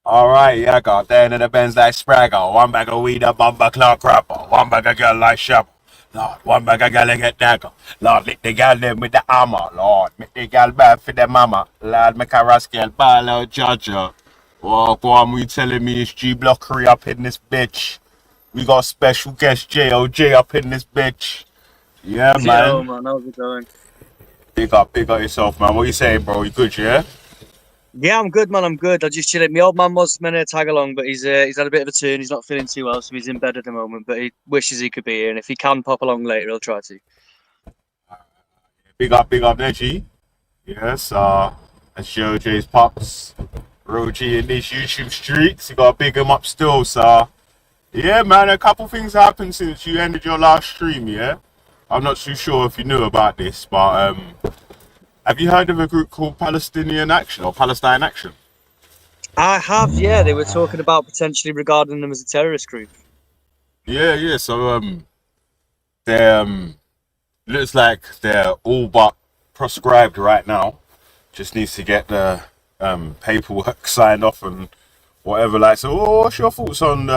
All right, yeah, got there in the Benz like Spraggle. One bag of weed, a bumper clock crapper. One bag of girl like shovel. Lord, one bag of girl get dagger. Lord, lick the girl them with the hammer. Lord, make the girl bad for the mama. Lord, make a rascal ball out judger. Oh, go on, we telling me it's G Blockery up in this bitch. We got special guest JOJ up in this bitch. Yeah, Yo, man. man, how's it going? Big up yourself, man. What you saying, bro? You good, yeah? Yeah, I'm good, man. I'm good. I just chilling. My old man was meant to tag along, but he's had a bit of a turn. He's not feeling too well, so he's in bed at the moment. But he wishes he could be here, and if he can pop along later, he'll try to. Big up, Neggy. Yes, that's JoJ's Pops. Real G in these YouTube streets. You gotta big him up still, so. Yeah, man, a couple things happened since you ended your last stream, yeah? I'm not too sure if you knew about this, but have you heard of a group called Palestinian Action or Palestine Action? I have, yeah. They were talking about potentially regarding them as a terrorist group. Yeah, so they looks like they're all but proscribed right now. Just needs to get the paperwork signed off and whatever. Like, so what's your thoughts on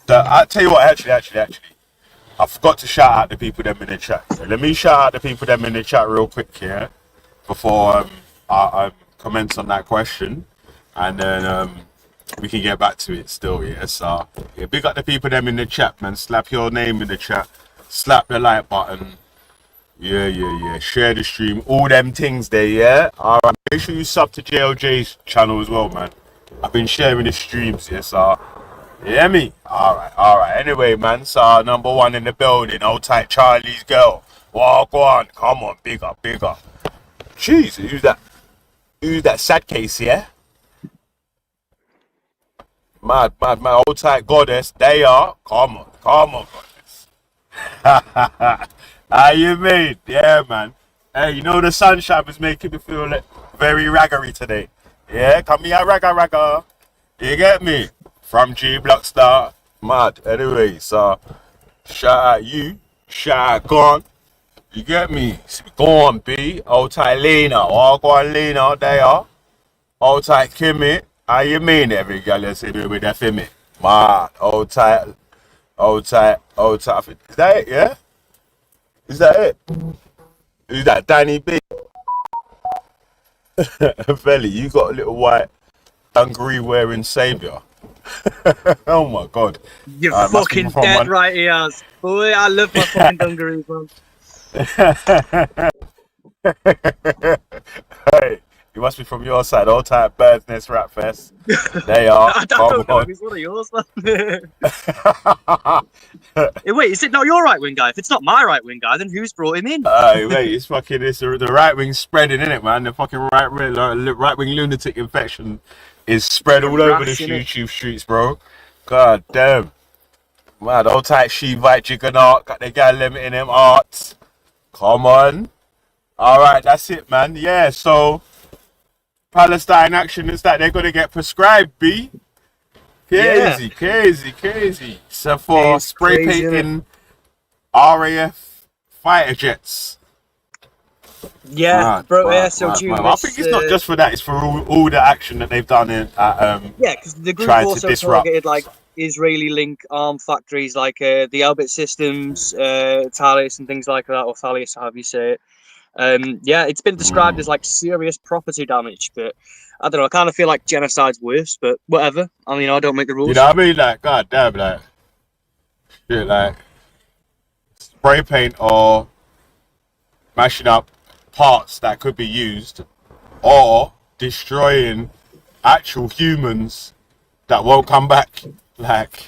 I tell you what, actually, I forgot to shout out the people them in the chat. So let me shout out the people them in the chat real quick here before I commence on that question, and then we can get back to it still. Yeah, so yeah, big up the people them in the chat, man. Slap your name in the chat, slap the like button. Yeah. Share the stream, all them things there. Yeah. All right. Make sure you sub to JLJ's channel as well, man. I've been sharing the streams. Yeah, so. You hear me? Alright. Anyway, man, so number one in the building, old tight Charlie's girl. Walk on, come on, big up. Jeez, who's that? Who's that sad case, yeah? Mad, old tight goddess, they are. Come on, goddess. How you mean? Yeah, man. Hey, you know the sunshine is making me feel like very raggery today. Yeah, come here, ragga. You get me? From G Blockstar. Mad. Anyway, so shout out you. Shout out Gone. You get me? Go on, B. Old tight Lena. Oh, go on, Lena. They are. Old tight Kimmy. How you mean every girl you see do with that for me? Mad. Old tight. Is that it, yeah? Is that it? Is that Danny B? Felly, you got a little white dungaree wearing saviour. Oh my god. You're fucking dead right, he has. Boy, I love my fucking dungarees, man. Hey, you must be from your side, all type Bird's Nest Rat Fest. They are. I don't know if it's one of yours, man. Wait, is it not your right wing guy? If it's not my right wing guy, then who's brought him in? Wait, it's the right wing spreading, in it, man. The fucking right wing lunatic infection is spread all over the YouTube streets, bro. God damn. Man, old tight Shevite juggernaut, got the guy limiting them arts. Come on. Alright, that's it, man. Yeah, so Palestine Action is that they're gonna get proscribed, B. Crazy. So for spray painting RAF fighter jets. Yeah, bro. Yeah, so I think it's not just for that; it's for all the action that they've done in. Yeah, because the group also targeted like Israeli link arm factories, like the Elbit Systems, Thales, and things like that, or Thales, however you say it. Yeah, it's been described as like serious property damage, but I don't know. I kind of feel like genocide's worse, but whatever. I mean, I don't make the rules. You know what I mean? Like, god damn, like, shit, like spray paint or mashing up parts that could be used, or destroying actual humans that won't come back. Like,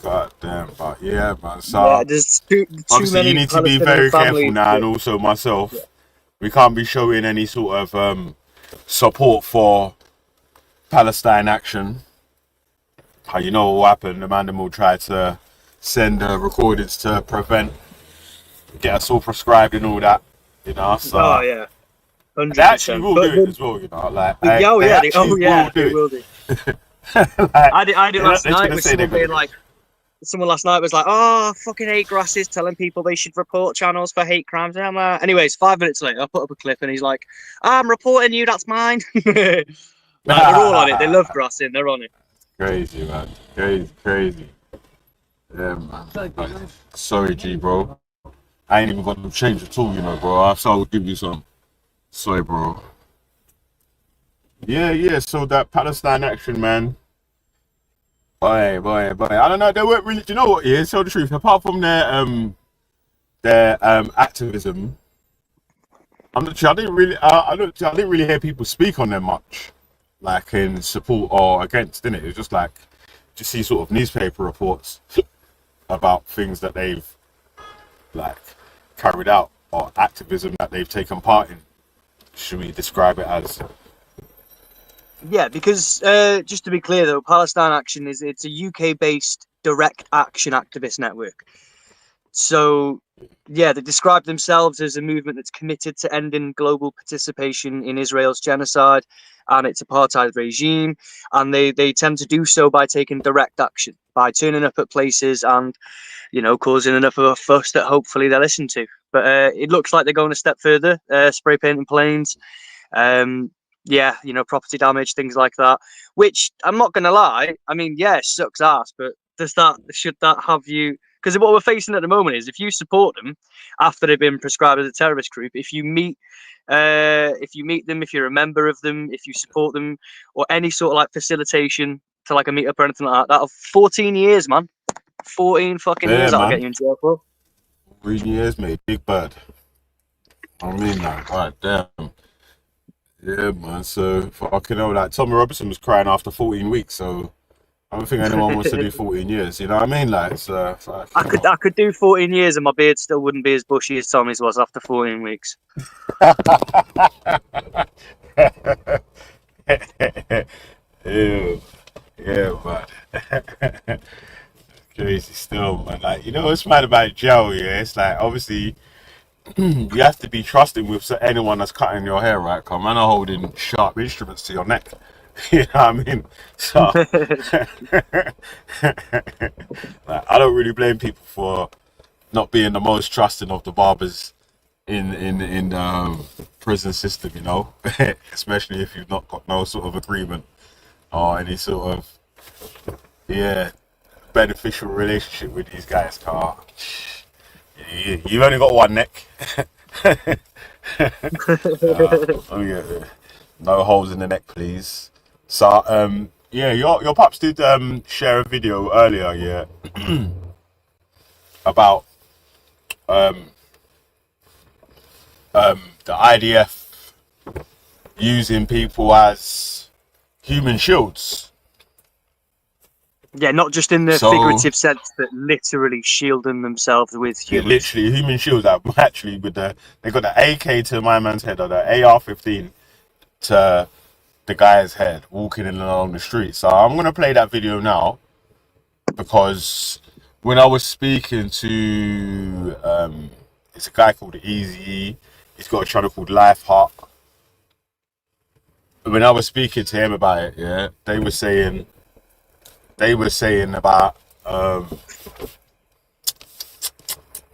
god damn, but yeah, man. So yeah, there's too obviously many you need to be very careful now, and also myself. Yeah. We can't be showing any sort of support for Palestine Action. How you know what happened? The man will try to send recordings to prevent, get us all proscribed and all that. You know, so oh yeah, 100%. They actually will do it as well. You know, like they will do. Like, I did last night with someone being like, someone last night was like, "Oh, fucking hate grasses telling people they should report channels for hate crimes." And I'm like, anyways, 5 minutes later, I put up a clip and he's like, "I'm reporting you. That's mine." Like they're all on it. They love grassing. They're on it. Crazy, man. Crazy. Yeah, man. Like, sorry, G, bro. I ain't even got no change at all, you know, bro. So I'll give you some. Sorry, bro. Yeah. So that Palestine action, man. Boy. I don't know. They weren't really. Do you know what? Yeah, tell the truth. Apart from their activism, I'm not sure. I didn't really hear people speak on them much, like in support or against. Didn't it? It was just like just see sort of newspaper reports about things that they've like carried out or activism that they've taken part in. Should we describe it as? Yeah, because just to be clear though, Palestine Action it's a UK-based direct action activist network. So yeah, they describe themselves as a movement that's committed to ending global participation in Israel's genocide and its apartheid regime, and they tend to do so by taking direct action, by turning up at places and causing enough of a fuss that hopefully they listen to. But it looks like they're going a step further, spray painting planes. Yeah, property damage, things like that. Which I'm not gonna lie, I mean, yeah, it sucks ass, but should that have you? Because what we're facing at the moment is if you support them after they've been prescribed as a terrorist group, if you meet them, if you're a member of them, if you support them, or any sort of like facilitation to like a meetup or anything like that, that'll 14 years, man. 14 fucking Yeah, years that'll get man. you in jail for. 3 years, mate. Big bird. I mean that. Right, damn. Yeah, man. So fucking hell, like Tommy Robinson was crying after 14 weeks. So I don't think anyone wants to do 14 years. You know what I mean? Like, it's I could do 14 years and my beard still wouldn't be as bushy as Tommy's was after 14 weeks. Ew. Yeah, man. Crazy still, man. Like, what's mad about jail, yeah? It's like, obviously, you have to be trusting with anyone that's cutting your hair, right? Come man, are holding sharp instruments to your neck. You know what I mean? So, like, I don't really blame people for not being the most trusting of the barbers in the prison system, especially if you've not got no sort of agreement or any sort of beneficial relationship with these guys. Car, you've only got one neck. No holes in the neck, please. So, your pops did share a video earlier, about the IDF using people as human shields. Yeah, not just in the figurative sense, but literally shielding themselves with humans. Yeah, literally human shields. Actually, they got the AK to my man's head or the AR-15 to the guy's head walking in along the street. So I'm gonna play that video now because when I was speaking to it's a guy called Easy. He's got a channel called Life Heart. When I was speaking to him about it, yeah, they were saying about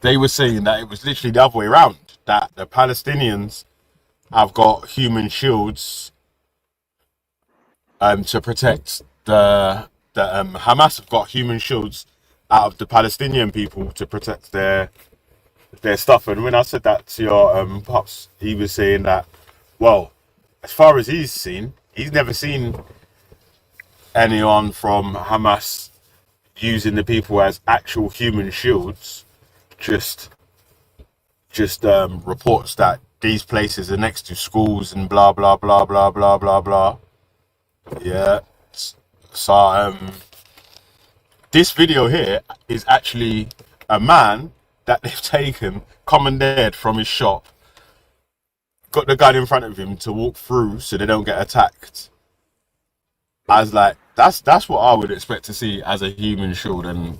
they were saying that it was literally the other way around, that the Palestinians have got human shields to protect the Hamas have got human shields out of the Palestinian people to protect their stuff. And when I said that to your pops, he was saying that, well, as far as he's seen, he's never seen anyone from Hamas using the people as actual human shields. Just reports that these places are next to schools and blah blah blah blah blah blah blah. Yeah. So this video here is actually a man that they've taken, commandeered from his shop, got the gun in front of him to walk through so they don't get attacked. As like that's what I would expect to see as a human shield. And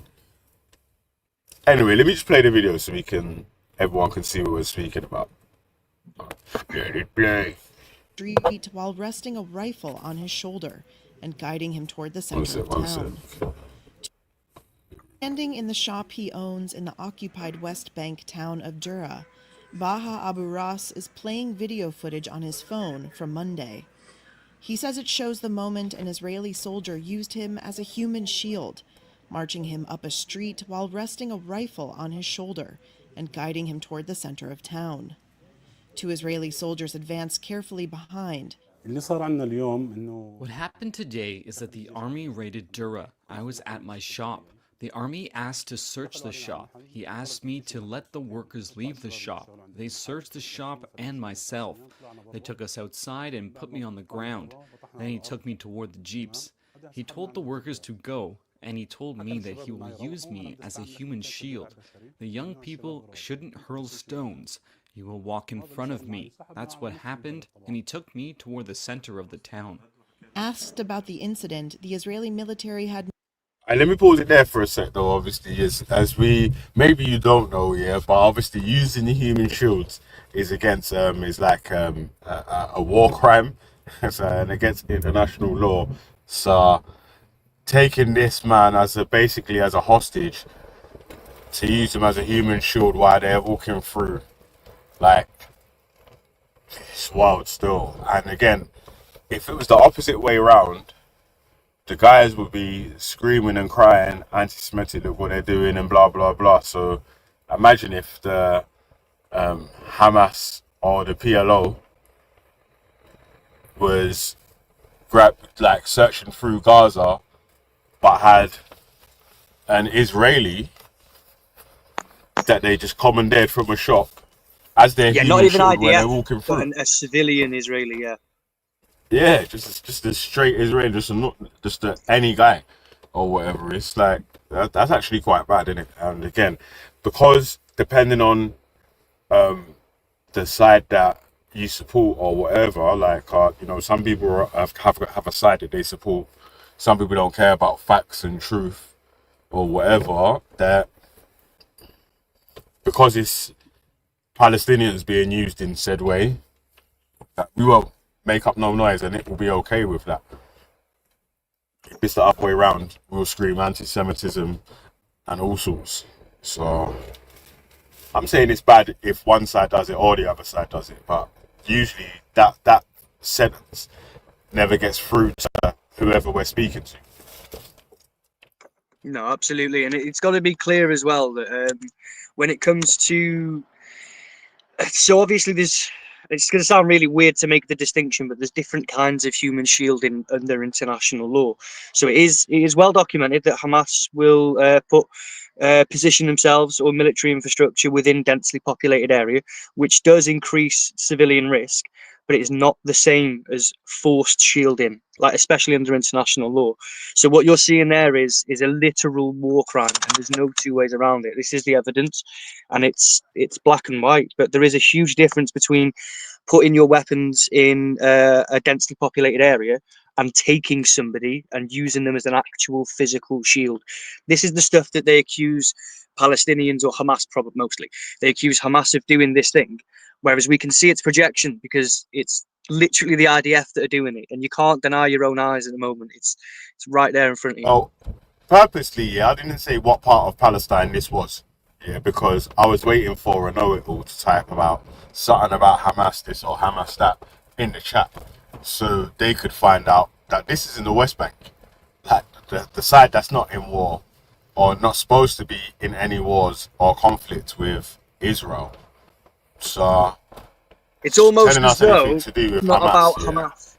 anyway, let me just play the video so everyone can see what we're speaking about. Let it play. Street while resting a rifle on his shoulder and guiding him toward the center of town. Standing in the shop he owns in the occupied West Bank town of Dura, Baha Abu Ras is playing video footage on his phone from Monday. He says it shows the moment an Israeli soldier used him as a human shield, marching him up a street while resting a rifle on his shoulder and guiding him toward the center of town. 2 Israeli soldiers advanced carefully behind. What happened today is that the army raided Dura. I was at my shop. The army asked to search the shop. He asked me to let the workers leave the shop. They searched the shop and myself. They took us outside and put me on the ground. Then he took me toward the jeeps. He told the workers to go, and he told me that he will use me as a human shield. The young people shouldn't hurl stones. You will walk in front of me. That's what happened, and he took me toward the center of the town. Asked about the incident, the Israeli military had... And let me pause it there for a sec, though. Obviously, as we maybe you don't know, yeah, but obviously using the human shields is against is like a war crime, and against international law. So taking this man as basically as a hostage to use him as a human shield while they're walking through, like, it's wild still. And again, if it was the opposite way around, the guys would be screaming and crying anti-Semitic, look what they're doing and blah blah blah. So imagine if the Hamas or the PLO was searching through Gaza, but had an Israeli that they just commandeered from a shop as their not even shield when they're IDF, walking through. but a civilian Israeli, yeah. Yeah, just a straight Israeli, just any guy or whatever. It's like that's actually quite bad, isn't it? And again, because depending on the side that you support or whatever, like some people have a side that they support. Some people don't care about facts and truth or whatever. That because it's Palestinians being used in said way, that we won't make up no noise and it will be okay with that. If it's the other way around, we'll scream anti-Semitism and all sorts. So I'm saying it's bad if one side does it or the other side does it, but usually that sentence never gets through to whoever we're speaking to. No, absolutely, and it's got to be clear as well that when it comes to, so obviously it's going to sound really weird to make the distinction, but there's different kinds of human shielding under international law. So it is well documented that Hamas will position themselves or military infrastructure within densely populated area, which does increase civilian risk, but it is not the same as forced shielding, like especially under international law. So what you're seeing there is a literal war crime, and there's no two ways around it. This is the evidence, and it's black and white. But there is a huge difference between putting your weapons in a densely populated area and taking somebody and using them as an actual physical shield. This is the stuff that they accuse Palestinians or Hamas, probably mostly. They accuse Hamas of doing this thing, whereas we can see its projection because it's literally the IDF that are doing it, and you can't deny your own eyes at the moment. It's right there in front of you. Oh, purposely, yeah, I didn't say what part of Palestine this was, yeah, because I was waiting for a know-it-all to type about something about Hamas this or Hamas that in the chat, so they could find out that this is in the West Bank, like the side that's not in war or not supposed to be in any wars or conflict with Israel. So it's almost telling as us though anything to do with not Hamas, about yeah. Hamas.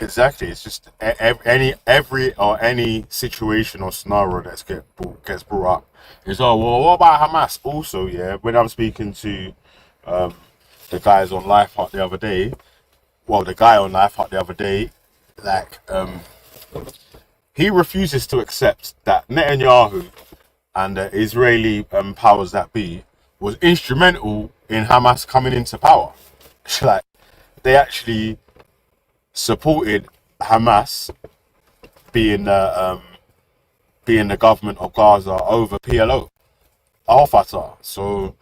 Exactly, it's just any situation or scenario that gets brought up is, oh well, what about Hamas? Also, yeah, when I'm speaking to the guys on Life Hut the other day, the guy on Life Hut the other day, like he refuses to accept that Netanyahu and the Israeli powers that be was instrumental in Hamas coming into power. Like they actually supported Hamas being the government of Gaza over PLO, Al Fatah. So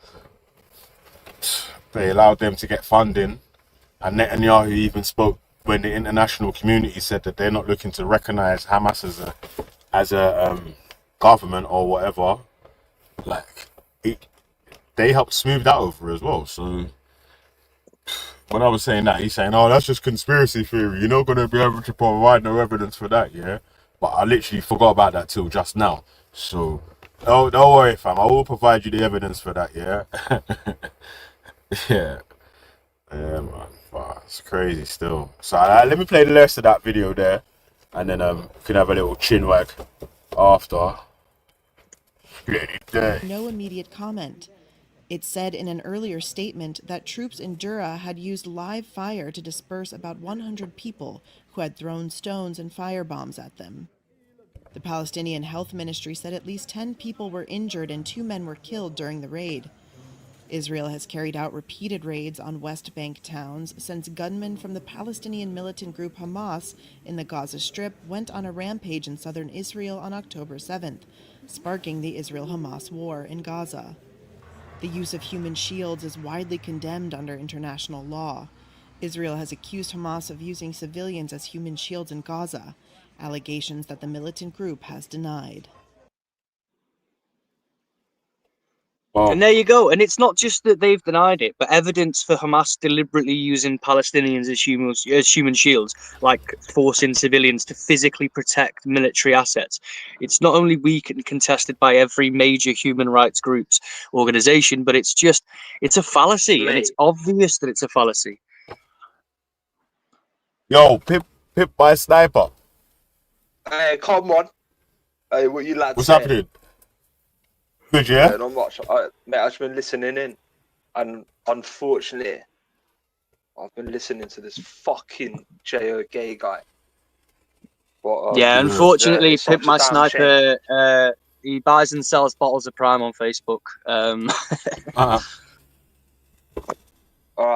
they allowed them to get funding, and Netanyahu even spoke when the international community said that they're not looking to recognize Hamas as a government or whatever. Like they helped smooth that over as well. So when I was saying that, he's saying, "Oh, that's just conspiracy theory. You're not gonna be able to provide no evidence for that." Yeah, but I literally forgot about that till just now. So don't worry, fam. I will provide you the evidence for that. Yeah, yeah, yeah, man. Wow, it's crazy still. So let me play the rest of that video there, and then we can have a little chin wag after. No immediate comment. It said in an earlier statement that troops in Dura had used live fire to disperse about 100 people who had thrown stones and firebombs at them. The Palestinian Health Ministry said at least 10 people were injured and 2 men were killed during the raid. Israel has carried out repeated raids on West Bank towns since gunmen from the Palestinian militant group Hamas in the Gaza Strip went on a rampage in southern Israel on October 7th, sparking the Israel-Hamas war in Gaza. The use of human shields is widely condemned under international law. Israel has accused Hamas of using civilians as human shields in Gaza, allegations that the militant group has denied. And there you go. And it's not just that they've denied it, but evidence for Hamas deliberately using Palestinians as human shields, like forcing civilians to physically protect military assets. It's not only weak and contested by every major human rights group's organization, but it's a fallacy. Mate. And it's obvious that it's a fallacy. Yo, Pip by Sniper. Hey, come on. Hey, what you lads What's saying? happening? Good, yeah? Not much. Mate, I've been listening in, and unfortunately, I've been listening to this fucking J.O. gay guy. But, yeah, unfortunately, Pimp My Sniper, he buys and sells bottles of Prime on Facebook. Right,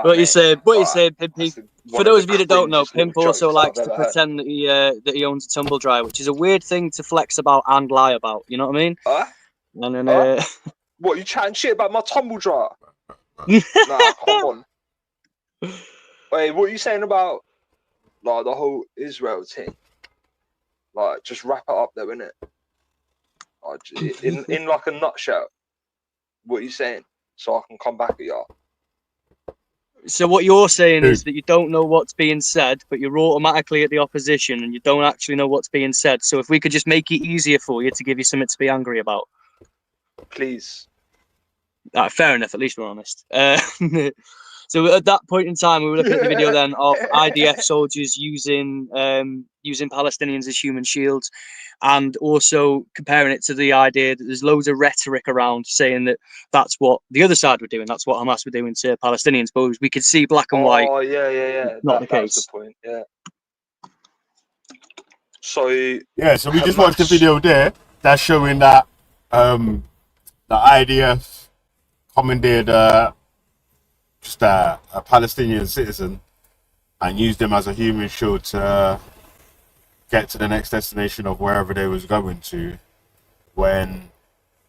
what you say, Pimpy? For those of you that don't know, Pimp also likes to pretend that he owns a tumble dryer, which is a weird thing to flex about and lie about. You know what I mean? And then, what, you chatting shit about my tumble dryer? Nah, come on. Wait, what are you saying about like the whole Israel thing? Like, just wrap it up there, innit? Like, in like a nutshell, what are you saying? So I can come back at y'all. So what you're saying is that you don't know what's being said, but you're automatically at the opposition, and you don't actually know what's being said. So if we could just make it easier for you to give you something to be angry about. Please. Fair enough, at least we're honest. So at that point in time, we were looking at the video then of IDF soldiers using Palestinians as human shields, and also comparing it to the idea that there's loads of rhetoric around saying that that's what the other side were doing, that's what Hamas were doing to Palestinians. But we could see black and white. Oh, yeah. Not the case. That's the point, yeah. So so we just watched the video there that's showing that the IDF commandeered just a Palestinian citizen and used them as a human shield to get to the next destination of wherever they was going to. When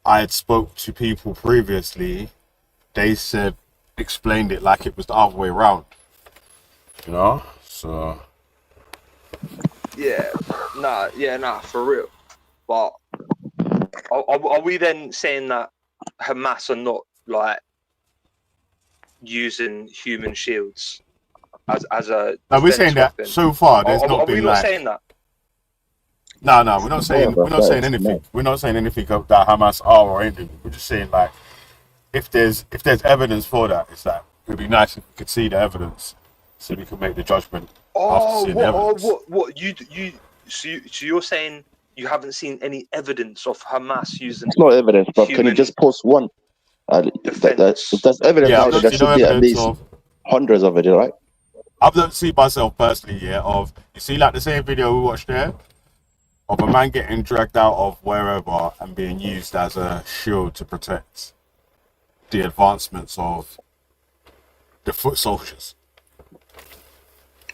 I had spoke to people previously, they explained it like it was the other way around. You know? So nah, for real. But are we then saying that Hamas are not like using human shields as a? No, we're saying that so far there's not been. Are we not saying that? No, we're not saying anything. No. We're not saying anything that Hamas are or anything. We're just saying like if there's evidence for that, it's like it'd be nice if we could see the evidence so we could make the judgment after seeing the evidence. So you're saying you haven't seen any evidence of Hamas using? It's not evidence, but can you just post one? If there's evidence, there should be at least hundreds of it, right? I've not seen myself personally, of you see like the same video we watched there of a man getting dragged out of wherever and being used as a shield to protect the advancements of the foot soldiers.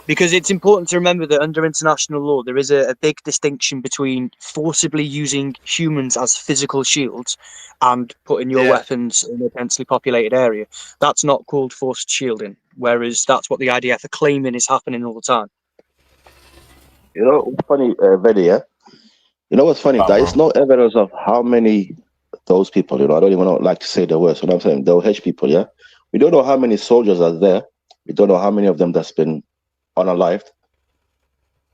Because it's important to remember that under international law, there is a big distinction between forcibly using humans as physical shields and putting your weapons in a densely populated area. That's not called forced shielding, whereas that's what the IDF are claiming is happening all the time. You know, funny, Vedi, yeah? You know what's funny? There is no evidence of how many those people, I don't even like to say the words, what I'm saying, they'll hedge people, yeah? We don't know how many soldiers are there We don't know how many of them that's been unalived.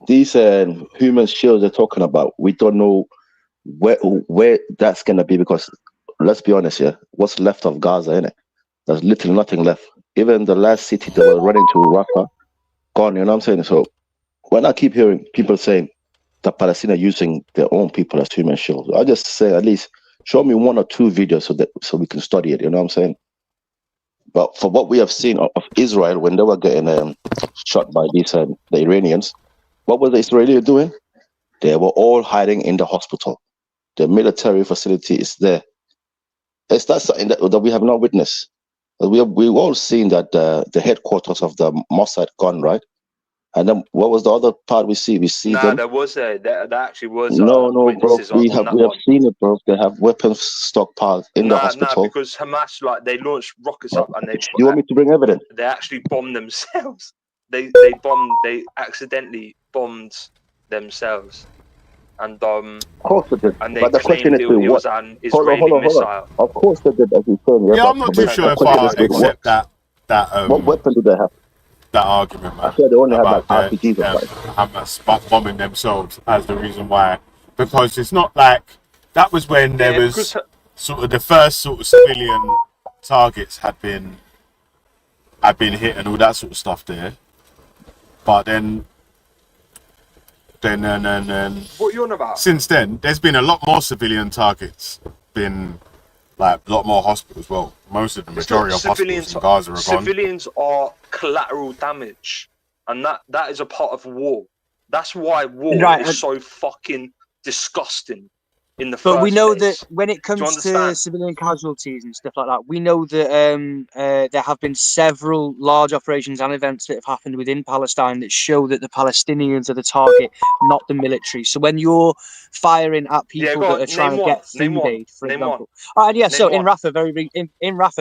These human shields they're talking about, we don't know where that's gonna be, because let's be honest here, what's left of Gaza, innit? There's literally nothing left. Even the last city they were running to, Rafah, gone, you know what I'm saying? So when I keep hearing people saying that Palestine are using their own people as human shields, I just say at least show me 1 or 2 videos so we can study it, you know what I'm saying? But for what we have seen of Israel when they were getting shot by these the Iranians, what was the Israelis doing? They were all hiding in the hospital. The military facility is there. Is that something that we have not witnessed? We've all seen that the headquarters of the Mossad gone, right? And then what was the other part we see? We see them. There was there actually was no, bro. witnesses We on have that one. seen it, bro. They have weapons stockpiled in the hospital. Because Hamas, like, they launched rockets up and they. You want me to bring evidence? They actually bombed themselves. They accidentally bombed themselves, and of course they did. and they But the question claimed is, it was an Israeli missile. Of course they did, as you said. Yeah, I'm not too sure if I accept that. What weapon do they have? That argument, man. I swear they only have like about RPGs or Hamas bombing themselves as the reason why, because it's not like that was when there was sort of the first sort of civilian targets had been hit and all that sort of stuff there. But then what you on about? Since then, there's been a lot more civilian targets. Been like a lot more hospitals. Well, most of the majority of hospitals in Gaza are gone. Civilians are collateral damage, and that is a part of war. That's why war is so fucking disgusting in the first place. But we know that when it comes to civilian casualties and stuff like that, we know that there have been several large operations and events that have happened within Palestine that show that the Palestinians are the target, not the military. So when you're firing at people that are trying to get food aid, for example. So in Rafah,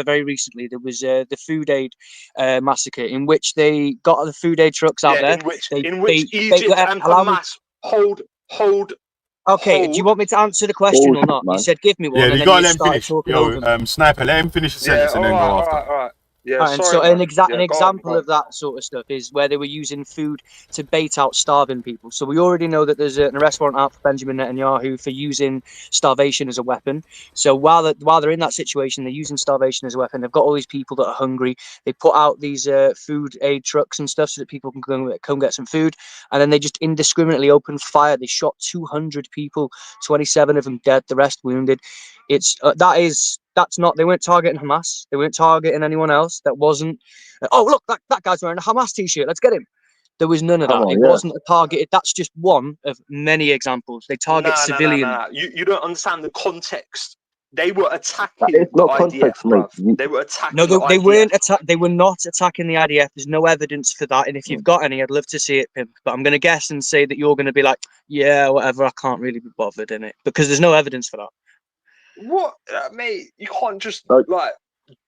very recently, there was the food aid massacre in which they got the food aid trucks out there. In which Egypt and Hamas hold. Okay, do you want me to answer the question or not? You said give me one. Yeah, and you then gotta let him finish. Sniper, let him finish the sentence and then go after. All right. Yeah, and so an example of that sort of stuff is where they were using food to bait out starving people. So we already know that there's an arrest warrant out for Benjamin Netanyahu for using starvation as a weapon. So while they're in that situation, they're using starvation as a weapon. They've got all these people that are hungry. They put out these food aid trucks and stuff so that people can come get some food. And then they just indiscriminately opened fire. They shot 200 people, 27 of them dead, the rest wounded. That's not, they weren't targeting Hamas. They weren't targeting anyone else. That wasn't, look, that guy's wearing a Hamas t-shirt. Let's get him. There was none of that. It wasn't a targeted. That's just one of many examples. They target civilians. No. You don't understand the context. They were attacking the IDF, bruv. They were attacking they IDF. weren't they were not attacking the IDF. There's no evidence for that. And if you've got any, I'd love to see it, Pimp. But I'm going to guess and say that you're going to be like, yeah, whatever. I can't really be bothered in it because there's no evidence for that. What, mate? You can't just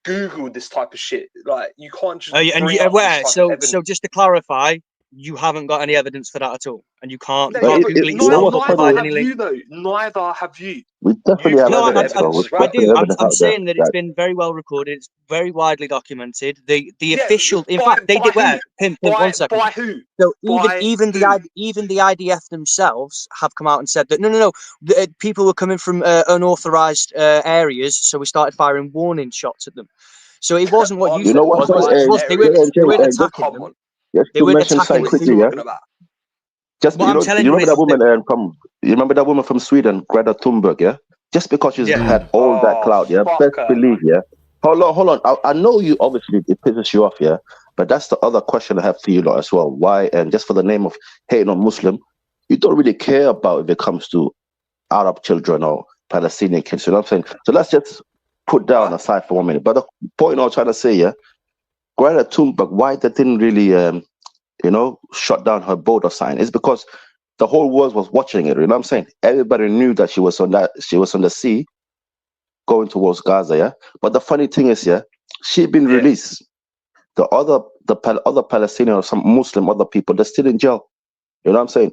Google this type of shit. Like, you can't just. So just to clarify, you haven't got any evidence for that at all, and you can't. Neither have you. We definitely have evidence. I do. I'm saying that it's been very well recorded. It's very widely documented. The official, in fact, they did. Pimp, 1 second. By who? So even the IDF themselves have come out and said that no, people were coming from unauthorized areas, so we started firing warning shots at them. So it wasn't what you said. They weren't attacking them. Yes, they weren't attacking quickly. Just you remember that woman you remember that woman from Sweden, Greta Thunberg, yeah? Just because she's had all that clout, best believe, Hold on. I know you obviously it pisses you off, but that's the other question I have for you lot as well. Why? And just for the name of hating on Muslim, you don't really care about if it comes to Arab children or Palestinian kids. You know what I'm saying? So let's just put down aside for 1 minute. But the point I was trying to say, Greta Thunberg, why they didn't really, shut down her border sign is because the whole world was watching it. You know what I'm saying? Everybody knew that she was on the sea, going towards Gaza. But the funny thing is, she'd been released. The other Palestinian or some Muslim other people, they're still in jail. You know what I'm saying?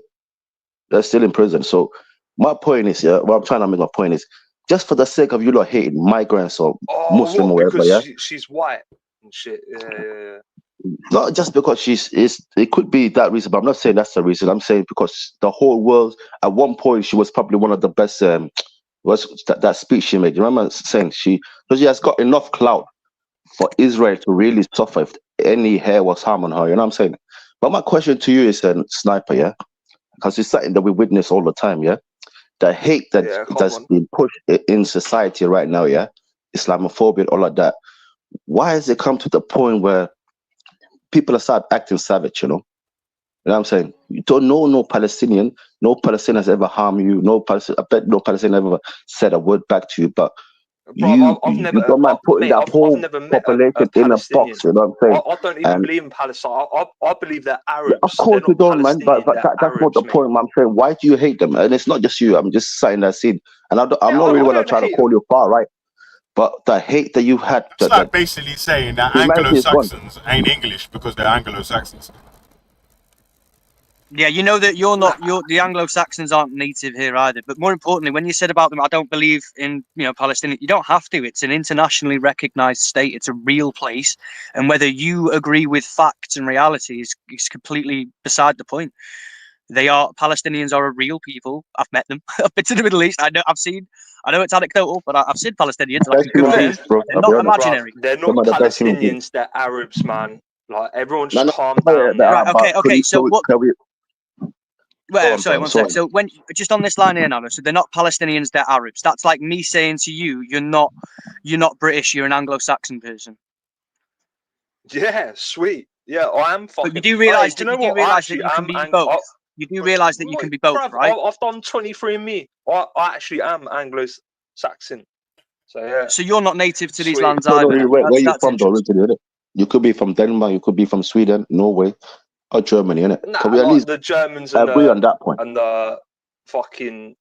They're still in prison. So my point is, what I'm trying to make my point is, just for the sake of you lot hating migrants or Muslim or whatever, she's white and shit. Not just because it could be that reason, but I'm not saying that's the reason. I'm saying because the whole world, at one point, she was probably one of the best, was that speech she made. You remember saying because she has got enough clout for Israel to really suffer if any hair was harm on her, you know what I'm saying? But my question to you is, Sniper, yeah? Because it's something that we witness all the time, yeah? The hate that's been pushed in society right now, yeah? Islamophobia, all of that. Why has it come to the point where people start acting savage, you know? You know what I'm saying? You don't know no Palestinian has ever harmed you. I bet no Palestinian ever said a word back to you, but Bro, I've never, you don't mind putting that whole population in a box, you know what I'm saying? I don't even believe in Palestine. I believe they're Arabs. Of course you don't, man, but that's not the point. I'm saying, why do you hate them? And it's not just you. I'm just saying that scene. And I'm not really want to try to call you far right, but the hate that you had. It's like basically saying that Anglo-Saxons ain't English because they're Anglo-Saxons. Yeah, you know that the Anglo-Saxons aren't native here either. But more importantly, when you said about them, I don't believe in, Palestine. You don't have to. It's an internationally recognized state. It's a real place. And whether you agree with facts and reality is completely beside the point. Palestinians are a real people. I've met them. I've been to the Middle East. I know it's anecdotal, but I've seen Palestinians. I can confirm they're not imaginary. They're not Palestinians, they're Arabs, man. Like, everyone just calm down. Right, okay. So what? Well, sorry, one sec. So when just on this line here now, so they're not Palestinians, they're Arabs. That's like me saying to you, you're not British, you're an Anglo-Saxon person. Yeah, sweet. Yeah, I am fucking. But you do realise that you can be both. You do realise that you can be both, right? I've done 23andMe. I actually am Anglo-Saxon. So yeah. So you're not native to these lands either. Where you from, though, originally? You could be from Denmark, you could be from Sweden, Norway. Or Germany, innit? Nah, can we at least the Germans agree on that point? And the fucking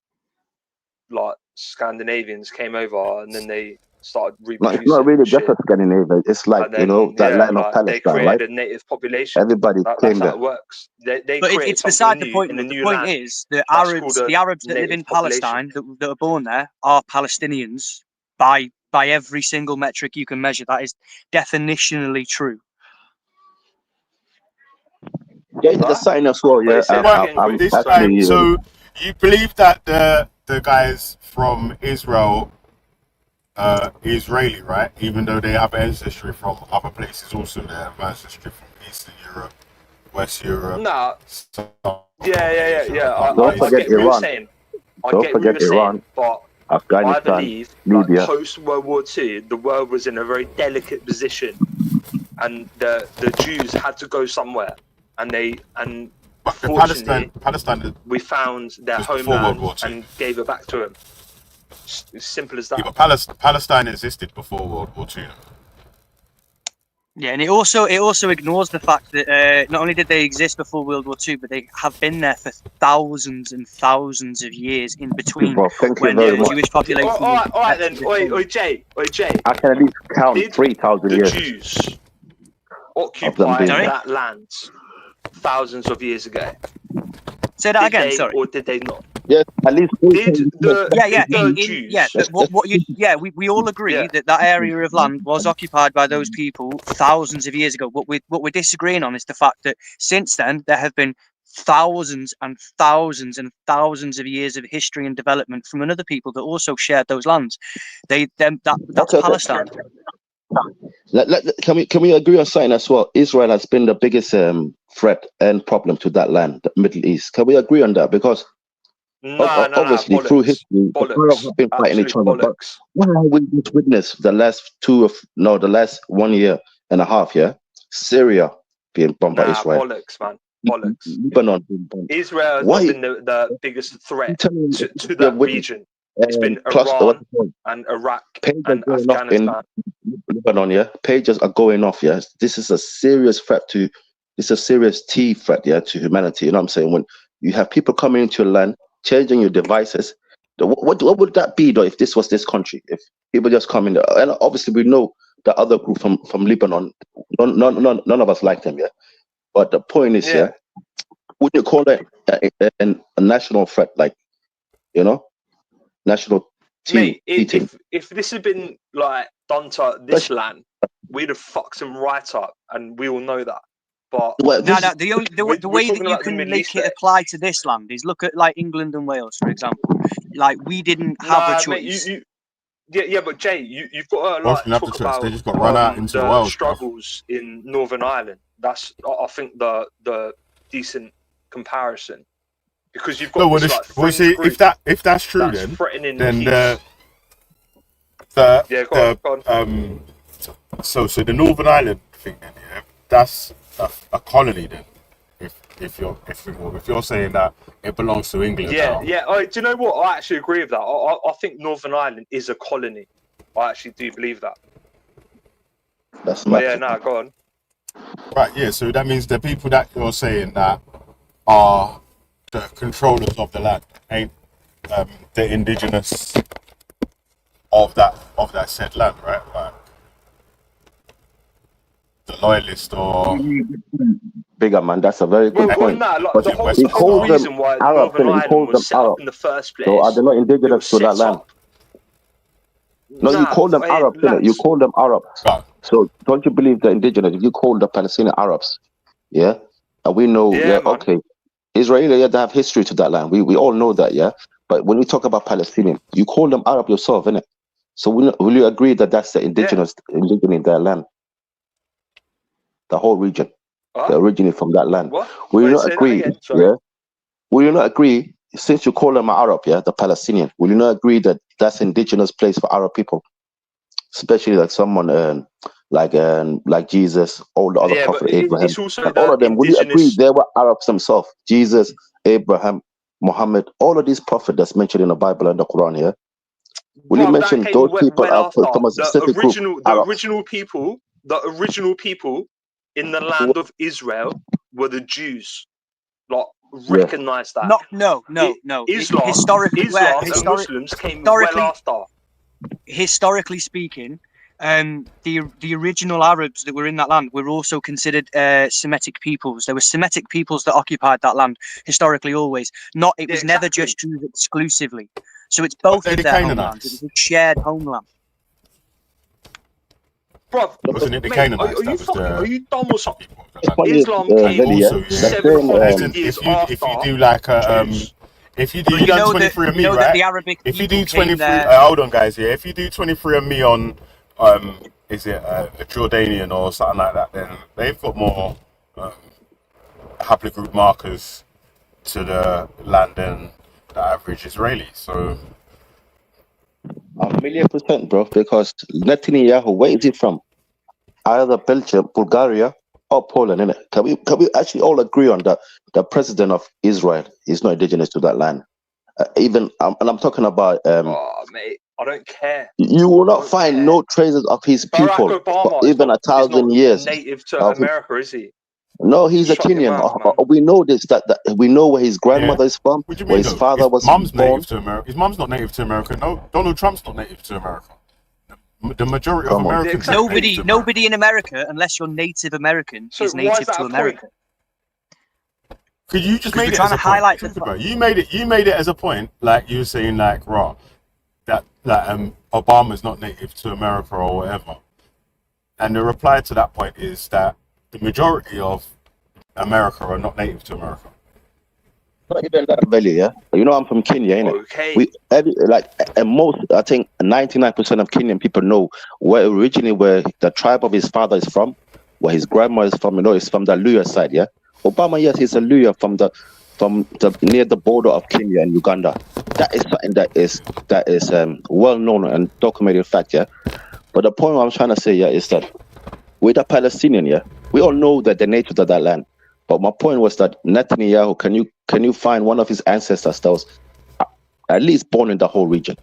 Scandinavians came over, and then they started reproducing. It's not really just a Scandinavia. It's like that land of Palestine, they created right? a native population. Everybody came there. That works. They but it's beside the point. The point is the Arabs that live in Palestine that are born there are Palestinians by every single metric you can measure. That is definitionally true. Yeah, the sign as well. Yeah, so you believe that the guys from Israel are Israeli, right? Even though they have ancestry from other places, also they have ancestry from Eastern Europe, West Europe. Nah. Yeah. I get what you're saying. Don't forget Iran, but Afghanistan, I believe Libya. Post World War II, the world was in a very delicate position, and the Jews had to go somewhere. And fortunately, Palestine, we found their homeland and gave it back to them. As simple as that. Yeah, but Palestine existed before World War II. Yeah, and it also ignores the fact that not only did they exist before World War II, but they have been there for thousands and thousands of years in between when the Jewish population. All right then. Oi, Jay. I can at least count 3,000 years. The Jews occupied that land thousands of years ago. Say that again. Sorry. Or did they not? Yes, at least. We all agree that area of land was occupied by those people thousands of years ago. What we're disagreeing on is the fact that since then there have been thousands and thousands and thousands of years of history and development from another people that also shared those lands. That's Palestine. Can we agree on something as well? Israel has been the biggest threat and problem to that land, the Middle East. Can we agree on that? Because obviously through history, the have been fighting each other. But what have we witnessed the last 1 year and a half? Yeah, Syria being bombed by Israel. Bollocks, man. Bollocks. Lebanon being bombed. Israel has been the biggest threat to that region. It's been Iran and Iraq and Afghanistan. Lebanon, yeah. Pages are going off, yeah. This is a serious threat to humanity. You know what I'm saying? When you have people coming into your land, changing your devices, what would that be though if this was this country? If people just come in there, and obviously we know the other group from Lebanon, none of us like them, yeah. But the point is, would you call it a national threat, like, national team? Mate, if this had been like done to this land, we'd have fucked them right up, and we all know that. But no, the way that you can make it apply to this land is look at like England and Wales, for example. Like we didn't have a choice. Yeah, but Jay, you've got to like talk about they just got run out into the world, struggles in Northern Ireland. That's I think the decent comparison, because you've got if that's true, then so the Northern Ireland thing, then that's a colony then. If you're saying that it belongs to England, do you know what? I actually agree with that. I think Northern Ireland is a colony. I actually do believe that. That's go on. Right, yeah. So that means the people that you're saying that are the controllers of the land ain't the indigenous of that said land, right? Like the loyalist or bigger man. That's a very good point. The whole reason why Northern Ireland was set up in the first place. So are they not indigenous to that land? No, you call them Arabs, innit? You call them Arabs. So don't you believe they're indigenous? If you call the Palestinian Arabs, and we know, okay, Israeli, they have history to that land. We all know that, But when we talk about Palestinian, you call them Arab yourself, innit? So will you agree that that's the indigenous in their land? The whole region, they originate from that land. What? Will you not agree? Will you not agree? Since you call them Arab, the Palestinian, will you not agree that that's indigenous place for Arab people, especially like someone like Jesus, all the other prophets, Abraham, and all of them? Will you agree they were Arabs themselves? Jesus, Abraham, Muhammad, all of these prophets that's mentioned in the Bible and the Quran here. Will you mention those people are from a specific group? The original people in the land of Israel were the Jews. Like, recognize that. No. Islam and Muslims came well after. Historically speaking, the original Arabs that were in that land were also considered Semitic peoples. There were Semitic peoples that occupied that land historically, always. It was never just Jews exclusively. So it's both of their homelands. It was a shared homeland. Bruv, wasn't it the Canaanites? Are you dumb or something? Islam came also 700 years after. If you do like if you do, you done 23andMe, right? If you do 23, hold on, guys. Yeah, if you do 23andMe on is it a Jordanian or something like that, then they've got more haplogroup markers to the land than the average Israeli. So 1,000,000%, bro. Because Netanyahu, where is he from? Either Belgium, Bulgaria, or Poland, innit? Can we actually all agree on that? The president of Israel is not indigenous to that land. And I'm talking about. Mate, I don't care. You will not find no traces of his people, Barack Obama for even 1,000 years. Native to America, is he? No, he's a Kenyan. We know this. That we know where his grandmother is from, where his father was born. Native to America. His mom's not native to America. No, Donald Trump's not native to America. The majority of Americans. Nobody in America, unless you're Native American, is native to America. Could you just made it as a point? You made it as a point, like you were saying, like that Obama's not native to America or whatever. And the reply to that point is that the majority of America are not native to America. Not even that value, You know, I'm from Kenya, innit? Okay. Most, I think 99% of Kenyan people know where the tribe of his father is from, where his grandma is from. You know, it's from the Luya side, Obama, yes, he's a Luya from the near the border of Kenya and Uganda. That is something that is well known and documented fact, But the point I'm trying to say, is that with the Palestinian, we all know that the nature of that land. But my point was that Netanyahu, can you find one of his ancestors that was at least born in the whole region?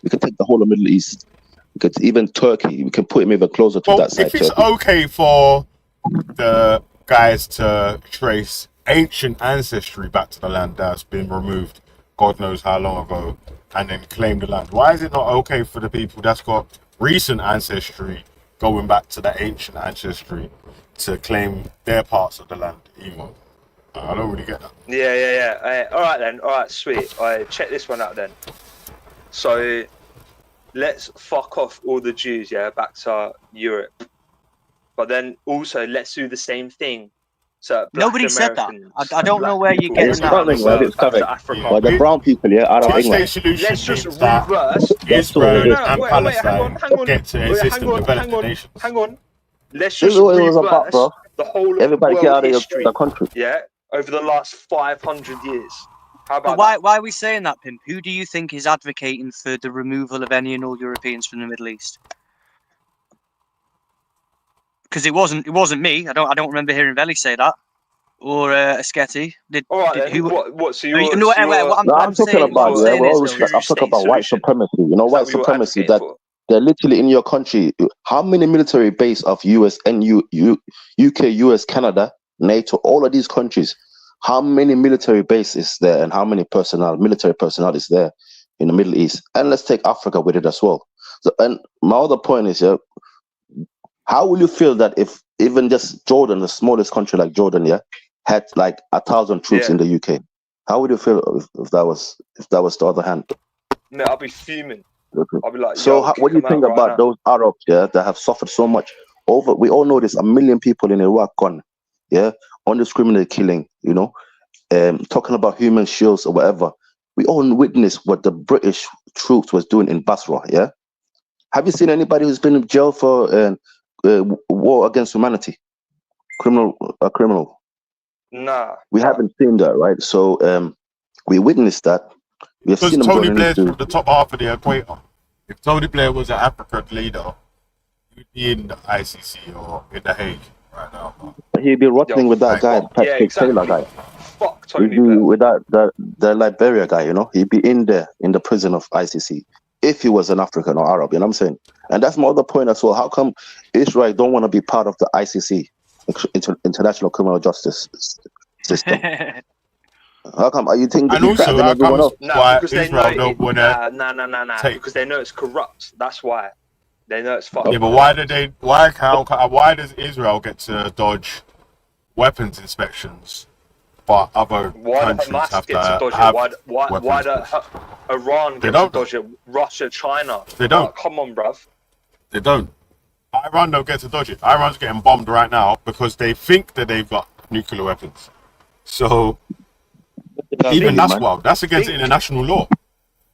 We can take the whole of Middle East. We could even Turkey. We can put him even closer to that side. If it's okay for the guys to trace ancient ancestry back to the land that's been removed, God knows how long ago, and then claim the land, why is it not okay for the people that's got recent ancestry going back to the ancient ancestry to claim their parts of the land either? I don't really get that. Yeah. All right then. All right, sweet. Check this one out then. So let's fuck off all the Jews, back to Europe. but then also let's do the same thing. So nobody said that. I don't know where you're getting It's that. coming, right? It's coming. Africa. But the brown people, yeah, out of England. Let's just reverse. Israel and Wait, Palestine hang on. get to exist and develop the nations. Hang on. Let's This just is what it was reverse about, bro. the whole of Everybody get world out of history. the country. Yeah, over the last 500 years. How But about why are we saying that, Pimp? Who do you think is advocating for the removal of any and all Europeans from the Middle East? Because it wasn't me. I don't remember hearing Veli say that, or Asketi. All right, then. What? So you're? I'm talking about white supremacy. You know, white supremacy that they're literally in your country. How many military base of US and UK, US, Canada, NATO, all of these countries? How many military bases is there, and how many military personnel is there in the Middle East? And let's take Africa with it as well. So, and my other point is, how will you feel that if even just Jordan, the smallest country like Jordan, had like 1,000 troops in the UK? How would you feel if that was the other hand? No, I'll be fuming. Okay. I'll be like, so what do you think about those Arabs, that have suffered so much? We all know there's 1 million people in Iraq gone, indiscriminate killing, talking about human shields or whatever. We all witnessed what the British troops was doing in Basra, Have you seen anybody who's been in jail for war against humanity? Criminal? Nah. We haven't seen that, right? So we witnessed that. We have seen Tony Blair's from the top half of the equator. If Tony Blair was an African leader, he'd be in the ICC or in The Hague right now. He'd be rotting with that guy, Patrick Taylor guy. Fuck Tony Blair. With the Liberia guy, He'd be in there in the prison of ICC if he was an African or Arab. You know what I'm saying? And that's my other point as well. How come Israel don't want to be part of the ICC, International Criminal Justice System? How come? Are you thinking? And also, how come because Israel don't want to? Because they know it's corrupt. That's why. They know it's fucked. Yeah, but why does Israel get to dodge weapons inspections, but other countries have to have why do Iran get to dodge it? Russia, China. They don't. Come on, bruv. They don't. Iran don't get to dodge it. Iran's getting bombed right now because they think that they've got nuclear weapons. So even that's wild. That's against international law.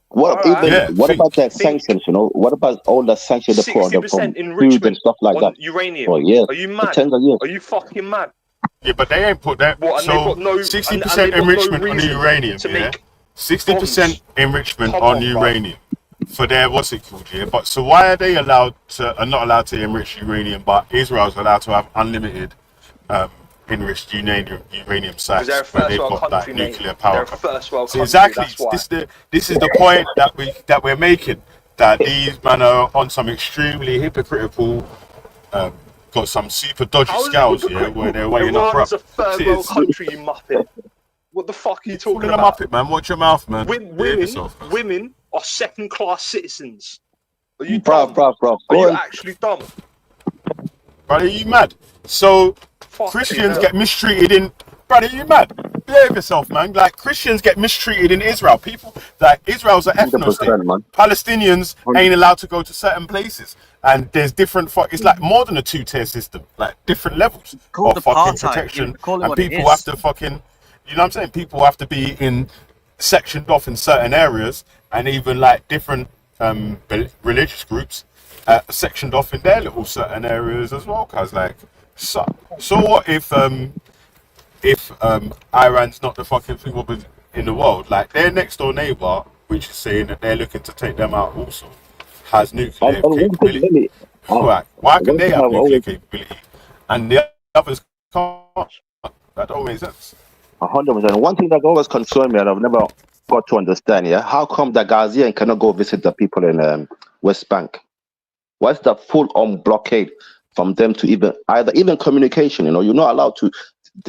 What about that sanctions? What about all the sanctions they put on them from food and stuff like that? Uranium. Oh, yeah. Are you mad? Are you fucking mad? Yeah, but they ain't put that. What, so 60% enrichment on uranium. 60% enrichment on uranium for their what's it called? Yeah. But so why are they not allowed to enrich uranium, but Israel's allowed to have unlimited enriched uranium sites where they've got like nuclear power? So exactly, this is the point that we're making, that these men are on some extremely hypocritical, got some super dodgy scales here where they're weighing up. Iran's a third world country, you muppet. What the fuck are you talking about? Muppet, man. Watch your mouth, man. Women are second-class citizens. Are you dumb? Bro. Are you actually dumb? Brother, are you mad? So Christians get mistreated in. Brother, are you mad? Behave yourself, man. Like Christians get mistreated in Israel. People like Israel's an ethno state. Palestinians ain't allowed to go to certain places, and there's different. It's like more than a two-tier system. Like different levels of fucking protection, and people have to fucking. You know what I'm saying? People have to be sectioned off in certain areas, and even like different religious groups sectioned off in their little certain areas as well. Cause like, so what if Iran's not the fucking thing in the world? Like their next door neighbor, which is saying that they're looking to take them out, also has nuclear capability. Why can they have nuclear capability and the others can't? That don't make sense. 100%. One thing that always concerned me, and I've never got to understand, how come the Ghazian cannot go visit the people in West Bank? What's the full-on blockade from them to even communication? You're not allowed to.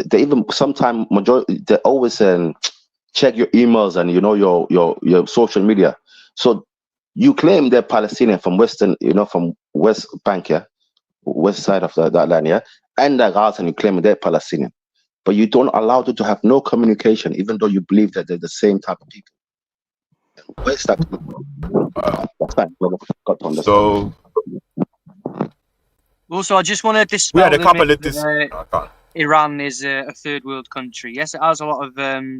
They even sometimes they always check your emails and your social media. So you claim they're Palestinian from from West Bank, west side of that land, and the Gaza, and you claim they're Palestinian. But you don't allow them to have no communication, even though you believe that they're the same type of people. Where's that? That's fine. Got to understand. So Also, I just want to dispel We had a couple myth of this. that Iran is a third world country. Yes, it has a lot of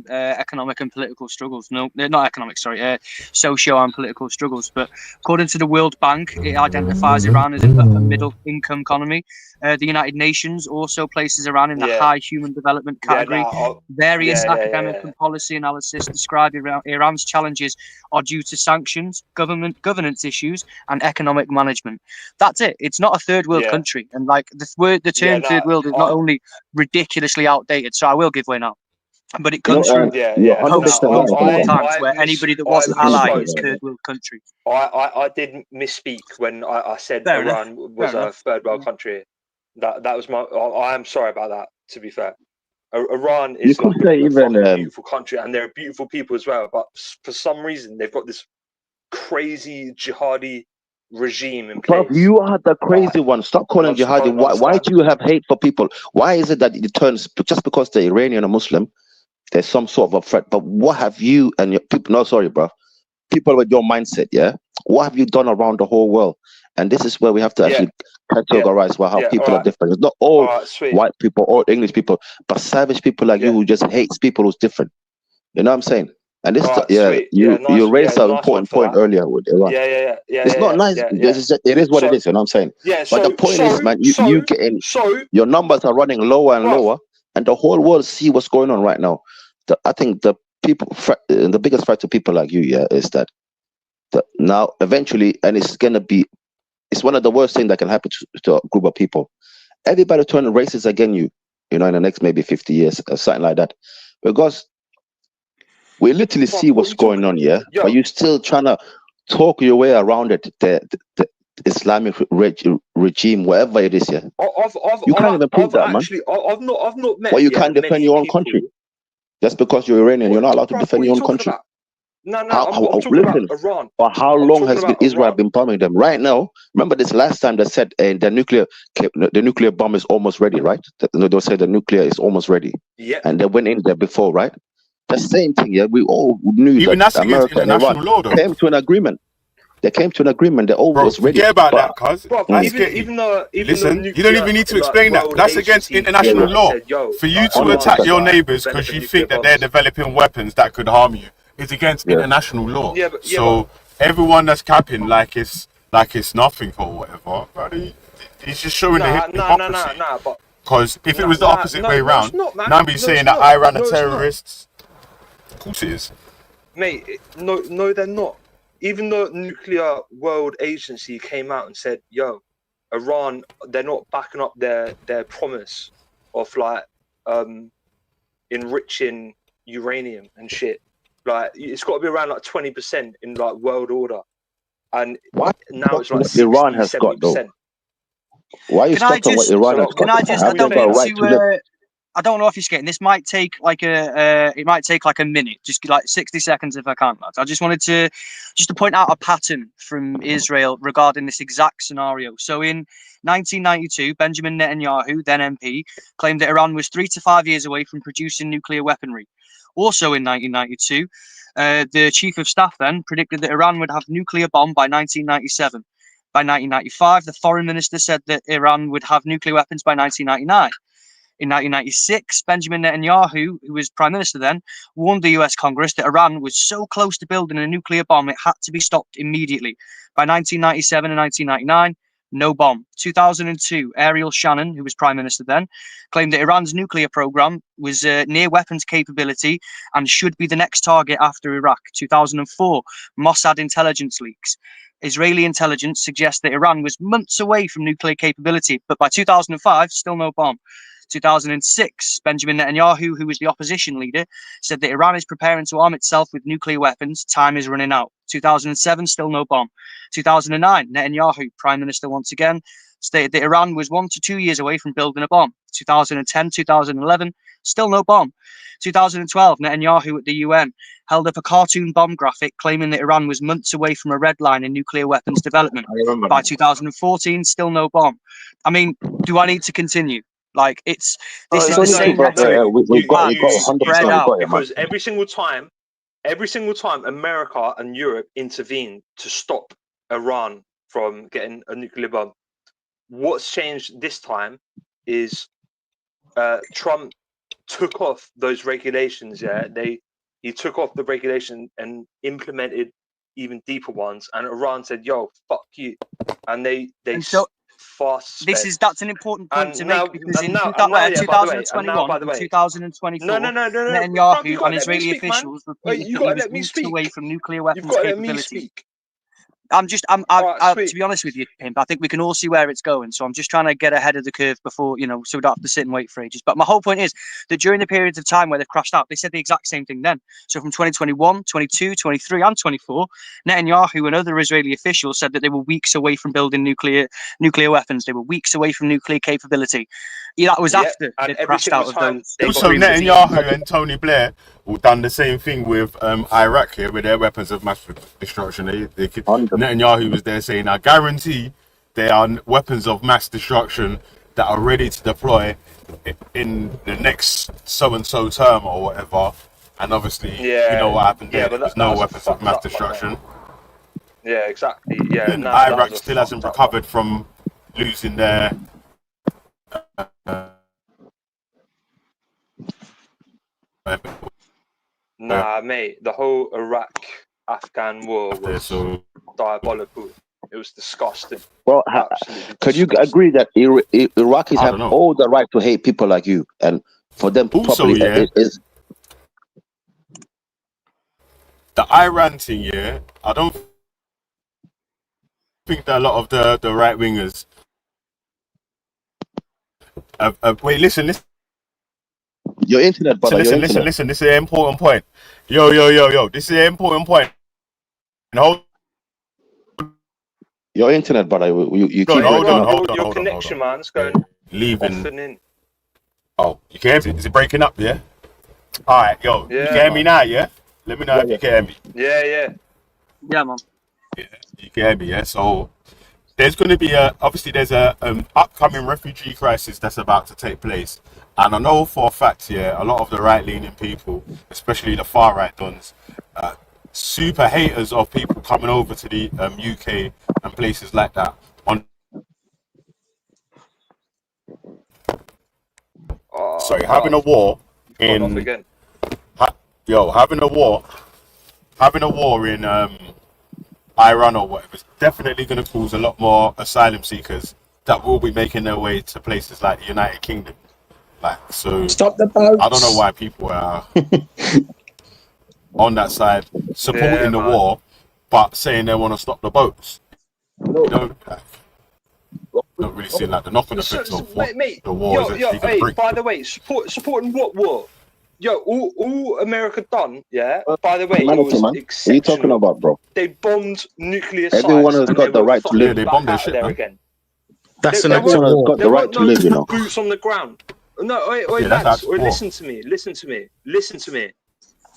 economic and political struggles. No, not economic, sorry, socio and political struggles. But according to the World Bank, it identifies Iran as an upper middle income economy. The United Nations also places Iran in the high human development category. Various academic and policy analysis describe Iran's challenges are due to sanctions, governance issues, and economic management. That's it. It's not a third world country. And like the term third world is not only ridiculously outdated, so I will give way now, but it comes from post-World times where anybody that wasn't allied is third world country. I did misspeak when I said Iran was a third world country. That was my. I am sorry about that. To be fair, Iran is like a beautiful country, and they're beautiful people as well. But for some reason, they've got this crazy jihadi regime in place. Bro, you are the crazy one. Stop calling jihadi. Why do you have hate for people? Why is it that it turns just because they're Iranian or Muslim, there's some sort of a threat? But what have you and your people? No, sorry, bro. People with your mindset, yeah. What have you done around the whole world? And this is where we have to actually categorize how people are different. It's not all white people or English people, but savage people like you who just hates people who's different. You know what I'm saying? And this, you raised an important point earlier with Iran. It's not nice. It is what it is. You know what I'm saying? But the point is, man, you getting your numbers are running lower and lower, and the whole world see what's going on right now. I think the biggest threat to people like you, is that now eventually, and it's one of the worst things that can happen to a group of people. Everybody turn racist against you, in the next maybe 50 years or something like that, because we literally see what's going on, but you're still trying to talk your way around it. The Islamic regime, whatever it is, you can't even prove that, man. I've not met. Well, you can't defend your own country. Just because you're Iranian, you're not allowed to defend your own country. No, I'm talking about Iran. For how long has Israel been bombing them? Right now, remember this last time they said the nuclear bomb is almost ready, right? They said the nuclear is almost ready. Yeah. And they went in there before, right? The same thing, we all knew that America and Iran came to an agreement. They came to an agreement. They all was ready. Forget about that, cuz. Even though listen, you don't even need to explain that. That's against international law. For you to attack your neighbors because you think that they're developing weapons that could harm you is against international law. So everyone that's capping like it's nothing or whatever, brother, he's just showing the hypocrisy. Because if it was the opposite way around, now be saying that Iran are terrorists. Of course it is. Mate, no, they're not. Even the Nuclear World Agency came out and said, yo, Iran, they're not backing up their promise of enriching uranium and shit. Like, it's got to be around 20% in world order. And now it's 60, Iran has 70%. Got though. Why are you stuck on what Iran has got? Can I just, I don't know if you're getting this. Might take a minute, just 60 seconds if I can, lads. I just wanted to point out a pattern from Israel regarding this exact scenario. So in 1992, Benjamin Netanyahu, then MP, claimed that Iran was 3 to 5 years away from producing nuclear weaponry. Also in 1992, the chief of staff then predicted that Iran would have nuclear bomb by 1997. By 1995, the foreign minister said that Iran would have nuclear weapons by 1999. In 1996, Benjamin Netanyahu, who was prime minister then, warned the US Congress that Iran was so close to building a nuclear bomb it had to be stopped immediately. By 1997 and 1999, no bomb. 2002, Ariel Sharon, who was prime minister then, claimed that Iran's nuclear program was near weapons capability and should be the next target after Iraq. 2004, Mossad intelligence leaks. Israeli intelligence suggests that Iran was months away from nuclear capability, but by 2005, still no bomb. 2006, Benjamin Netanyahu, who was the opposition leader, said that Iran is preparing to arm itself with nuclear weapons. Time is running out. 2007, still no bomb. 2009, Netanyahu, prime minister once again, stated that Iran was 1 to 2 years away from building a bomb. 2010, 2011, still no bomb. 2012, Netanyahu at the UN held up a cartoon bomb graphic claiming that Iran was months away from a red line in nuclear weapons development. By 2014, still no bomb. I mean, do I need to continue? This is the same rhetoric. We've got 100% because every single time America and Europe intervene to stop Iran from getting a nuclear bomb, what's changed this time is Trump took off those regulations. He took off the regulation and implemented even deeper ones, and Iran said, "Yo, fuck you," and they fast. That's an important point to make, because in 2021 and 2024, no, Netanyahu and Israeli officials repeated that he was weeks away from nuclear weapons capability. To be honest with you, Pimp, I think we can all see where it's going. So I'm just trying to get ahead of the curve before, so we don't have to sit and wait for ages. But my whole point is that during the periods of time where they've crashed out, they said the exact same thing then. So from 2021, 22, 23, and 24, Netanyahu and other Israeli officials said that they were weeks away from building nuclear weapons. They were weeks away from nuclear capability. That was after they crashed out of those. Also, Netanyahu and Tony Blair have done the same thing with Iraq here with their weapons of mass destruction. Netanyahu was there saying, "I guarantee they are weapons of mass destruction that are ready to deploy in the next so-and-so term or whatever." And obviously, you know what happened there. There was no weapons of mass destruction. Yeah, exactly. Yeah, and Iraq still hasn't recovered from losing their nah, mate, the whole Iraq-Afghan war was diabolical. It was disgusting. Well, could you agree that Iraqis have all the right to hate people like you, and for them to also, is the Iran thing? I don't think that a lot of the right wingers. Wait, listen. Your internet, brother. Listen. This is an important point. Yo. This is an important point. No. Your internet, brother. You keep hold on. Your connection, man, it's going leaving. off and in. Oh, you can hear me? Is it breaking up? Yeah. All right, yo. You can hear me now? Yeah. Let me know if you can hear me. Yeah, man. Yeah, you can hear me. Yeah. So there's going to be obviously there's a upcoming refugee crisis that's about to take place, and I know for a fact, a lot of the right-leaning people, especially the far-right dons, super haters of people coming over to the UK and places like that. Having a war in having a war in Iran or whatever is definitely going to cause a lot more asylum seekers that will be making their way to places like the United Kingdom. Stop the boats. I don't know why people are on that side supporting the war, but saying they want to stop the boats. Don't really see the knock-on effects of what the war is actually going to bring. By the way, supporting what war? Yo, all America done, by the way, it was exceptional. What are you talking about, bro? They bombed nuclear sites. Everyone has got the right to live. They bombed their shit, man. Again. That's an actual war. Got the right to live, you know. Boots on the ground. No, wait, lads, listen to me.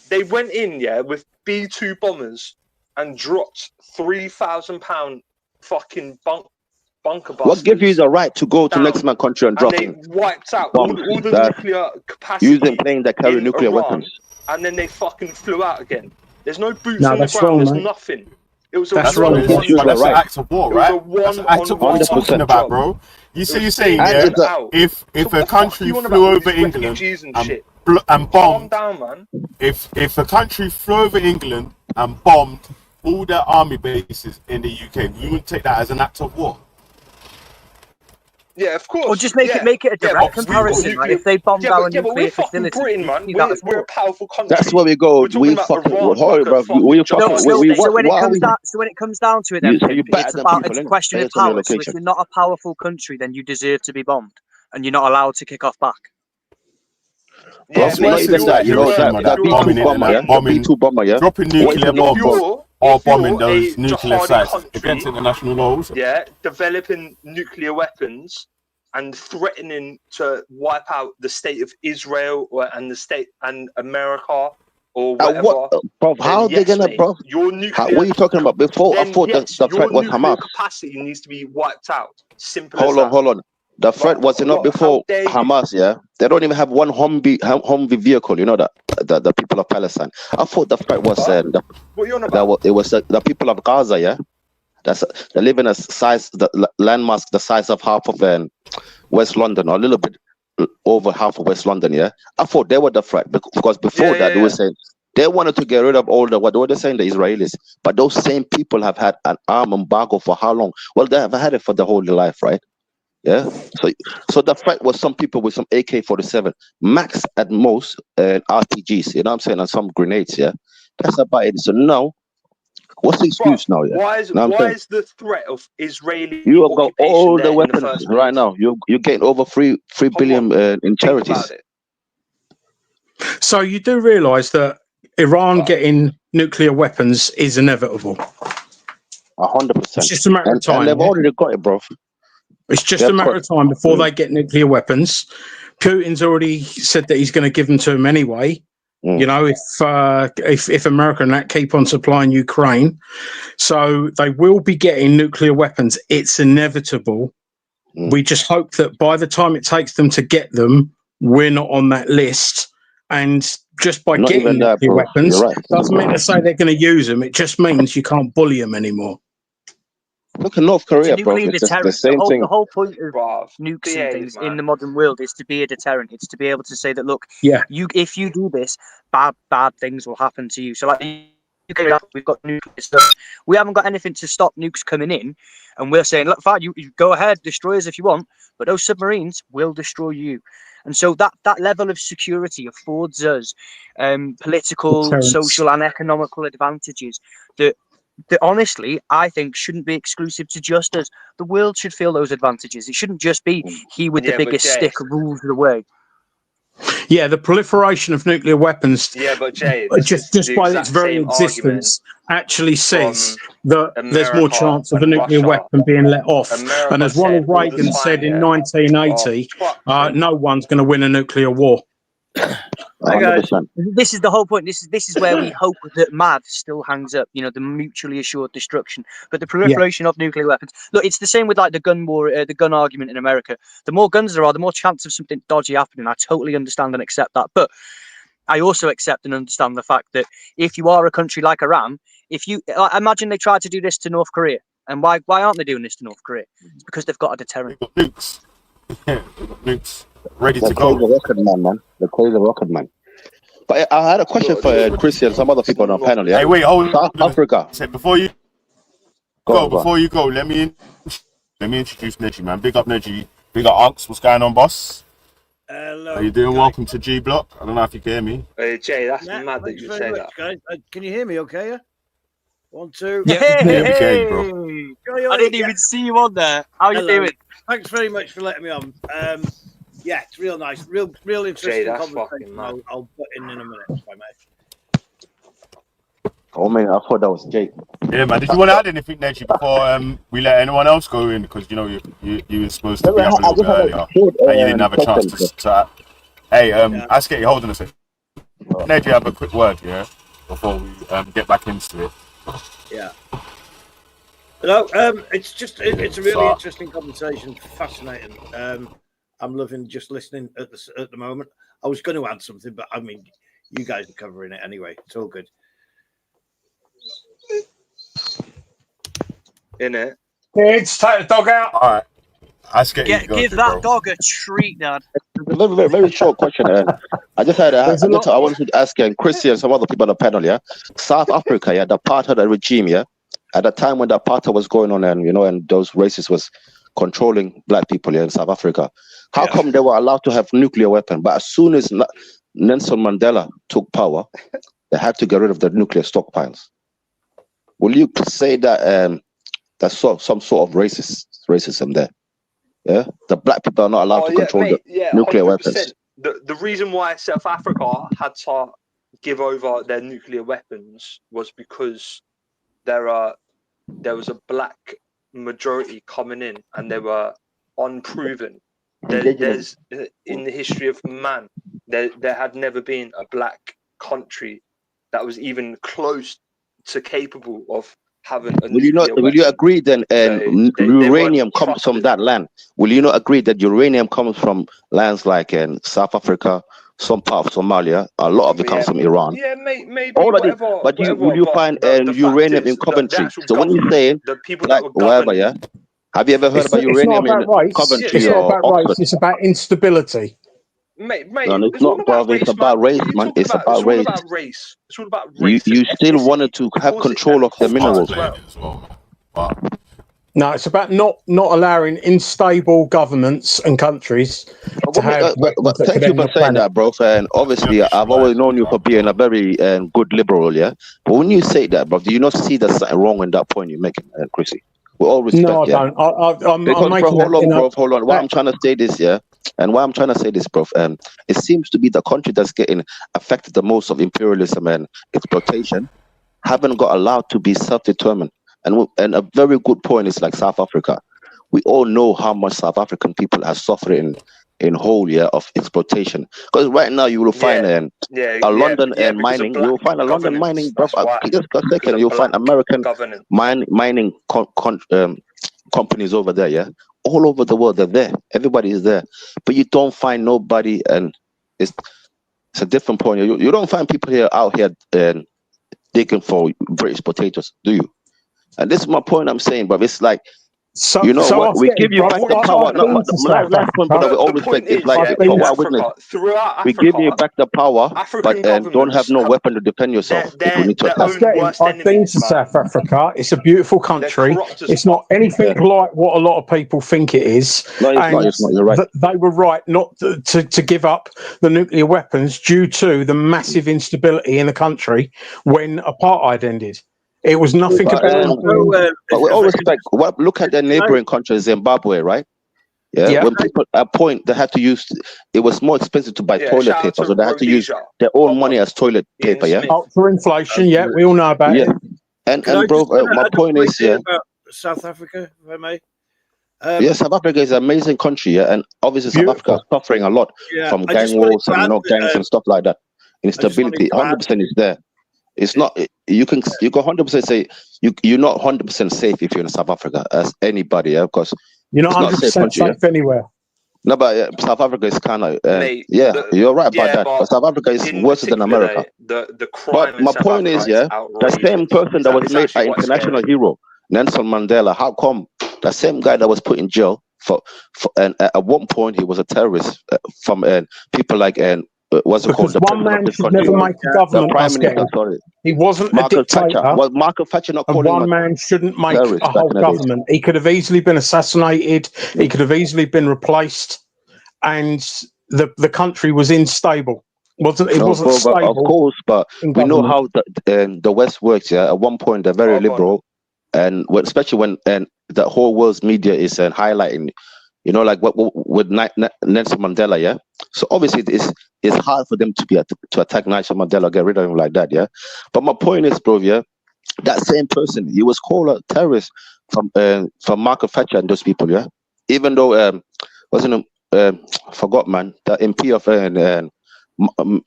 They went in, with B-2 bombers and dropped £3,000 fucking bunker busters. What gives you the right to go to next man country and drop them? They wiped out all the nuclear capacity. Using planes that carry nuclear weapons. And then they fucking flew out again. There's no boots on the ground. There's nothing. It was that's an act of war, right? That's an act of war you're talking about, bro. You're saying, if a country flew over England and bombed, if a country flew over England and bombed all their army bases in the UK, you would take that as an act of war. Yeah, of course. Or just make it a direct comparison. Like if they bombed our nuclear facility, Britain, man. We're a powerful country. That's where we go. We fucking horrible, bro. So when it comes down to it, then it's a question of power. So if you're not a powerful country, then you deserve to be bombed, and you're not allowed to kick off back. That's not even that. You know that B-2 bomber, dropping nuclear bombs or bombing those nuclear sites against international laws. Yeah, developing nuclear weapons and threatening to wipe out the state of Israel and the state and America or whatever. Bro, how are they gonna, bro? Your nuclear. What are you talking about? Before I thought the threat was Hamas. Capacity needs to be wiped out. Simple. Hold on. The threat was not before Hamas, They don't even have one Humvee vehicle, you know that the people of Palestine. I thought the threat was it was the people of Gaza, They live in a size, the landmass the size of half of West London, or a little bit over half of West London. Yeah, I thought they were the threat because before that they were saying they wanted to get rid of all the what were they saying, the Israelis, but those same people have had an arm embargo for how long? Well, they have had it for the whole life, right? Yeah. So the fight was some people with some AK-47, max at most RPGs. You know what I'm saying, and some grenades. Yeah, that's about it. So now, what's the excuse now? Yeah. Why is the threat of Israeli you have got occupation all there the in weapons first right place? now? You're getting over three billion in charities. So you do realise that Iran getting nuclear weapons is inevitable. 100%. It's just a matter of time. And they've already got it, bro. It's just a matter of time before they get nuclear weapons. Putin's already said that he's going to give them to them anyway. You know, if America and that keep on supplying Ukraine, so they will be getting nuclear weapons. It's inevitable. We just hope that by the time it takes them to get them, we're not on that list. And just by getting nuclear weapons doesn't mean to say they're going to use them. It just means you can't bully them anymore. Look at North Korea, bro. It's the same thing. The whole point of nukes and things in the modern world is to be a deterrent. It's to be able to say that, look, if you do this, bad things will happen to you. So, like, we've got nuclear stuff. We haven't got anything to stop nukes coming in, and we're saying, look, fine, you go ahead, destroy us if you want, but those submarines will destroy you. And so that level of security affords us political, social, and economical advantages that honestly, I think shouldn't be exclusive to just us. The world should feel those advantages. It shouldn't just be he with the biggest stick rules the way. Yeah, the proliferation of nuclear weapons, but Jay, just by its very existence, actually says that there's more chance of a nuclear weapon being let off. And as Ronald Reagan said in 1980, no one's going to win a nuclear war. This is the whole point. This is where we hope that MAD still hangs up, you know, the mutually assured destruction. But the proliferation of nuclear weapons, look, it's the same with like the gun war, the gun argument in America. The more guns there are, the more chance of something dodgy happening. I totally understand and accept that. But I also accept and understand the fact that if you are a country like Iran, imagine they tried to do this to North Korea. And why aren't they doing this to North Korea? It's because they've got a deterrent. They've got nukes. Yeah, they've got nukes ready to go. The crazy rocket man. But I had a question for Chris and some other people on our panel. Yeah? Hey, wait, hold on. South Africa. Before you go, let me introduce Neggy, man. Big up Neggy. Big up Unks. What's going on, boss? Hello. How you doing? Welcome to G Block. I don't know if you can hear me. Hey, Jay, that's mad that you say that. Guys. Can you hear me okay? Yeah? 1, 2. Hey, bro. I didn't even see you on there. How are you doing? Thanks very much for letting me on. Yeah, it's real nice, real interesting Jay, conversation. I'll put in a minute, if I may. Oh man, I thought that was Jake. Yeah, man. Did you want to add anything, Neggy, before we let anyone else go in? Because you know you were supposed to be up a little bit earlier, and you didn't have a chance to. Hey, Askey, hold on a second. Neggy, have a quick word, yeah, before we get back into it. Yeah. No, it's a really interesting conversation, fascinating. I'm loving just listening at the moment. I was going to add something, but I mean, you guys are covering it anyway. It's all good. In it. Kids, take the dog out. All right. Give that dog a treat, Dad. A very, very short question. I wanted to ask Chris and some other people on the panel. Yeah, South Africa. Yeah, the apartheid regime. Yeah, at the time when the apartheid was going on, and those racists was controlling black people here in South Africa. How come they were allowed to have nuclear weapons? But as soon as Nelson Mandela took power, they had to get rid of the nuclear stockpiles. Will you say that that's some sort of racism there? Yeah, the black people are not allowed to control the nuclear 100%. Weapons. The reason why South Africa had to give over their nuclear weapons was because there was a black majority coming in, and they were unproven. There's in the history of man, there had never been a black country that was even close to capable of having a nuclear weapon. Will you agree then uranium comes from that land? Will you not agree that uranium comes from lands like in South Africa, some part of Somalia. A lot of it comes from Iran. Yeah, maybe All of this, whatever. but will you find uranium in Coventry? So when you're saying like wherever, yeah, have you ever heard about uranium in Coventry or Oxford? It's about instability. Mate, no, it's not, brother. It's about race, man. It's about race. It's all about race. You still wanted to have control of the minerals. No, it's about not allowing unstable governments and countries to have. But thank you for saying that, bro. And obviously, I've always known you for being a very good liberal, yeah. But when you say that, bro, do you not see there's something wrong in that point you're making, Chrissy? With all respect, no, I yeah. don't. I'm Because, bro, hold on. Why I'm trying to say this, yeah, and why I'm trying to say this, bro. It seems to be the country that's getting affected the most of imperialism and exploitation haven't got allowed to be self-determined. And a very good point is like South Africa. We all know how much South African people are suffering in whole year of exploitation. Because right now you will find London mining. You will find a London mining. Just a second, you'll find American mining companies over there. Yeah, all over the world they're there. Everybody is there, but you don't find nobody. And it's a different point. You don't find people out here digging for British potatoes, do you? And this is my point I'm saying, but it's like, what? We give you back the power. Last point, but with all respect, it's like, we give you back the power, but don't have no weapon to defend yourself if we need to attack. I've been to South Africa. It's a beautiful country. It's not anything like what a lot of people think it is. No, it's not. You're right. They were right not to give up the nuclear weapons due to the massive instability in the country when apartheid ended. It was nothing about. But with all respect, look at their neighboring country, Zimbabwe, right? Yeah. When people at a point they had to use, it was more expensive to buy toilet paper, so they had to use their own money as toilet paper. Yeah. For inflation, we all know about it. And bro, my point is, South Africa, if I may. South Africa is an amazing country, and obviously South Africa is suffering a lot from gang wars and gangs and stuff like that. Instability, 100% is there. It's not. You can 100% say you're not 100% safe if you're in South Africa as anybody, because you're not 100% safe anywhere. No, but South Africa is kind of you're right about that. But South Africa is worse than America. The crime. But my point is, the same person that was made an international hero, Nelson Mandela. How come the same guy that was put in jail and at one point he was a terrorist from people like what's it called? One man should never make a government. Prime Minister, sorry. He wasn't a dictator. Was Margaret Thatcher not calling him? One man shouldn't make a whole government. He could have easily been assassinated. He could have easily been replaced, and the country was unstable. It wasn't stable. Of course, but we know how the West works. Yeah, at one point they're very liberal, and especially when the whole world's media is highlighting. You know, like with Nelson Mandela, yeah. So obviously, it's hard for them to attack Nelson Mandela, get rid of him like that, yeah. But my point is, bro, that same person, he was called a terrorist from Margaret Thatcher and those people, yeah. Even though wasn't forgot, man, the MP of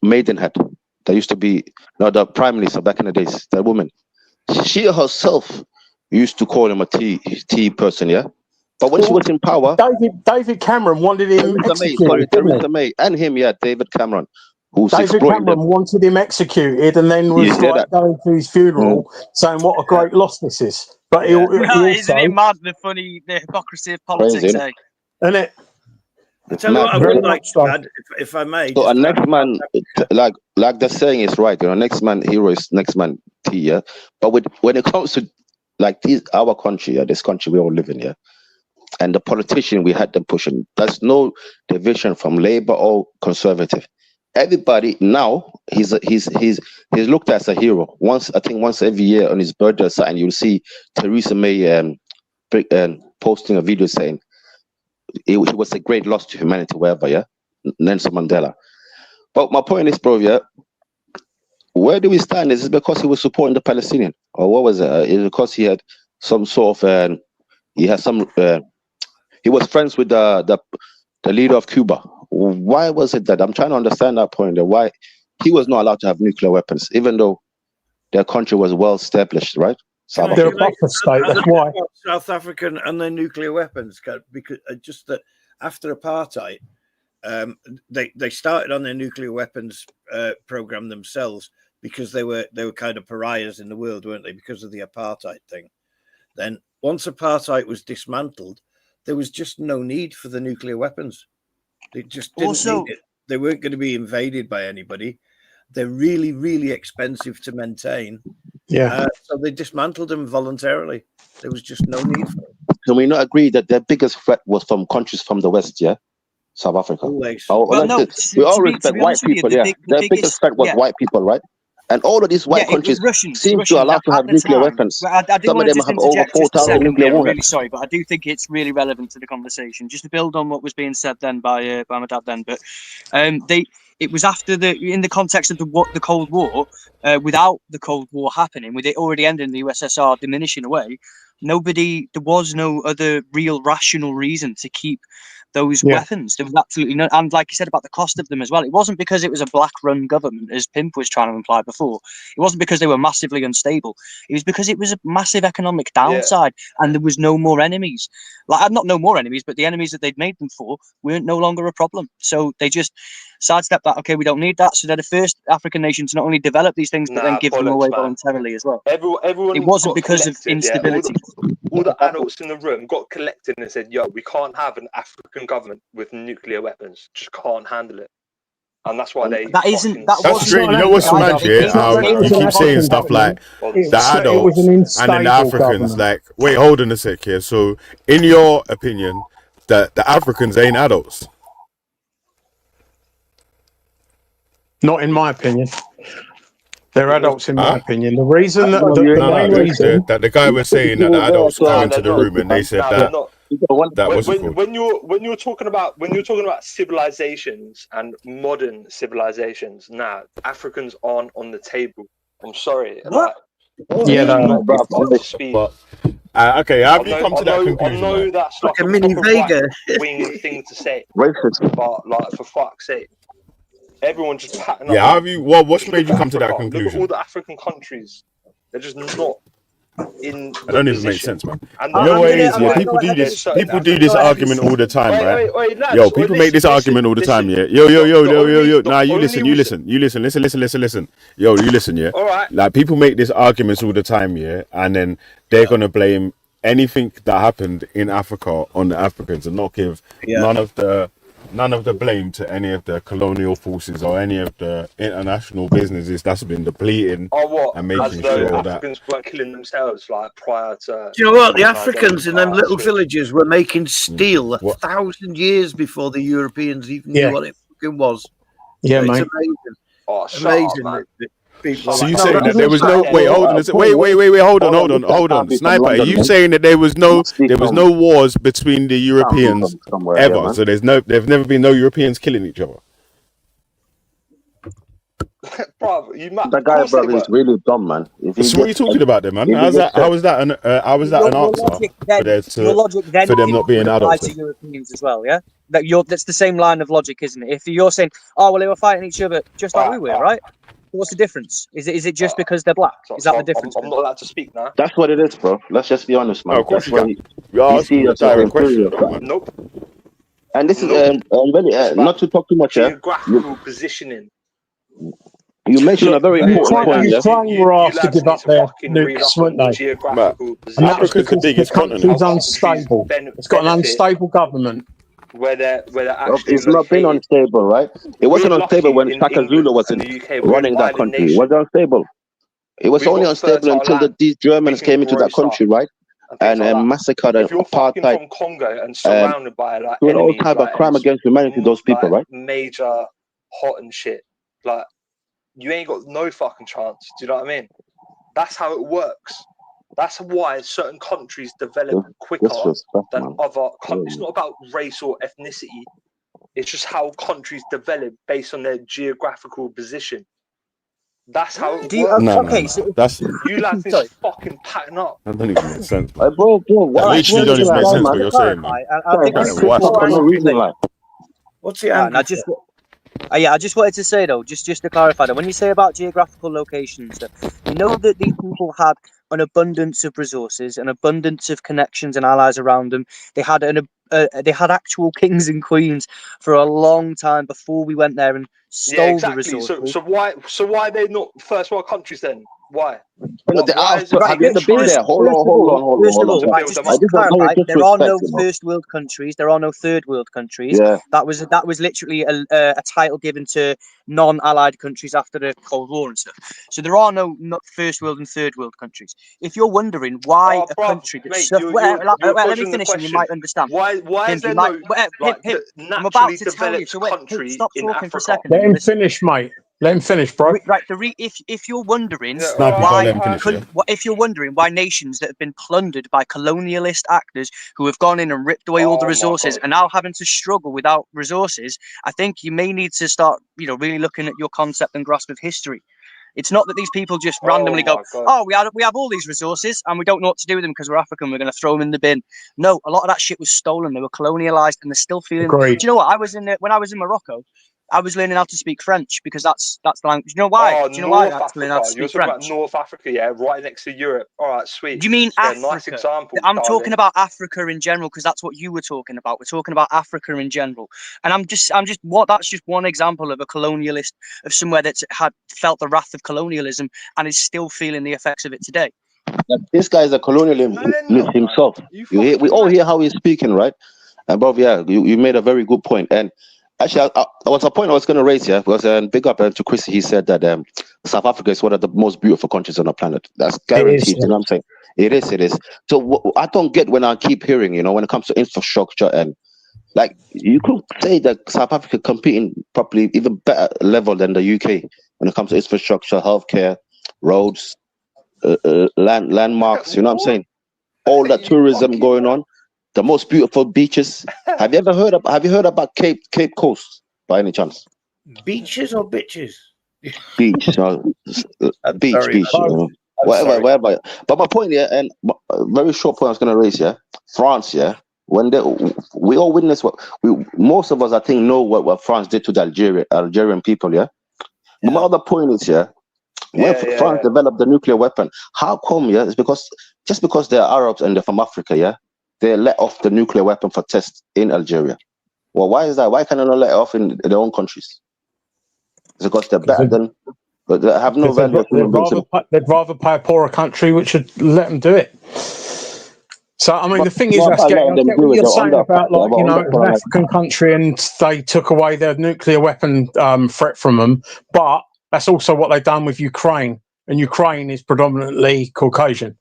Maidenhead, that used to be the Prime Minister back in the days, that woman, she herself used to call him a T person, yeah. But when she was in power, David Cameron wanted him executed. Theresa May, and him, David Cameron, David Cameron wanted him executed, and then was going to his funeral, saying what a great loss this is. But isn't it mad the hypocrisy of politics, eh? Isn't it? I tell you what, I would like to add, if I may. So a next man, like the saying is right, next man hero is next man T, yeah. But when it comes to like our country, this country we all live in, yeah. And the politician we had them pushing. There's no division from Labour or Conservative. Everybody now he's looked at as a hero. Once every year on his birthday or something, you'll see Theresa May posting a video saying it was a great loss to humanity, wherever, yeah. Nelson Mandela. But my point is, bro, where do we stand? Is it because he was supporting the Palestinian, or what was it? Is it because he had some sort of he was friends with the leader of Cuba? Why was it that I'm trying to understand that point? Why he was not allowed to have nuclear weapons, even though their country was well established, right? They're a buffer state. That's why South African and their nuclear weapons, because just that after apartheid, they started on their nuclear weapons program themselves because they were kind of pariahs in the world, weren't they? Because of the apartheid thing. Then once apartheid was dismantled, there was just no need for the nuclear weapons. They just didn't need it. They weren't going to be invaded by anybody. They're really, really expensive to maintain. Yeah. So they dismantled them voluntarily. There was just no need for it. Can we not agree that their biggest threat was from countries from the West, yeah? South Africa. Always. We all respect white people, yeah. Their biggest threat was white people, right? And all of these white countries seem to allow to have nuclear weapons. Some of them have over 4,000 nuclear warheads. I'm really sorry, but I do think it's really relevant to the conversation. Just to build on what was being said then by my dad then, but it was after in the context of the Cold War, without the Cold War happening, with it already ending, the USSR diminishing away, there was no other real rational reason to keep those weapons. There was absolutely no, and like you said about the cost of them as well, it wasn't because it was a black-run government, as Pimp was trying to imply before. It wasn't because they were massively unstable. It was because it was a massive economic downside, and there was no more enemies. Like, not no more enemies, but the enemies that they'd made them for weren't no longer a problem. So they just sidestepped that. Okay, we don't need that. So they're the first African nation to not only develop these things, but then give them away voluntarily as well. Everyone it wasn't because of instability. All the adults in the room got collected and said, "Yo, we can't have an African government with nuclear weapons. Just can't handle it." And that's why they. That's strange. You know what's so mad, yeah? You keep saying stuff like the adults and then the Africans. Like, wait, hold on a sec here. So, in your opinion, the Africans ain't adults? Not in my opinion. They're adults in my opinion. The reason that the guy was saying that the adults come into the room and they said that was when you're talking about civilizations and modern civilizations. Now Africans aren't on the table. I'm sorry. What? Okay, have you come to that conclusion? I know that's like a mini Vega wing thing to say, racist. But like, for fuck's sake. Everyone just patting up. Yeah, have you? What's made you come to that conclusion? Look at all the African countries; they're just not in. It don't even make sense, man. You know what it is? Yeah, people do this. People do this argument all the time, right? Wait, yo, people make this argument all the time, yeah. Yo. Nah, you listen. Listen. Yo, you listen, yeah. All right. Like, people make this arguments all the time, yeah, and then they're gonna blame anything that happened in Africa on the Africans and not give none of the blame to any of the colonial forces or any of the international businesses that's been depleting and making sure that Africans weren't killing themselves like prior to. Do you know what? The Africans in them little villages were making steel 1,000 years before the Europeans even knew what it fucking was. Yeah, it's mate. Amazing. Oh, amazing. Up, so you saying that there was no wait, hold on, Sniper, are you saying that there was no wars between the Europeans ever? So there's never been no Europeans killing each other? Bro, that guy, bro, is really dumb, man. So what are you talking about, then, man? How was that an answer for them not being adults? To Europeans as well, yeah. That's the same line of logic, isn't it? If you're saying, oh well, they were fighting each other just like we were, right? What's the difference? Is it just because they're black? Is that the difference? I'm not allowed to speak now. That's what it is, bro. Let's just be honest, man. Of course you asking a direct question. Nope. And this is not to talk too much. Geographical positioning. You mentioned a very important point. Ukraine were asked to give up their nukes, weren't they? And that was because the country's unstable. It's got an unstable government. Where they're actually it's not been unstable, right? It wasn't unstable when Shaka Zulu was running that country. It wasn't unstable. It was only unstable until these Germans came into that country, right? And massacred and apartheid. From Congo and surrounded by like all type of crime against humanity, those people, right? Major hot and shit. Like, you ain't got no fucking chance. Do you know what I mean? That's how it works. That's why certain countries develop quicker than other countries. It's not about race or ethnicity. It's just how countries develop based on their geographical position. That's how it works. That's you lads is fucking patting up. That doesn't even make sense. Bro, that literally don't even make sense what you're saying, man. What's the answer? I just wanted to say though, just to clarify that when you say about geographical locations, that you know that these people had an abundance of resources, an abundance of connections and allies around them. They had actual kings and queens for a long time before we went there and stole the resources. So why are they not first world countries then? Why? Why is it have you ever been there? Hold on. Right, just to clarify, there are no first world countries. There are no third world countries. Yeah. That was literally a title given to non-allied countries after the Cold War and stuff. So there are no first world and third world countries. If you're wondering why a country that's let me finish and you might understand. Why is there no I'm about to tell you. So stop talking for a second. Let him finish, mate. Let him finish, bro. Right. If you're wondering if you're wondering why nations that have been plundered by colonialist actors who have gone in and ripped away all the resources are now having to struggle without resources, I think you may need to start, really looking at your concept and grasp of history. It's not that these people just randomly go, we have all these resources and we don't know what to do with them because we're African. We're going to throw them in the bin. No, a lot of that shit was stolen. They were colonialized and they're still feeling. Agreed. Do you know what? When I was in Morocco, I was learning how to speak French because that's the language. You know why? Do you know why I had to learn how to speak French? About North Africa, yeah, right next to Europe. All right, sweet. Do you mean Africa? Nice example. I'm talking about Africa in general because that's what you were talking about. We're talking about Africa in general, and that's just one example of a colonialist of somewhere that's had felt the wrath of colonialism and is still feeling the effects of it today. This guy is a colonialist himself. We all hear how he's speaking, right? And Bob, you made a very good point. And actually, I was a point I was going to raise here because big up to Chris. He said that South Africa is one of the most beautiful countries on the planet. That's guaranteed. You know what I'm saying? It is. So I don't get when I keep hearing, when it comes to infrastructure and like you could say that South Africa competing probably even better level than the UK when it comes to infrastructure, healthcare, roads, landmarks. You know what I'm saying? All that tourism going on. The most beautiful beaches. Have you heard about Cape Coast by any chance? Beaches or bitches? Beach. Beach. Whatever. But my point here, and a very short point I was going to raise here. France, when we all witness most of us I think know what France did to the Algerian people, But my other point is when France developed the nuclear weapon, how come? It's because they're Arabs and they're from Africa, they let off the nuclear weapon for test in Algeria. Well, why is that? Why can they not let it off in their own countries? It's because they're better than, but they have no value. They'd rather pay a poorer country which should let them do it. So, I mean, the thing is, I get what you're saying about, an African country and they took away their nuclear weapon threat from them, but that's also what they've done with Ukraine, and Ukraine is predominantly Caucasian.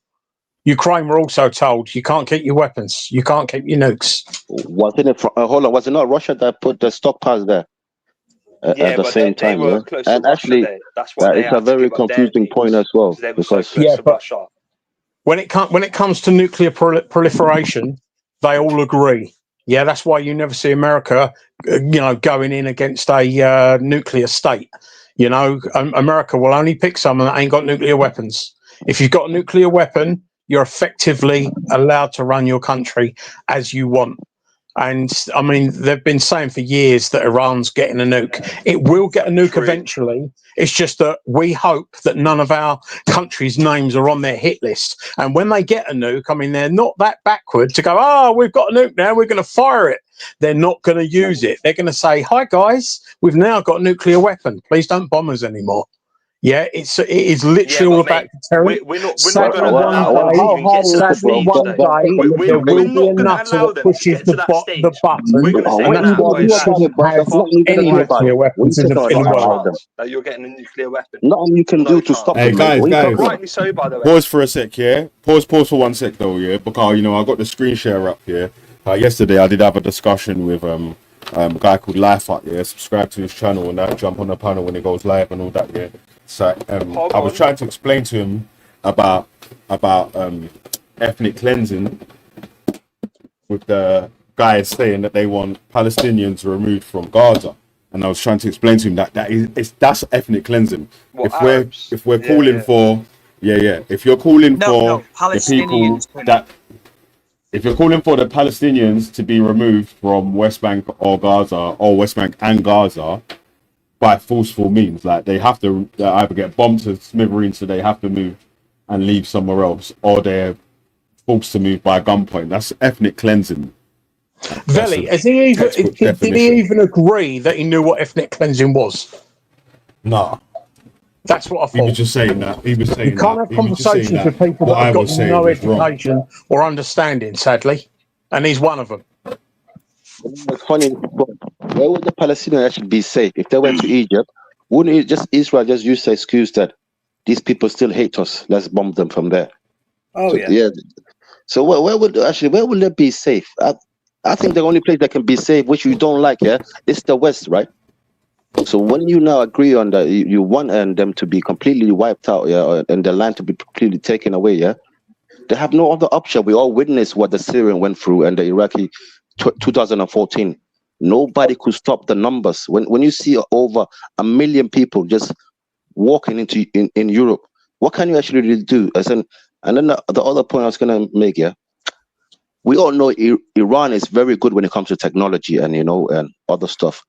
Ukraine were also told you can't keep your weapons, you can't keep your nukes. Was it not Russia that put the stockpiles there at the same time? And actually, it's a very confusing point as well because when it comes to nuclear proliferation, they all agree. Yeah, that's why you never see America, going in against a nuclear state. America will only pick someone that ain't got nuclear weapons. If you've got a nuclear weapon, you're effectively allowed to run your country as you want. And I mean, they've been saying for years that Iran's getting a nuke. It will get a nuke eventually. It's just that we hope that none of our countries' names are on their hit list. And when they get a nuke, I mean, they're not that backward to go, we've got a nuke now, we're going to fire it. They're not going to use it. They're going to say, hi, guys, we've now got a nuclear weapon. Please don't bomb us anymore. Yeah, it is literally all about deterrent. We're not going to allow there will be a nutter that pushes the button, and that's why we shouldn't have any nuclear weapons in the world. That you're getting a nuclear weapon. Nothing you can do to stop it. Hey, guys. Rightly so, by the way. Pause for a sec, Pause for 1 sec, though, because, I got the screen share up here. Yesterday, I did have a discussion with a guy called Life Up, subscribe to his channel and that, jump on the panel when it goes live and all that, So I was trying to explain to him about ethnic cleansing with the guys saying that they want Palestinians removed from Gaza, and I was trying to explain to him that's ethnic cleansing. If we're calling for if you're calling for the people that. If you're calling for the Palestinians to be removed from West Bank or Gaza, or West Bank and Gaza, by forceful means, like they have to either get bombed to smithereens, so they have to move and leave somewhere else, or they're forced to move by gunpoint. That's ethnic cleansing. Veli, did he even agree that he knew what ethnic cleansing was? Nah. That's what I thought. He was just saying that. He was saying you can't have conversations with people that have got no education or understanding, sadly, and he's one of them. It's funny. Where would the Palestinians actually be safe if they went to Egypt? Wouldn't it just Israel just use the excuse that these people still hate us? Let's bomb them from there. Oh so, yeah. So where would they be safe? I think the only place that can be safe, which you don't like, is the West, right? So when you now agree on that, you want them to be completely wiped out, and the land to be completely taken away, they have no other option. We all witnessed what the Syrian went through and the Iraqi 2014. Nobody could stop the numbers. When you see over 1 million people just walking into in Europe, what can you actually really do? And then the other point I was gonna make, we all know Iran is very good when it comes to technology and and other stuff.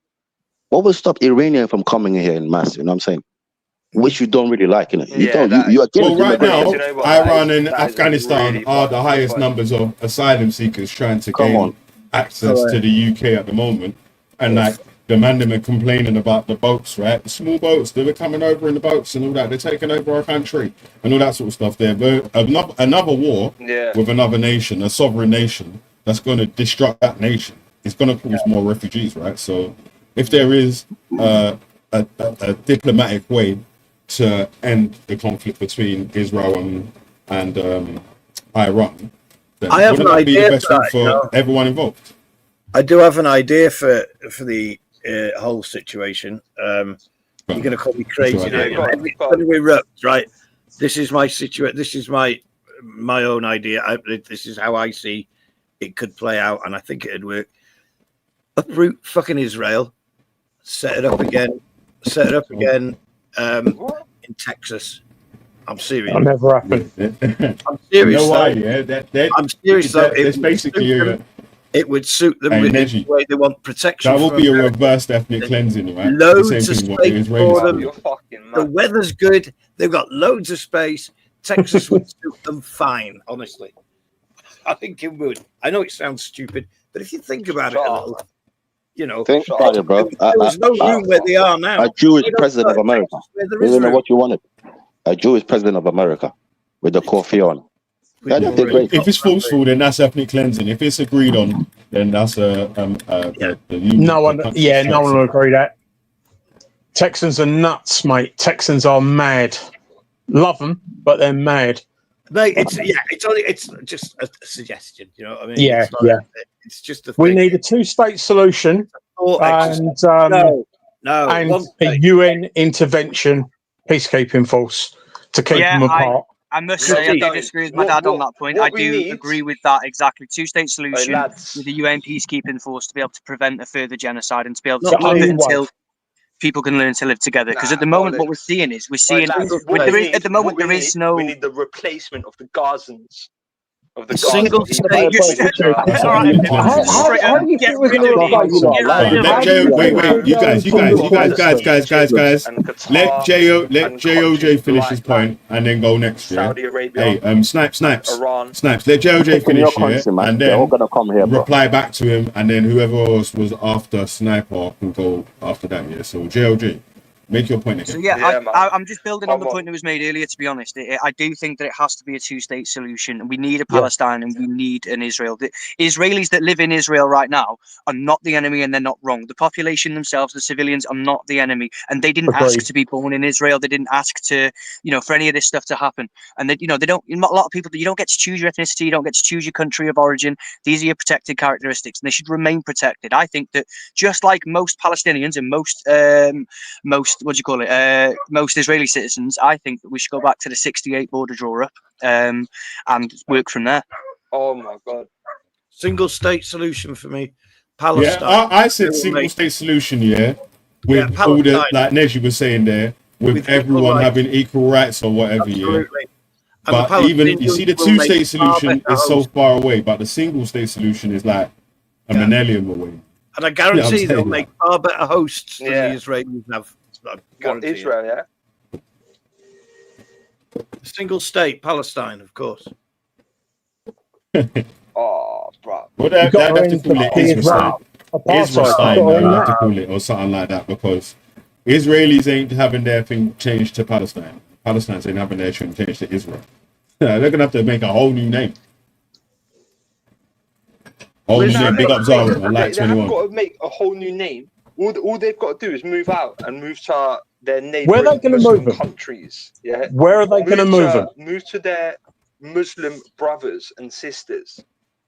What will stop Iranian from coming here in mass? You know what I'm saying? Which you don't really like, You don't. You again. Well, right now, Iran and Afghanistan really are the highest numbers of asylum seekers trying to gain access to the UK at the moment, and like the man them are complaining about the boats, right? The small boats, they were coming over in the boats and all that. They're taking over our country and all that sort of stuff. There, but another war with another nation, a sovereign nation, that's going to destruct that nation. It's going to cause more refugees, right? So, if there is a diplomatic way to end the conflict between Israel and Iran, then I have an idea be the best one for everyone involved? I do have an idea for the whole situation. You're going to call me crazy now. Everybody's going to erupt, right? This is my situation. This is my own idea. This is how I see it could play out, and I think it'd work. Uproot fucking Israel, set it up again in Texas. I'm serious. That'll never happen. I'm serious. You know why? I'm serious. It's basically it would suit them the way they want protection. That would be a reversed ethnic cleansing, right? Loads of space for them. The weather's good. They've got loads of space. Texas would suit them fine, honestly. I think it would. I know it sounds stupid, but if you think about it a little, think about it, bro. There's no room where they are now. A Jewish president of America. You know what you wanted? A Jewish president of America with the coffee on. If it's forceful, then that's ethnic cleansing. If it's agreed on, then that's no one will agree that. Texans are nuts, mate. Texans are mad. Love them, but they're mad. Mate, it's just a suggestion. You know what I mean? Yeah, It's just a. We need a two-state solution, and a UN intervention peacekeeping force to keep them apart. I must say, I do disagree with my dad on that point. I do agree with that exactly. Two-state solution with the UN peacekeeping force to be able to prevent a further genocide and to be able to keep it until people can learn to live together. Because at the moment, what we're seeing is at the moment there is no. We need the replacement of the Gazans. Of the single state. How do you think we're going to wait, you guys. Let JOJ finish his point and then go next. Saudi Arabia. Hey, Snipes. Iran. Let JOJ finish here and then reply back to him, and then whoever else was after Sniper can go after that. Yeah. So JOJ. Make your point again. So I'm just building on the point that was made earlier. To be honest, I do think that it has to be a two-state solution. We need a Palestine and we need an Israel. The Israelis that live in Israel right now are not the enemy, and they're not wrong. The population themselves, the civilians, are not the enemy, and they didn't ask to be born in Israel. They didn't ask to, for any of this stuff to happen. And they don't. A lot of people, you don't get to choose your ethnicity. You don't get to choose your country of origin. These are your protected characteristics, and they should remain protected. I think that just like most Palestinians and most most Israeli citizens, I think that we should go back to the 68 border draw up and work from there. Oh my God. Single state solution for me. Palestine. Yeah, I said single state solution, with all the, like Neggy was saying there, with everyone having equal rights or whatever, Absolutely. But even, you see, the two-state solution is so far away, but the single-state solution is like a millennium away. And I guarantee they'll make far better hosts than the Israelis have. Israel, Single state, Palestine, of course. Oh, bro. Well, they'd have to call it Israel. Israel, they'll have to call it, or something like that, because Israelis ain't having their thing changed to Palestine. Palestinians ain't having their thing changed to Israel. They're going to have to make a whole new name. Big up Zara, I like 21. They have got to make a whole new name. All they've got to do is move out and move to their neighboring Muslim countries. Yeah. Where are they going to move them? Move to their Muslim brothers and sisters.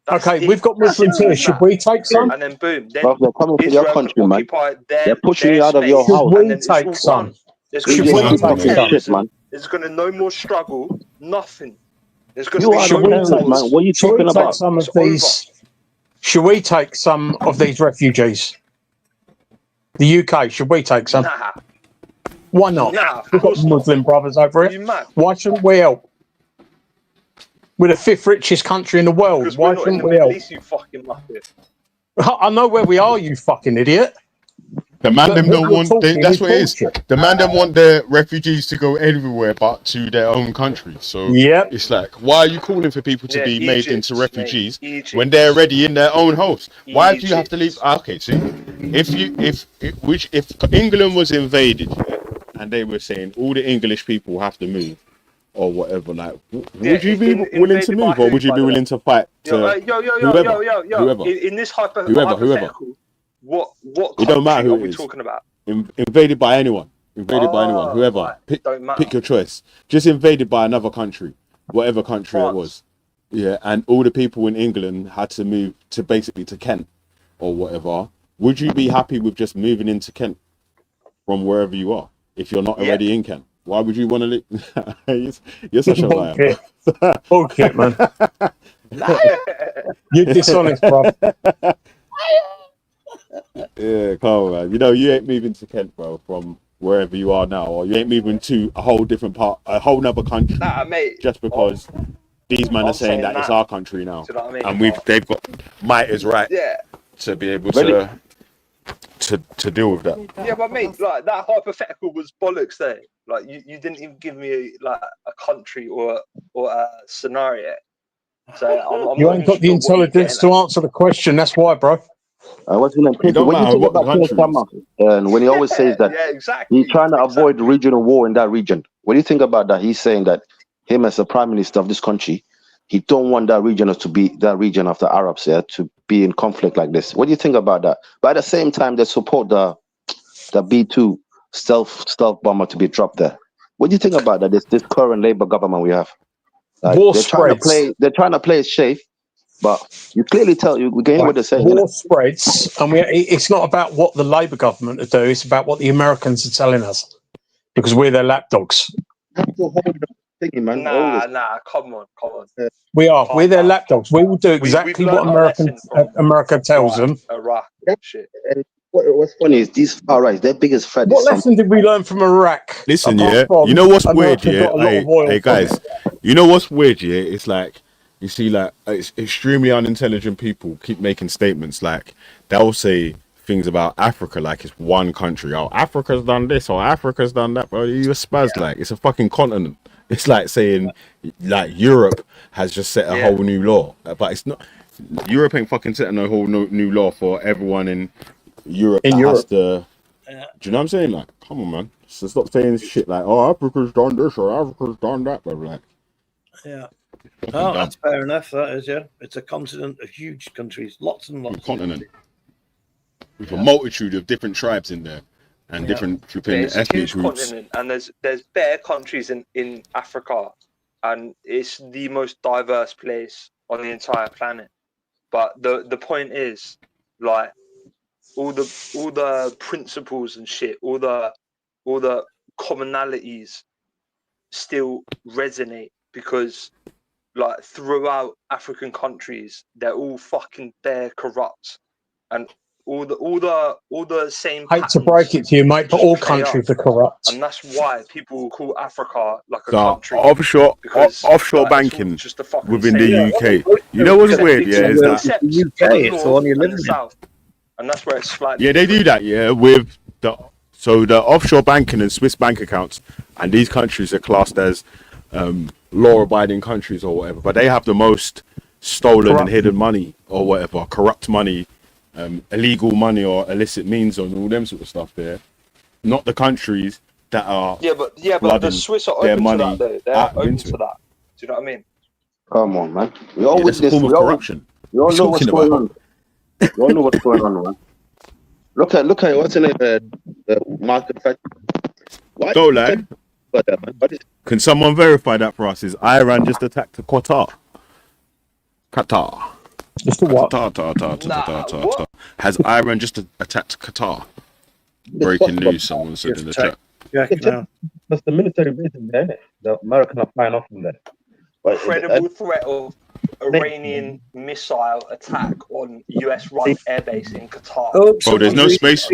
Okay, we've got Muslims here. Should we take some? And then boom, then they're coming to your country, man. They're pushing you out of your house. Should we take some? There's going to be no more terrorism. There's going to no more struggle. Nothing. There's going to be no more. Man. What are you talking about? Some of these. Should we take some of these refugees? The UK, should we take some? Nah. Why not? Nah, we've got Muslim brothers over here. Why shouldn't we help? We're the fifth richest country in the world. Why shouldn't we help? You fucking muppet. I know where we are, you fucking idiot. The man them don't want. That's what it is. The man them want the refugees to go everywhere but to their own country. So it's like, why are you calling for people to be made into refugees when they're already in their own homes? Why do you have to leave? Okay, see, if England was invaded and they were saying all the English people have to move or whatever, like, would you be willing to move, or would you be willing to fight? Whoever. In this hypothetical. What it don't matter who are we talking about? Invaded by anyone. Whoever. Pick your choice. Just invaded by another country, whatever country it was. Yeah, and all the people in England had to move to basically to Kent or whatever. Would you be happy with just moving into Kent from wherever you are if you're not already in Kent? Why would you want to live? You're such a liar. Okay, man. You're dishonest, bro. Yeah, come on, man. You know, you ain't moving to Kent, bro, from wherever you are now, or you ain't moving to a whole different part, a whole nother country. Nah, mate. Just because these men are saying that it's our country now, you know what I mean? And they've got might is right to be able to deal with that. Yeah, but mate, like that hypothetical was bollocks there. Like you didn't even give me a country or a scenario. So you ain't got the intelligence to answer the question. That's why, bro. What's his name? When you talk about King Summer, and when he always says that he's trying to avoid regional war in that region, what do you think about that? He's saying that him as the prime minister of this country, he don't want that region to be that region of the Arabs to be in conflict like this. What do you think about that? But at the same time, they support the B-2 stealth bomber to be dropped there. What do you think about that? This current Labour government we have, they're trying to play it safe. But you clearly tell we're getting what they're saying. War spreads, and it's not about what the Labour government are doing, it's about what the Americans are telling us. Because we're their lapdogs. Nah, come on. We are. We're their lapdogs. We will do exactly what America tells them. Iraq shit. What's funny is these far right, their biggest threat. What lesson did we learn from Iraq? Listen, you know what's weird, hey guys, you know what's weird, it's like, you see, like, it's extremely unintelligent people keep making statements like they'll say things about Africa like it's one country. Oh, Africa's done this or Africa's done that, bro. You're spazzed, like it's a fucking continent. It's like saying like Europe has just set a whole new law, but it's not. Europe ain't fucking setting a whole new law for everyone in Europe. Has to, do you know what I'm saying? Like, come on, man. So stop saying shit like, oh, Africa's done this or Africa's done that, bro. Like, yeah. Oh, that's fair enough. That is, it's a continent of huge countries, lots and lots. Continent with a multitude of different tribes in there and different ethnic groups. And there's bare countries in Africa, and it's the most diverse place on the entire planet. But the point is, like, all the principles and shit, all the commonalities still resonate because, like, throughout African countries, they're all fucking bare corrupt, and all the same. I hate to break it to you, mate, but all countries are corrupt, and that's why people call Africa like a country. Offshore banking within the UK. You know what's weird? Yeah, is that the UK? It's the one you live in. South, and that's where it's slightly. Yeah, they do that. Yeah, with the offshore banking and Swiss bank accounts, and these countries are classed as law-abiding countries or whatever, but they have the most stolen and hidden money or whatever, corrupt money, illegal money or illicit means and all them sort of stuff there. Not the countries that are but the Swiss are open to that though. They're open to that. Do you know what I mean? Come on, man. We all that's a form of corruption. We all know what's going on. We all know what's going on, man. Look at what's in it, the market fact. Don't lie. Can someone verify that for us? Is Iran just attacked Qatar? Qatar. Just the what? Qatar. Has Iran just attacked Qatar? Breaking news, someone said in the chat. Yeah, that's the military reason there, innit? The Americans are flying off from there. Credible threat of Iranian missile attack on US-run airbase in Qatar. Oh, there's no space.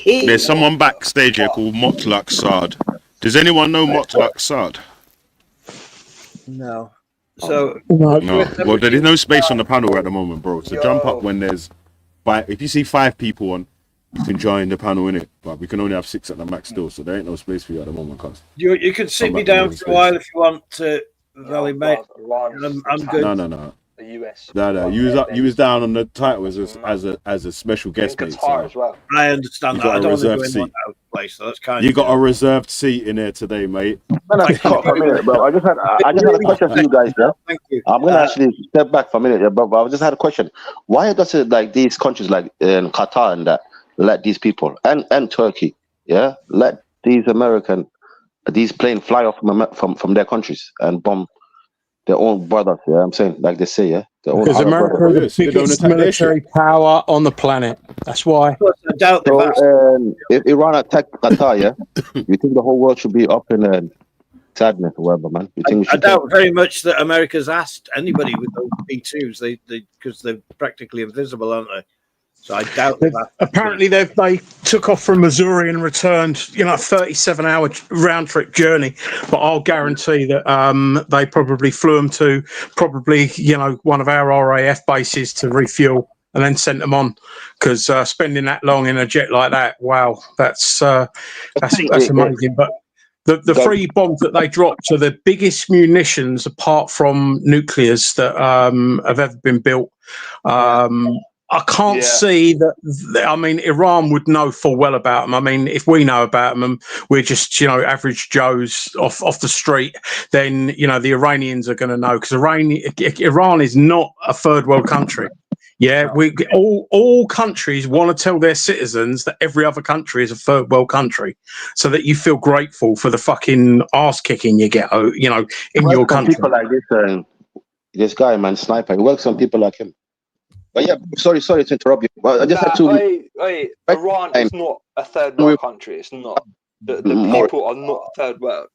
There's someone backstage here called Motlaq Saad. Does anyone know Motlaq Saad? No. So no. Well, there is no space on the panel at the moment, bro. So jump up when there's five. If you see 5 people on, you can join the panel in it. But we can only have 6 at the max still, so there ain't no space for you at the moment, cuz. You can sit me down for a while if you want to, Valley, mate. I'm good. No. The US. No. You was down on the title as a special guest, mate. So as well. I understand that. I don't want to go in one place, so that's kind you got a reserved seat in there today, mate. For a minute, bro. I just had a question for you guys, yeah. Thank you. I'm gonna actually step back for a minute, yeah, but I just had a question. Why does it like these countries like in Qatar and that let these people and Turkey, yeah, let these planes fly off from their countries and bomb their own brothers? Yeah, I'm saying, like they say, yeah. Because America is the biggest military power on the planet. That's why. I doubt if Iran attacked Qatar, yeah, you think the whole world should be up in sadness or whatever, man? You think I doubt very much that America's asked anybody with those B2s, because they're practically invisible, aren't they? So I doubt that. Apparently, they took off from Missouri and returned, a 37-hour round trip journey. But I'll guarantee that they probably flew them to one of our RAF bases to refuel and then sent them on. Because spending that long in a jet like that, wow, that's amazing. But the 3 bombs that they dropped are the biggest munitions apart from nuclears that have ever been built. I can't see that. I mean, Iran would know full well about them. I mean, if we know about them, we're just, average Joes off the street, then, the Iranians are going to know, because Iran is not a third world country. Yeah, all countries want to tell their citizens that every other country is a third world country, so that you feel grateful for the fucking ass kicking you get, in your country. People like this guy, man, Sniper, he works on people like him. But yeah, sorry to interrupt you. But I just had to. Iran is not a third world country. It's not. The people are not third world.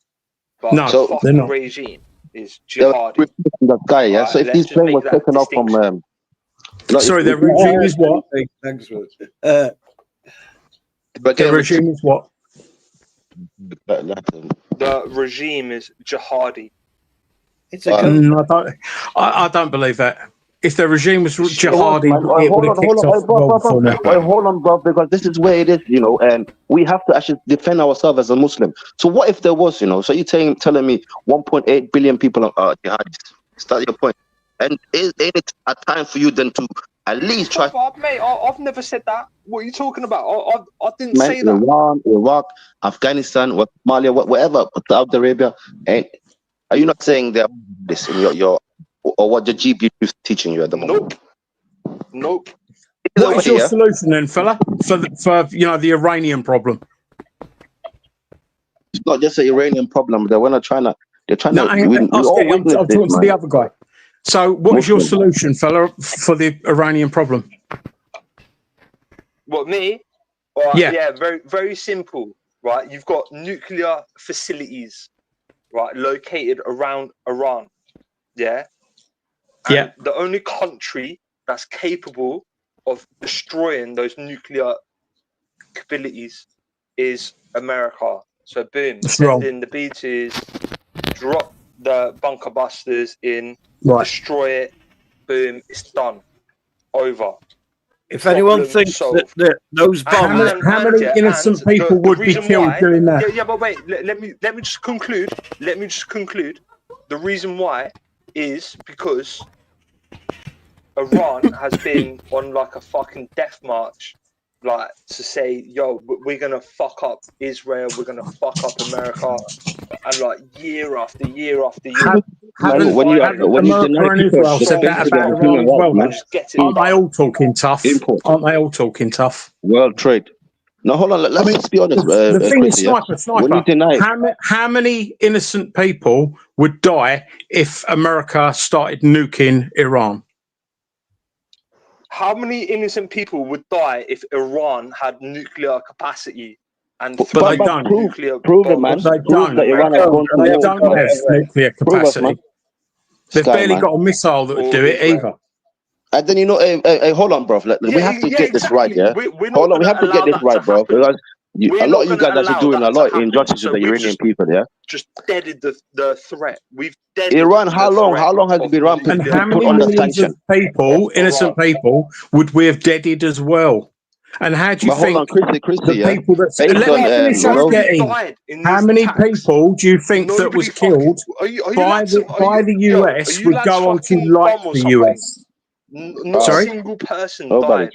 But no, the fucking regime is jihadi. That guy, yeah. So if this plane was taken off from, sorry, the regime is what? Thanks, the regime is what? The regime is jihadi. I don't believe that. If the regime was jihadi, it would have kicked off. Hold on, bro, because this is where it is, and we have to actually defend ourselves as a Muslim. So what if there was, so you're telling me 1.8 billion people are jihadis? Is that your point? And ain't it a time for you then to at least try? Mate, I've never said that. What are you talking about? I didn't say that. Iran, Iraq, Afghanistan, Somalia, whatever, Saudi Arabia. Are you not saying that this in your or what the GP is teaching you at the moment? Nope. What is your solution then, fella, for the Iranian problem? It's not just an Iranian problem. They're trying to. I'm talking to the other guy. So, what is your solution, fella, for the Iranian problem? What, me? Yeah, very, very simple. Right, you've got nuclear facilities, right, located around Iran. Yeah. And the only country that's capable of destroying those nuclear capabilities is America. So boom, send in the B2s, drop the bunker busters in, destroy it, boom, it's done. Over. If anyone thinks that those bombs, how many innocent people would be killed doing that? Yeah, but wait, let me just conclude. The reason why is because Iran has been on like a fucking death march, like to say, yo, we're gonna fuck up Israel, we're gonna fuck up America, and like year after year after year. Haven't America and Israel said that about Iran as well? Aren't they all talking tough? Aren't they all talking tough? World trade. No, hold on. Let's just be honest. The thing is, sniper. How many innocent people would die if America started nuking Iran? How many innocent people would die if Iran had nuclear capacity? And but they don't. Prove it, man. They don't. They don't have nuclear capacity. They've barely got a missile that would do it either. And then, you know, hey, hold on, bro. We have to get this right, yeah? Hold on, we have to get this right, bro. Because a lot of you guys are doing a lot of injustice to the Iranian people, yeah? Just deaded the threat. We've deaded Iran, how long has it been around and how many millions of people, innocent people, would we have deaded as well? And how do you think the people that... Let me finish off getting... How many people do you think that was killed by the US would go on to like the US? Not a single person died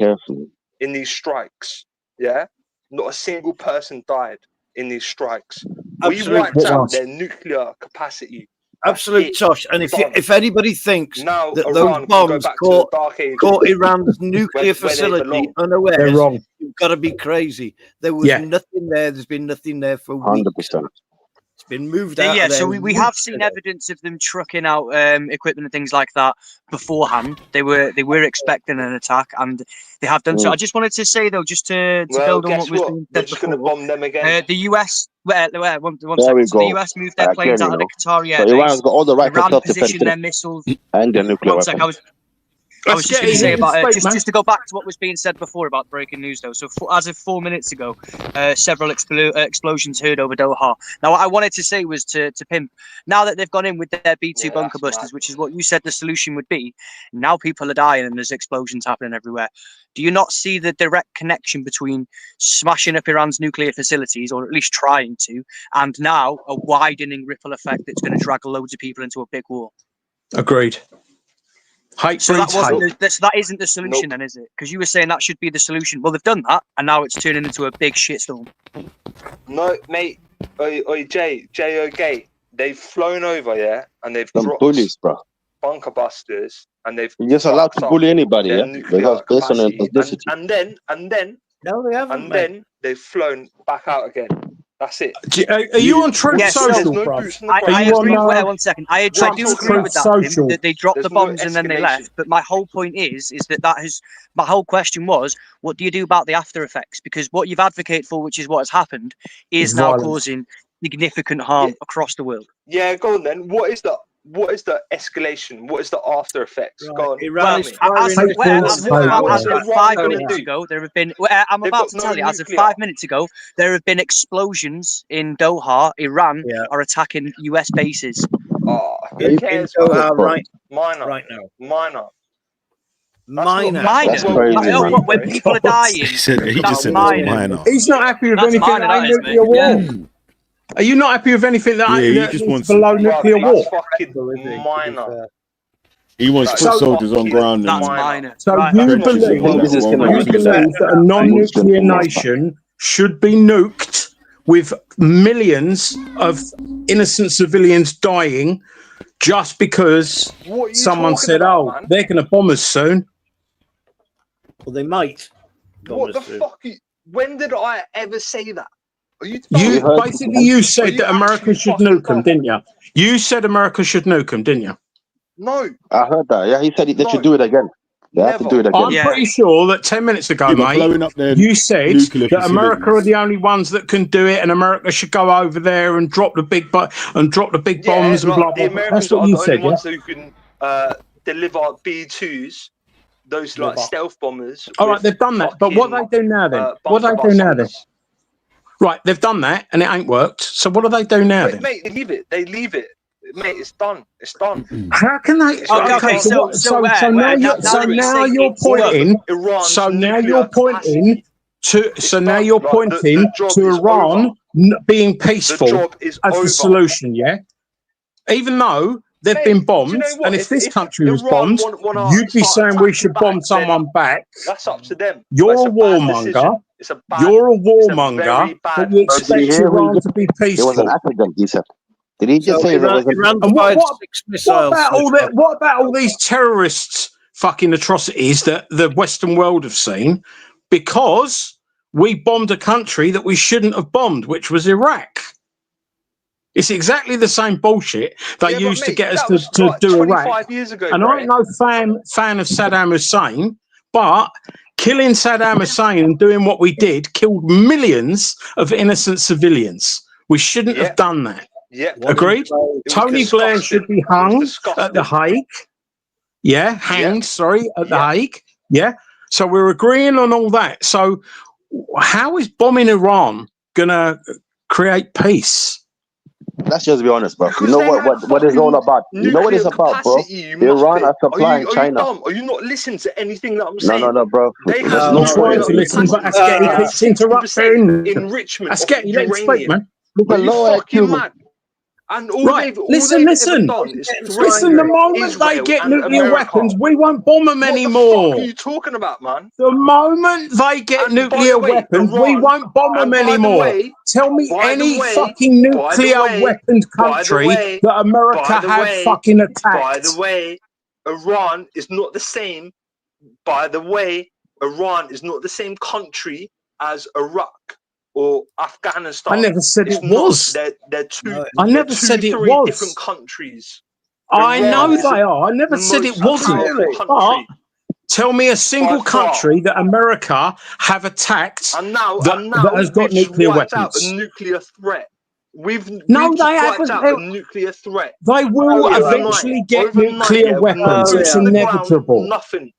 in these strikes. Yeah, not a single person died in these strikes. We wiped out their nuclear capacity. Absolute tosh. And if anybody thinks that those bombs caught Iran's nuclear facility unaware, they're wrong. You've got to be crazy. There was nothing there. There's been nothing there for weeks. 100%. It's been moved out. Yeah, so we have seen evidence of them trucking out equipment and things like that beforehand. They were expecting an attack, and they have done so. I just wanted to say though, just to build on what was being said before, going to bomb them again. The US, one second. So the US moved their planes out of the Qatari airbase. Iran's got all the right Iran positioned their missiles and their nuclear weapons. I was just going to say about just to go back to what was being said before about breaking news though. So as of 4 minutes ago, several explosions heard over Doha. Now what I wanted to say was to Pimp, now that they've gone in with their B2 bunker busters, which is what you said the solution would be, now people are dying and there's explosions happening everywhere. Do you not see the direct connection between smashing up Iran's nuclear facilities, or at least trying to, and now a widening ripple effect that's going to drag loads of people into a big war? Agreed. So that isn't the solution then, is it? Because you were saying that should be the solution. Well, they've done that, and now it's turning into a big shitstorm. No, mate. J.O.G. They've flown over, yeah, and they've dropped bullies, bro. Bunker busters, and they've You're just allowed to bully anybody, yeah? Because based on their publicity. And then no, they haven't. And then they've flown back out again. That's it. Are you on Truth Social, bro? I agree. Wait, 1 second. I do agree with that. That they dropped the bombs and then they left. But my whole point is my whole question was, what do you do about the after effects? Because what you've advocated for, which is what has happened, is now causing significant harm across the world. Yeah, go on then. What is the escalation? What is the after effects? Right. Go on. As of 5 minutes ago, there have been. I'm about to tell you. As of 5 minutes ago, there have been explosions in Doha. Iran are attacking US bases. Oh, who cares? Right Minor. When people are dying, he just said minor. He's not happy with anything that ain't nuclear war. Are you not happy with anything that ain't below nuclear war? Minor. He wants to put soldiers on ground. That's minor. So you believe that a non-nuclear nation should be nuked with millions of innocent civilians dying just because someone said, they're going to bomb us soon? Well, they might. What the fuck? When did I ever say that? You said that America should nuke them, didn't you? You said America should nuke them, didn't you? No. I heard that. Yeah, he said they should do it again. They have to do it again. I'm pretty sure that 10 minutes ago, mate, you said that America are the only ones that can do it, and America should go over there and drop the big bombs and blah blah. That's what you said. Ones who can deliver B2s, those like stealth bombers. All right, they've done that, but what they do now then? Right, they've done that and it ain't worked. So what do they do now then? Mate, they leave it. Mate, it's done. How can they? Okay, so now you're pointing to Iran being peaceful as the solution, yeah? Even though they've been bombed, and if this country was bombed, you'd be saying we should bomb someone back. That's up to them. You're a warmonger. You're a warmonger, but you expect Iran to be peaceful. It was an accident, he said. Did he just say that was and what about all these terrorists fucking atrocities that the Western world have seen because we bombed a country that we shouldn't have bombed, which was Iraq? It's exactly the same bullshit they used to get us to do Iraq. And I ain't no fan of Saddam Hussein, but killing Saddam Hussein and doing what we did killed millions of innocent civilians. We shouldn't have done that. Yeah, agreed. Tony Blair should be hung at the Hague. Yeah, hanged. Sorry, at the Hague. Yeah. So we're agreeing on all that. So how is bombing Iran gonna create peace? Let's just be honest, bro. You know what it's all about. You know what it's about, bro. Iran are supplying China. Are you not listening to anything that I'm saying? No, bro. They I'm not trying to listen, but Asketi keeps interrupting. Enrichment. Asketi, let him speak, man. Are you fucking mad? And listen. The moment they get nuclear weapons, we won't bomb them anymore. What the fuck are you talking about, man? The moment they get nuclear weapons, we won't bomb them anymore. Tell me any fucking nuclear weapons country that America have fucking attacked. By the way, Iran is not the same. By the way, Iran is not the same country as Iraq or Afghanistan. I never said it was. They're two. I never said it was. Different countries. I know they are. I never said it wasn't. But tell me a single country that America have attacked that has got nuclear weapons. A nuclear threat. They haven't. A nuclear threat. They will eventually get nuclear weapons. It's inevitable. Nothing.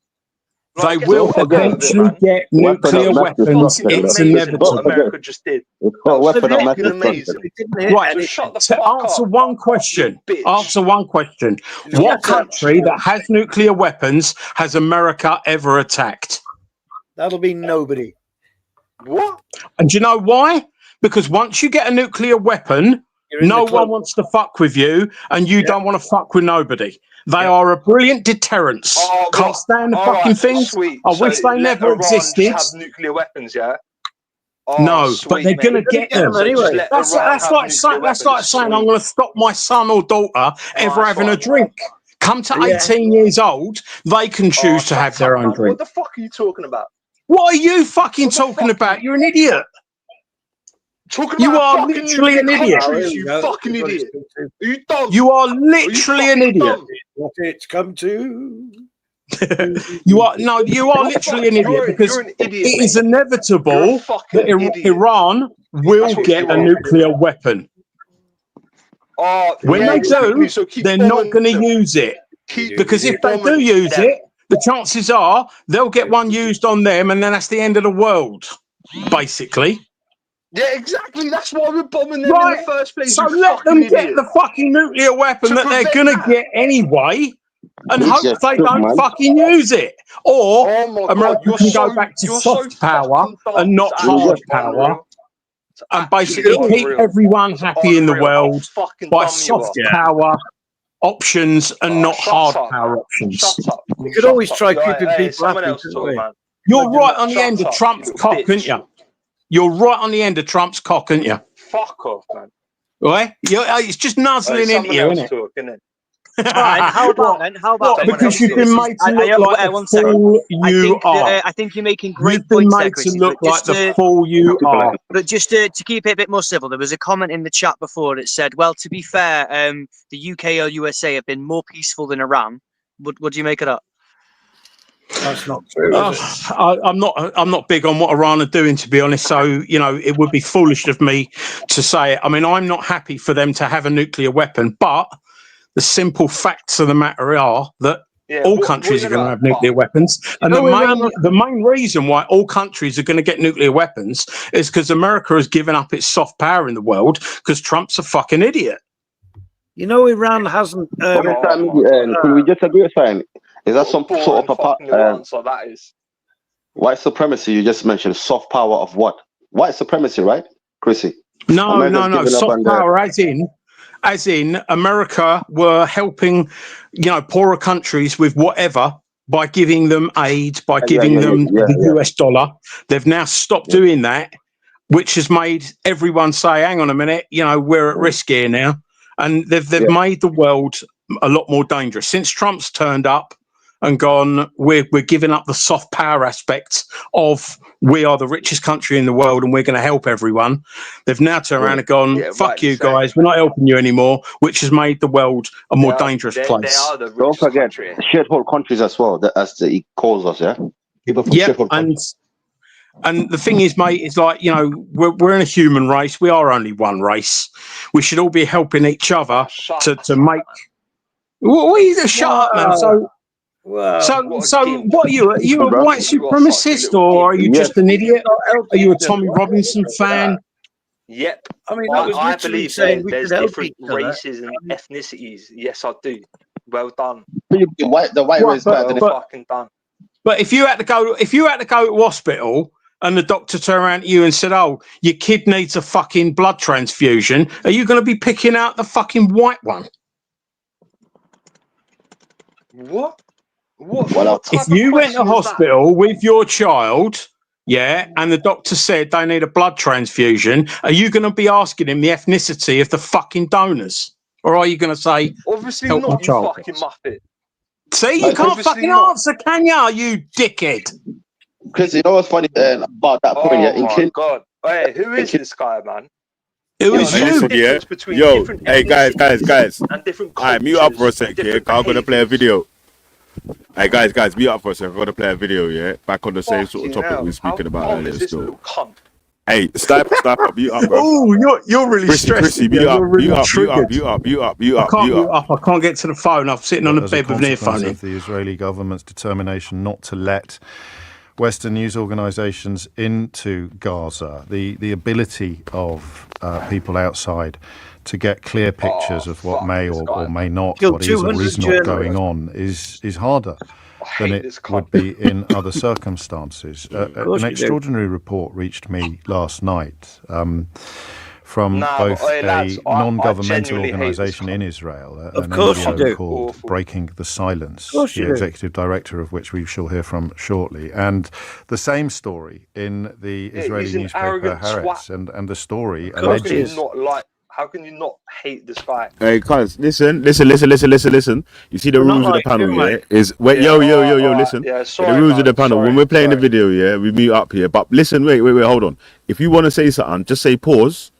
They will eventually get nuclear weapons. It's inevitable. America just did. Right. Answer one question. Answer one question. What country that has nuclear weapons has America ever attacked? That'll be nobody. What? And do you know why? Because once you get a nuclear weapon, no one wants to fuck with you, and you don't want to fuck with nobody. They are a brilliant deterrence. Can't stand the fucking things. Sweet. I wish they never existed. Have nuclear weapons, yeah. No, but they're going to get them anyway. That's like saying I'm going to stop my son or daughter ever having a drink. Come to 18 years old, they can choose to have their own drink. What the fuck are you talking about? What are you fucking talking about? You're an idiot. You are literally an idiot. You fucking idiot. You dumb. You are literally an idiot. What it's come to. You are literally an idiot because it is inevitable that Iran will get a nuclear weapon. When they do, they're not going to use it. Because if they do use it, the chances are they'll get one used on them, and then that's the end of the world, basically. Yeah, exactly. That's why we're bombing them in the first place. So let them get the fucking nuclear weapon that they're going to get anyway, and hope they don't fucking use it. Or America can go back to soft power and not hard power, and basically keep everyone happy in the world by soft power options and not hard power options. You could always try keeping people happy. You're right on the end of Trump's cock, aren't you? You're right on the end of Trump's cock, aren't you? Fuck off, man. Right? It's just nuzzling into you, isn't it? Right, how about then? How about then? Because you've been made to look like the fool you are. I think you're making great You've been points made to look like the fool you are. But just to keep it a bit more civil, there was a comment in the chat before that said, well, to be fair, the UK or USA have been more peaceful than Iran. What do you make of that? That's not true. I'm not big on what Iran are doing, to be honest. So, it would be foolish of me to say it. I mean, I'm not happy for them to have a nuclear weapon, but the simple facts of the matter are that all countries are going to have nuclear weapons. And the main reason why all countries are going to get nuclear weapons is because America has given up its soft power in the world because Trump's a fucking idiot. Iran hasn't... can we just agree with something? Is that some sort of a part? That is white supremacy. You just mentioned soft power of what? White supremacy, right, Chrissy? No. Soft power, as in as in America were helping, poorer countries with whatever by giving them aid, by giving them the US dollar. They've now stopped doing that, which has made everyone say, hang on a minute, we're at risk here now. And they've made the world a lot more dangerous. Since Trump's turned up and gone, we're giving up the soft power aspects of we are the richest country in the world and we're going to help everyone. They've now turned around and gone, fuck you guys, we're not helping you anymore, which has made the world a more dangerous place. They are the Don't forget country. shithole countries as well, as he calls us, yeah? People from shithole countries. And the thing is, mate, it's like, we're in a human race. We are only one race. We should all be helping each other to make... What are you... Shut up, man. So what are you? Are you a white supremacist or are you just an idiot? Are you a Tommy Robinson fan? Yep. I mean, I believe there's different races and ethnicities. Yes, I do. Well done. The white race better than fucking done. But if you had to go to hospital and the doctor turned around to you and said, "Oh, your kid needs a fucking blood transfusion," are you going to be picking out the fucking white one? What? If you went to hospital with your child, and the doctor said they need a blood transfusion, are you going to be asking him the ethnicity of the fucking donors? Or are you going to say, obviously help not, my you child? fucking muppet. See, you can't fucking answer, can you dickhead? Chris, you know what's funny about that point? Oh my God. Hey, who is this guy, man? Who is you? Yo, hey, guys. And different Alright, mute up for a sec, yeah? I'm going to play a video. Hey, guys, mute up for a sec. I'm going to play a video, yeah? Back on the same sort of topic we were speaking about earlier still. Hey, stop up, mute up, bro. Oh, you're really stressed. Chrissy, mute up. I can't get to the phone. I'm sitting on a bed with an earphone in. Of the Israeli government's determination not to let Western news organizations into Gaza, the ability of people outside to get clear pictures of what may or may not, what is or is not going on, is harder than it would be in other circumstances. An extraordinary report reached me last night from both a non-governmental organisation in Israel, an NGO called Breaking the Silence, the executive director of which we shall hear from shortly, and the same story in the Israeli newspaper Haaretz, and the story alleges... How can you not hate this guy? Hey, guys, listen. You see the rules of the panel, yeah? Listen. Yeah, sorry, the rules of the panel. When we're playing the video, yeah, we mute up here. But listen, wait, hold on. If you want to say something, just say pause.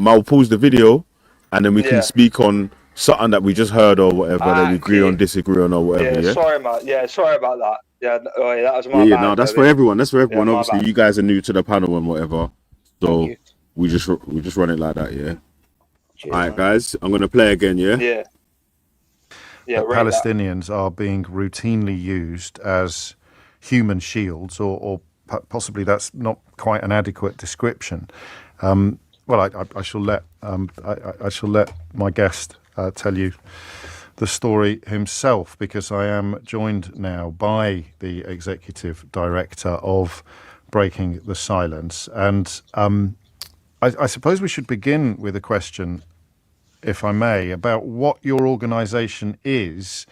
I'll pause the video, and then we can speak on something that we just heard or whatever that we agree on, disagree on, or whatever. Yeah. Sorry about that. Yeah, that was my bad. No, that's for everyone. That's for everyone. Obviously, you guys are new to the panel and whatever, so we just run it like that, yeah. All right, guys, I'm going to play again, yeah? Yeah. Palestinians are being routinely used as human shields, or possibly that's not quite an adequate description. I shall let my guest tell you the story himself, because I am joined now by the executive director of Breaking the Silence. And I suppose we should begin with a question, if I may, about what your organisation is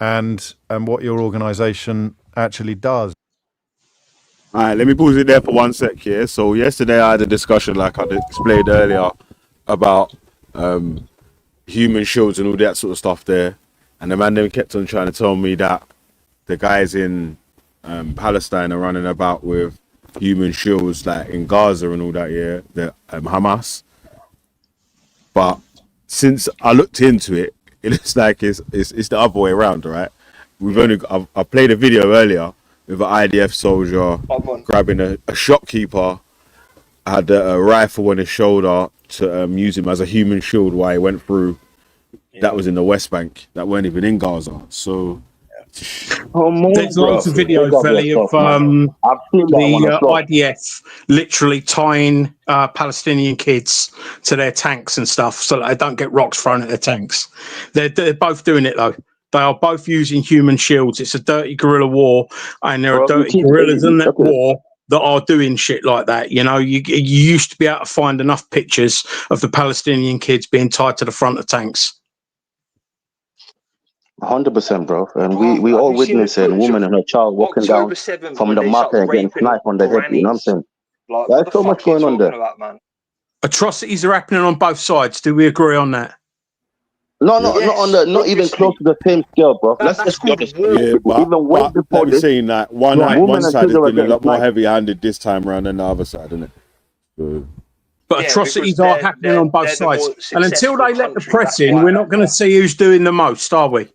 and what your organisation actually does. All right, let me pause it there for 1 sec here. So yesterday I had a discussion, like I explained earlier, about human shields and all that sort of stuff there. And the man then kept on trying to tell me that the guys in Palestine are running about with human shields like in Gaza and all that, yeah, the Hamas. But since I looked into it, it looks like it's the other way around, right? I played a video earlier with an IDF soldier grabbing a shopkeeper, had a rifle on his shoulder to use him as a human shield while he went through. That was in the West Bank. That weren't even in Gaza. So there's lots of videos, Felly, of the IDF literally tying Palestinian kids to their tanks and stuff so that they don't get rocks thrown at their tanks. They're both doing it, though. They are both using human shields. It's a dirty guerrilla war, and there are dirty guerrillas in that war that are doing shit like that. You know, you used to be able to find enough pictures of the Palestinian kids being tied to the front of tanks. 100%, bro. And we all witness a woman and her child walking down from the market and getting sniped on the head. You know what I'm saying? Like, there's so much going on there. About, man? Atrocities are happening on both sides. Do we agree on that? No, not even close to the same scale, bro. Let's just be honest. Yeah, but before like saying that one side has been a lot more heavy-handed this time around than the other side, isn't it? So, but atrocities are happening on both sides, and until they let the press in, we're not going to see who's doing the most, are we?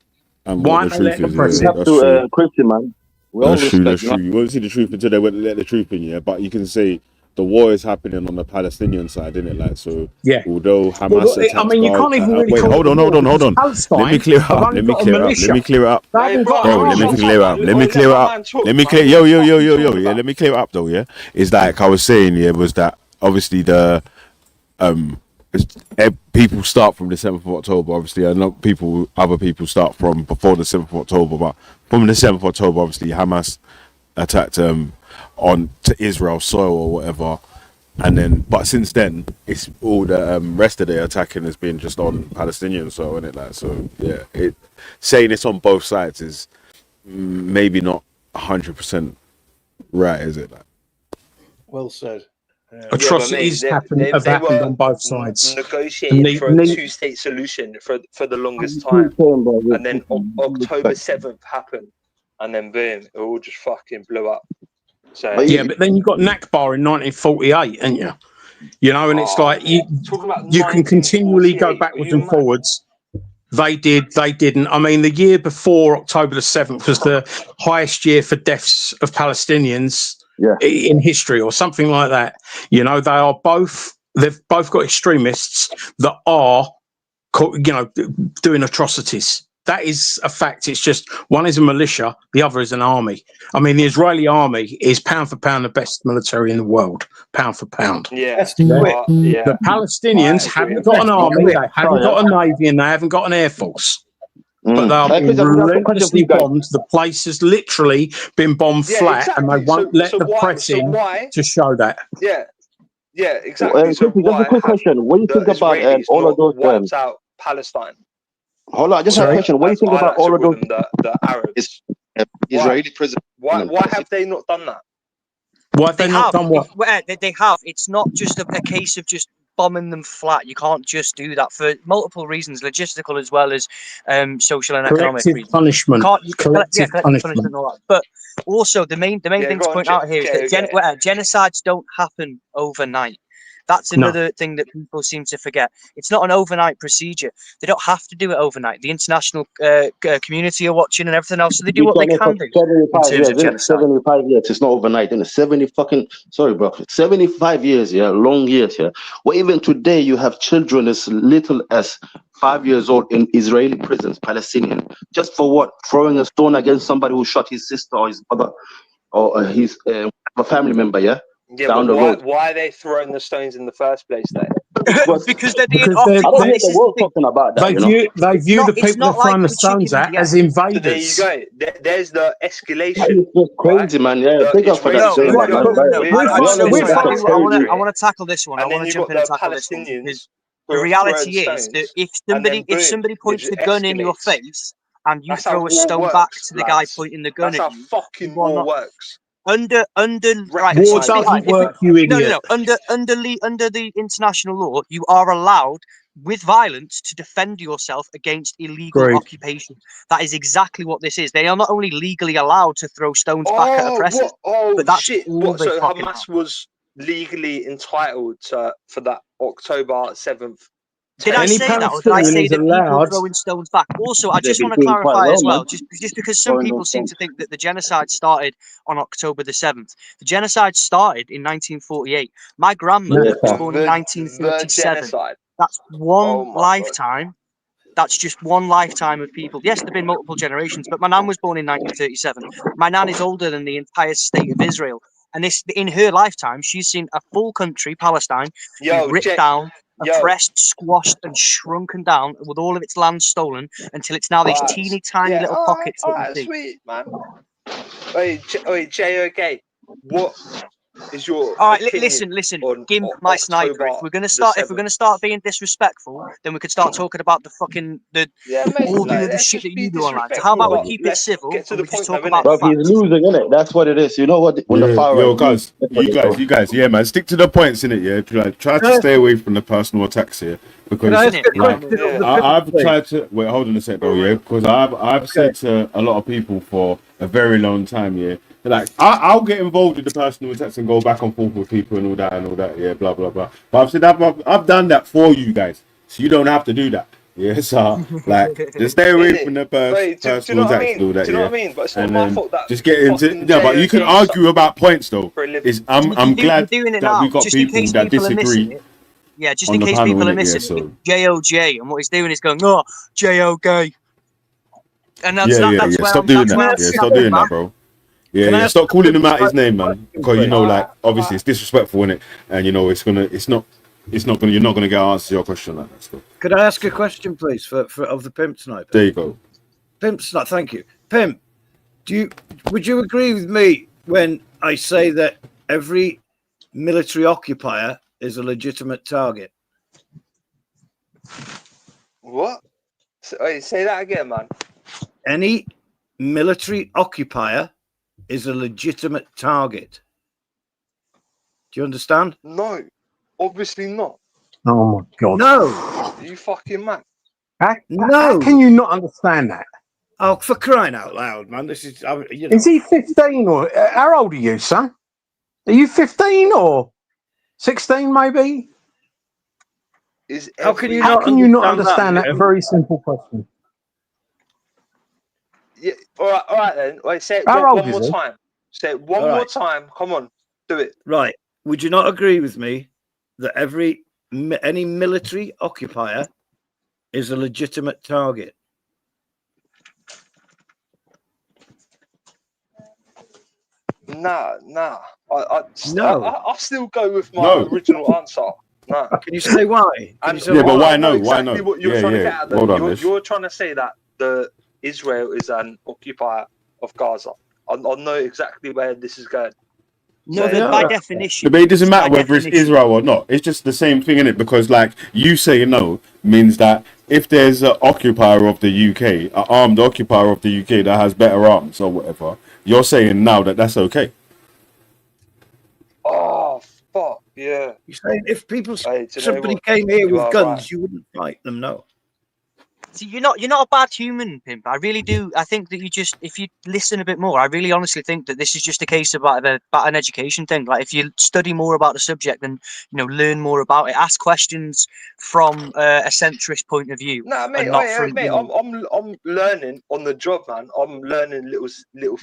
Why aren't they letting the press in? That's true. Christian, man. That's true. You won't see the truth until they let the truth in, yeah. But you can say the war is happening on the Palestinian side, isn't it? Like, so, yeah. Although Hamas attacks, I mean, you can't even really. Wait, hold on. Let me clear it up. Let me clear it up. Yo. Yeah, let me clear it up though. Yeah, it's like I was saying. Yeah, was that obviously the people start from the 7th of October. Obviously, I know other people start from before the 7th of October, but from the 7th of October, obviously Hamas attacked on to Israel soil or whatever, and then but since then it's all the rest of the attacking has been just on Palestinian soil, isn't it? Like, so yeah, saying it's on both sides is maybe not 100% right, is it? Like, well said. Atrocities have happened on both sides. Negotiating for a two-state solution for the longest time, and then October 7th happened, and then boom, it all just fucking blew up. So yeah, but then you got Nakba in 1948, ain't you? You know, and it's like you can continually go backwards and forwards. They didn't. I mean, the year before October the 7th was the highest year for deaths of Palestinians in history, or something like that. You know, they've both got extremists that are, you know, doing atrocities. That is a fact. It's just one is a militia, the other is an army. I mean, the Israeli army is pound for pound the best military in the world, pound for pound. Yeah. The Palestinians haven't got an army, they haven't got a navy, and they haven't got an air force. But they are being relentlessly bombed. The place has literally been bombed flat, and they won't let the press in to show that. Yeah, exactly. So just a quick question. What do you think about all of those wiped out Palestine? Hold on, just a question. What do you think about all of those? The Arabs, Israeli prison. Why have they not done that? Why have they not done what? They have. It's not just a case of just bombing them flat. You can't just do that for multiple reasons, logistical as well as social and economic reasons. Punishment. Collective punishment and all that. But also the main thing to point out here is that genocides don't happen overnight. That's another thing that people seem to forget. It's not an overnight procedure. They don't have to do it overnight. The international community are watching and everything else, so they do what they can do. 75 years. It's not overnight. Then 75 years. Yeah, long years. Yeah. Well, even today you have children as little as 5 years old in Israeli prisons, Palestinian, just for what? Throwing a stone against somebody who shot his sister or his brother or his a family member. Yeah. Yeah, down the road. Why are they throwing the stones in the first place then? Because they're being talking about that. They view the people they're throwing the stones at as invaders. So there you go. There's the escalation. It's crazy, man. Yeah, big up for that. I want to tackle this one. I want to jump in and tackle this one. The reality is that if somebody points a gun in your face and you throw a stone back to the guy pointing the gun at you, that's how fucking war works. Under right, war doesn't work, you idiot. Under the international law, you are allowed with violence to defend yourself against illegal occupation. That is exactly what this is. They are not only legally allowed to throw stones back at oppressors, but that's all so Hamas was legally entitled for that October 7th. Did I say that, or did I say that people throwing stones back? Also, I just want to clarify as well, just because some people seem to think that the genocide started on October the 7th. The genocide started in 1948. My grandmother was born in 1937. That's one lifetime. That's just one lifetime of people. Yes, there have been multiple generations, but my nan was born in 1937. My nan is older than the entire state of Israel. And in her lifetime, she's seen a full country, Palestine, ripped down, oppressed, squashed, and shrunken down with all of its land stolen until it's now these teeny tiny little pockets. Sweet, man. Wait, JOK, is your all right? opinion Listen, on Gimp, my sniper. October If we're gonna the start being disrespectful, then we could start talking about the fucking Yeah, mate, all the like, other let's shit just that be you do online. So how disrespectful, about we but keep it let's civil get to and the we just point now, talk about innit? the Bro, he's facts? losing, innit? That's what it is. You know what? When the fire Yo, right, guys, you guys, yeah, man, stick to the points in it. Yeah, try to stay away from the personal attacks here, Can I because ask a like question of the I've people, tried to wait. Hold on a sec, though, yeah, because I've okay. said to a lot of people for a very long time, yeah, like I'll get involved with the personal attacks and go back and forth with people and all that, yeah, blah blah blah. But I've said I've done that for you guys, so you don't have to do that. Yeah, so like just stay away from the Wait, do you personal know what I attacks mean? and all that, Do you know yeah. what I mean? But it's not And my then fault that just get into fucking but you can JOJ argue about points though. for a living. I'm You're glad doing it that we now, got just in people case that people are missing disagree it. Yeah, just on in the case panel, people are innit? Yeah, missing so it. JOJ, and what he's doing is going, oh, JO gay, and that's yeah. where Stop I'm doing that's where that. I'm Yeah, stop snapping doing that, back. bro. Yeah, Can I yeah. ask Stop a calling quick him out his name, man. question, Because you know, please? like obviously it's disrespectful, innit? And you know, you're not gonna get an answer to your question like that. So. Could I ask a question, please, for of the Pimp Sniper? There you go. Pimp Sniper, thank you. Pimp, would you agree with me when I say that every military occupier is a legitimate target? What? Wait, say that again, man. Any military occupier is a legitimate target. Do you understand? No, obviously not. Oh my god! No. Are you fucking mad? How No. can you not understand that? Oh, for crying out loud, man! This is, you know. Is he 15 or how old are you, son? Are you 15 or 16, maybe? How can you How not can you not understand understand that very simple question? Yeah. All right then. Wait, say it How old one is more he? time. Say it one All more right. time. Come on, do it. Right. Would you not agree with me that any military occupier is a legitimate target? Nah. No. I'll still go with my original answer. Nah. Can you say why? And but why I know no? Why exactly no? what you're trying to get at. Hold on, You're trying to say that the Israel is an occupier of Gaza. I know exactly where this is going. No, by definition. But it doesn't matter whether it's Israel or not. It's just the same thing, innit? Because like you saying no means that if there's an occupier of the UK, an armed occupier of the UK that has better arms or whatever, you're saying now that that's okay. Oh fuck yeah! You're saying if somebody what? came here You with are guns, right. you wouldn't fight them, no. See, you're not a bad human, Pimp. I really do. I think that if you listen a bit more, I really honestly think that this is just a case about an education thing. Like if you study more about the subject and learn more about it, ask questions from a centrist point of view. Nah, mate, and not mate, I'm learning on the job, man. I'm learning little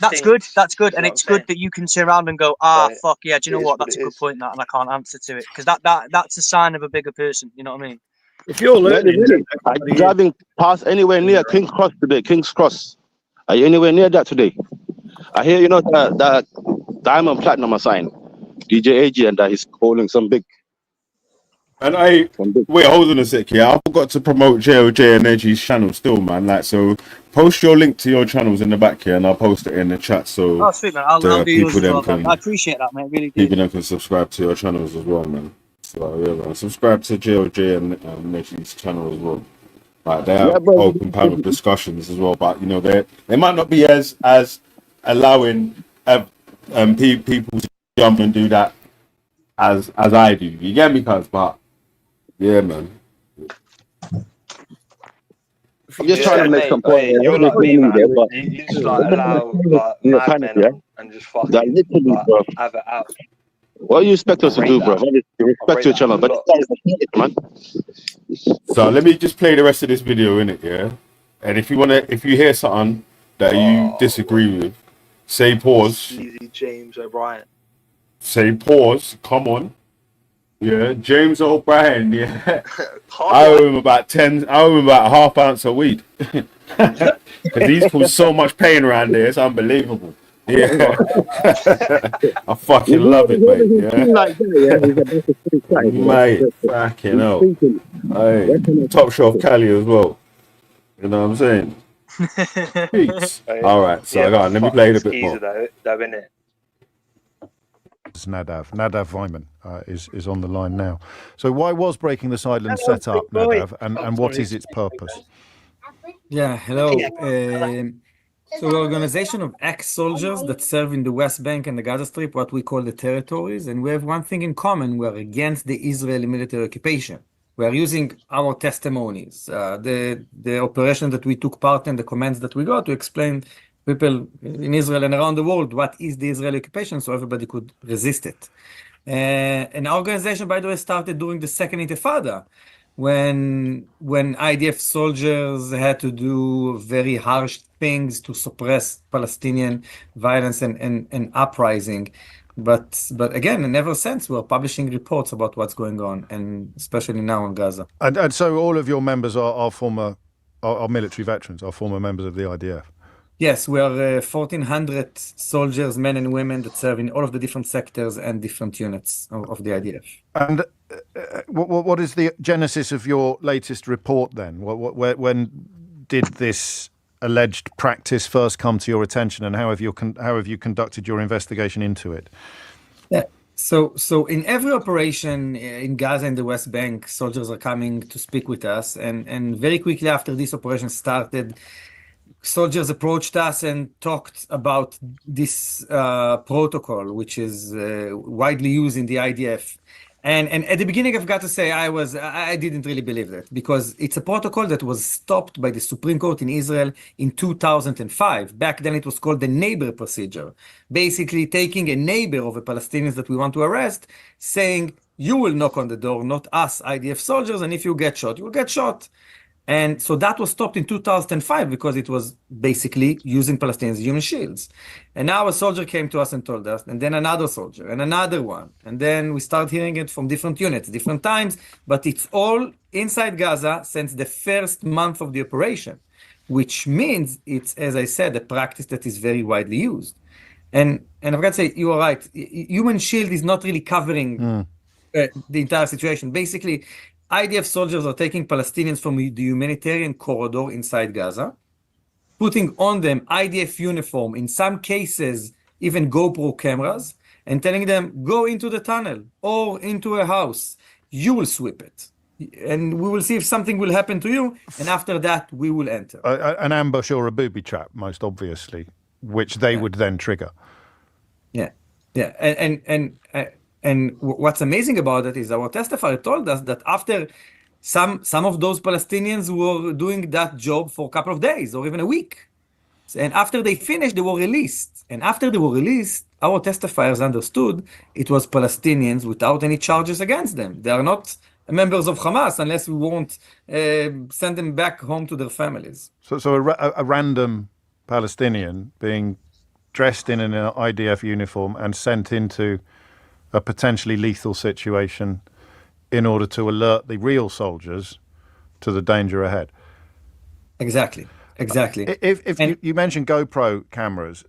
That's things. good. That's good, and You know it's good that you can turn around and go, fuck yeah. Do you know what? That's a good is. point, that, and I can't answer to it because that's a sign of a bigger person. You know what I mean? If you're learning, are you driving past anywhere near King's Cross today? King's Cross. Are you anywhere near that today? I hear that Diamond Platinum sign, DJ AG, and that he's calling some big. And wait, hold on a sec. Yeah, I forgot to promote JOJ and Neggy's channel still, man. Like, so post your link to your channels in the back here, and I'll post it in the chat so sweet, man. I'll do yours as well, man. I appreciate that, mate. Really do. People then can subscribe to your channels as well, man. So yeah, man. Subscribe to JOJ and Neggy's channel as well. Like they have open panel discussions as well, but they might not be as allowing people to jump and do that as I do. You get me, cuz? But yeah, man. I'm just trying to make some point. You're like me, man. You just like allow madmen and just fucking have it out. What do you expect us to do, bro? Respect your channel, but man. So let me just play the rest of this video in it, yeah. And if you hear something that you disagree with, say pause. Easy, James O'Brien. Say pause. Come on. Yeah, James O'Brien. Yeah, I owe him about half ounce of weed because he's caused so much pain around there. It's unbelievable. Yeah, I fucking love it, mate. Yeah, mate, fucking hell. Hey, top shelf Cali as well. You know what I'm saying? Peace. All right, so go on. Let me play it a bit more. Though, innit? Nadav Weiman is on the line now. So why was Breaking the Silence set up, Nadav, and what is its purpose? Yeah, hello. So we're an organization of ex-soldiers that serve in the West Bank and the Gaza Strip, what we call the territories, and we have one thing in common: we're against the Israeli military occupation. We are using our testimonies, the operation that we took part in, the commands that we got to explain people in Israel and around the world what is the Israeli occupation, so everybody could resist it. And our organization, by the way, started during the Second Intifada, when IDF soldiers had to do very harsh things to suppress Palestinian violence and uprising. But again, and ever since, we're publishing reports about what's going on, and especially now in Gaza. And so all of your members are military veterans, are former members of the IDF? Yes, we are 1,400 soldiers, men and women, that serve in all of the different sectors and different units of the IDF. And what is the genesis of your latest report then? When did this alleged practice first come to your attention, and how have you conducted your investigation into it? Yeah. So in every operation in Gaza and the West Bank, soldiers are coming to speak with us, and very quickly after this operation started, soldiers approached us and talked about this protocol, which is widely used in the IDF. And at the beginning, I've got to say, I didn't really believe that, because it's a protocol that was stopped by the Supreme Court in Israel in 2005. Back then, it was called the neighbor procedure. Basically, taking a neighbor of the Palestinians that we want to arrest, saying, you will knock on the door, not us, IDF soldiers, and if you get shot, you will get shot. And so that was stopped in 2005 because it was basically using Palestinians as human shields. And now a soldier came to us and told us, and then another soldier, and another one. And then we start hearing it from different units, different times, but it's all inside Gaza since the first month of the operation, which means it's, as I said, a practice that is very widely used. And I've got to say, you are right. Human shield is not really covering the entire situation. Basically, IDF soldiers are taking Palestinians from the humanitarian corridor inside Gaza, putting on them IDF uniform, in some cases even GoPro cameras, and telling them, go into the tunnel or into a house. You will sweep it. And we will see if something will happen to you, and after that, we will enter. An ambush or a booby trap, most obviously, which they would then trigger. Yeah. And what's amazing about it is our testifier told us that after some of those Palestinians were doing that job for a couple of days or even a week. And after they finished, they were released. And after they were released, our testifiers understood it was Palestinians without any charges against them. They are not members of Hamas unless we won't send them back home to their families. So a random Palestinian being dressed in an IDF uniform and sent into a potentially lethal situation in order to alert the real soldiers to the danger ahead. Exactly. If you mentioned GoPro cameras,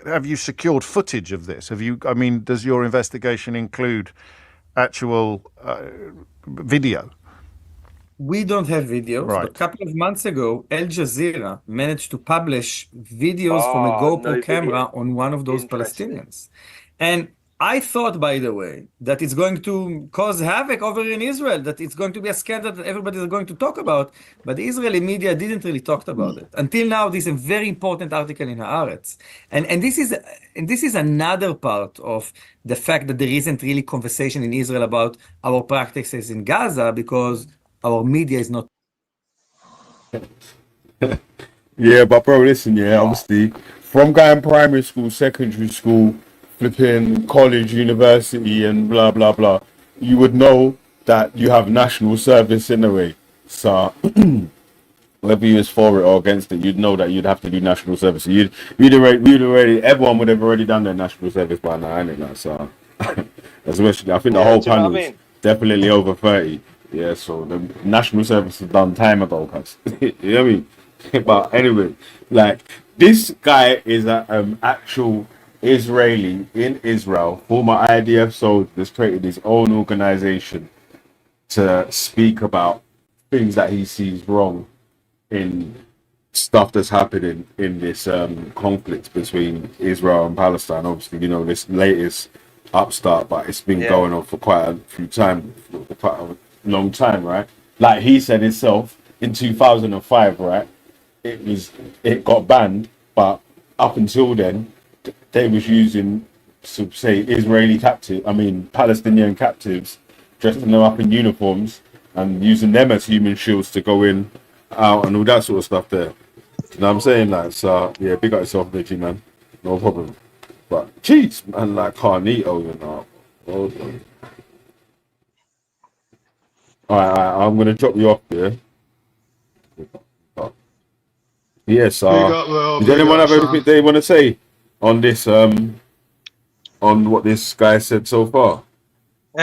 have you secured footage of this? Does your investigation include actual video? We don't have videos. Right. But a couple of months ago, Al Jazeera managed to publish videos from a GoPro camera on one of those Palestinians. And I thought, by the way, that it's going to cause havoc over in Israel, that it's going to be a scandal that everybody is going to talk about. But the Israeli media didn't really talk about it. Until now, this is a very important article in Haaretz. And this is another part of the fact that there isn't really conversation in Israel about our practices in Gaza, because our media is not. Yeah, but bro, listen, obviously, from going primary school, secondary school, flipping college, university, and blah blah blah, you would know that you have national service in a way. So whether you was for it or against it, you'd know that you'd have to do national service. So everyone would have already done their national service by now, anyway. So especially, I think the whole panel is definitely over 30. Yeah, so the national service is done time ago, cuz. You know what I mean? But anyway, like, this guy is an actual Israeli in Israel, former IDF soldier, that's created his own organization to speak about things that he sees wrong in stuff that's happening in this conflict between Israel and Palestine. Obviously, you know, this latest upstart, but it's been going on for quite a long time, right? Like he said himself in 2005, right? It got banned, but up until then, they was using, so say, Palestinian captives, dressing them up in uniforms and using them as human shields to go in, out, and all that sort of stuff there. You know what I'm saying? Like, so yeah, big up yourself, Neggy, man. No problem. But jeez, man, like Carnito, you know. Alright, I'm gonna drop you off there. Yes, does anyone have anything they want to say on this on what this guy said so far?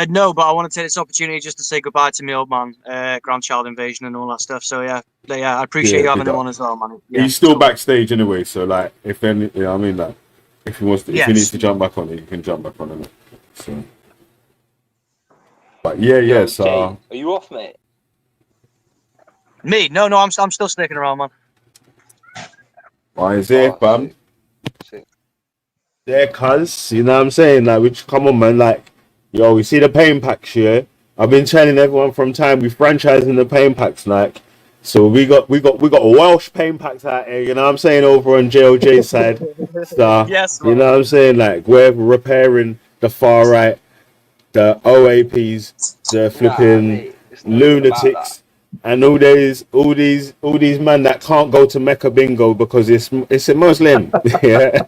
No, but I want to take this opportunity just to say goodbye to my old man, grandchild invasion and all that stuff. So yeah, I appreciate you having him on as well, man. Yeah, he's still backstage anyway, so like if any, you know what I mean, like if he wants to, if he needs to jump back on it, he can jump back on it. So, but yeah, so Jay, are you off, mate? Me? No, I'm still sticking around, man. Why is it, fam? Yeah, cuz, you know what I'm saying? Like, which, come on, man, like, yo, we see the pain packs here. I've been telling everyone from time we franchising the pain packs, like, so we got Welsh pain packs out here, you know what I'm saying, over on JOJ's side. So, yes, you know what I'm saying? Like, we're repairing the far right, the OAPs, the flipping lunatics, and all these men that can't go to Mecca bingo because it's a Muslim. Yeah.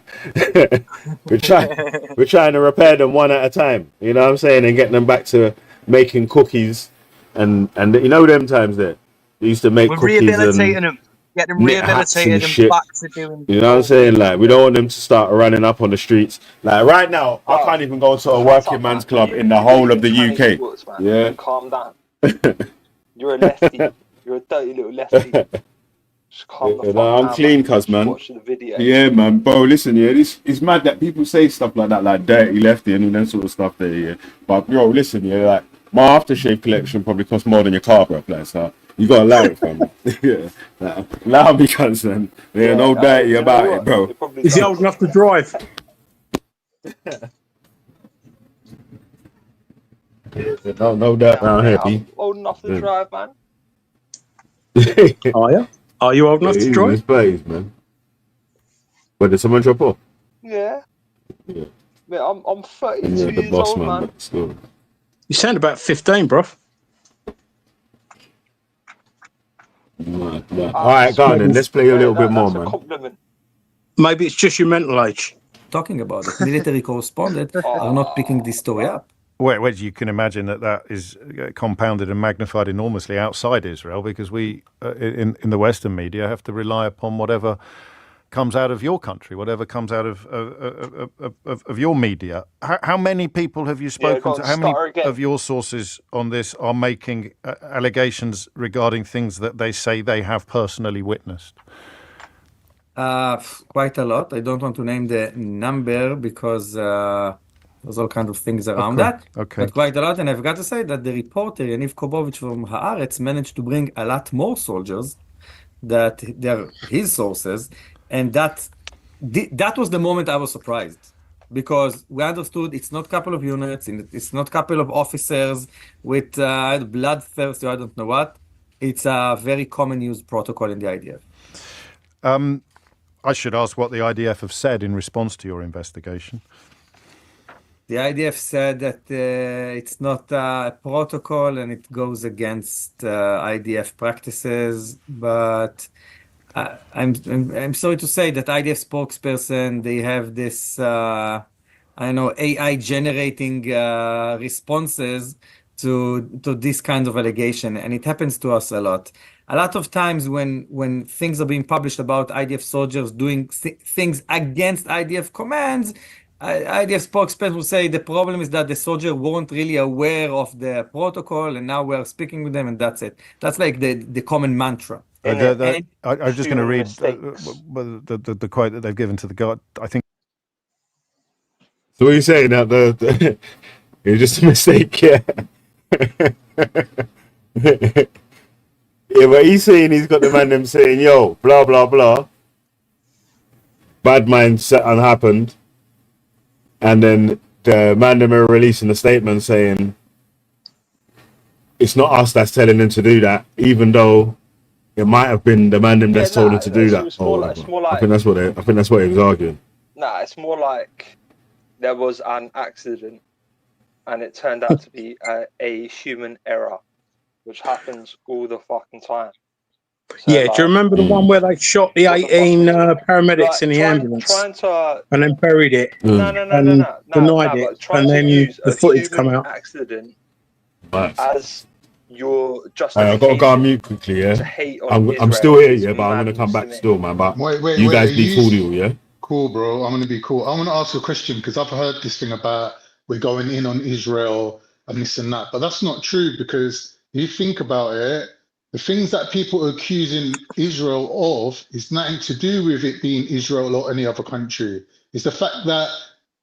we're trying to repair them one at a time, you know what I'm saying, and get them back to making cookies and you know them times there. They used to make cookies rehabilitating and them. Get them rehabilitated and shit. back to doing. You know what I'm saying? Like, we don't want them to start running up on the streets. Like right now, I can't even go to a working man's club in the whole of the UK. Sports, yeah. Calm down. You're a lefty. You're a dirty little lefty. Just calm the fuck down. I'm clean, cuz, man. Watch the video. Yeah, man. Bro, listen, yeah, it's mad that people say stuff like that, like dirty lefty and all that sort of stuff there, yeah. But, yo, listen, yeah, like, my aftershave collection probably costs more than your car, bro. Like, so you gotta allow it, fam. Yeah. Like, allow me, cuz, man. There ain't no dirty about it, bro. Is he old enough to drive? No doubt around here, B. Old enough to drive, man. Are you? Are you old enough to drive? This place, man. But did someone drop off? Yeah. Yeah. Mate, I'm 32 the years boss, old, man. man. Still. You sound about 15, bro. All right, go on then. Let's play a little bit more, man. Compliment. Maybe it's just your mental age. Talking about it, military correspondents are not picking this story up. Well, you can imagine that is compounded and magnified enormously outside Israel, because we, in the Western media, have to rely upon whatever comes out of your country, whatever comes out of your media. How many people have you spoken to? How many of your sources on this are making allegations regarding things that they say they have personally witnessed? Quite a lot. I don't want to name the number because there's all kinds of things around that. Okay. But quite a lot. And I've got to say that the reporter, Yaniv Kobovich from Haaretz, managed to bring a lot more soldiers that they're his sources. And that was the moment I was surprised, because we understood it's not a couple of units, it's not a couple of officers with bloodthirst or I don't know what. It's a very common used protocol in the IDF. I should ask what the IDF have said in response to your investigation. The IDF said that it's not a protocol and it goes against IDF practices, but I'm sorry to say that IDF spokesperson, they have this AI generating responses to this kind of allegation, and it happens to us a lot. A lot of times when things are being published about IDF soldiers doing things against IDF commands, IDF spokesperson will say the problem is that the soldier weren't really aware of the protocol, and now we're speaking with them, and that's it. That's like the common mantra. I was just going to read the quote that they've given to the guard. I think. So what are you saying now? It was just a mistake, yeah. Yeah, but he's saying he's got the man them saying, yo, blah blah blah. Bad mindset happened, and then the man them are releasing a statement saying it's not us that's telling them to do that, even though it might have been the man them that's told them to do that. It's more like, I think that's what he was arguing. Nah, it's more like there was an accident, and it turned out to be a human error, which happens all the fucking time. So, yeah, do you remember the one where they shot the 18 paramedics in the ambulance and then buried it? No, denied it, and then the footage come out. Accident Nice. as your justification. I've got to go on mute quickly, yeah. To hate on I'm still here, yeah, but I'm gonna come back still, man. But you guys be cordial, yeah. Cool, bro. I'm gonna be cool. I want to ask a question because I've heard this thing about we're going in on Israel and this and that, but that's not true because if you think about it, the things that people are accusing Israel of is nothing to do with it being Israel or any other country. It's the fact that,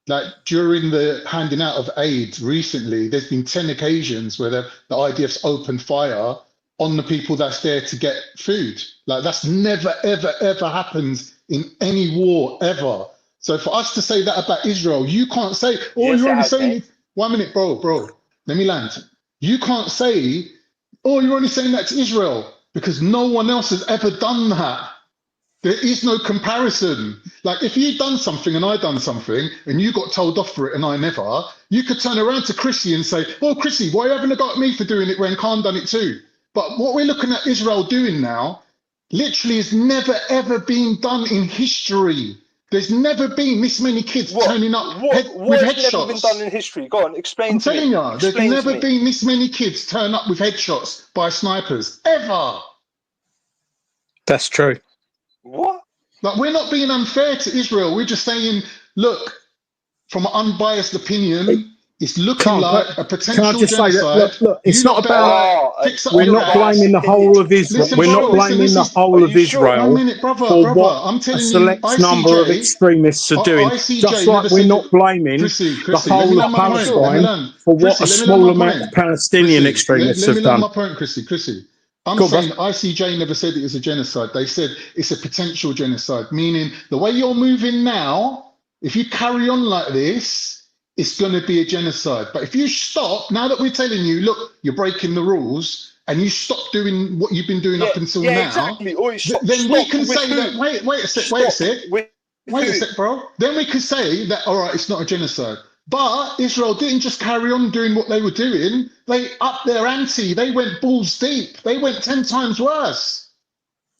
like, during the handing out of aid recently, there's been 10 occasions where the IDF's opened fire on the people that's there to get food. Like, that's never, ever, ever happens in any war ever. So for us to say that about Israel, you can't say, oh, you're only saying, 1 minute, bro, let me land. You can't say, oh, you're only saying that to Israel because no one else has ever done that. There is no comparison. Like, if you'd done something and I done something and you got told off for it and I never, you could turn around to Chrissy and say, oh, Chrissy, why are you having a go at me for doing it when Khan done it too? But what we're looking at Israel doing now literally has never, ever been done in history. There's never been this many kids turning up with headshots. Never been done in history? Go on, explain to me. I'm telling you, there's never been this many kids turn up with headshots by snipers, ever. That's true. What? Like, we're not being unfair to Israel. We're just saying, look, from an unbiased opinion, it's looking like a potential genocide. Look, it's not about. We're not blaming the whole of Israel. We're not blaming the whole of Israel for what a select number of extremists are doing. Just like we're not blaming the whole of Palestine for what a small amount of Palestinian extremists have done. Let me land my point, Chrissy. I'm saying ICJ never said it was a genocide. They said it's a potential genocide, meaning the way you're moving now, if you carry on like this, it's going to be a genocide. But if you stop, now that we're telling you, look, you're breaking the rules, and you stop doing what you've been doing up until now, exactly. Then we can say that, wait a sec, bro. Then we can say that, all right, it's not a genocide. But Israel didn't just carry on doing what they were doing. They upped their ante. They went balls deep. They went 10 times worse.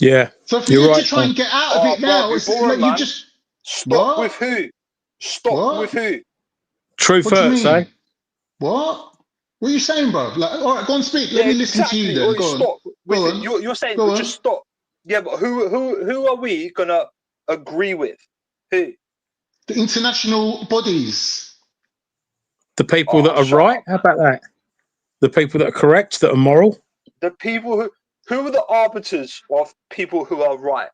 Yeah. So for you to try and get out of it now, it's like you just... Stop with who? Stop with who? True first, eh? What? What are you saying, bro? Like, all right, go on, speak. Let me listen to you then. Go stop. On. You're saying just stop. Yeah, but who are we gonna agree with? Who? The international bodies. The people that are right. How about that? The people that are correct, that are moral. The people who are the arbiters of people who are right?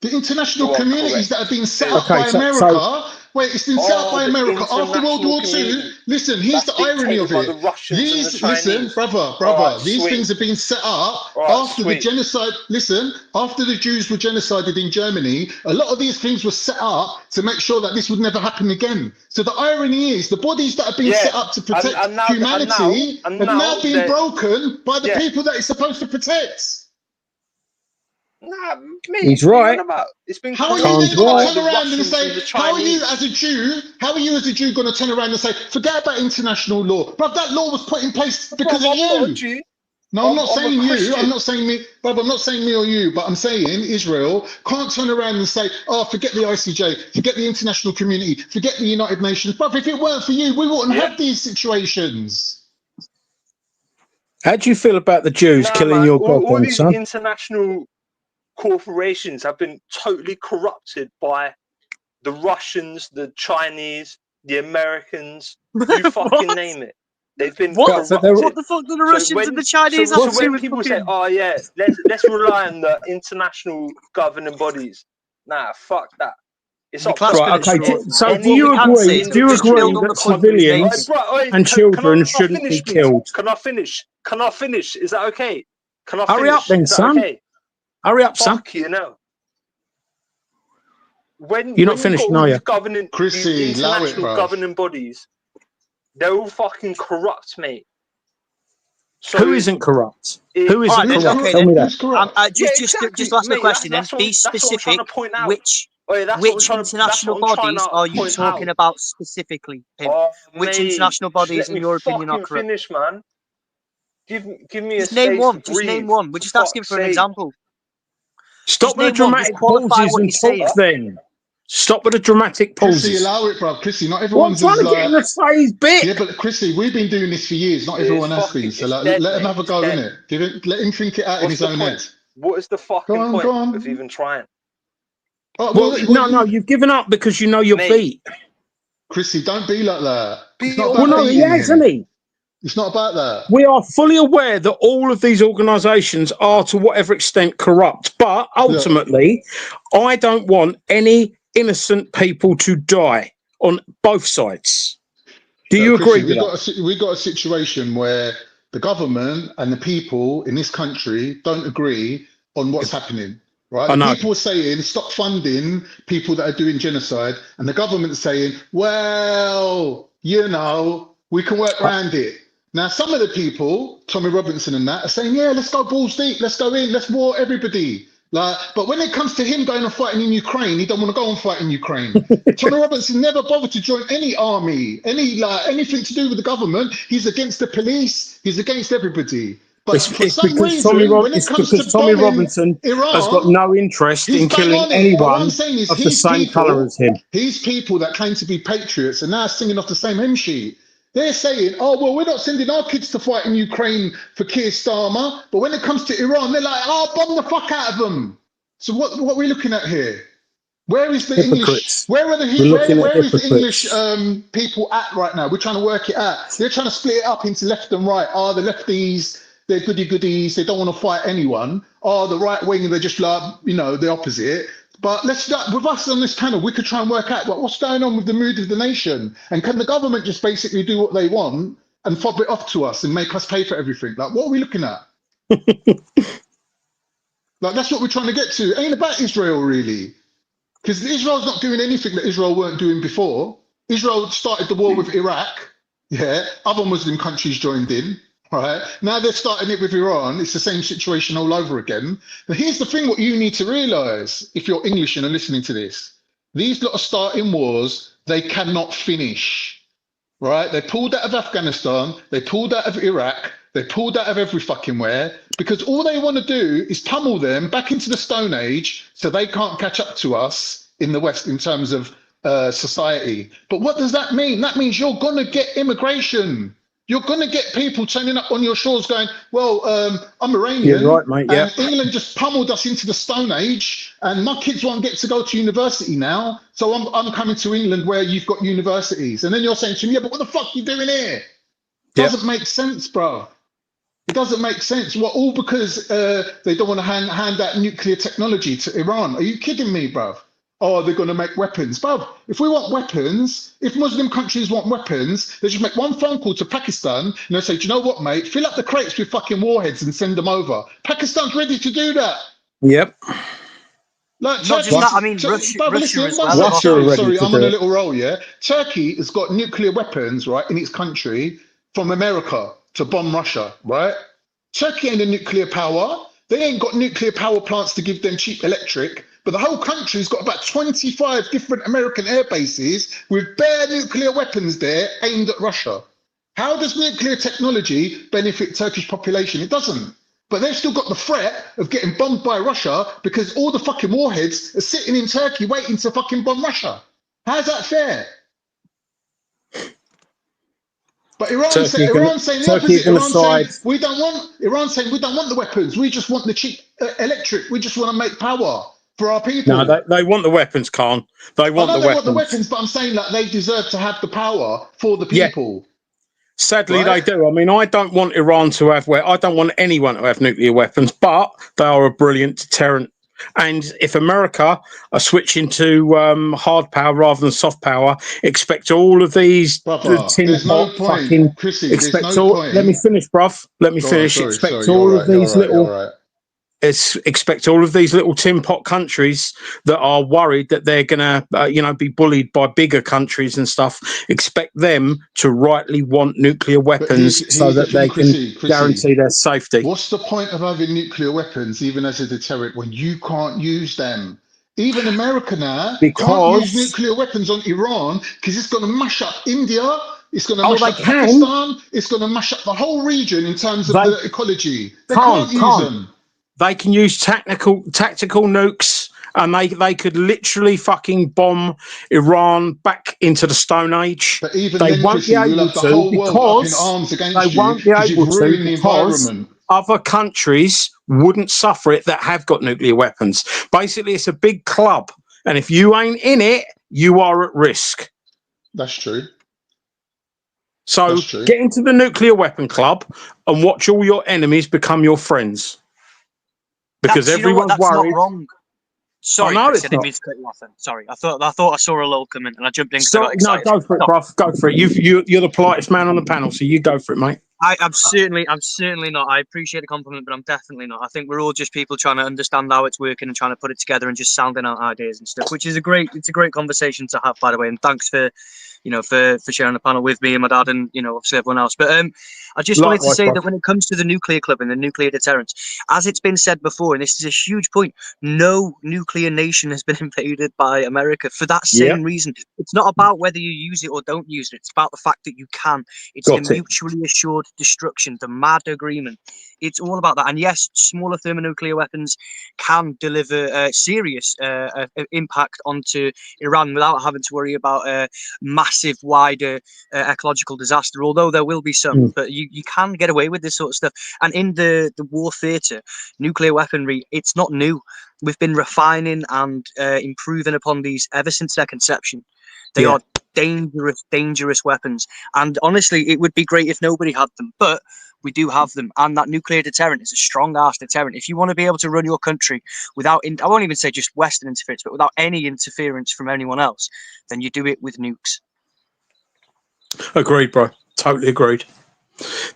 The international communities that have been set up by America. It's been set up by America after World War II. Listen, here's the irony of it. These things have been set up after the genocide. Listen, after the Jews were genocided in Germany, a lot of these things were set up to make sure that this would never happen again. So the irony is the bodies that have been set up to protect humanity have now been broken by the people that it's supposed to protect. Nah, mate, he's right. How are you then going to turn around and say, how are you as a Jew going to turn around and say, forget about international law? But that law was put in place because of you. No, I'm not saying you. I'm not saying me, brother. I'm not saying me or you, but I'm saying Israel can't turn around and say, oh, forget the ICJ, forget the international community, forget the United Nations. But if it weren't for you, we wouldn't have these situations. How do you feel about the Jews killing your godson, son? International corporations have been totally corrupted by the Russians, the Chinese, the Americans. You fucking name it. They've been corrupted. What the fuck do the Russians and the Chinese have to do with? So when people say, "Oh yeah, let's rely on the international governing bodies," nah, fuck that. It's not So do you agree? Do you agree that civilians and children shouldn't be killed? Can I finish? Is that okay? Can I finish? Hurry up, then, son. Okay? Hurry up, son. You know. When you're not finished, no, governing, Chrissy, international governing bodies, They're all fucking corrupt, mate. So who isn't corrupt? Who isn't right, corrupt? okay, Tell me that. Just ask the question then. Be specific. Which international bodies are you talking about specifically? Which international bodies, in your opinion, are corrupt? Finish, man. Give me just a name space one. to Just breathe, name one. We're just asking for an example. Stop with the dramatic pauses and talk then. Stop with the dramatic pauses. Chrissy, allow it, bro. Chrissy, not everyone's I'm trying to get him to say his bit. Yeah, but Chrissy, we've been doing this for years. Not everyone has been. So let him have a go, innit? Let him think it out in his own head. What is the fucking point of even trying? Well, no, you've given up because you know you're beat. Chrissy, don't be like that. It's not well, no, he has, isn't he? It's not about that. We are fully aware that all of these organisations are, to whatever extent, corrupt. But ultimately, I don't want any innocent people to die on both sides. Do you agree with that? We've got a situation where the government and the people in this country don't agree on what's happening. Right? The people are saying, stop funding people that are doing genocide. And the government's saying, well, you know, we can work around it. Now, some of the people, Tommy Robinson and that, are saying, yeah, let's go balls deep. Let's go in. Let's war everybody. But when it comes to him going and fighting in Ukraine, he don't want to go and fight in Ukraine. Tommy Robinson never bothered to join any army, anything to do with the government. He's against the police. He's against everybody. But for some reason, when it comes to Tommy Robinson Iran, has got no interest in killing anyone of the same colour as him. These people that claim to be patriots are now singing off the same hymn sheet. They're saying, oh, well, we're not sending our kids to fight in Ukraine for Keir Starmer. But when it comes to Iran, they're like, oh, bomb the fuck out of them. So what are we looking at here? Where is the English? Where is the English people at right now? We're trying to work it out. They're trying to split it up into left and right. Oh, the lefties, they're goody-goodies. They don't want to fight anyone. Oh, the right wing, they're just like, you know, the opposite. But with us on this panel, we could try and work out what's going on with the mood of the nation. And can the government just basically do what they want and fob it off to us and make us pay for everything? Like, what are we looking at? Like, that's what we're trying to get to. It ain't about Israel, really. Because Israel's not doing anything that Israel weren't doing before. Israel started the war with Iraq. Yeah, other Muslim countries joined in. Right now they're starting it with Iran. It's the same situation all over again. But here's the thing: what you need to realise, if you're English and are listening to this, these lot of starting wars, they cannot finish. Right? They pulled out of Afghanistan, they pulled out of Iraq, they pulled out of every fucking where, because all they want to do is pummel them back into the Stone Age, so they can't catch up to us in the West in terms of society. But what does that mean? That means you're gonna get immigration. You're going to get people turning up on your shores going, well, I'm Iranian, yeah, right, mate, yeah. And England just pummeled us into the Stone Age, and my kids won't get to go to university now, so I'm coming to England where you've got universities. And then you're saying to me, yeah, but what the fuck are you doing here? Doesn't make sense, bro. It doesn't make sense. Well, all because they don't want to hand out nuclear technology to Iran. Are you kidding me, bro? Oh, they're going to make weapons. Bruv, if we want weapons, if Muslim countries want weapons, they just make one phone call to Pakistan and they'll say, do you know what, mate? Fill up the crates with fucking warheads and send them over. Pakistan's ready to do that. Yep. Like, not just that, I mean, Russia as well. Sorry, I'm on a little roll, yeah? Turkey has got nuclear weapons, right, in its country from America to bomb Russia, right? Turkey ain't a nuclear power. They ain't got nuclear power plants to give them cheap electric. But the whole country's got about 25 different American air bases with bare nuclear weapons there aimed at Russia. How does nuclear technology benefit Turkish population? It doesn't. But they've still got the threat of getting bombed by Russia because all the fucking warheads are sitting in Turkey waiting to fucking bomb Russia. How's that fair? But Iran's saying the opposite. Iran's saying we don't want the weapons. We just want the cheap electric. We just want to make power for our people. No, they want the weapons, Khan. They want the weapons. They want the weapons, but I'm saying that they deserve to have the power for the people. Yeah. Sadly, they do. I mean, I don't want Iran to have. I don't want anyone to have nuclear weapons, but they are a brilliant deterrent. And if America are switching to hard power rather than soft power, expect all of these there's no point. Chrissy, there's no point. Let me finish, bruv. Let me finish. Expect all of these little expect all of these little tin pot countries that are worried that they're going to, be bullied by bigger countries and stuff. Expect them to rightly want nuclear weapons so that they can guarantee their safety. What's the point of having nuclear weapons, even as a deterrent, when you can't use them? Even America now can't use nuclear weapons on Iran because it's going to mash up India. It's going to mash up Pakistan. It's going to mash up the whole region in terms of the ecology. They can't use them. They can use tactical nukes, and they could literally fucking bomb Iran back into the Stone Age. But even they then, won't Chrissy, be able you'll have the to whole world up in because arms against they you won't be because able you've to ruined the because environment. other countries wouldn't suffer it that have got nuclear weapons. Basically, it's a big club, and if you ain't in it, you are at risk. That's true. So get into the nuclear weapon club and watch all your enemies become your friends. Because everyone's that's worried. Not wrong. Sorry, no, Chris, I didn't mean to cut you off then. Sorry, I thought I saw a little comment and I jumped in because I got excited. No, go for it, bruv. Go for it. You're the politest man on the panel, so you go for it, mate. I'm certainly not. I appreciate the compliment, but I'm definitely not. I think we're all just people trying to understand how it's working and trying to put it together and just sounding out ideas and stuff, which is a great conversation to have, by the way. And thanks for sharing the panel with me and my dad and obviously everyone else. But I just wanted to say that when it comes to the nuclear club and the nuclear deterrence, as it's been said before, and this is a huge point, no nuclear nation has been invaded by America for that same reason. It's not about whether you use it or don't use it. It's about the fact that you can. It's the mutually assured destruction, the MAD agreement. It's all about that. And yes, smaller thermonuclear weapons can deliver serious impact onto Iran without having to worry about a massive, wider ecological disaster, although there will be some. But you can get away with this sort of stuff. And in the war theatre, nuclear weaponry, it's not new. We've been refining and improving upon these ever since their conception. They are dangerous weapons. And honestly, it would be great if nobody had them. But we do have them, and that nuclear deterrent is a strong-ass deterrent. If you want to be able to run your country without, I won't even say just Western interference, but without any interference from anyone else, then you do it with nukes. Agreed, bro. Totally agreed.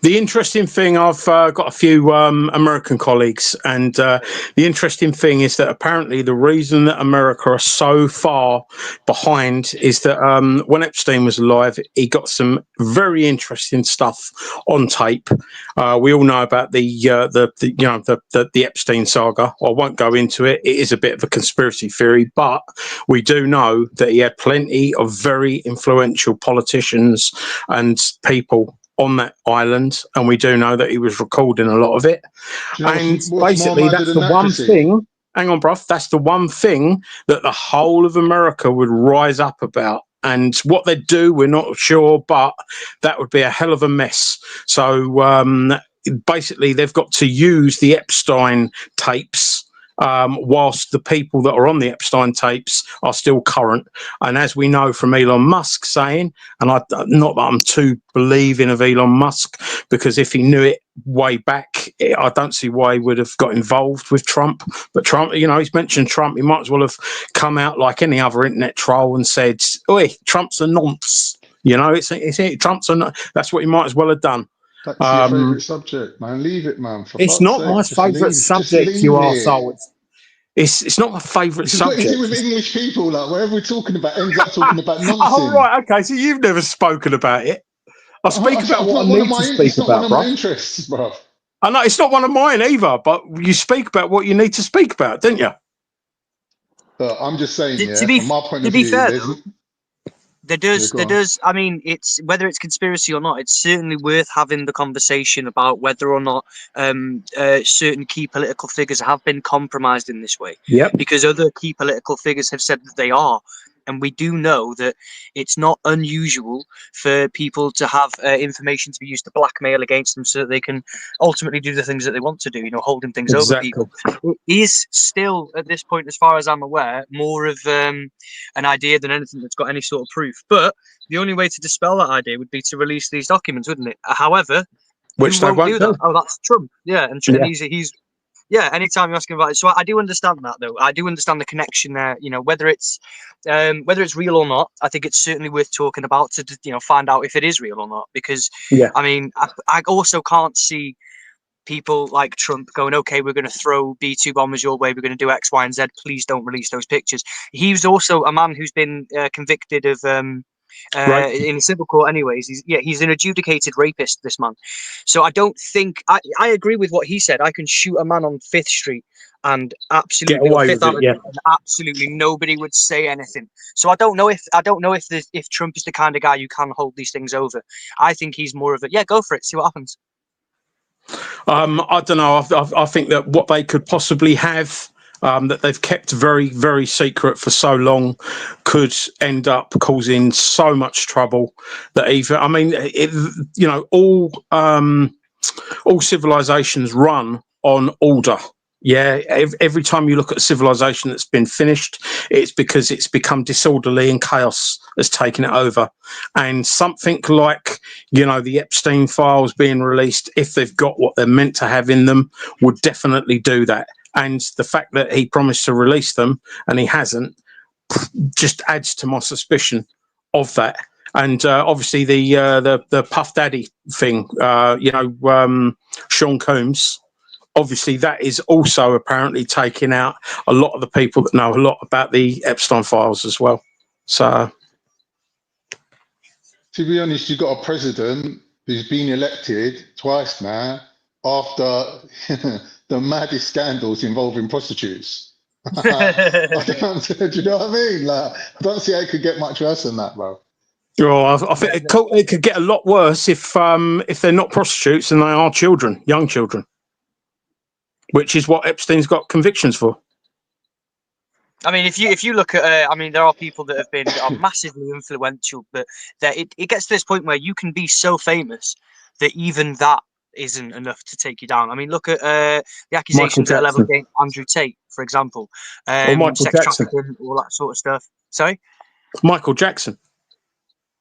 The interesting thing, I've got a few American colleagues, and the interesting thing is that apparently the reason that America are so far behind is that when Epstein was alive, he got some very interesting stuff on tape. We all know about the Epstein saga. I won't go into it. It is a bit of a conspiracy theory, but we do know that he had plenty of very influential politicians and people on that island, and we do know that he was recording a lot of it. And basically, that's the one thing. Hang on, bruv. That's the one thing that the whole of America would rise up about. And what they'd do, we're not sure, but that would be a hell of a mess. So basically, they've got to use the Epstein tapes whilst the people that are on the Epstein tapes are still current. And as we know from Elon Musk saying, and not that I'm too believing of Elon Musk, because if he knew it way back, I don't see why he would have got involved with Trump. But Trump, he's mentioned Trump. He might as well have come out like any other internet troll and said, "Oi, Trump's a nonce." It's Trump's a. That's what he might as well have done. That's your favourite subject, man. Leave it, man. It's not my favourite subject, you arsehole. It's not my favourite subject. What is it with English people? Like, wherever we're talking about ends up talking about nonsense. Oh, right, okay. So you've never spoken about it. I speak about what I need to speak about, bro. It's not one of my interests, bro. I know, it's not one of mine either, but you speak about what you need to speak about, don't you? But I'm just saying, from my point of view, there does. I mean, it's whether it's conspiracy or not, it's certainly worth having the conversation about whether or not certain key political figures have been compromised in this way. Yep. Because other key political figures have said that they are. And we do know that it's not unusual for people to have information to be used to blackmail against them so that they can ultimately do the things that they want to do, holding things over people. It is still, at this point, as far as I'm aware, more of an idea than anything that's got any sort of proof. But the only way to dispel that idea would be to release these documents, wouldn't it? However, which they won't do that. Oh, that's Trump. Yeah, and he's yeah, anytime you ask him about it. So I do understand that, though. I do understand the connection there. Whether it's real or not, I think it's certainly worth talking about to find out if it is real or not. Because I mean, I also can't see people like Trump going, okay, we're going to throw B-2 bombers your way, we're going to do X, Y, and Z, please don't release those pictures. He was also a man who's been convicted of Right. in civil court anyways. He's an adjudicated rapist, this man. So I don't think I agree with what he said. I can shoot a man on 5th Street and absolutely, or Fifth Avenue, and absolutely nobody would say anything. So I don't know if Trump is the kind of guy who can hold these things over. I think he's more of a go for it, see what happens. I don't know. I think that what they could possibly have that they've kept very, very secret for so long could end up causing so much trouble that all civilizations run on order. Yeah, every time you look at a civilization that's been finished, it's because it's become disorderly and chaos has taken it over. And something like, the Epstein files being released, if they've got what they're meant to have in them, would definitely do that. And the fact that he promised to release them and he hasn't just adds to my suspicion of that. And obviously the Puff Daddy thing, Sean Combs. Obviously, that is also apparently taking out a lot of the people that know a lot about the Epstein files as well. So, to be honest, you've got a president who's been elected twice now after the maddest scandals involving prostitutes. Do you know what I mean? Like, I don't see how it could get much worse than that, bro. I think it could get a lot worse if they're not prostitutes and they are children, young children. Which is what Epstein's got convictions for. I mean, if you look at, there are people that are massively influential, but it gets to this point where you can be so famous that even that isn't enough to take you down. I mean, look at the accusations that are leveled against Andrew Tate, for example, sex trafficking, all that sort of stuff. Sorry, Michael Jackson.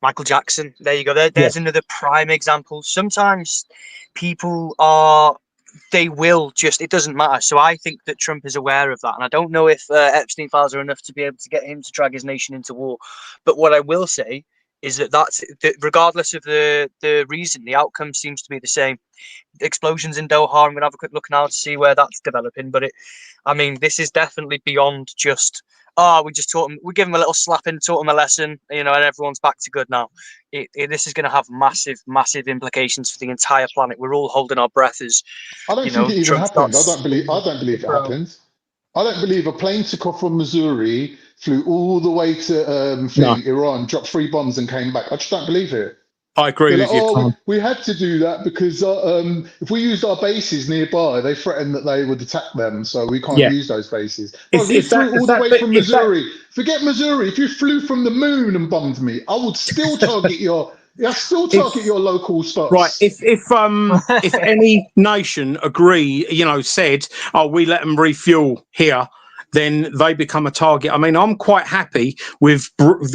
There you go. There's another prime example. Sometimes people are. They will just, it doesn't matter. So I think that Trump is aware of that. And I don't know if Epstein files are enough to be able to get him to drag his nation into war. But what I will say is that regardless of the reason, the outcome seems to be the same. Explosions in Doha, I'm going to have a quick look now to see where that's developing. But this is definitely beyond just, we just taught him, we give him a little slap in, taught him a lesson, and everyone's back to good now. This is going to have massive, massive implications for the entire planet. We're all holding our breath as I don't think it even happened. I don't believe it happened. I don't believe a plane took off from Missouri, flew all the way to Iran, dropped 3 bombs and came back. I just don't believe it. I agree with you. We had to do that because if we used our bases nearby, they threatened that they would attack them, so we can't use those bases. If you flew all the way from Missouri, forget Missouri. If you flew from the moon and bombed me, I would still target your local spots. Right. If any nation said, we let them refuel here, then they become a target. I mean, I'm quite happy with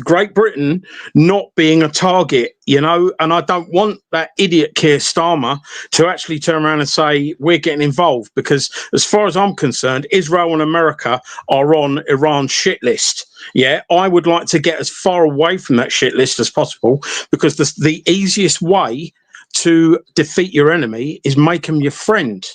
Great Britain not being a target, and I don't want that idiot Keir Starmer to actually turn around and say we're getting involved, because as far as I'm concerned, Israel and America are on Iran's shit list. Yeah, I would like to get as far away from that shit list as possible, because the easiest way to defeat your enemy is make them your friend.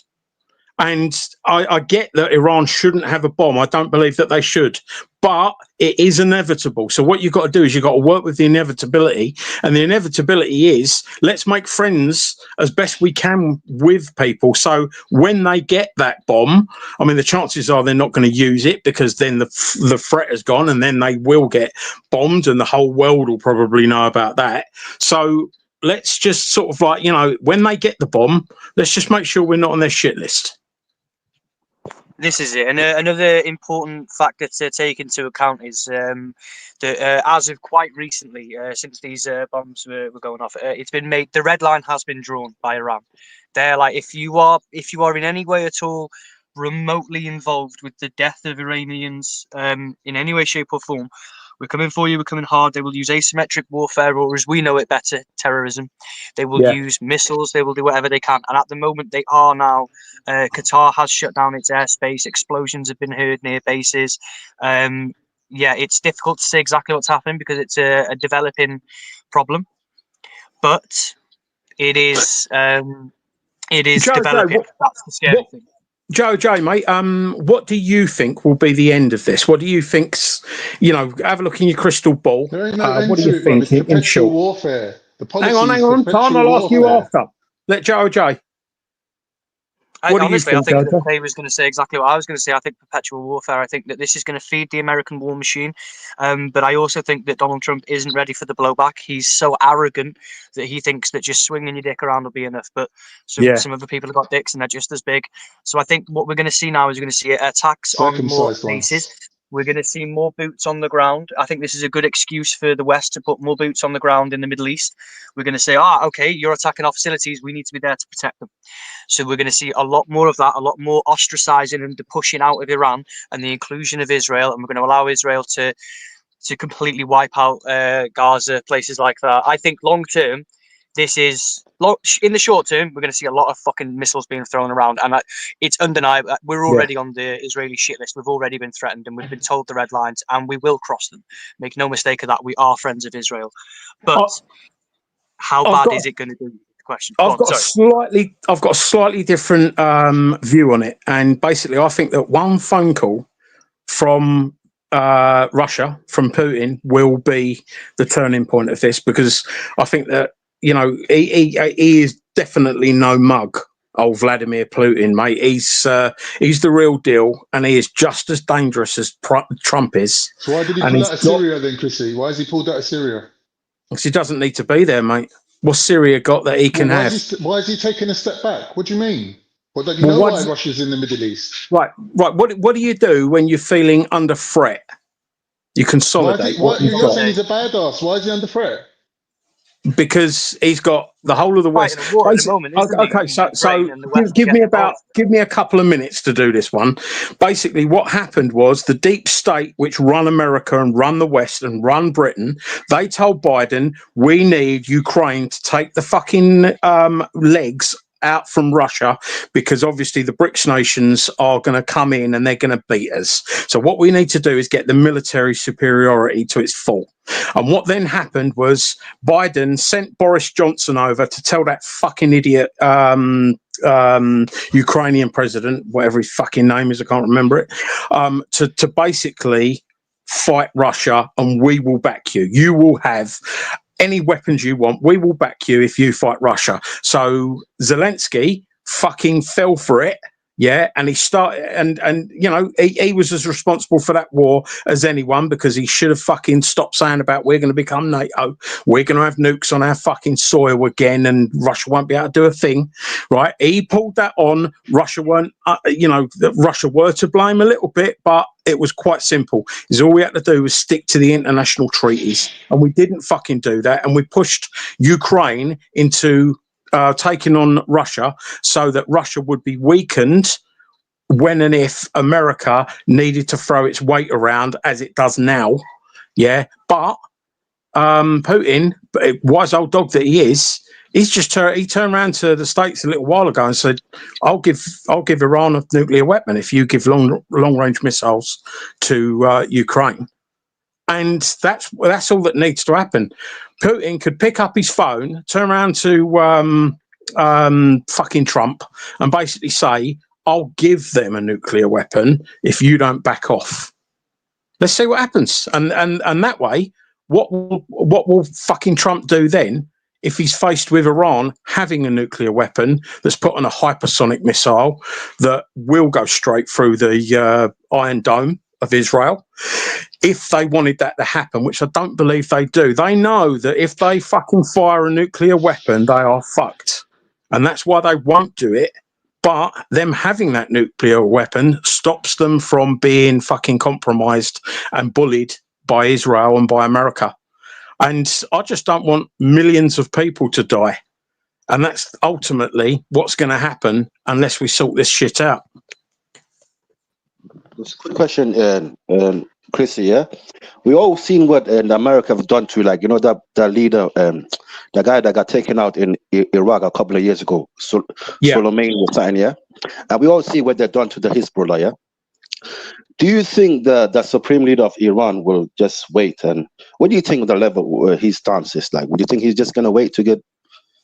And I get that Iran shouldn't have a bomb. I don't believe that they should, but it is inevitable. So what you've got to do is you've got to work with the inevitability. And the inevitability is, let's make friends as best we can with people. So when they get that bomb, the chances are they're not going to use it, because then the threat has gone, and then they will get bombed, and the whole world will probably know about that. So let's just sort of when they get the bomb, let's just make sure we're not on their shit list. This is it. And another important factor to take into account is that as of quite recently, since these bombs were going off, it's been made, the red line has been drawn by Iran. They're like, if you are in any way at all remotely involved with the death of Iranians in any way, shape or form, we're coming for you, we're coming hard. They will use asymmetric warfare, or as we know it better, terrorism. They will use missiles, they will do whatever they can. And at the moment, they are now. Qatar has shut down its airspace. Explosions have been heard near bases. It's difficult to say exactly what's happening because it's a developing problem. But it is It is developing. That's the scary thing. Joe, mate, what do you think will be the end of this? What do you think's, have a look in your crystal ball. There ain't no end what do to you it, bro. think It's perpetual warfare. The policy hang is on, Tom, I'll ask you warfare. after. Let Joe. Honestly, I think that Dave was going to say exactly what I was going to say. I think perpetual warfare. I think that this is going to feed the American war machine. But I also think that Donald Trump isn't ready for the blowback. He's so arrogant that he thinks that just swinging your dick around will be enough. But some other people have got dicks and they're just as big. So I think what we're going to see now is we're going to see attacks on more bases. We're going to see more boots on the ground. I think this is a good excuse for the West to put more boots on the ground in the Middle East. We're going to say, okay, you're attacking our facilities. We need to be there to protect them. So we're going to see a lot more of that, a lot more ostracizing and the pushing out of Iran and the inclusion of Israel. And we're going to allow Israel to completely wipe out Gaza, places like that. I think long term, this is in the short term, we're going to see a lot of fucking missiles being thrown around, and it's undeniable. We're already on the Israeli shit list. We've already been threatened, and we've been told the red lines, and we will cross them. Make no mistake of that. We are friends of Israel, but how bad is it going to be? Question. I've got a slightly different view on it, and basically, I think that one phone call from Russia, from Putin, will be the turning point of this, because I think that he is definitely no mug. Old Vladimir Putin, mate. He's the real deal, and he is just as dangerous as Trump is. So why did he pull out of Syria then, Chrissy? Why has he pulled out of Syria? Because he doesn't need to be there, mate. What's Syria got that he can have? Why is he taking a step back? What do you mean? Well, don't you know why Russia's in the Middle East? Right. What do you do when you're feeling under threat? You consolidate. You're saying he's a badass. Why is he under threat? Because he's got the whole of the West. War at the moment, okay, so give me a couple of minutes to do this one. Basically, what happened was the deep state, which run America and run the West and run Britain, they told Biden, we need Ukraine to take the fucking legs out from Russia, because obviously the BRICS nations are going to come in and they're going to beat us. So what we need to do is get the military superiority to its full. And what then happened was Biden sent Boris Johnson over to tell that fucking idiot Ukrainian president, whatever his fucking name is, I can't remember it, to basically fight Russia, and we will back you. You will have any weapons you want. We will back you if you fight Russia. So Zelensky fucking fell for it. Yeah, and he started, and he was as responsible for that war as anyone, because he should have fucking stopped saying about we're going to become NATO, we're going to have nukes on our fucking soil again, and Russia won't be able to do a thing, right? He pulled that on. Russia weren't, Russia were to blame a little bit, but it was quite simple. Is all we had to do was stick to the international treaties, and we didn't fucking do that, and we pushed Ukraine into taking on Russia, so that Russia would be weakened when and if America needed to throw its weight around, as it does now. Yeah, but Putin, wise old dog that he is, he turned around to the States a little while ago and said, I'll give Iran a nuclear weapon if you give long range missiles to Ukraine. And that's all that needs to happen. Putin could pick up his phone, turn around to fucking Trump, and basically say, I'll give them a nuclear weapon if you don't back off. Let's see what happens. And that way, what will fucking Trump do then if he's faced with Iran having a nuclear weapon that's put on a hypersonic missile that will go straight through the Iron Dome of Israel? If they wanted that to happen, which I don't believe they do, they know that if they fucking fire a nuclear weapon, they are fucked. And that's why they won't do it. But them having that nuclear weapon stops them from being fucking compromised and bullied by Israel and by America. And I just don't want millions of people to die. And that's ultimately what's going to happen unless we sort this shit out. That's a good question, Chrissy. Yeah, we all seen what America have done to, like, the leader, the guy that got taken out in Iraq a couple of years ago, Soleimani or something. Yeah, and we all see what they've done to the Hezbollah. Yeah, do you think the supreme leader of Iran will just wait? And what do you think of the level where his stance is like? Would you think he's just going to wait to get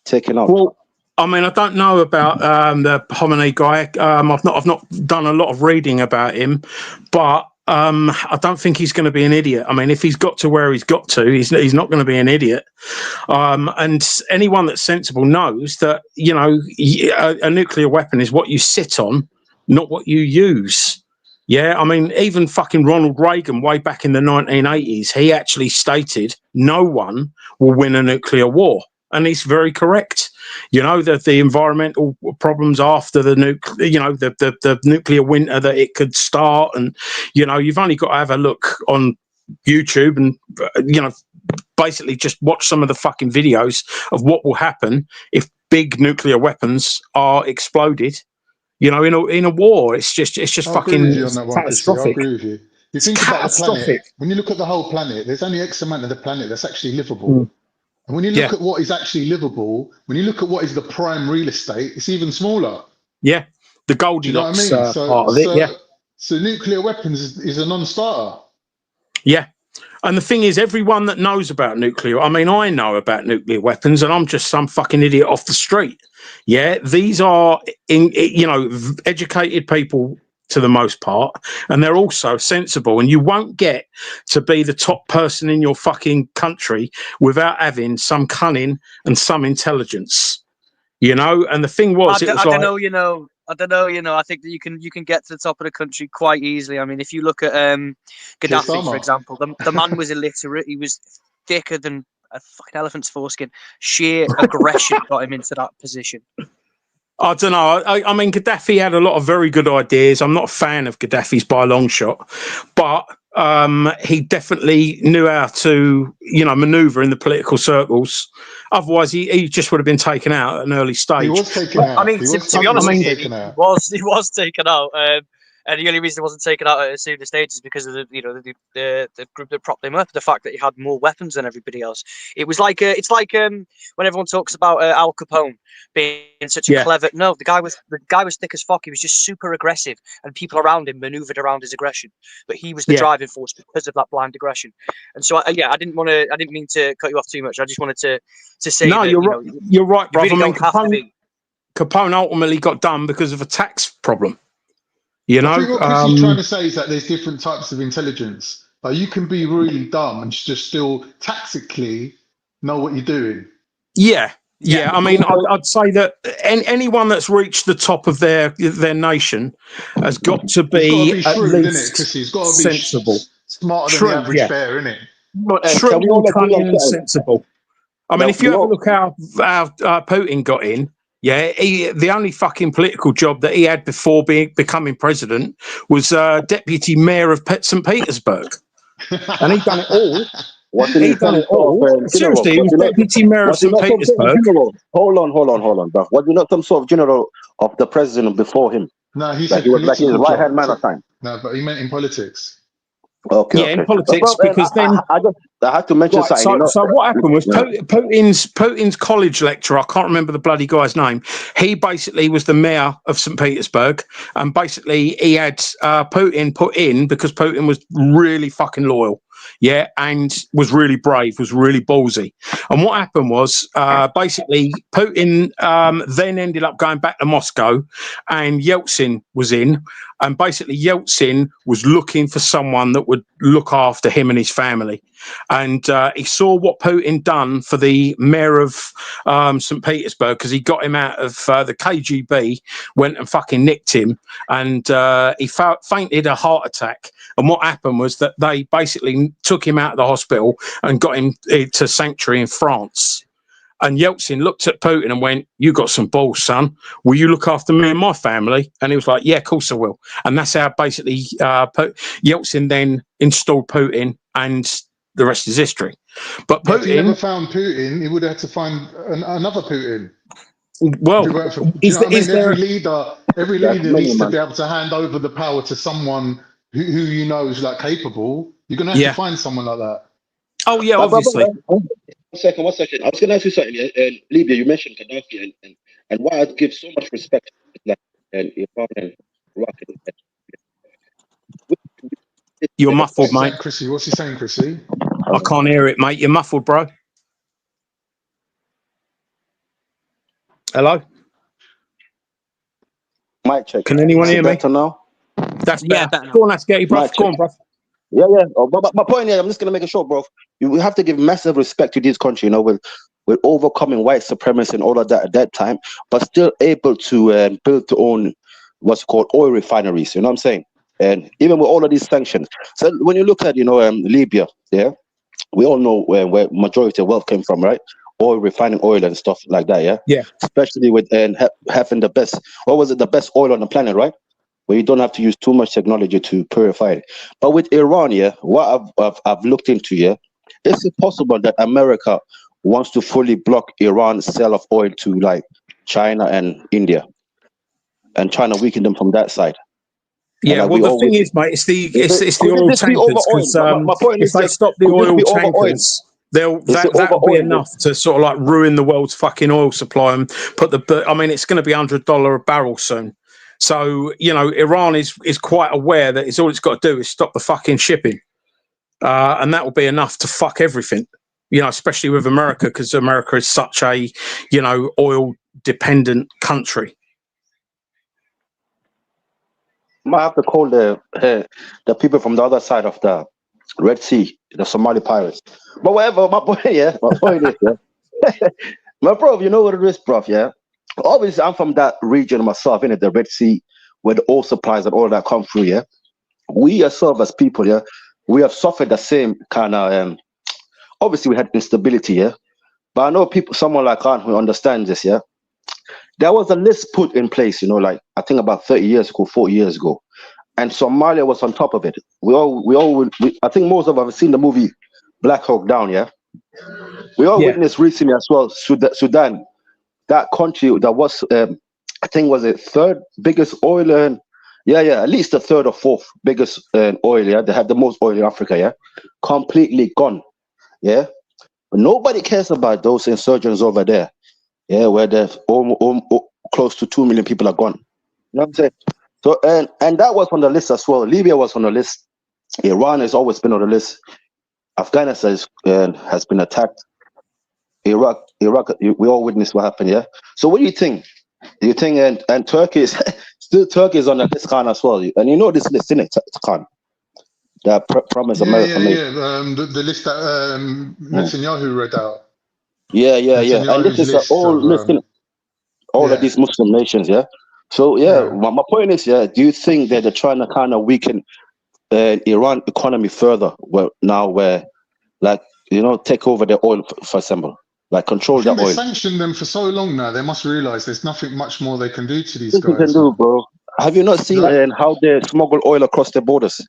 taken out? Well, I mean, I don't know about the Khomeini guy. I've not done a lot of reading about him, but I don't think he's going to be an idiot. I mean, if he's got to where he's got to, he's not going to be an idiot. And anyone that's sensible knows that, you know, a nuclear weapon is what you sit on, not what you use. Yeah, I mean, even fucking Ronald Reagan, way back in the 1980s, he actually stated no one will win a nuclear war. And he's very correct. You know, that the environmental problems after the the nuclear winter that it could start. And, you know, you've only got to have a look on YouTube and, you know, basically just watch some of the fucking videos of what will happen if big nuclear weapons are exploded. You know, in a war, it's just I'll fucking agree with you on that one, Chrissy. I catastrophic. agree with you. You think about the planet. When you look at the whole planet, there's only X amount of the planet that's actually livable. And when you look at what is actually livable, when you look at what is the prime real estate, it's even smaller. Yeah, the Goldilocks you know what I mean? part of it. Yeah. So nuclear weapons is a non-starter. Yeah. And the thing is, everyone that knows about nuclear, I mean, I know about nuclear weapons, and I'm just some fucking idiot off the street. Yeah, these are, educated people to the most part, and they're also sensible. And you won't get to be the top person in your fucking country without having some cunning and some intelligence. You know, and the thing was, I don't know. I think that you can get to the top of the country quite easily. I mean, if you look at Gaddafi, for example, the man was illiterate. He was thicker than a fucking elephant's foreskin. Sheer aggression got him into that position. I don't know. I mean, Gaddafi had a lot of very good ideas. I'm not a fan of Gaddafi's by a long shot, but he definitely knew how to, maneuver in the political circles. Otherwise, he just would have been taken out at an early stage. He was taken out. I mean, to be honest, he was taken out. And the only reason it wasn't taken out at a sooner stage is because of the group that propped him up. The fact that he had more weapons than everybody else. It was like when everyone talks about Al Capone being such a clever. No, the guy was thick as fuck. He was just super aggressive, and people around him maneuvered around his aggression. But he was the driving force because of that blind aggression. And so, I didn't mean to cut you off too much. I just wanted to say. No, that, you're right, brother. You really don't have to be. Capone ultimately got done because of a tax problem. I think what Chris is trying to say is that there's different types of intelligence. Like, you can be really dumb and just still tactically know what you're doing. Yeah. I mean, I'd say that anyone that's reached the top of their nation has got to be at shrewd, least It's got to be sensible, smarter than the average bear, isn't it? True, cunning, and sensible. I mean, if you have a look how Putin got in. Yeah, the only fucking political job that he had before becoming president was deputy mayor of St. Petersburg. And he'd done it all. Seriously, he was deputy mayor of St. Petersburg. Hold on, bro. Was he not some sort of general of the president before him? No, he was like his right-hand man at time. No, but he meant in politics. Okay. In politics, because then I had to mention something. So what happened was Putin's college lecturer, I can't remember the bloody guy's name. He basically was the mayor of St. Petersburg, and basically he had Putin put in because Putin was really fucking loyal. Yeah, and was really brave, was really ballsy. And what happened was basically Putin then ended up going back to Moscow, and Yeltsin was in. And basically Yeltsin was looking for someone that would look after him and his family. And he saw what Putin done for the mayor of St. Petersburg, because he got him out of the KGB, went and fucking nicked him, and he fainted a heart attack. And what happened was that they basically took him out of the hospital and got him to sanctuary in France. And Yeltsin looked at Putin and went, "You got some balls, son. Will you look after me and my family?" And he was like, "Yeah, of course I will." And that's how basically Yeltsin then installed Putin, and the rest is history. But Putin, if he never found Putin, he would have had to find another Putin. Well, every leader needs to be able to hand over the power to someone who you know is like capable. You're gonna have to find someone like that. Oh yeah, obviously. One second. I was gonna ask you something. Libya, you mentioned Gaddafi, and why I give so much respect to Iran and Iraq. You're muffled, mate. Chrissy, what's he saying, Chrissy? I can't hear it, mate. You're muffled, bro. Hello? Mic check. Can anyone hear me? Better now? That's better. Yeah, better now. Go on, let's get you, bro. Go on, bro. Yeah, yeah. Oh, but my point here, I'm just gonna make it short, bro. We have to give massive respect to this country, you know, with overcoming white supremacy and all of that at that time, but still able to build their own what's called oil refineries. You know what I'm saying? And even with all of these sanctions, so when you look at Libya, yeah, we all know where majority of wealth came from, right? Oil refining oil and stuff like that, yeah. Yeah. Especially with having the best, the best oil on the planet, right? Where you don't have to use too much technology to purify it. But with Iran, yeah, what I've looked into, yeah, is it possible that America wants to fully block Iran's sale of oil to like China and India, and trying to weaken them from that side? Yeah, well, the thing is, mate, it's the oil tankers, because if they stop the oil tankers, that'll be enough to sort of like ruin the world's fucking oil supply and I mean, it's going to be $100 a barrel soon. So, you know, Iran is quite aware that all it's got to do is stop the fucking shipping. And that will be enough to fuck everything, you know, especially with America, because America is such a, you know, oil dependent country. Might have to call the people from the other side of the Red Sea, the Somali pirates. But whatever, my point is, yeah. My bro, you know what it is, bro, yeah? Obviously, I'm from that region myself, the Red Sea, where the oil supplies and all that come through, yeah? We ourselves as people, yeah, we have suffered the same kind of, obviously we had instability, yeah? But I know someone like Khan who understands this, yeah? There was a list put in place, you know, like I think about 30 years ago, 40 years ago. And Somalia was on top of it. I think most of us have seen the movie Black Hawk Down, yeah? We all witnessed recently as well, Sudan, that country that was, I think was it third biggest oil, at least the third or fourth biggest oil, yeah? They had the most oil in Africa, yeah? Completely gone, yeah? But nobody cares about those insurgents over there. Yeah, where there's close to 2 million people are gone. You know what I'm saying? So and that was on the list as well. Libya was on the list. Iran has always been on the list. Afghanistan has been attacked. Iraq, we all witnessed what happened. Yeah. So what do you think? Do you think and Turkey is Turkey is on the list, Khan, as well? And you know this list, isn't it, Khan? That promise America made. Yeah. The list that Netanyahu read out. Yeah. And this is all listing all of these Muslim nations, yeah. So my point is, do you think that they're trying to kind of weaken Iran economy further? Where like, you know, take over the oil, for example, like control the oil. They sanctioned them for so long now. They must realize there's nothing much more they can do to these guys. Can do, bro. Have you not seen how they smuggle oil across the borders?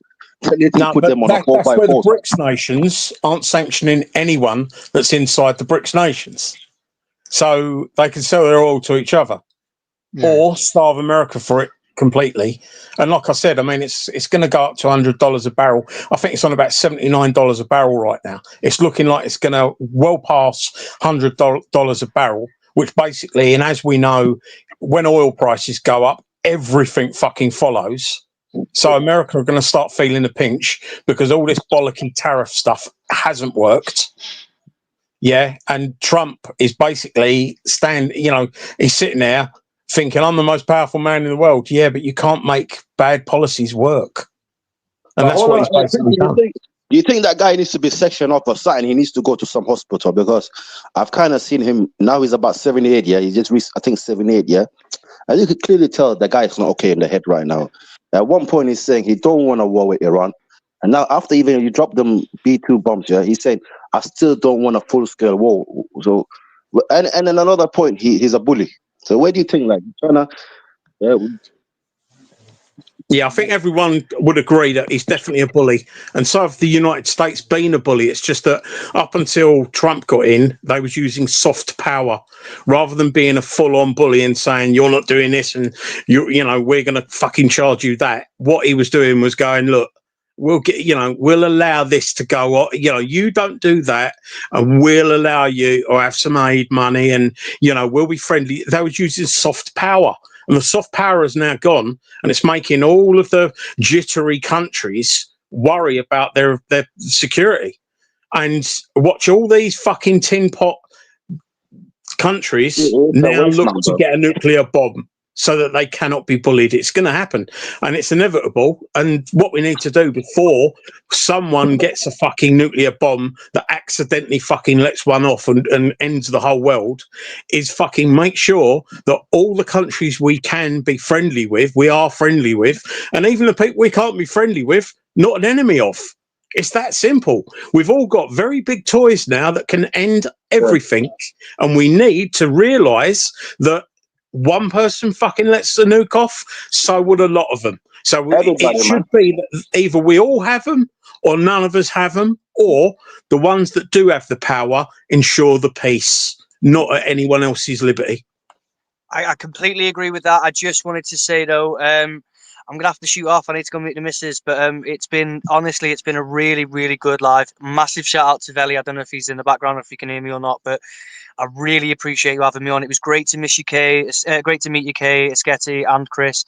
No, but that's where the BRICS nations aren't sanctioning anyone that's inside the BRICS nations. So they can sell their oil to each other or starve America for it completely. And like I said, I mean, it's going to go up to $100 a barrel. I think it's on about $79 a barrel right now. It's looking like it's going to well pass $100 a barrel, which basically, and as we know, when oil prices go up, everything fucking follows. So America are going to start feeling the pinch because all this bollocky tariff stuff hasn't worked. Yeah, and Trump is basically he's sitting there thinking, I'm the most powerful man in the world. Yeah, but you can't make bad policies work. And that's what he's basically done. Do you think that guy needs to be sectioned up or something? He needs to go to some hospital, because I've kind of seen him, now he's about 78, yeah? He just reached, I think, 78, yeah? And you could clearly tell the guy's not okay in the head right now. At one point, he's saying he don't want to war with Iran. And now, after even you drop them B-2 bombs, yeah, he's saying, I still don't want a full-scale war. So, and then another point, he's a bully. So where do you think, like, China? Yeah, I think everyone would agree that he's definitely a bully. And so have the United States been a bully. It's just that up until Trump got in, they was using soft power rather than being a full-on bully and saying, you're not doing this and, you know, we're going to fucking charge you that. What he was doing was going, look, we'll allow this to go on. You know, you don't do that and we'll allow you or have some aid money and, you know, we'll be friendly. They was using soft power. And the soft power has now gone, and it's making all of the jittery countries worry about their security. And watch all these fucking tin pot countries now look to get a nuclear bomb. so that they cannot be bullied. It's going to happen, and it's inevitable. And what we need to do before someone gets a fucking nuclear bomb that accidentally fucking lets one off and ends the whole world is fucking make sure that all the countries we can be friendly with, we are friendly with, and even the people we can't be friendly with, not an enemy of. It's that simple. We've all got very big toys now that can end everything, and we need to realise that one person fucking lets the nuke off, so would a lot of them. So it should be that either we all have them or none of us have them, or the ones that do have the power ensure the peace, not at anyone else's liberty. I completely agree with that. I just wanted to say, though, I'm going to have to shoot off. I need to go meet the missus, but it's been a really, really good live. Massive shout out to Veli. I don't know if he's in the background or if he can hear me or not, but I really appreciate you having me on. It was great to miss you, Kay. Great to meet you, Kay, Sketty, and Chris,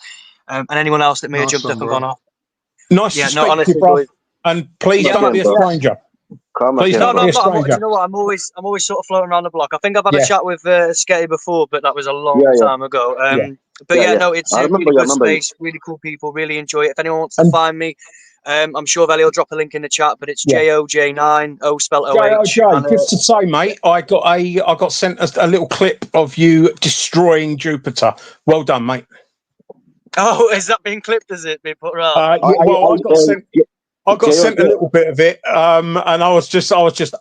and anyone else that may have jumped up and gone off. Nice to speak to you, bro. And please don't be a stranger. Please don't be a stranger. You know what? I'm always sort of floating around the block. I think I've had a chat with Sketty before, but that was a long time ago. But no, it's a really good space, really cool people, really enjoy it. If anyone wants to find me, I'm sure Veli will drop a link in the chat, but it's JOJ9, O spelled OH. Just to say, mate, I got sent a little clip of you destroying Jupiter. Well done, mate. Oh, is that being clipped? Is it being put around? I got sent a little bit of it, and I was just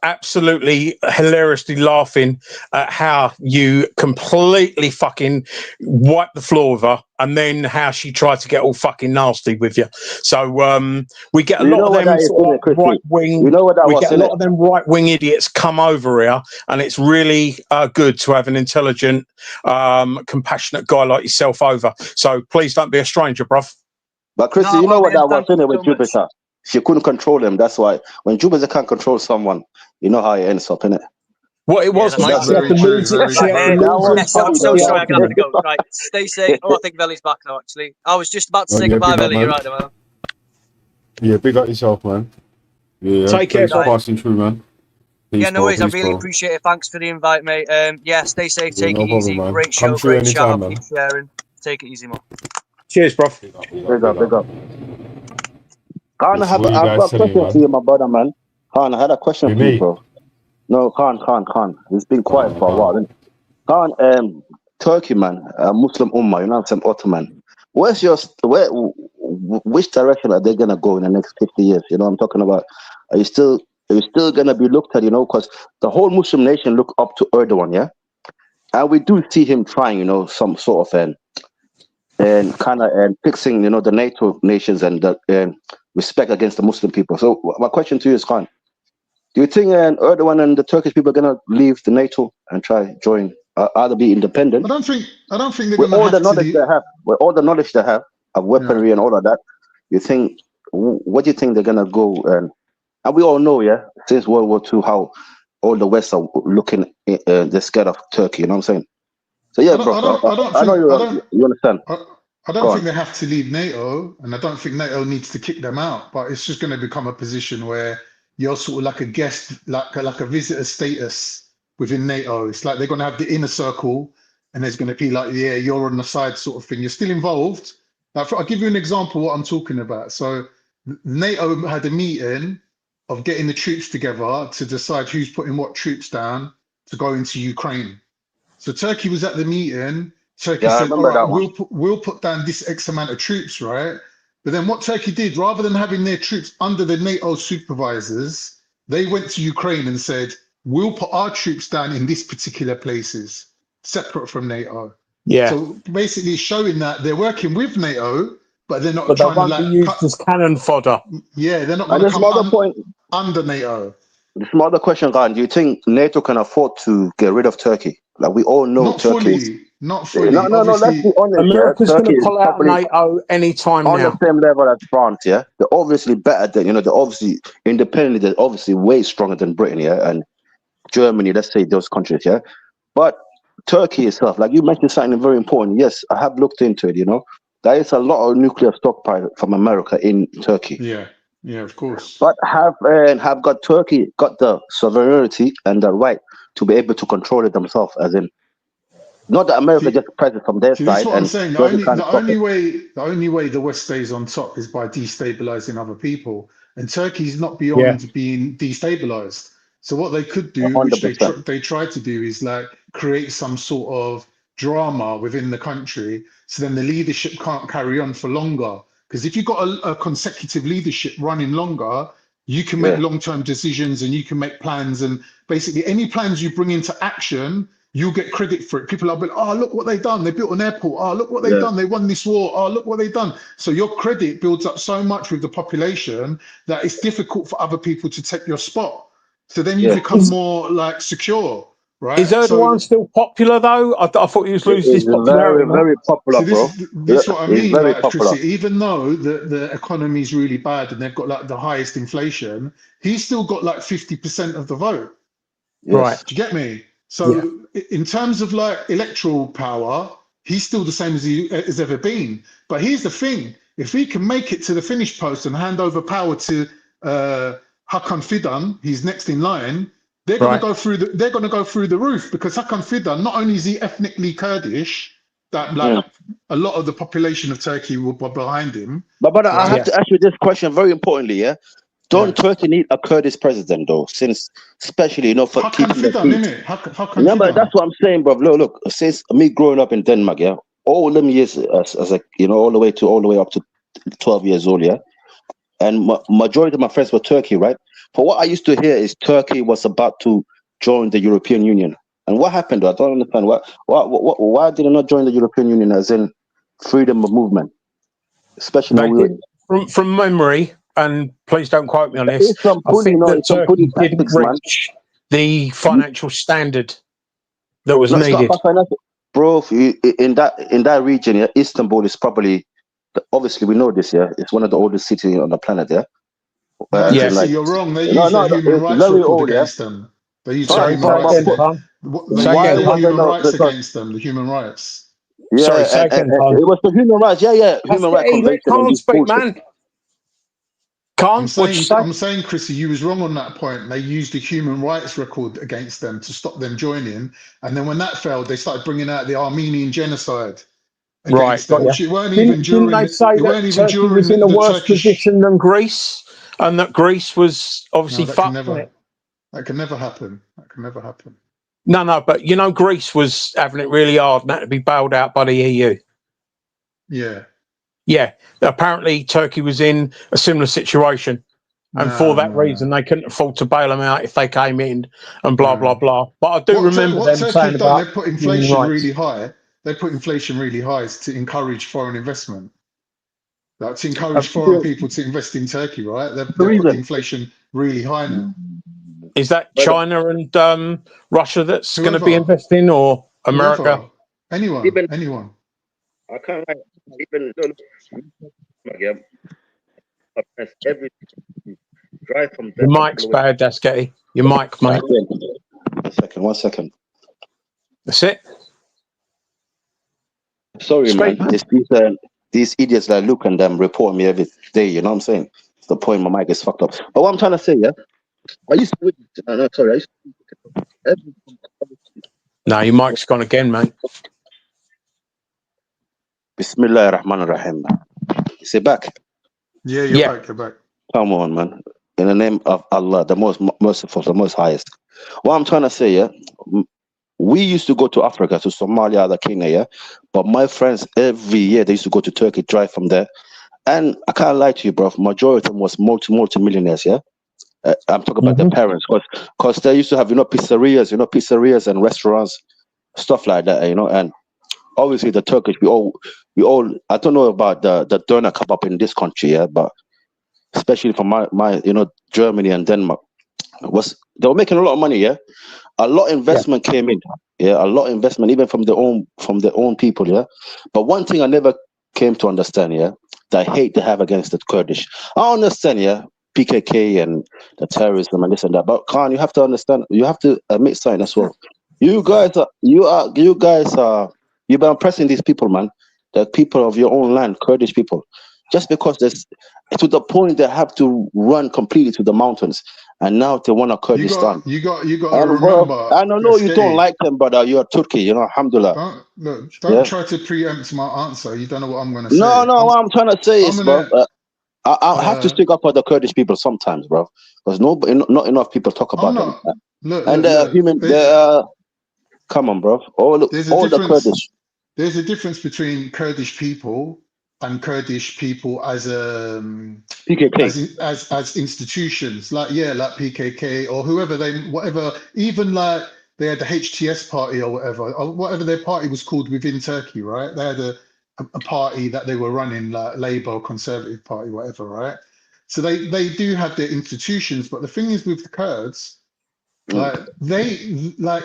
absolutely hilariously laughing at how you completely fucking wiped the floor with her, and then how she tried to get all fucking nasty with you. So we get a lot of them sort of right wing. We get a lot of them right wing idiots come over here, and it's really good to have an intelligent, compassionate guy like yourself over. So please don't be a stranger, bruv. But Chrissy, you know what that was in it with Jupiter. She couldn't control him. That's why when Jupiter can't control someone, you know how it ends up, innit? What it was, mate. I'm so sorry, I gotta go. Right, stay safe. Oh, I think Veli's back now, actually. I was just about to say goodbye, Veli. You're right, man. Yeah, big up yourself, man. Yeah, take care, passing through, man. Peace, no worries. I really appreciate it. Thanks for the invite, mate. Stay safe. Take it easy. Man. Great show. Great shout out. Keep sharing. Take it easy, man. Cheers, bro. Big up. Khan, I've got a question for you, my brother, man. Khan, I had a question for you, bro. No, Khan. He's been quiet for a while, isn't he? Khan, Turkey, man, Muslim Ummah, you know what I'm saying, Ottoman. Which direction are they gonna go in the next 50 years? You know what I'm talking about? Are you still gonna be looked at, you know, because the whole Muslim nation look up to Erdogan, yeah? And we do see him trying, you know, some sort of fixing, you know, the NATO nations and the respect against the Muslim people. So my question to you is, Khan, do you think Erdogan and the Turkish people are gonna leave the NATO and try join, either be independent? I don't think they're with gonna all the knowledge they have, with all the knowledge they have of weaponry and all of that. You think? What do you think they're gonna go? And we all know, since World War II, how all the West are looking. They're scared of Turkey. You know what I'm saying? So I know you understand. I don't think they have to leave NATO, and I don't think NATO needs to kick them out. But it's just going to become a position where you're sort of like a guest, like a visitor status within NATO. It's like they're going to have the inner circle, and there's going to be like, you're on the side sort of thing. You're still involved. Like, I'll give you an example of what I'm talking about. So NATO had a meeting of getting the troops together to decide who's putting what troops down to go into Ukraine. So Turkey was at the meeting. Turkey said, all right, we'll put down this X amount of troops, right? But then what Turkey did, rather than having their troops under the NATO supervisors, they went to Ukraine and said, we'll put our troops down in these particular places, separate from NATO. Yeah. So basically showing that they're working with NATO, but they're not trying to be used as cannon fodder. Yeah, they're not going to come under NATO. The smaller question, Khan, do you think NATO can afford to get rid of Turkey? Like we all know, Not fully. No. Let's be honest. America's going to pull out of NATO anytime on now. The same level as France. Yeah, they're obviously better than they're obviously independently. They're obviously way stronger than Britain. Yeah, and Germany. Let's say those countries. Yeah, but Turkey itself, like you mentioned, something very important. Yes, I have looked into it. You know, there is a lot of nuclear stockpile from America in Turkey. Yeah, of course. But have Turkey got the sovereignty and the right to be able to control it themselves? As in, Not that America just presses from their See, this side is what I'm and saying. doesn't kind of stop it. The only way the West stays on top is by destabilizing other people, and Turkey's not Yeah. beyond being destabilized. So what they could do, which 100%. they try to do, is like create some sort of drama within the country, so then the leadership can't carry on for longer. Because if you've got a consecutive leadership running longer, you can make long-term decisions and you can make plans, and basically any plans you bring into action, you'll get credit for it. People are like, oh, look what they've done. They built an airport. Oh, look what they've done. They won this war. Oh, look what they've done. So your credit builds up so much with the population that it's difficult for other people to take your spot. So then you become more like secure, right? Is Erdogan still popular though? I thought he was losing his popularity. Very, very popular, so this is what I mean, very like, popular. Chrissy, even though the economy is really bad and they've got like the highest inflation, he's still got like 50% of the vote. Right. Do you get me? So in terms of like electoral power, he's still the same as he has ever been. But here's the thing: if he can make it to the finish post and hand over power to Hakan Fidan, he's next in line. They're going to go through the roof, because Hakan Fidan, not only is he ethnically Kurdish, that like a lot of the population of Turkey will be behind him. But I have to ask you this question very importantly, yeah. Don't Turkey need a Kurdish president though? Since especially for keeping the peace. Yeah, but that's what I'm saying, bro. Look. Since me growing up in Denmark, yeah, all them years as a all the way up to 12 years old, yeah, and majority of my friends were Turkey, right? But what I used to hear is Turkey was about to join the European Union, and what happened? I don't understand why did they not join the European Union, as in freedom of movement, especially from memory. And please don't quote me on this. I think that Turkey didn't reach the financial standard that was needed. Bro, in that region, yeah, Istanbul is probably, obviously we know this, yeah, it's one of the oldest cities on the planet, yeah. You're wrong. They use the human rights record against them. They use the human rights against them. The human rights. Yeah, it was the human rights. Yeah, human rights convention. Can't speak, man. I'm saying, Chrissy, you was wrong on that point. They used the human rights record against them to stop them joining, and then when that failed, they started bringing out the Armenian genocide against them. Which it weren't even during. Didn't they say that Turkey was in a worse position than Greece, and that Greece was obviously fucked? That can never happen. That can never happen. No, but Greece was having it really hard and had to be bailed out by the EU. Yeah, apparently Turkey was in a similar situation, and for that reason they couldn't afford to bail them out if they came in and blah blah blah. But I do remember them saying about they put inflation really high. They put inflation really high to encourage foreign investment. Like to encourage foreign people to invest in Turkey, right? They're putting inflation really high now. Is that China and Russia that's going to be investing, or America? Anyone. I can't even drive from the mic's bad, Dasketty. Your mic, mate. One second. That's it. Sorry, man. These idiots that look and them report me every day. You know what I'm saying? It's the point. My mic is fucked up. But what I'm trying to say, yeah. No, your mic's gone again, mate. Bismillah ar-Rahman ar-Rahim. Is it back? Yeah, you're back. Come on, man. In the name of Allah, the most merciful, the most highest. What I'm trying to say, yeah, we used to go to Africa, to Somalia, the Kenya, yeah. But my friends, every year, they used to go to Turkey, drive from there. And I can't lie to you, bro. Majority of them was multi-millionaires, yeah. I'm talking about their parents, because they used to have, pizzerias and restaurants, stuff like that, and obviously the Turkish, we all, I don't know about the doner kebab in this country, yeah, but especially from my Germany and Denmark, they were making a lot of money, yeah. A lot of investment came in, yeah, a lot of investment, even from their own people, yeah. But one thing I never came to understand, yeah, the hate they have against the Kurdish. I understand, yeah, PKK and the terrorism and this and that. But Khan, you have to understand, you have to admit something as well. You've been oppressing these people, man. The people of your own land, Kurdish people. Just because there's to the point they have to run completely to the mountains. and now they want Kurdistan. You got to remember. And I know you don't like them, but you're Turkey, you know, alhamdulillah. Don't try to preempt my answer. You don't know what I'm going to say. No, what I'm trying to say is, bro, I have to stick up for the Kurdish people sometimes, bro, because not enough people talk about them. Come on, bro. All the Kurdish. There's a difference between Kurdish people and Kurdish people as PKK, as institutions, like PKK or whatever, even like they had the HTS party or whatever their party was called within Turkey, right? They had a party that they were running, like Labour, Conservative Party, whatever, right? So they do have their institutions, but the thing is with the Kurds, like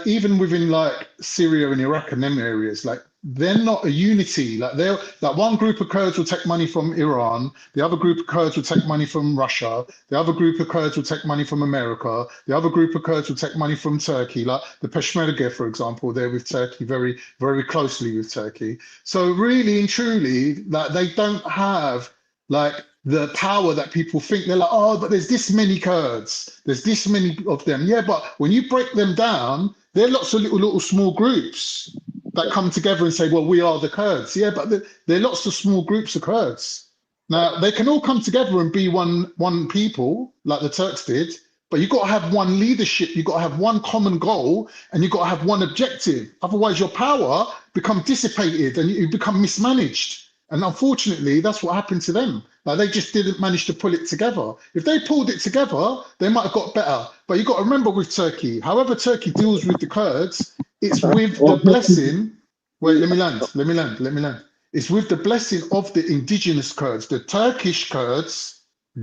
even within like Syria and Iraq and them areas, like they're not a unity. Like they're like one group of Kurds will take money from Iran, the other group of Kurds will take money from Russia, the other group of Kurds will take money from America, the other group of Kurds will take money from Turkey. Like the Peshmerga, for example, they're with Turkey very, very closely with Turkey. So really and truly, like they don't have like the power that people think. They're like, oh, but there's this many Kurds, there's this many of them. Yeah, but when you break them down, there are lots of little small groups that come together and say, well, we are the Kurds. Yeah, but there are lots of small groups of Kurds. Now, they can all come together and be one people, like the Turks did, but you've got to have one leadership, you've got to have one common goal, and you've got to have one objective. Otherwise, your power becomes dissipated and you become mismanaged. And unfortunately, that's what happened to them. Like they just didn't manage to pull it together. If they pulled it together, they might have got better. But you got to remember with Turkey, however Turkey deals with the Kurds, it's with the blessing. Wait, let me land. It's with the blessing of the indigenous Kurds. The Turkish Kurds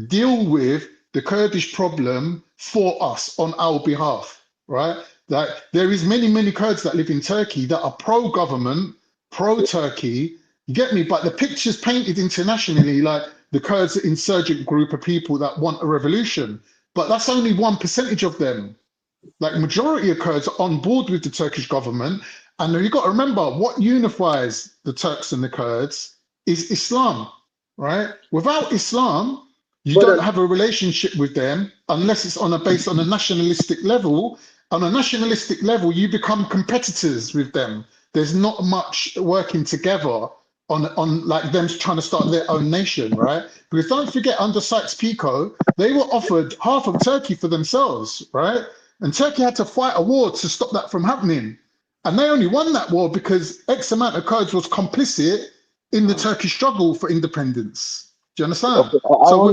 deal with the Kurdish problem for us on our behalf, right? Like there is many Kurds that live in Turkey that are pro-government, pro-Turkey. You get me? But the picture's painted internationally like the Kurds are an insurgent group of people that want a revolution. But that's only 1% of them. Like majority of Kurds are on board with the Turkish government. And you've got to remember what unifies the Turks and the Kurds is Islam, right? Without Islam, you don't have a relationship with them unless it's based on a nationalistic level. On a nationalistic level, you become competitors with them. There's not much working together on like them trying to start their own nation, right? Because don't forget, under Sykes-Picot, they were offered half of Turkey for themselves, right? And Turkey had to fight a war to stop that from happening. And they only won that war because X amount of Kurds was complicit in the Turkish struggle for independence. Do you understand? So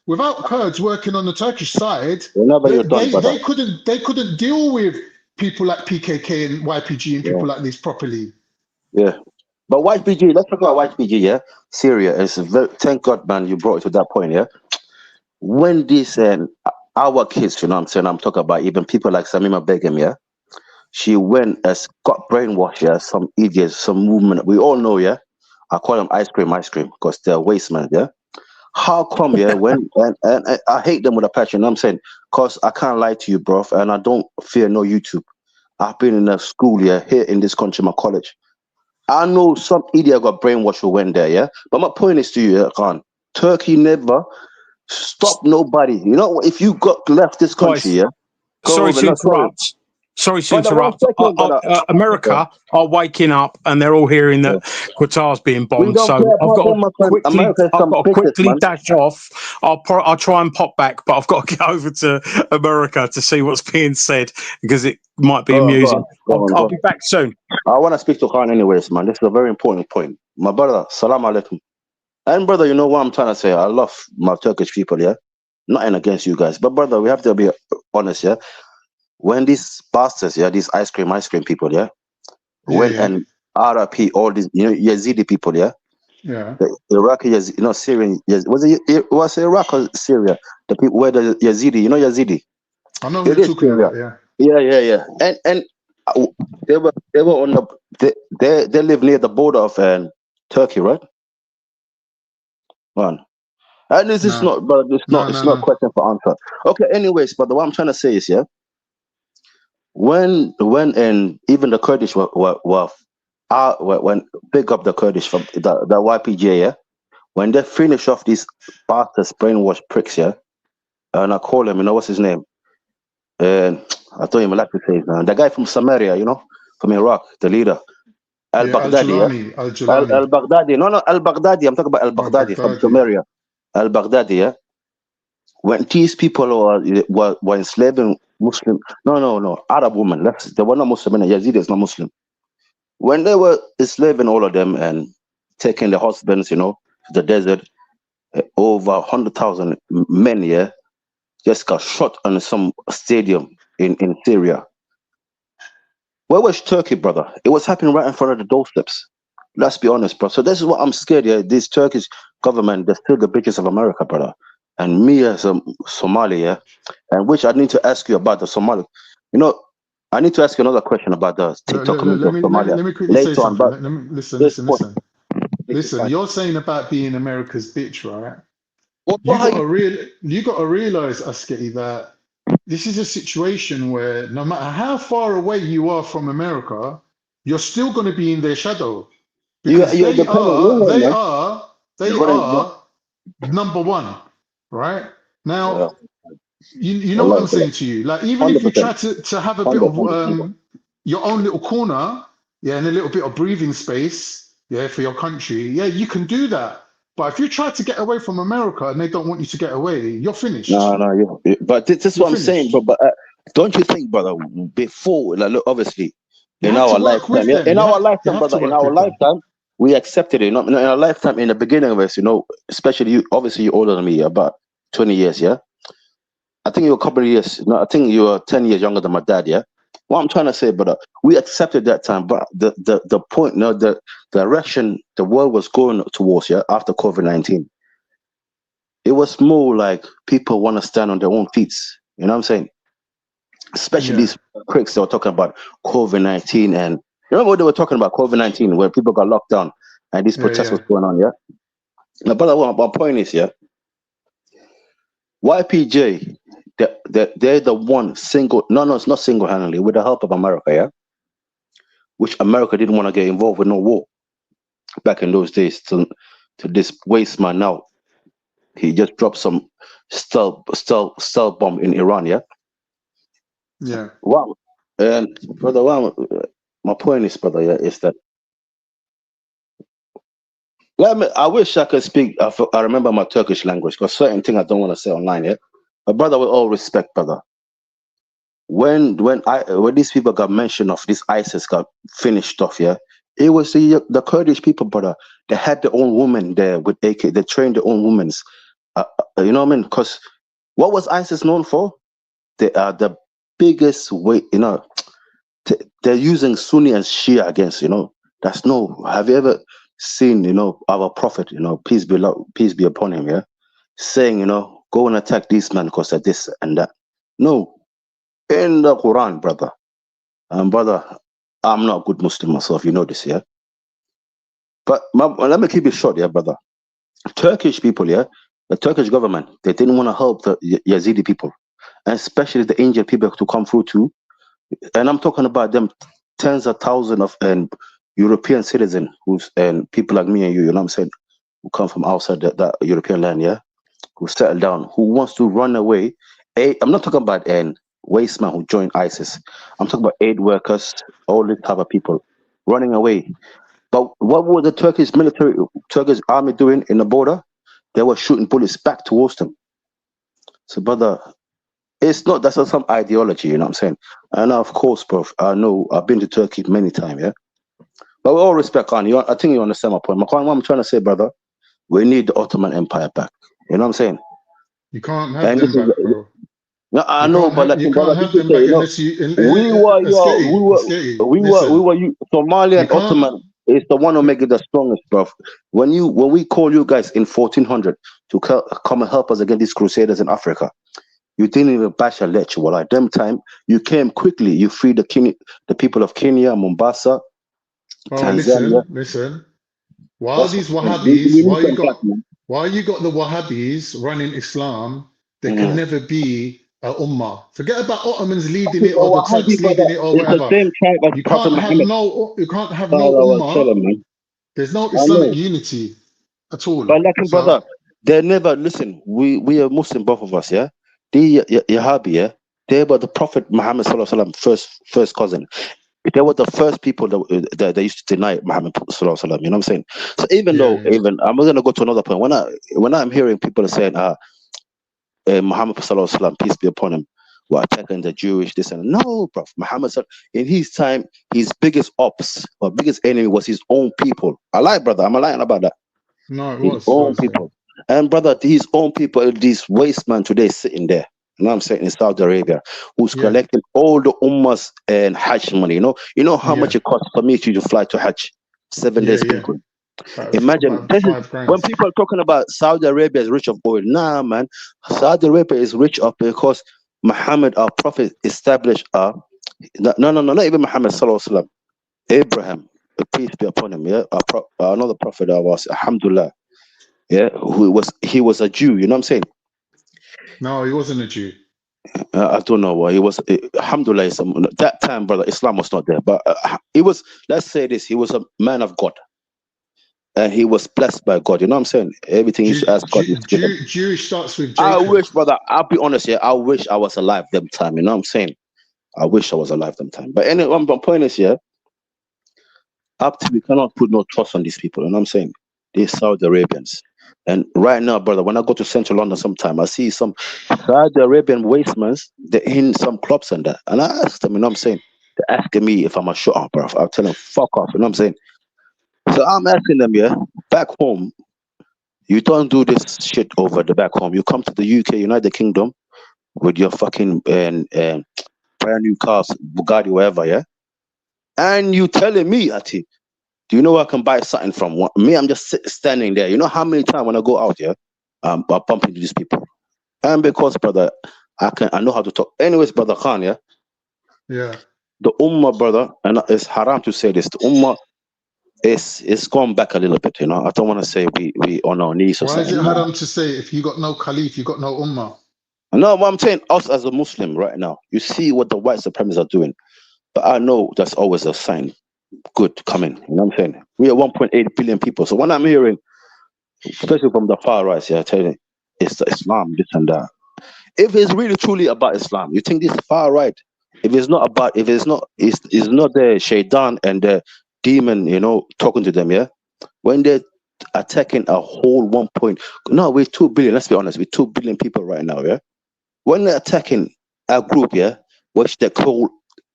without Kurds working on the Turkish side, they couldn't deal with people like PKK and YPG and people like this properly. Yeah. But YPG, let's talk about YPG, yeah? Syria is thank God, man, you brought it to that point, yeah? When these our kids, you know what I'm saying? I'm talking about even people like Samima Begum, yeah? She went got brainwashed, yeah? Some idiots, some movement. We all know, yeah? I call them ice cream, because they're waste man, yeah? How come, yeah, when and I hate them with a passion, you know what I'm saying? Because I can't lie to you, bro, and I don't fear no YouTube. I've been in a school, yeah, here in this country, my college. I know some idiot got brainwashed who went there, yeah? But my point is to you, Khan, Turkey never stopped nobody. You know, if you got left this country, yeah? Sorry to interrupt. America are waking up and they're all hearing that Qatar's being bombed. So I've got to quickly dash off. I'll try and pop back, but I've got to get over to America to see what's being said because it might be amusing. I'll be back soon. I want to speak to Khan anyways, man. This is a very important point. My brother, salam alaikum. And brother, you know what I'm trying to say? I love my Turkish people, yeah? Nothing against you guys. But brother, we have to be honest, yeah? When these bastards, yeah, these ice cream people, yeah, and RRP, all these, you know, Yazidi people, yeah, the Iraqi, you know, Syrian, was it Iraq or Syria? The people where the Yazidi, you know, Yazidi. I know what you're talking about, yeah. And they were on they live near the border of Turkey, right? Man, and this is not, but it's not a question for answer. Okay, anyways, but what I'm trying to say is, yeah. When and even the Kurdish were when pick up the Kurdish from the YPG, yeah, when they finish off these bastards brainwashed pricks, yeah, and I call him, what's his name? And I don't even like to say his name. The guy from Samaria, from Iraq, the leader. Al-Baghdadi, Al-Baghdadi. No, Al-Baghdadi. I'm talking about Al-Baghdadi from Samaria. Al-Baghdadi, yeah? When these people were enslaving Muslim, no, Arab women. They were not Muslim. Yazidi is not Muslim. When they were enslaving all of them and taking their husbands, to the desert, over 100,000 men, yeah, just got shot on some stadium in Syria. Where was Turkey, brother? It was happening right in front of the doorsteps. Let's be honest, bro. So this is what I'm scared. Yeah, this Turkish government, they're still the bitches of America, brother. And me as a Somali, yeah, and which I need to ask you about the Somali. I need to ask you another question about the TikTok community of Somalia. Let me quickly say something. Listen. You're saying about being America's bitch, right? You got to realize, Askeri, that this is a situation where no matter how far away you are from America, you're still going to be in their shadow. Because they are number one, right? Now, you know what I'm saying to you? Like, even if you try to have a bit of your own little corner, yeah, and a little bit of breathing space, yeah, for your country, yeah, you can do that. But if you try to get away from America and they don't want you to get away, you're finished. No, but this is what I'm saying, bro. But don't you think, brother, before, like, look, obviously, in our lifetime, we accepted it. In our lifetime, in the beginning of us, especially you, obviously you're older than me, about 20 years, yeah? I think you're a couple of years, I think you were 10 years younger than my dad, yeah? What I'm trying to say, brother, we accepted that time, but the point, the direction the world was going towards, yeah, after COVID-19, it was more like people want to stand on their own feet. You know what I'm saying? Especially these critics that were talking about COVID-19, and you remember what they were talking about COVID-19, where people got locked down and these protests was going on, yeah? Now, brother, my point is, yeah, YPJ, they're the one it's not single-handedly, with the help of America, yeah? Which America didn't want to get involved with no war back in those days to this waste man now. He just dropped some stealth bomb in Iran, yeah? Yeah. Wow. And brother, my point is, brother, yeah, is that I wish I could speak. I remember my Turkish language, because certain things I don't want to say online, yeah? But brother, with all respect, brother, when these people got mentioned of this ISIS got finished off, yeah, it was the Kurdish people, brother. They had their own women there with AK. They trained their own women. You know what I mean? Because what was ISIS known for? They are the biggest way, they're using Sunni and Shia against, have you ever seen, our prophet, peace be upon him, yeah, saying, go and attack these men because of this and that? No. In the Quran, brother, brother, I'm not a good Muslim myself, you know this, yeah? But let me keep it short, yeah, brother. Turkish people, yeah, the Turkish government, they didn't want to help the Yazidi people, and especially the injured people to come through too. And I'm talking about them tens of thousands of European citizens and people like me and you know what I'm saying, who come from outside that European land, yeah, who settle down, who wants to run away. I'm not talking about waste man who joined ISIS. I'm talking about aid workers, all this type of people running away. But what was the Turkish army doing in the border? They were shooting bullets back towards them. So, brother, that's not some ideology, you know what I'm saying? And of course, bro, I know I've been to Turkey many times, yeah? But with all respect, I think you understand my point. What I'm trying to say, brother, we need the Ottoman Empire back. You know what I'm saying? You can't have them back, bro. No, I know, but you can't have them back unless you. Somalia and Ottoman is the one who make it the strongest, bro. When we call you guys in 1400 to come and help us against these crusaders in Africa, you didn't even bash a lecture. Well, at them time, you came quickly. You freed the people of Kenya, Mombasa, Tanzania. Listen. While these Wahhabis, while you got the Wahhabis running Islam, there can never be a ummah. Forget about Ottomans leading it or the Turks leading it or whatever. You can't have no ummah. There's no Islamic unity at all. But brother, they never listen. We are Muslim, both of us, yeah. the Yahabi, yeah, they were the Prophet Muhammad sallallahu alaihi wasallam first cousin. They were the first people that used to deny Muhammad sallallahu alaihi wasallam. You know what I'm saying? So even I'm gonna go to another point. When I'm hearing people saying, Muhammad sallallahu alaihi wasallam, peace be upon him, were attacking the Jewish, this and no, bro. Muhammad, in his time, his biggest ops or biggest enemy was his own people. I lie, brother. I'm lying about that. No, it his was own people. And brother, his own people, this waste man today sitting there. You know what I'm saying, in Saudi Arabia, who's collecting all the Ummah's and Hajj money. You know how much it costs for me to fly to Hajj? 7 days people. Imagine when people are talking about Saudi Arabia is rich of oil. Nah, man, Saudi Arabia is rich of because Muhammad, our prophet, established no, not even Muhammad sallallahu alaihi wasallam. Abraham, peace be upon him. Yeah, another prophet was Alhamdulillah. Yeah, he was a Jew. You know what I'm saying? No, he wasn't a Jew. I don't know why he was. Alhamdulillah, that time, brother, Islam was not there, but he was. Let's say this: he was a man of God. And he was blessed by God. You know what I'm saying? Everything he used to ask God. Jewish starts with Jacob. I wish, brother, I'll be honest here. I wish I was alive them time. You know what I'm saying? I wish I was alive them time. But anyway, my point is here. Up to we cannot put no trust on these people. You know what I'm saying? These Saudi Arabians. And right now, brother, when I go to Central London sometime, I see some Saudi Arabian wastemen. They're in some clubs and that. And I ask them, you know what I'm saying? They're asking me if I'm a shut up, bro. I'll tell them, fuck off. You know what I'm saying? So I'm asking them, yeah, back home, you don't do this shit over the back home. You come to the UK, United Kingdom, with your fucking brand new cars, Bugatti, whatever, yeah? And you telling me, Ati, do you know where I can buy something from? Me, I'm just standing there. You know how many times when I go out, yeah, I bump into these people. And because, brother, I know how to talk. Anyways, brother Khan, yeah? Yeah. The Ummah, brother, and it's haram to say this, the Ummah, it's gone back a little bit, you know. I don't want to say we on our knees or Why something. is it haram to say if you got no Khalif, you got no Ummah? No, what I'm saying, us as a Muslim right now, you see what the white supremacists are doing. But I know that's always a sign good coming. You know what I'm saying? We are 1.8 billion people. So when I'm hearing, especially from the far right, yeah, I tell you, it's the Islam, this and that. If it's really truly about Islam, you think this far right? It's not the Shaitan and the demon, you know, talking to them, yeah? When they're attacking a whole we're 2 billion, let's be honest, we're 2 billion people right now, yeah? When they're attacking a group, yeah, which they call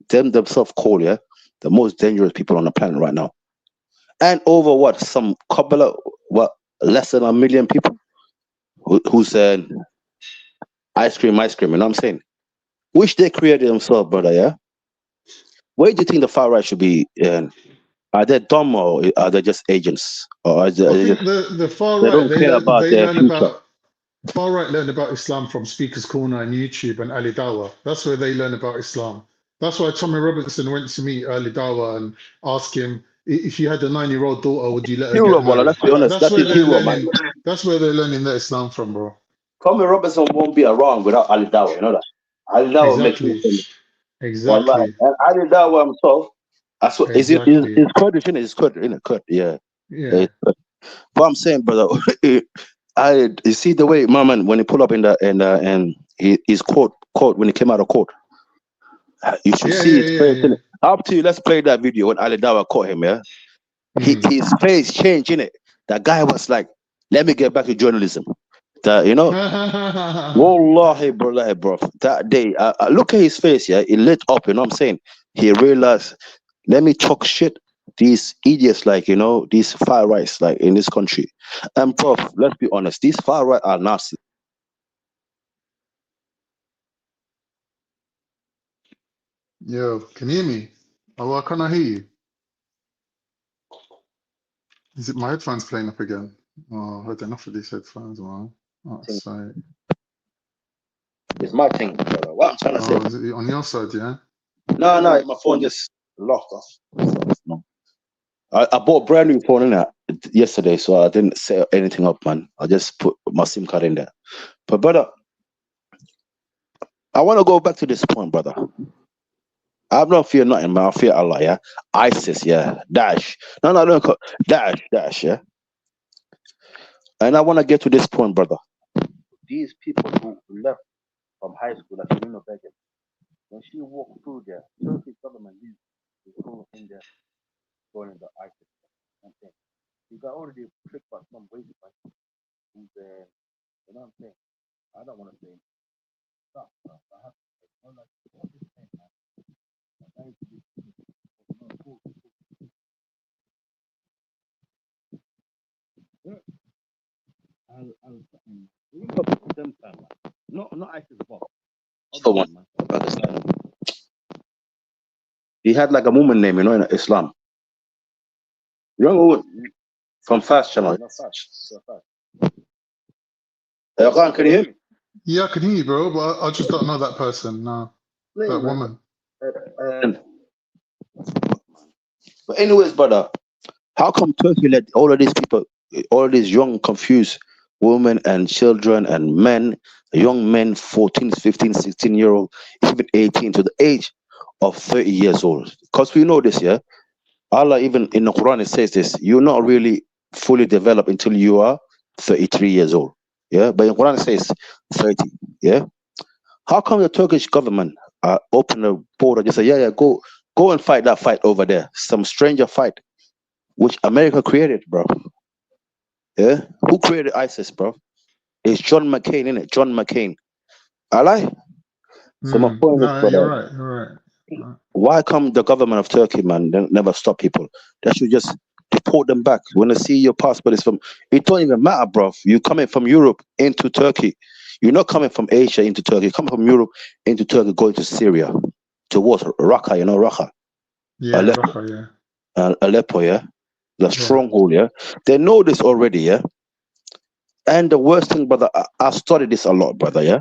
themselves yeah, the most dangerous people on the planet right now. And over some couple of less than 1 million people who said ice cream, you know what I'm saying? Which they created themselves, brother, yeah? Where do you think the far right should be? Are they dumb or are they just agents? Or I think the far right, don't care about their future. Far right learn about Islam from Speaker's Corner and YouTube and Ali Dawah. That's where they learn about Islam. That's why Tommy Robinson went to meet Ali Dawah and asked him, if you had a 9-year-old daughter, would you let her get married? Let's be honest. That's where they're learning their Islam from, bro. Tommy Robinson won't be around without Ali Dawah, you know that? Ali Dawah makes sense. Exactly. And Ali Dawah himself, is Kurdish, isn't it? It's Kurd, yeah. Yeah. But I'm saying, brother, you see the way my man when he pull up and he's caught when he came out of court. You should see his face. Yeah. Up to you. Let's play that video when Ali Dawah caught him. Yeah, his face changed in it. That guy was like, "Let me get back to journalism." You know, wallahi, bro. That day, look at his face. Yeah, it lit up. You know what I'm saying? He realized, let me talk shit. These idiots, like, you know, these far rights, like in this country. And bro, let's be honest, these far right are nasty. Yo, can you hear me? Oh, why can't I hear you? Is it my headphones playing up again? Oh, I had enough of these headphones, man. Oh, sorry. It's my thing, brother. What I'm trying to say. Is it on your side, yeah? No, my phone just locked off. No. I bought a brand new phone in there yesterday, so I didn't set anything up, man. I just put my SIM card in there. But brother, I want to go back to this point, brother. I don't fear nothing, man. I fear Allah, yeah. ISIS, yeah. Daesh. No, don't call Daesh, yeah. And I want to get to this point, brother. These people who left from high school, like Shamima Begum. When she walked through there, Turkish government is all in there joining the ISIS. Okay. You got already tricked by some waste man who's there. You know what I'm saying? I don't want to say stuff. I have to say, no, like, what is saying, man? That is cool. I'll them time, man. No ISIS bomb. Other one, man. Pakistan. He had like a woman name, you know, in Islam. Young woman from Fast Channel. Can you hear me? Yeah, I can hear you, bro, but I just don't know that person. No, that woman. But anyways, brother, how come Turkey let all of these people, all of these young, confused women and children and men, young men, 14, 15, 16-year-old, even 18, to the age of 30 years old? Because we know this, yeah? Allah, even in the Quran, it says this, you're not really fully developed until you are 33 years old. Yeah, but in Quran it says 30. Yeah, how come the Turkish government open the border? Just say, yeah, go and fight that fight over there, some stranger fight, which America created, bro. Yeah, who created ISIS, bro? It's John McCain, innit? John McCain. I lie. So my point no, is, you're right. You're right. Why come the government of Turkey, man, never stop people? They should just deport them back. When they see your passport is from, it don't even matter, bro. You coming from Europe into Turkey. You're not coming from Asia into Turkey. You come from Europe into Turkey, going to Syria, towards Raqqa, you know, Raqqa. Yeah, Aleppo. Raqqa, yeah. Aleppo, yeah. The stronghold, yeah. They know this already, yeah. And the worst thing, brother, I studied this a lot, brother, yeah.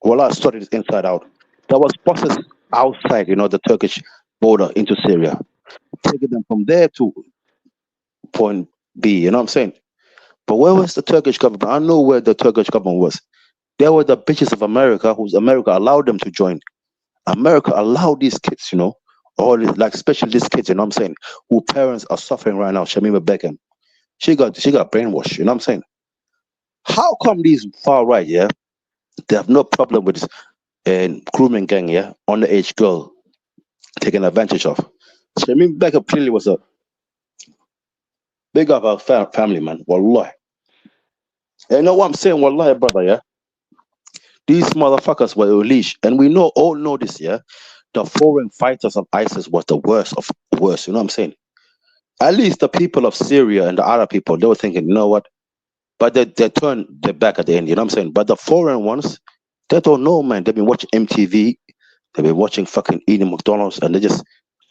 Well, I studied it inside out. There was buses outside, you know, the Turkish border into Syria, taking them from there to point B, you know what I'm saying? But where was the Turkish government? I know where the Turkish government was. They were the bitches of America, whose America allowed them to join. America allowed these kids, you know, all these, like especially these kids, you know what I'm saying, who parents are suffering right now. Shamima Begum, she got brainwashed, you know what I'm saying? How come these far right, yeah, they have no problem with this grooming gang, yeah, underage girl taken advantage of? Shamima Begum clearly was a big of our family, man. Wallahi. You know what I'm saying? Wallahi, brother, yeah? These motherfuckers were unleashed. And we all know this, yeah? The foreign fighters of ISIS was the worst of the worst, you know what I'm saying? At least the people of Syria and the Arab people, they were thinking, you know what? But they turned their back at the end, you know what I'm saying? But the foreign ones, they don't know, man. They've been watching MTV, they've been watching fucking eating McDonald's, and they just,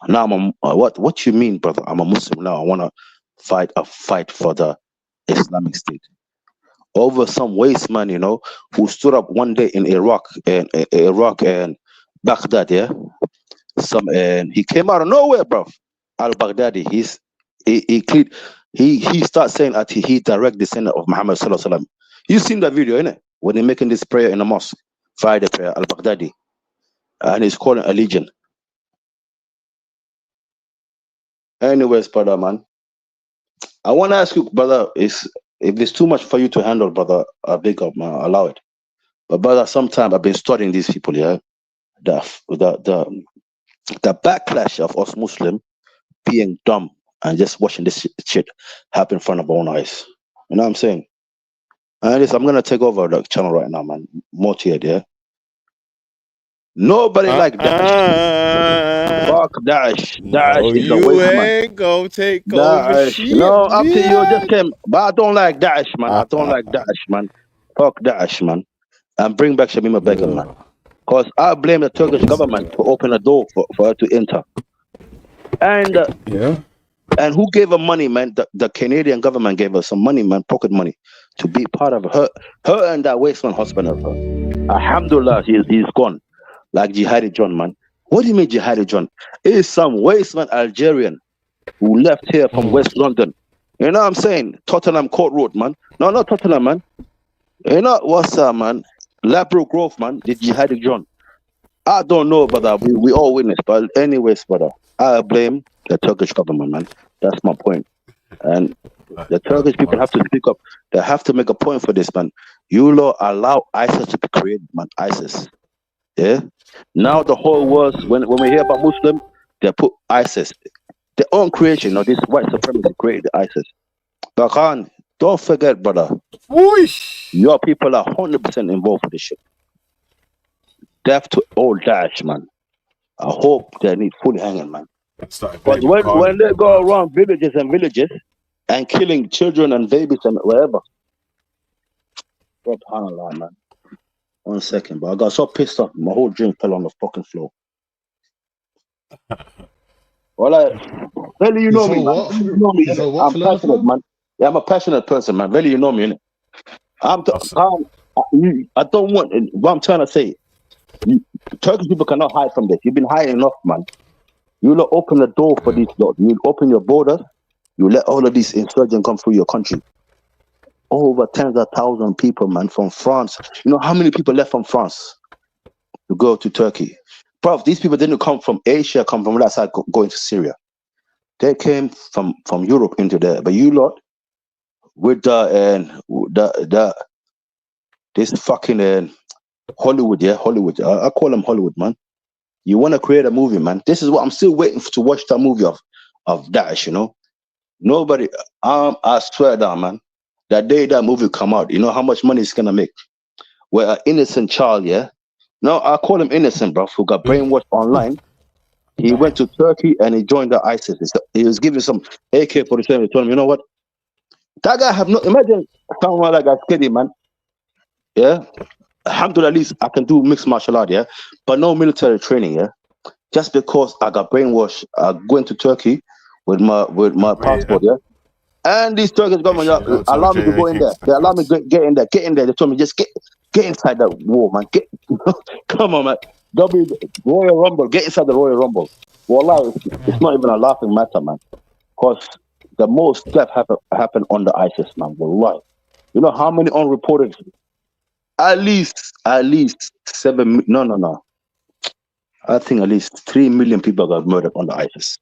now I'm what you mean, brother? I'm a Muslim now. I want to fight a fight for the Islamic State. Over some waste man, you know, who stood up one day in Iraq and Baghdad, yeah. He came out of nowhere, bro. Al-Baghdadi, he starts saying that he direct descendant of Muhammad sallallahu alaihi wasallam. You seen that video, innit? When they're making this prayer in the mosque, Friday prayer, Al-Baghdadi, and he's calling a legion. Anyways, brother, man, I want to ask you, brother, if it's too much for you to handle, brother, big up, man, allow it. But brother, sometimes I've been studying these people, yeah. The backlash of us Muslim being dumb and just watching this shit happen in front of our own eyes. You know what I'm saying? And I'm gonna take over the channel right now, man. Motivated, yeah. Nobody like Daesh. Fuck Daesh. Daesh is a waste, man. You ain't gonna take over Daesh. shit. No, up to you. Just came, but I don't like Daesh, man. I don't like Daesh, man. Fuck Daesh, man. And bring back Shamima Begum, man. Because I blame the Turkish government to open a door for her to enter. And and who gave her money, man? The Canadian government gave her some money, man, pocket money, to be part of her and that wasteman husband of her. Alhamdulillah, he's gone. Like Jihadi John, man. What do you mean Jihadi John? It's some wasteman Algerian who left here from West London. You know what I'm saying? Tottenham Court Road, man. No, not Tottenham, man. You know what's up, man? Labrador Grove, man. The Jihadi John. I don't know, brother. We all witness. But anyways, brother, I blame the Turkish government, man. That's my point. And the Turkish people have to speak up. They have to make a point for this, man. You lot allow ISIS to be created, man. ISIS. Yeah. Now the whole world, when we hear about Muslim, they put ISIS. Their own creation, this white supremacy created ISIS. But Khan, don't forget, brother. Your people are 100% involved with this shit. Death to all Daesh, man. I hope they need fully hanging, man. But when they go around villages and killing children and babies and wherever. SubhanAllah, man. 1 second, but I got so pissed off, my whole drink fell on the fucking floor. Well, really, you know me, man. You know me, I'm passionate, man. Yeah, I'm a passionate person, man. Really, you know me, innit? I don't want, what I'm trying to say, Turkish people cannot hide from this. You've been hiding enough, man. You will open the door for these lot. You open your borders. You let all of these insurgents come through your country. Over tens of thousands of people, man, from France. You know how many people left from France to go to Turkey? Bro, these people didn't come from Asia, come from that side, going to Syria. They came from Europe into there. But you lot, with this fucking Hollywood, yeah, Hollywood. I call them Hollywood, man. You want to create a movie, man. This is what I'm still waiting to watch, that movie of Daesh, you know. Nobody, I swear down, man. That day that movie come out, you know how much money it's gonna make? Where an innocent child, yeah. No, I call him innocent, bro, who got brainwashed online. He went to Turkey and he joined the ISIS. He was given some AK-47. He told him, you know what? That guy have no, imagine someone like a kiddy, man. Yeah. Alhamdulillah, at least I can do mixed martial art, yeah. But no military training, yeah. Just because I got brainwashed, I went to Turkey with my passport, yeah. And these Turkish government allow me to go in there. They allow me to get in there. Get in there. They told me just get inside that war, man. Come on, man. Royal Rumble. Get inside the Royal Rumble. Wallah, it's not even a laughing matter, man. Because the most death happened on the ISIS, man. Wallah. You know how many unreported? At least 7. No. I think at least 3 million people got murdered on the ISIS.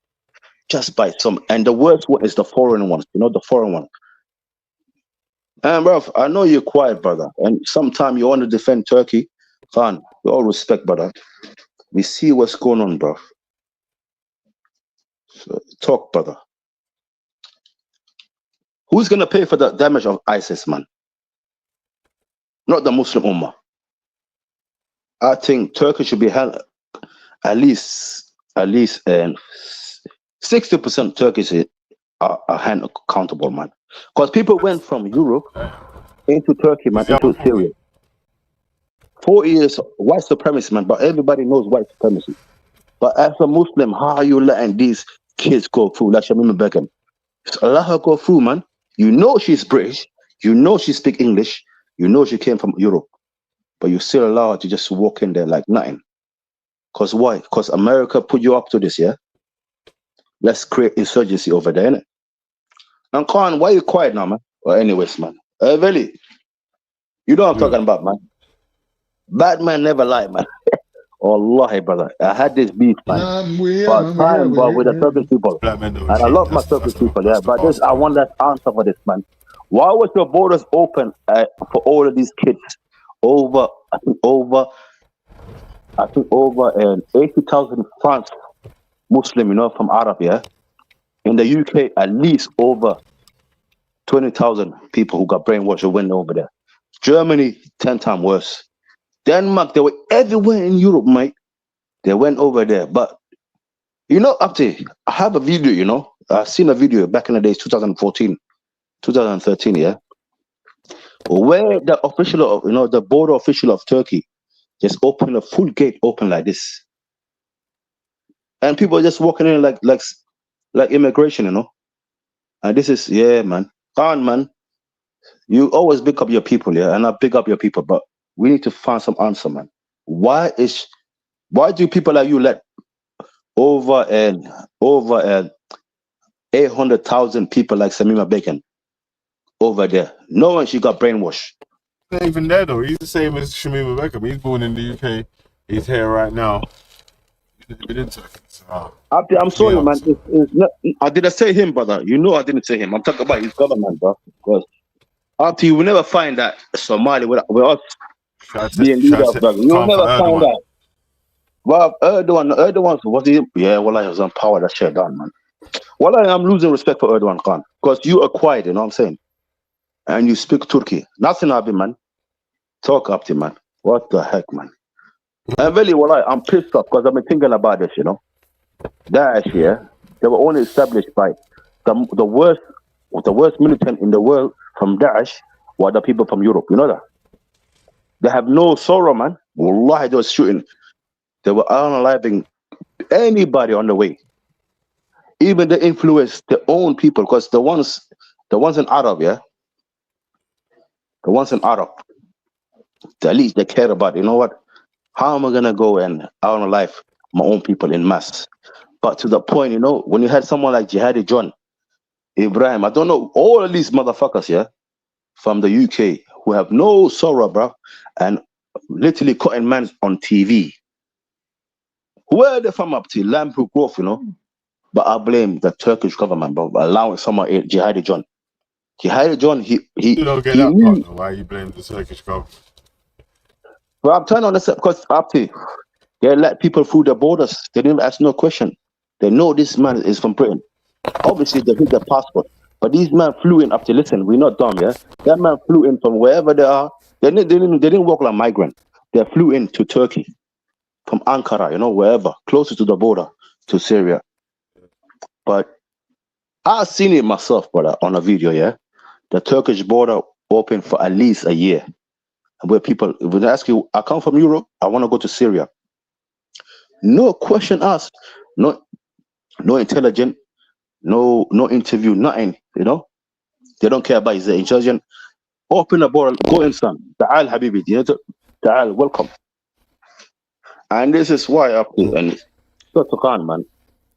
Just by some, and the worst one is the foreign ones, you know, the foreign one. And bro, I know you're quiet, brother, and sometimes you want to defend Turkey. Fine, with all respect, brother. We see what's going on, bro. So, talk, brother. Who's gonna pay for the damage of ISIS, man? Not the Muslim Ummah. I think Turkey should be held at least 60% Turkish are hand accountable, man. Because people went from Europe into Turkey, man, into Syria. 4 years white supremacy, man, but everybody knows white supremacy. But as a Muslim, how are you letting these kids go through, like Shamima Begum? Let her go through, man. You know she's British. You know she speaks English. You know she came from Europe. But you still allow her to just walk in there like nothing. Because why? Because America put you up to this, yeah? Let's create insurgency over there, innit? And Khan, why are you quiet now, man? Well, anyways, man. Veli, you know what I'm talking about, man. Bad man never lie, man. Wallahi, brother. I had this beef, man. With the Turkish people. And I love my Turkish people, yeah. But this, I want that answer for this, man. Why was your borders open for all of these kids? Over 80,000 France Muslim, you know, from Arab, yeah. In the UK, at least over 20,000 people who got brainwashed who went over there. Germany, 10 times worse. Denmark, they were everywhere in Europe, mate. They went over there. But, you know, I have a video, you know. I've seen a video back in the days, 2014, 2013, yeah. Where the official of, you know, the border official of Turkey just opened a full gate open like this. And people are just walking in like immigration, you know. And this is, yeah, man. Khan, man, you always pick up your people, yeah, and I pick up your people, but we need to find some answer, man. Why do people like you let over 800,000 people like Samima Begum over there, knowing she got brainwashed? Not even there though. He's the same as Shamima Begum. He's born in the UK. He's here right now. I'm sorry, man. I didn't say him, brother. You know I didn't say him. I'm talking about his government, bro. Because After you will never find that Somali with us being leader of that. You'll never find that. Well, Erdogan was he? Yeah, well, I was on power. That shit done, man. Well, I'm losing respect for Erdogan Khan because you are quiet, you know what I'm saying? And you speak Turkey. Nothing happened, man. Talk up to man. What the heck, man? And really, well, I'm pissed off because I've been thinking about this, you know. Daesh, yeah, they were only established by the worst militant in the world from Daesh were the people from Europe. You know that? They have no sorrow, man. Wallahi, they were shooting. They were unaliving anybody on the way. Even they influence their own people because the ones in Arab, yeah, the ones in Arab, at least they care about, you know what? How am I gonna go and unalive my own people in mass? But to the point, you know, when you had someone like Jihadi John, Ibrahim, I don't know, all of these motherfuckers, yeah, from the UK who have no sorrow, bro, and literally cutting man on TV. Where are they from up to? Lambrook Grove, you know? But I blame the Turkish government, bro, allowing someone, Jihadi John. Jihadi John, he don't get that part, though. Why you blame the Turkish government? Well, I'm trying to understand because after they let people through the borders, they didn't ask no question. They know this man is from Britain. Obviously, they hid their passport. But these men flew in up to listen. We're not dumb, yeah? That man flew in from wherever they are. They didn't walk like migrant. They flew into Turkey from Ankara, you know, wherever, closer to the border to Syria. But I've seen it myself, brother, on a video, yeah? The Turkish border open for at least a year. Where people, when they ask you, I come from Europe, I want to go to Syria. No question asked. No intelligent, no interview, nothing, you know? They don't care about his intelligence. Open the border, go in, son. Ta'al, Habibi, you know, Ta'al, welcome. And this is why, and Dr. Khan, man,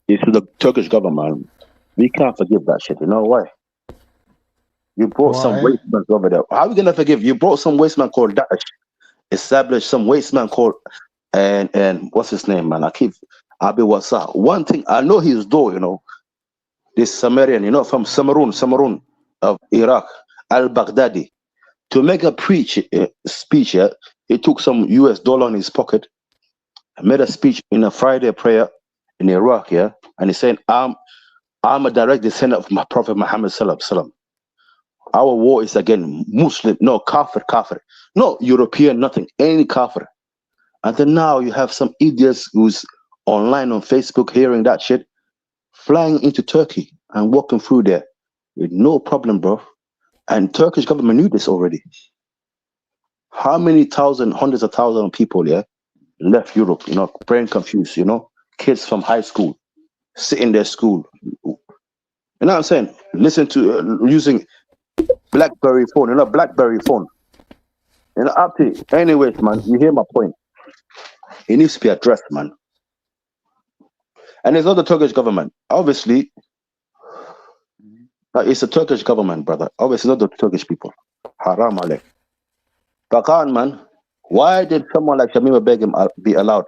it's the Turkish government. We can't forgive that shit. You know why? You brought some waste man over there. How are we gonna forgive? You brought some waste man called Daesh, established some waste man called and what's his name, man? Abi Wasa. One thing I know he's doing, you know, this Sumerian, you know, from Samarun of Iraq, al-Baghdadi, to make a speech. Yeah, he took some US dollar in his pocket, made a speech in a Friday prayer in Iraq, yeah, and he's saying, I'm a direct descendant of my Prophet Muhammad sallallahu alaihi wasallam. Our war is again Muslim, no kafir, no European, nothing, any kafir. And then now you have some idiots who's online on Facebook hearing that shit, flying into Turkey and walking through there with no problem, bro. And Turkish government knew this already. How many hundreds of thousands of people, yeah, left Europe, you know, brain confused, you know, kids from high school, sit in their school. You know what I'm saying? Listen to, using BlackBerry phone, you know, BlackBerry phone. You know, up to anyways, man, you hear my point. It needs to be addressed, man. And it's not the Turkish government. Obviously, it's the Turkish government, brother. Obviously, not the Turkish people. Haram alek. Bakan, man, why did someone like Shamima Begum be allowed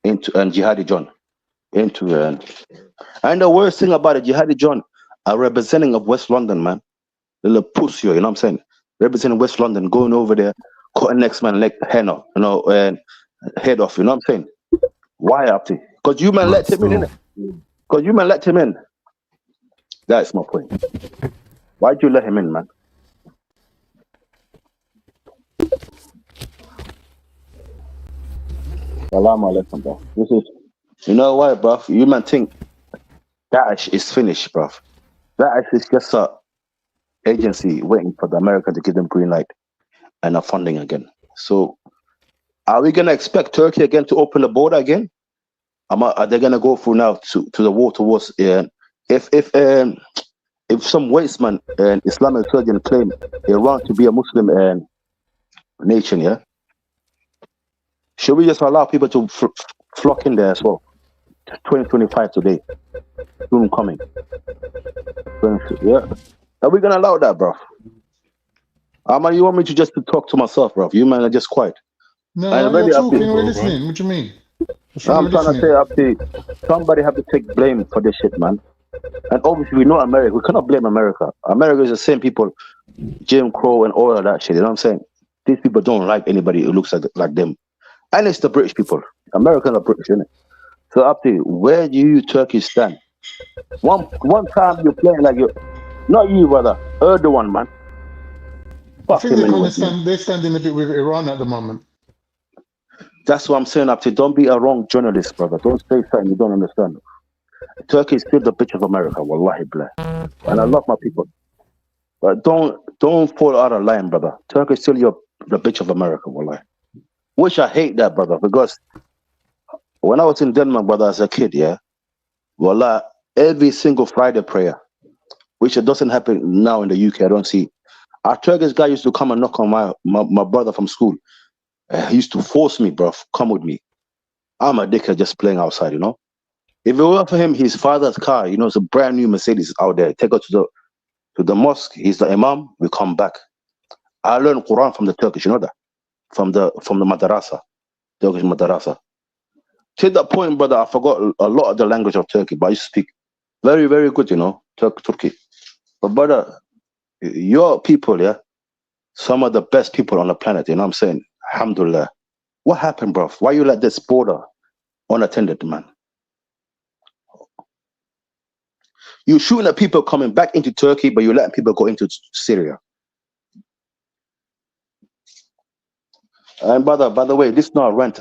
into, and Jihadi John into, and the worst thing about it, Jihadi John, a representing of West London, man. Little pussy, you know what I'm saying? Representing West London, going over there, cutting next man like head off, you know, and head off, you know what I'm saying? Why up to? Because you man let him in, innit? Because you man let him in. That's my point. Why'd you let him in, man? Salam alaikum, bro. This is, you know why, bro? You man think Daesh is finished, bro. Daesh is just a agency waiting for the American to give them green light and funding again. So are we gonna expect Turkey again to open the border again? Are they gonna go through now to the war towards if some waste man and Islamic surgeon claim Iran to be a Muslim nation, yeah? Should we just allow people to flock in there as well? 2025 today, soon coming. Yeah. Are we gonna allow that, bro? You want me to just talk to myself, bro? You man are just quiet. No, you're talking, we're listening. What do you mean? I'm trying to say, somebody have to take blame for this shit, man. And obviously, we know America. We cannot blame America. America is the same people Jim Crow and all of that shit. You know what I'm saying? These people don't like anybody who looks like them. And it's the British people. Americans are British, isn't it? So up to you, where do you Turkish stand? One time you're playing like you're not you, brother. Erdogan, man. I think they're kind of they're standing a bit with Iran at the moment. That's what I'm saying up to. Don't be a wrong journalist, brother. Don't say something you don't understand. Turkey is still the bitch of America, wallahi blah. And I love my people. But don't fall out of line, brother. Turkey is still the bitch of America, wallahi. Which I hate that, brother, because when I was in Denmark, brother, as a kid, yeah, wallahi, every single Friday prayer, which it doesn't happen now in the UK, I don't see. Our Turkish guy used to come and knock on my brother from school. He used to force me, bro, come with me. I'm a dickhead just playing outside, you know. If it were for him, his father's car, you know, it's a brand new Mercedes out there. Take her to the mosque. He's the imam. We come back. I learned Quran from the Turkish, you know that, from the madrasa, Turkish madrasa. To that point, brother, I forgot a lot of the language of Turkey, but I used to speak very, very good, you know, Turkey. But brother, your people, yeah, some of the best people on the planet, you know what I'm saying? Alhamdulillah. What happened, bro? Why you let this border unattended, man? You're shooting at people coming back into Turkey, but you're letting people go into Syria. And brother, by the way, this is not a rant.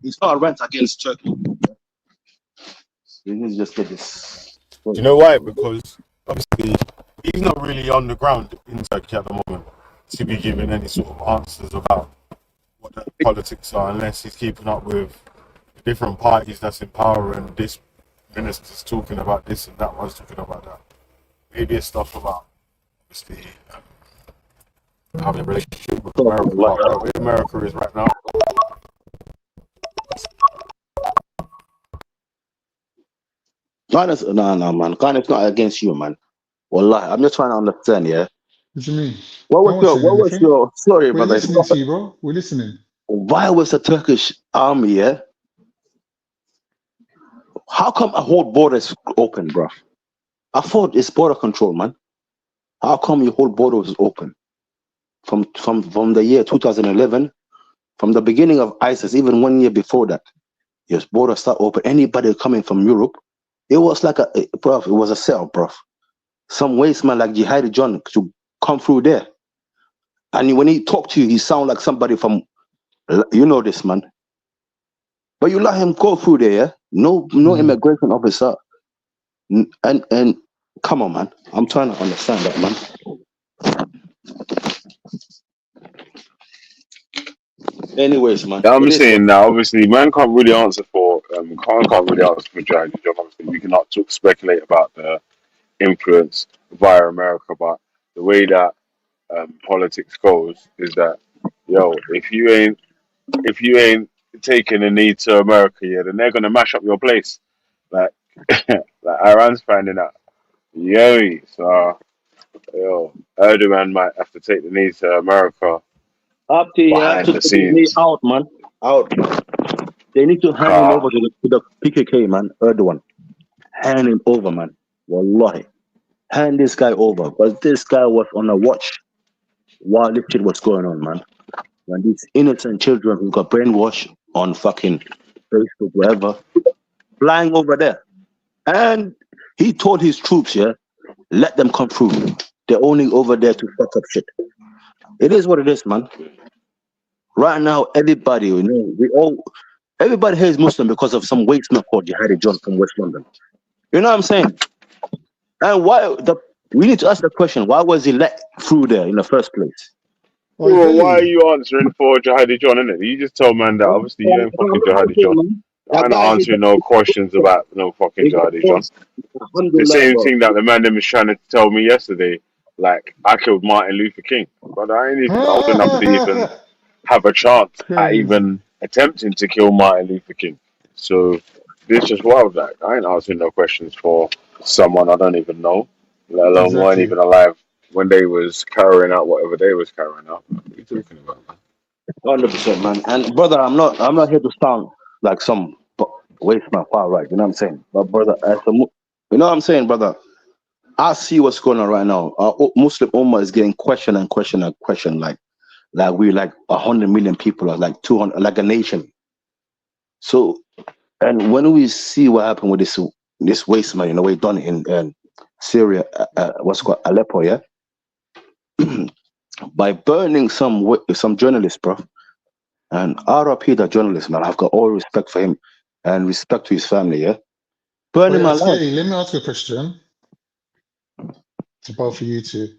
It's not a rant against Turkey. You need to just get this. Do you know why? Because obviously he's not really on the ground in Turkey at the moment to be giving any sort of answers about what the politics are, unless he's keeping up with different parties that's in power, and this minister's talking about this and that one's talking about that. Maybe it's stuff about obviously having a relationship with America, where America is right now. No, man. It's not against you, man. Wallah, I'm just trying to understand, yeah. What do you mean? What was your sorry, brother? We're listening to you, bro. We're listening. Why was the Turkish army, yeah? How come a whole border is open, bro? I thought it's border control, man. How come your whole border is open? From the year 2011, from the beginning of ISIS, even 1 year before that, your border start open. Anybody coming from Europe, it was like it was a setup, bro. Some waste man like Jihadi John to come through there. And when he talk to you, he sound like somebody from, you know this, man. But you let him go through there, yeah? No immigration officer. And come on, man. I'm trying to understand that, man. Anyways, man. I'm saying now, obviously, man can't really answer for can't really answer for Jihadi John. Obviously, we cannot speculate about the influence via America, but the way that politics goes is that, yo, if you ain't taking a knee to America, yeah, then they're gonna mash up your place, like like Iran's finding out. Yeah, so yo, Erdogan might have to take the knee to America behind the scenes. Out, man. Out. They need to hand him over to the PKK, man. Erdogan. Hand him over, man. Wallahi. Hand this guy over. Because this guy was on a watch while this shit was going on, man. When these innocent children who got brainwashed on fucking Facebook, wherever, flying over there. And he told his troops, yeah, let them come through. They're only over there to fuck up shit. It is what it is, man. Right now, everybody, you know, everybody here is Muslim because of some waste man called Jihadi John from West London. You know what I'm saying? And we need to ask the question, why was he let through there in the first place? Well, why are you answering for Jihadi John, innit? You just told man that obviously you ain't fucking Jihadi John. I'm not answering no questions about no fucking Jihadi John. The same thing that the man them was trying to tell me yesterday, like I killed Martin Luther King, but I ain't even old enough to even have a chance at even attempting to kill Martin Luther King. So this is wild. Like I ain't answering no questions for someone I don't even know, let alone weren't even alive when they was carrying out whatever they was carrying out. What are you talking about, man? 100%, man. And brother, I'm not here to sound like some waste man far right. You know what I'm saying? But brother, you know what I'm saying, brother? I see what's going on right now. Muslim Ummah is getting question and question and question, like we like 100 million people, or like 200, like a nation. So, and when we see what happened with this waste man, you know, we done in Syria, what's called Aleppo, yeah, by burning some journalists, bro. And RIP that journalist, man. I've got all respect for him and respect to his family, yeah. Burning my life. Let me ask you a question. To both of you two.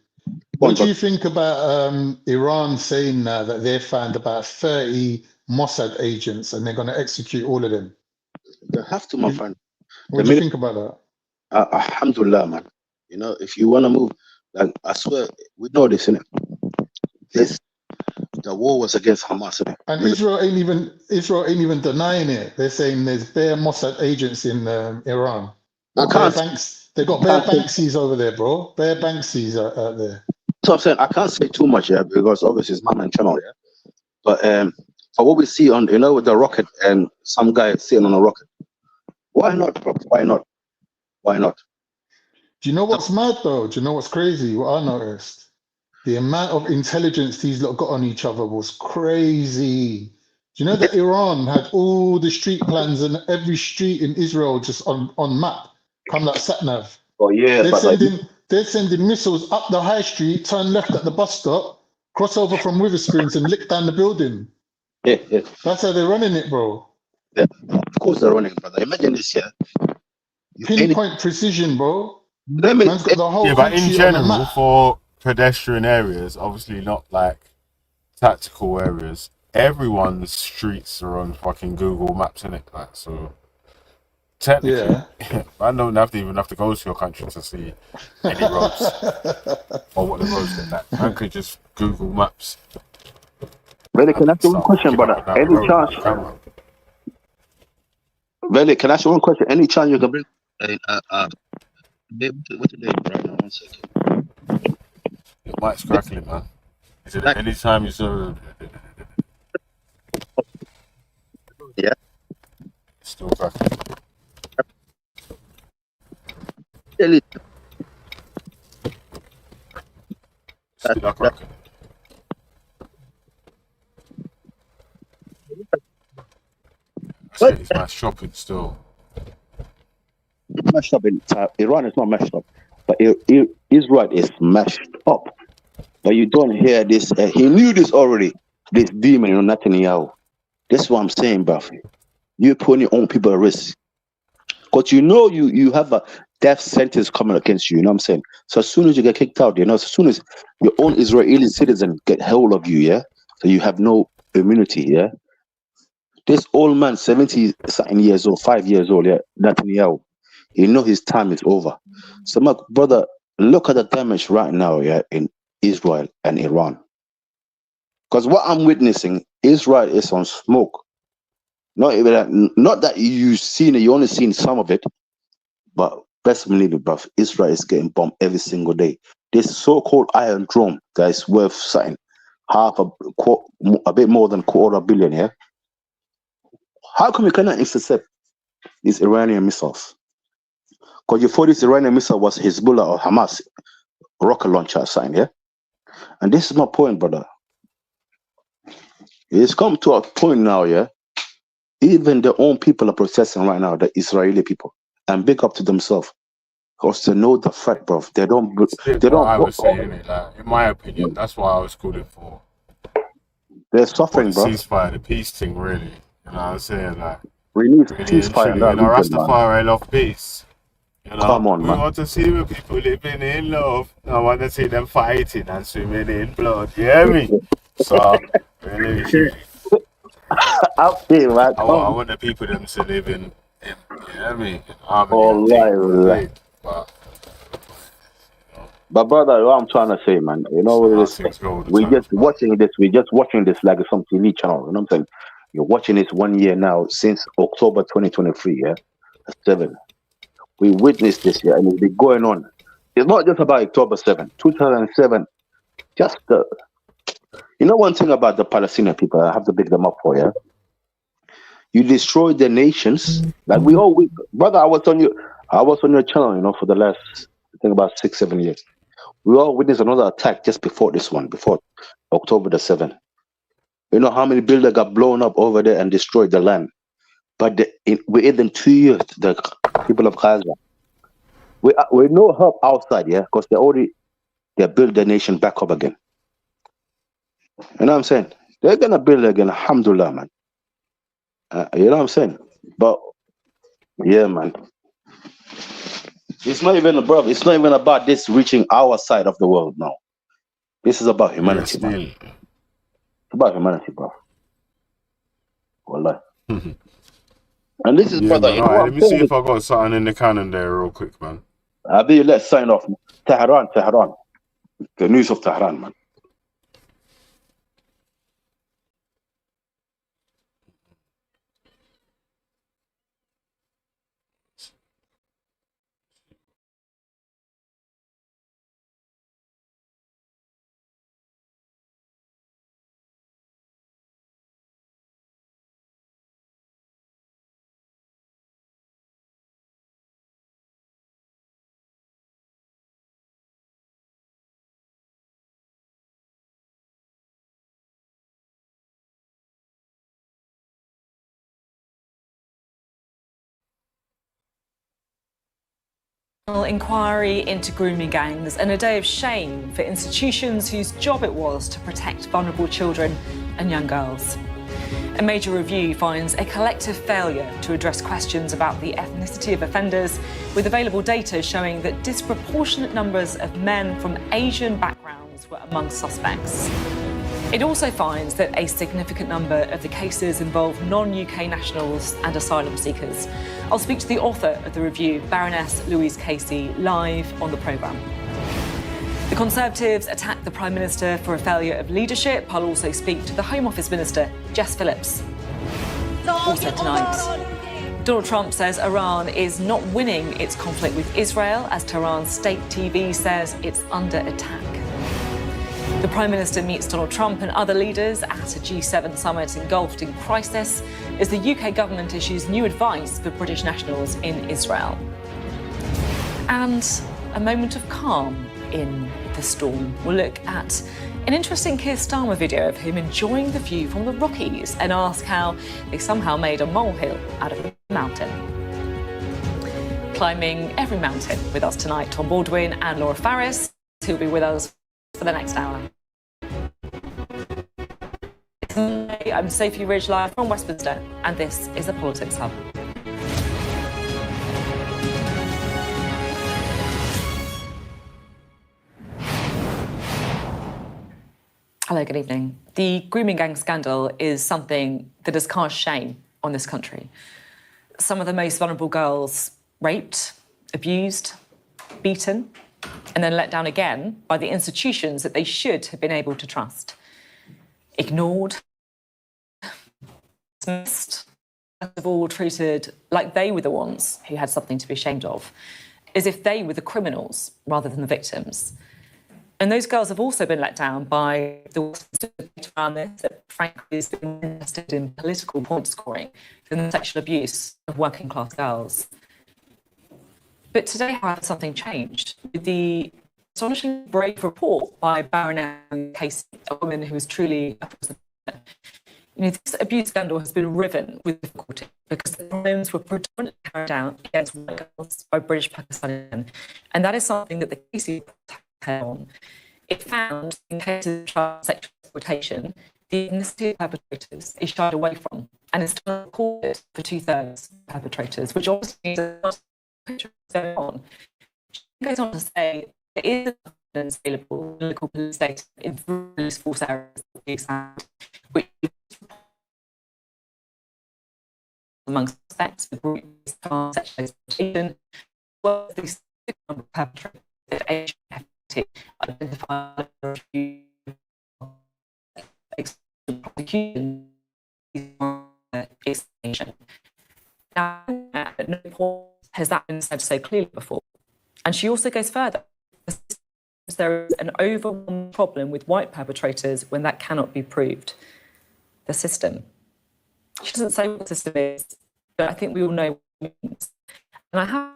What do you think about Iran saying now that they found about 30 Mossad agents and they're going to execute all of them? They have to, my friend. What do you think about that? Alhamdulillah, man. You know, if you want to move, like, I swear, we know this, innit? The war was against Hamas, innit? And Israel ain't even denying it. They're saying there's bare Mossad agents in Iran. They got bare Banksies over there, bro. Bare Banksies out there. So I'm saying I can't say too much, yeah, because obviously it's my man channel, yeah. But what we see on, you know, with the rocket and some guy sitting on a rocket. Why not, bro? Why not? Why not? Do you know what's mad though? Do you know what's crazy? What I noticed, the amount of intelligence these lot got on each other was crazy. Do you know that Iran had all the street plans and every street in Israel just on map? Come like sat-nav. Oh yeah, they're sending missiles up the high street, turn left at the bus stop, cross over from Witherspoons and lick down the building. Yeah. That's how they're running it, bro. Yeah, of course they're running, brother. Imagine this, yeah. Pinpoint precision, bro. But in general, for pedestrian areas, obviously not like tactical areas, everyone's streets are on fucking Google Maps, innit? Like, so technically, I don't even have to go to your country to see any roads or what the roads look like. I could just Google Maps. Really, can I ask you one question, brother? Any chance? Really, can I ask you one question? Any chance you can bring? What's the name right now? 1 second. Your mic's crackling, man. Is it anytime you saw? Yeah. It's still crackling. Still crackling. It's my shopping still. Mashed up in Iran is not mashed up, but Israel is mashed up. But you don't hear this. He knew this already. This demon, you know, Netanyahu. This is what I'm saying, bro. You're putting your own people at risk, because you know you have a death sentence coming against you. You know what I'm saying? So as soon as you get kicked out, you know, as soon as your own Israeli citizen get hold of you, yeah, so you have no immunity, yeah. This old man, 70-something years old, 5 years old, yeah, Netanyahu. You know his time is over. So, my brother, look at the damage right now, yeah, in Israel and Iran. Because what I'm witnessing, Israel is on smoke. Not that you've seen it, you only seen some of it, but best believe it, bruv, Israel is getting bombed every single day. This so-called Iron Dome that is worth something, a bit more than $250 million, yeah? How come we cannot intercept these Iranian missiles? Because you thought this Iranian missile was Hezbollah or Hamas rocket launcher sign, yeah? And this is my point, brother. It's come to a point now, yeah? Even their own people are protesting right now, the Israeli people, and big up to themselves. Because they know the threat, bro. They don't. I was saying it, like, in my opinion, that's what I was calling for. They're suffering, bro. Ceasefire, the peace thing, really. You know what I'm saying? Like, we need ceasefire. You know, Rastafari love peace. You know, come on, we want to see the people living in love. I want to see them fighting and swimming in blood. You hear me? So, really, I want the people them to live in you hear me? In harmony. But brother, what I'm trying to say, man, you know what it is? We're just watching this like some TV channel. You know what I'm saying? You're watching this 1 year now since October 2023, yeah? 7. We witnessed this, yeah, and it's been going on. It's not just about October 7, 2007. Just you know one thing about the Palestinian people, I have to big them up for, yeah? You destroyed their nations, like brother. I was on your channel, you know, for the last think about 6-7 years. We all witnessed another attack just before this one, before October the 7th. You know how many buildings got blown up over there and destroyed the land? But within 2 years, the people of Gaza, we no help outside, yeah, because they built the nation back up again. You know what I'm saying? They're gonna build again, alhamdulillah, man. You know what I'm saying? But yeah, man. It's not even about this reaching our side of the world now. This is about humanity, man. It's about humanity, bro. Wallah. And this is brother. Man, right, let me see if I got something in the cannon there real quick, man. Abi, let's sign off. Tehran. The news of Tehran, man. Inquiry into grooming gangs and a day of shame for institutions whose job it was to protect vulnerable children and young girls. A major review finds a collective failure to address questions about the ethnicity of offenders, with available data showing that disproportionate numbers of men from Asian backgrounds were among suspects. It also finds that a significant number of the cases involve non-UK nationals and asylum seekers. I'll speak to the author of the review, Baroness Louise Casey, live on the programme. The Conservatives attacked the Prime Minister for a failure of leadership. I'll also speak to the Home Office Minister, Jess Phillips. Also tonight, Donald Trump says Iran is not winning its conflict with Israel, as Tehran's state TV says it's under attack. The Prime Minister meets Donald Trump and other leaders at a G7 summit engulfed in crisis as the UK government issues new advice for British nationals in Israel. And a moment of calm in the storm. We'll look at an interesting Keir Starmer video of him enjoying the view from the Rockies and ask how they somehow made a molehill out of a mountain. Climbing every mountain with us tonight, Tom Baldwin and Laura Farris, who'll be with us for the next hour. I'm Sophie Ridge, live from Westminster, and this is the Politics Hub. Hello, good evening. The grooming gang scandal is something that has cast shame on this country. Some of the most vulnerable girls raped, abused, beaten, and then let down again by the institutions that they should have been able to trust. Ignored, dismissed, first of all treated like they were the ones who had something to be ashamed of, as if they were the criminals rather than the victims. And those girls have also been let down by the debate around this that frankly has been invested in political point scoring than the sexual abuse of working class girls. But today, however, something changed with the astonishingly brave report by Baroness Casey, a woman who is truly a this abuse scandal has been riven with difficulty because the crimes were predominantly carried out against white girls by British Pakistanis, and that is something that the Casey had on. It found in cases of child sexual exploitation, the ethnicity of perpetrators is shied away from, and is still recorded for 2/3 perpetrators, which obviously means that picture is going on. She goes on to say there is evidence available in local police data in various false areas, which among suspects with groups of sexual exploitation, well as the number of perpetrators that age identify prosecution extinction. Now, at no point has that been said so clearly before. And she also goes further. There is an overwhelming problem with white perpetrators when that cannot be proved. The system. She doesn't say what the system is, but I think we all know what it means. And I have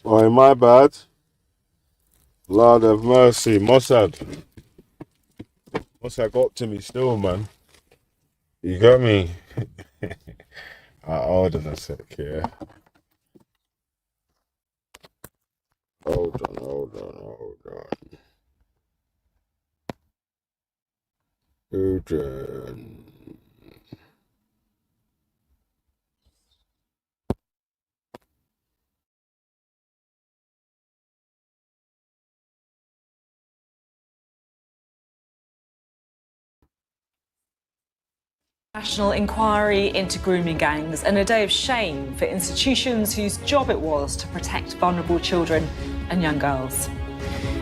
Oh, my bad. Lord have mercy. Mossad got up to me still, man. You got me? Hold on a sec, yeah. Hold on. National inquiry into grooming gangs and a day of shame for institutions whose job it was to protect vulnerable children and young girls.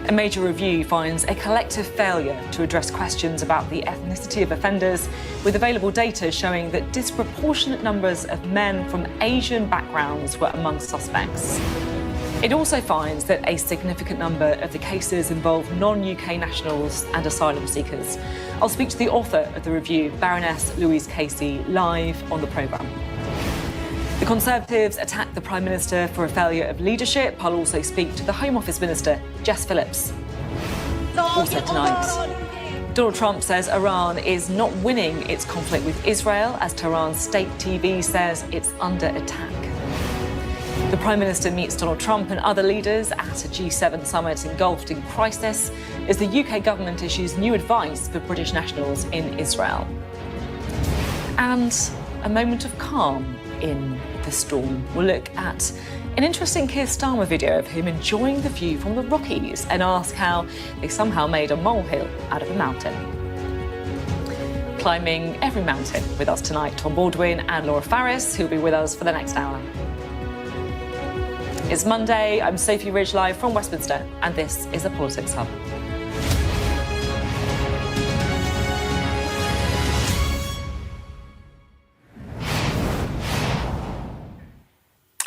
A major review finds a collective failure to address questions about the ethnicity of offenders, with available data showing that disproportionate numbers of men from Asian backgrounds were among suspects. It also finds that a significant number of the cases involve non-UK nationals and asylum seekers. I'll speak to the author of the review, Baroness Louise Casey, live on the programme. The Conservatives attack the Prime Minister for a failure of leadership. I'll also speak to the Home Office Minister, Jess Phillips. Also tonight, Donald Trump says Iran is not winning its conflict with Israel, as Tehran's state TV says it's under attack. The Prime Minister meets Donald Trump and other leaders at a G7 summit engulfed in crisis as the UK government issues new advice for British nationals in Israel. And a moment of calm in the storm. We'll look at an interesting Keir Starmer video of him enjoying the view from the Rockies and ask how they somehow made a molehill out of a mountain. Climbing every mountain with us tonight, Tom Baldwin and Laura Farris, who'll be with us for the next hour. It's Monday, I'm Sophie Ridge live from Westminster, and this is the Politics Hub.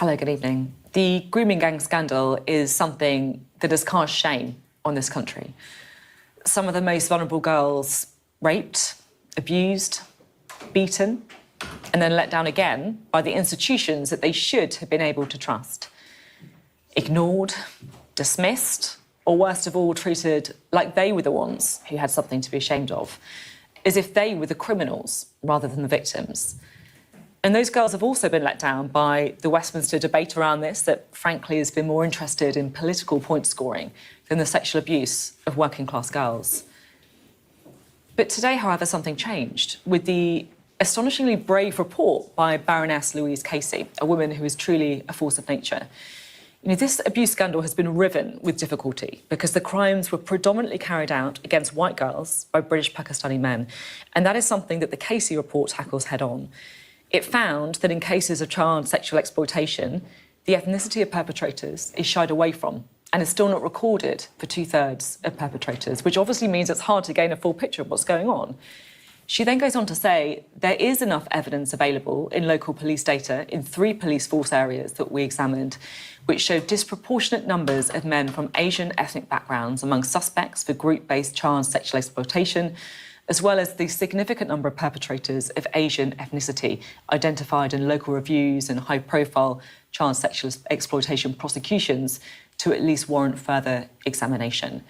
Hello, good evening. The grooming gang scandal is something that has cast shame on this country. Some of the most vulnerable girls raped, abused, beaten, and then let down again by the institutions that they should have been able to trust. Ignored, dismissed, or worst of all, treated like they were the ones who had something to be ashamed of, as if they were the criminals rather than the victims. And those girls have also been let down by the Westminster debate around this that, frankly, has been more interested in political point scoring than the sexual abuse of working class girls. But today, however, something changed with the astonishingly brave report by Baroness Louise Casey, a woman who is truly a force of nature. You know, this abuse scandal has been riven with difficulty because the crimes were predominantly carried out against white girls by British Pakistani men. And that is something that the Casey report tackles head on. It found that in cases of child sexual exploitation, the ethnicity of perpetrators is shied away from and is still not recorded for 2/3 of perpetrators, which obviously means it's hard to gain a full picture of what's going on. She then goes on to say there is enough evidence available in local police data in 3 police force areas that we examined, which showed disproportionate numbers of men from Asian ethnic backgrounds among suspects for group-based child sexual exploitation, as well as the significant number of perpetrators of Asian ethnicity identified in local reviews and high-profile child sexual exploitation prosecutions to at least warrant further examination.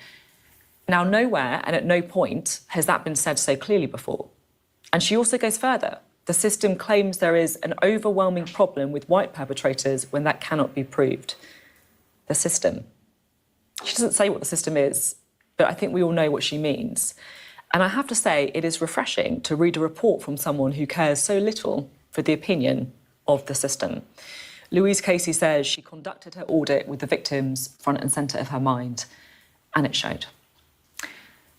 Now, nowhere and at no point has that been said so clearly before. And she also goes further. The system claims there is an overwhelming problem with white perpetrators when that cannot be proved. The system. She doesn't say what the system is, but I think we all know what she means. And I have to say, it is refreshing to read a report from someone who cares so little for the opinion of the system. Louise Casey says she conducted her audit with the victims front and centre of her mind, and it showed.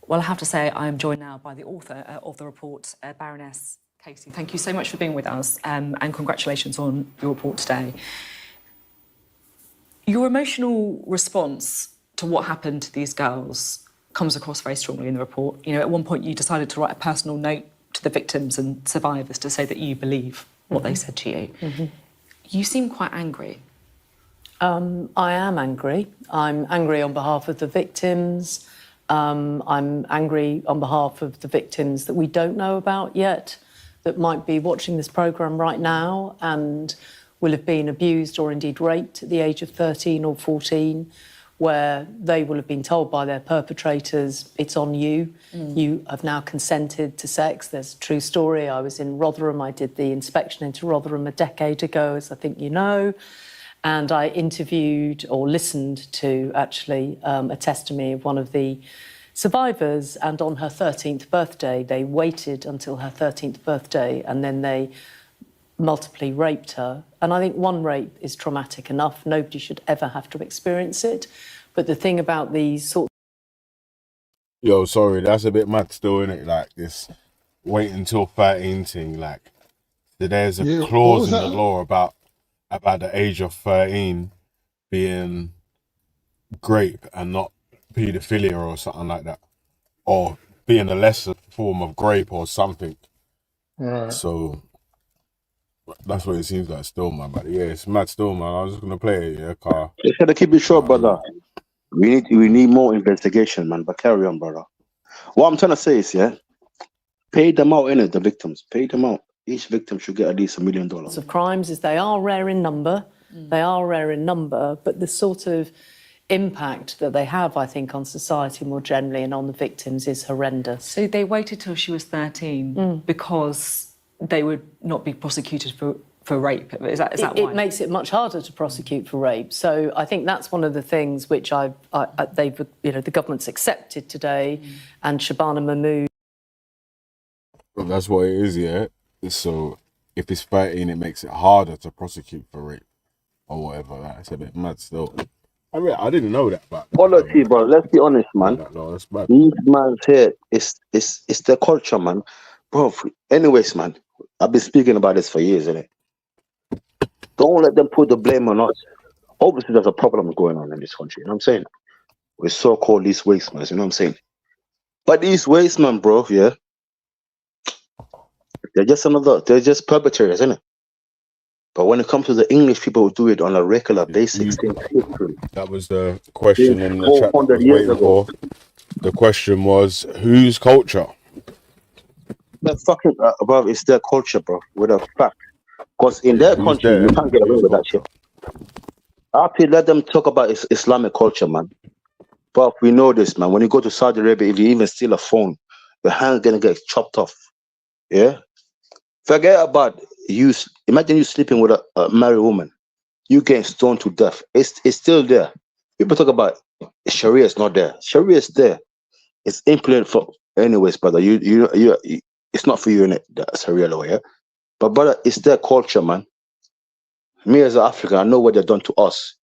Well, I have to say, I am joined now by the author of the report, Baroness Casey. Thank you so much for being with us, and congratulations on your report today. Your emotional response to what happened to these girls comes across very strongly in the report. You know, at one point you decided to write a personal note to the victims and survivors to say that you believe what they said to you. Mm-hmm. You seem quite angry. I am angry. I'm angry on behalf of the victims. I'm angry on behalf of the victims that we don't know about yet, that might be watching this programme right now and will have been abused or indeed raped at the age of 13 or 14, where they will have been told by their perpetrators, it's on you. You have now consented to sex. There's a true story. I was in Rotherham. I did the inspection into Rotherham a decade ago, as I think you know. And I interviewed or listened to, actually, a testimony of one of the survivors. And on her 13th birthday, they waited until her 13th birthday and then they multiply raped her. And I think one rape is traumatic enough. Nobody should ever have to experience it. But the thing about these sorts... Yo, sorry, that's a bit mad still, innit? Like this wait until 13 thing. Like, there's a clause in the law about the age of 13 being grape and not paedophilia or something like that. Or being a lesser form of grape or something. Right. So that's what it seems like still, man. But yeah, it's mad still, man. I was just gonna play it, yeah, car. Just gotta keep it short, brother. We need more investigation, man. But carry on, brother. What I'm trying to say is, yeah, pay them out, innit? The victims, pay them out. Each victim should get at least $1 million. Of crimes is they are rare in number. They are rare in number, but the sort of impact that they have, I think, on society more generally and on the victims is horrendous. So they waited till she was 13 because they would not be prosecuted for rape. Is that why? It makes it much harder to prosecute for rape. So I think that's one of the things which they've, the government's accepted today, and Shabana Mahmood. Well, that's what it is, yeah. So if it's 13, it makes it harder to prosecute for rape or whatever. That's a bit mad still. I mean, I didn't know that, but quality, bro. Let's be honest, man. No, that's bad. These man's here, it's their culture, man. Bro, anyways, man, I've been speaking about this for years, innit? Don't let them put the blame on us. Obviously, there's a problem going on in this country, you know what I'm saying? With so-called these wastemen, you know what I'm saying? But these wastemen, bro, yeah, they're just perpetrators, isn't it? But when it comes to the English people who do it on a regular basis, that was the question in the chat. 400 years ago. The question was, whose culture? They're fucking above. It's their culture, bro. With a fact, because in their country you can't get away with that shit. After let them talk about Islamic culture, man. But we know this, man. When you go to Saudi Arabia, if you even steal a phone, your hand's gonna get chopped off. Yeah. Forget about you. Imagine you sleeping with a married woman. You getting stoned to death. It's still there. People talk about Sharia is not there. Sharia is there. It's implemented for anyways, brother. You it's not for you in it. The Sharia law, yeah. But brother, it's their culture, man. Me as an African, I know what they've done to us.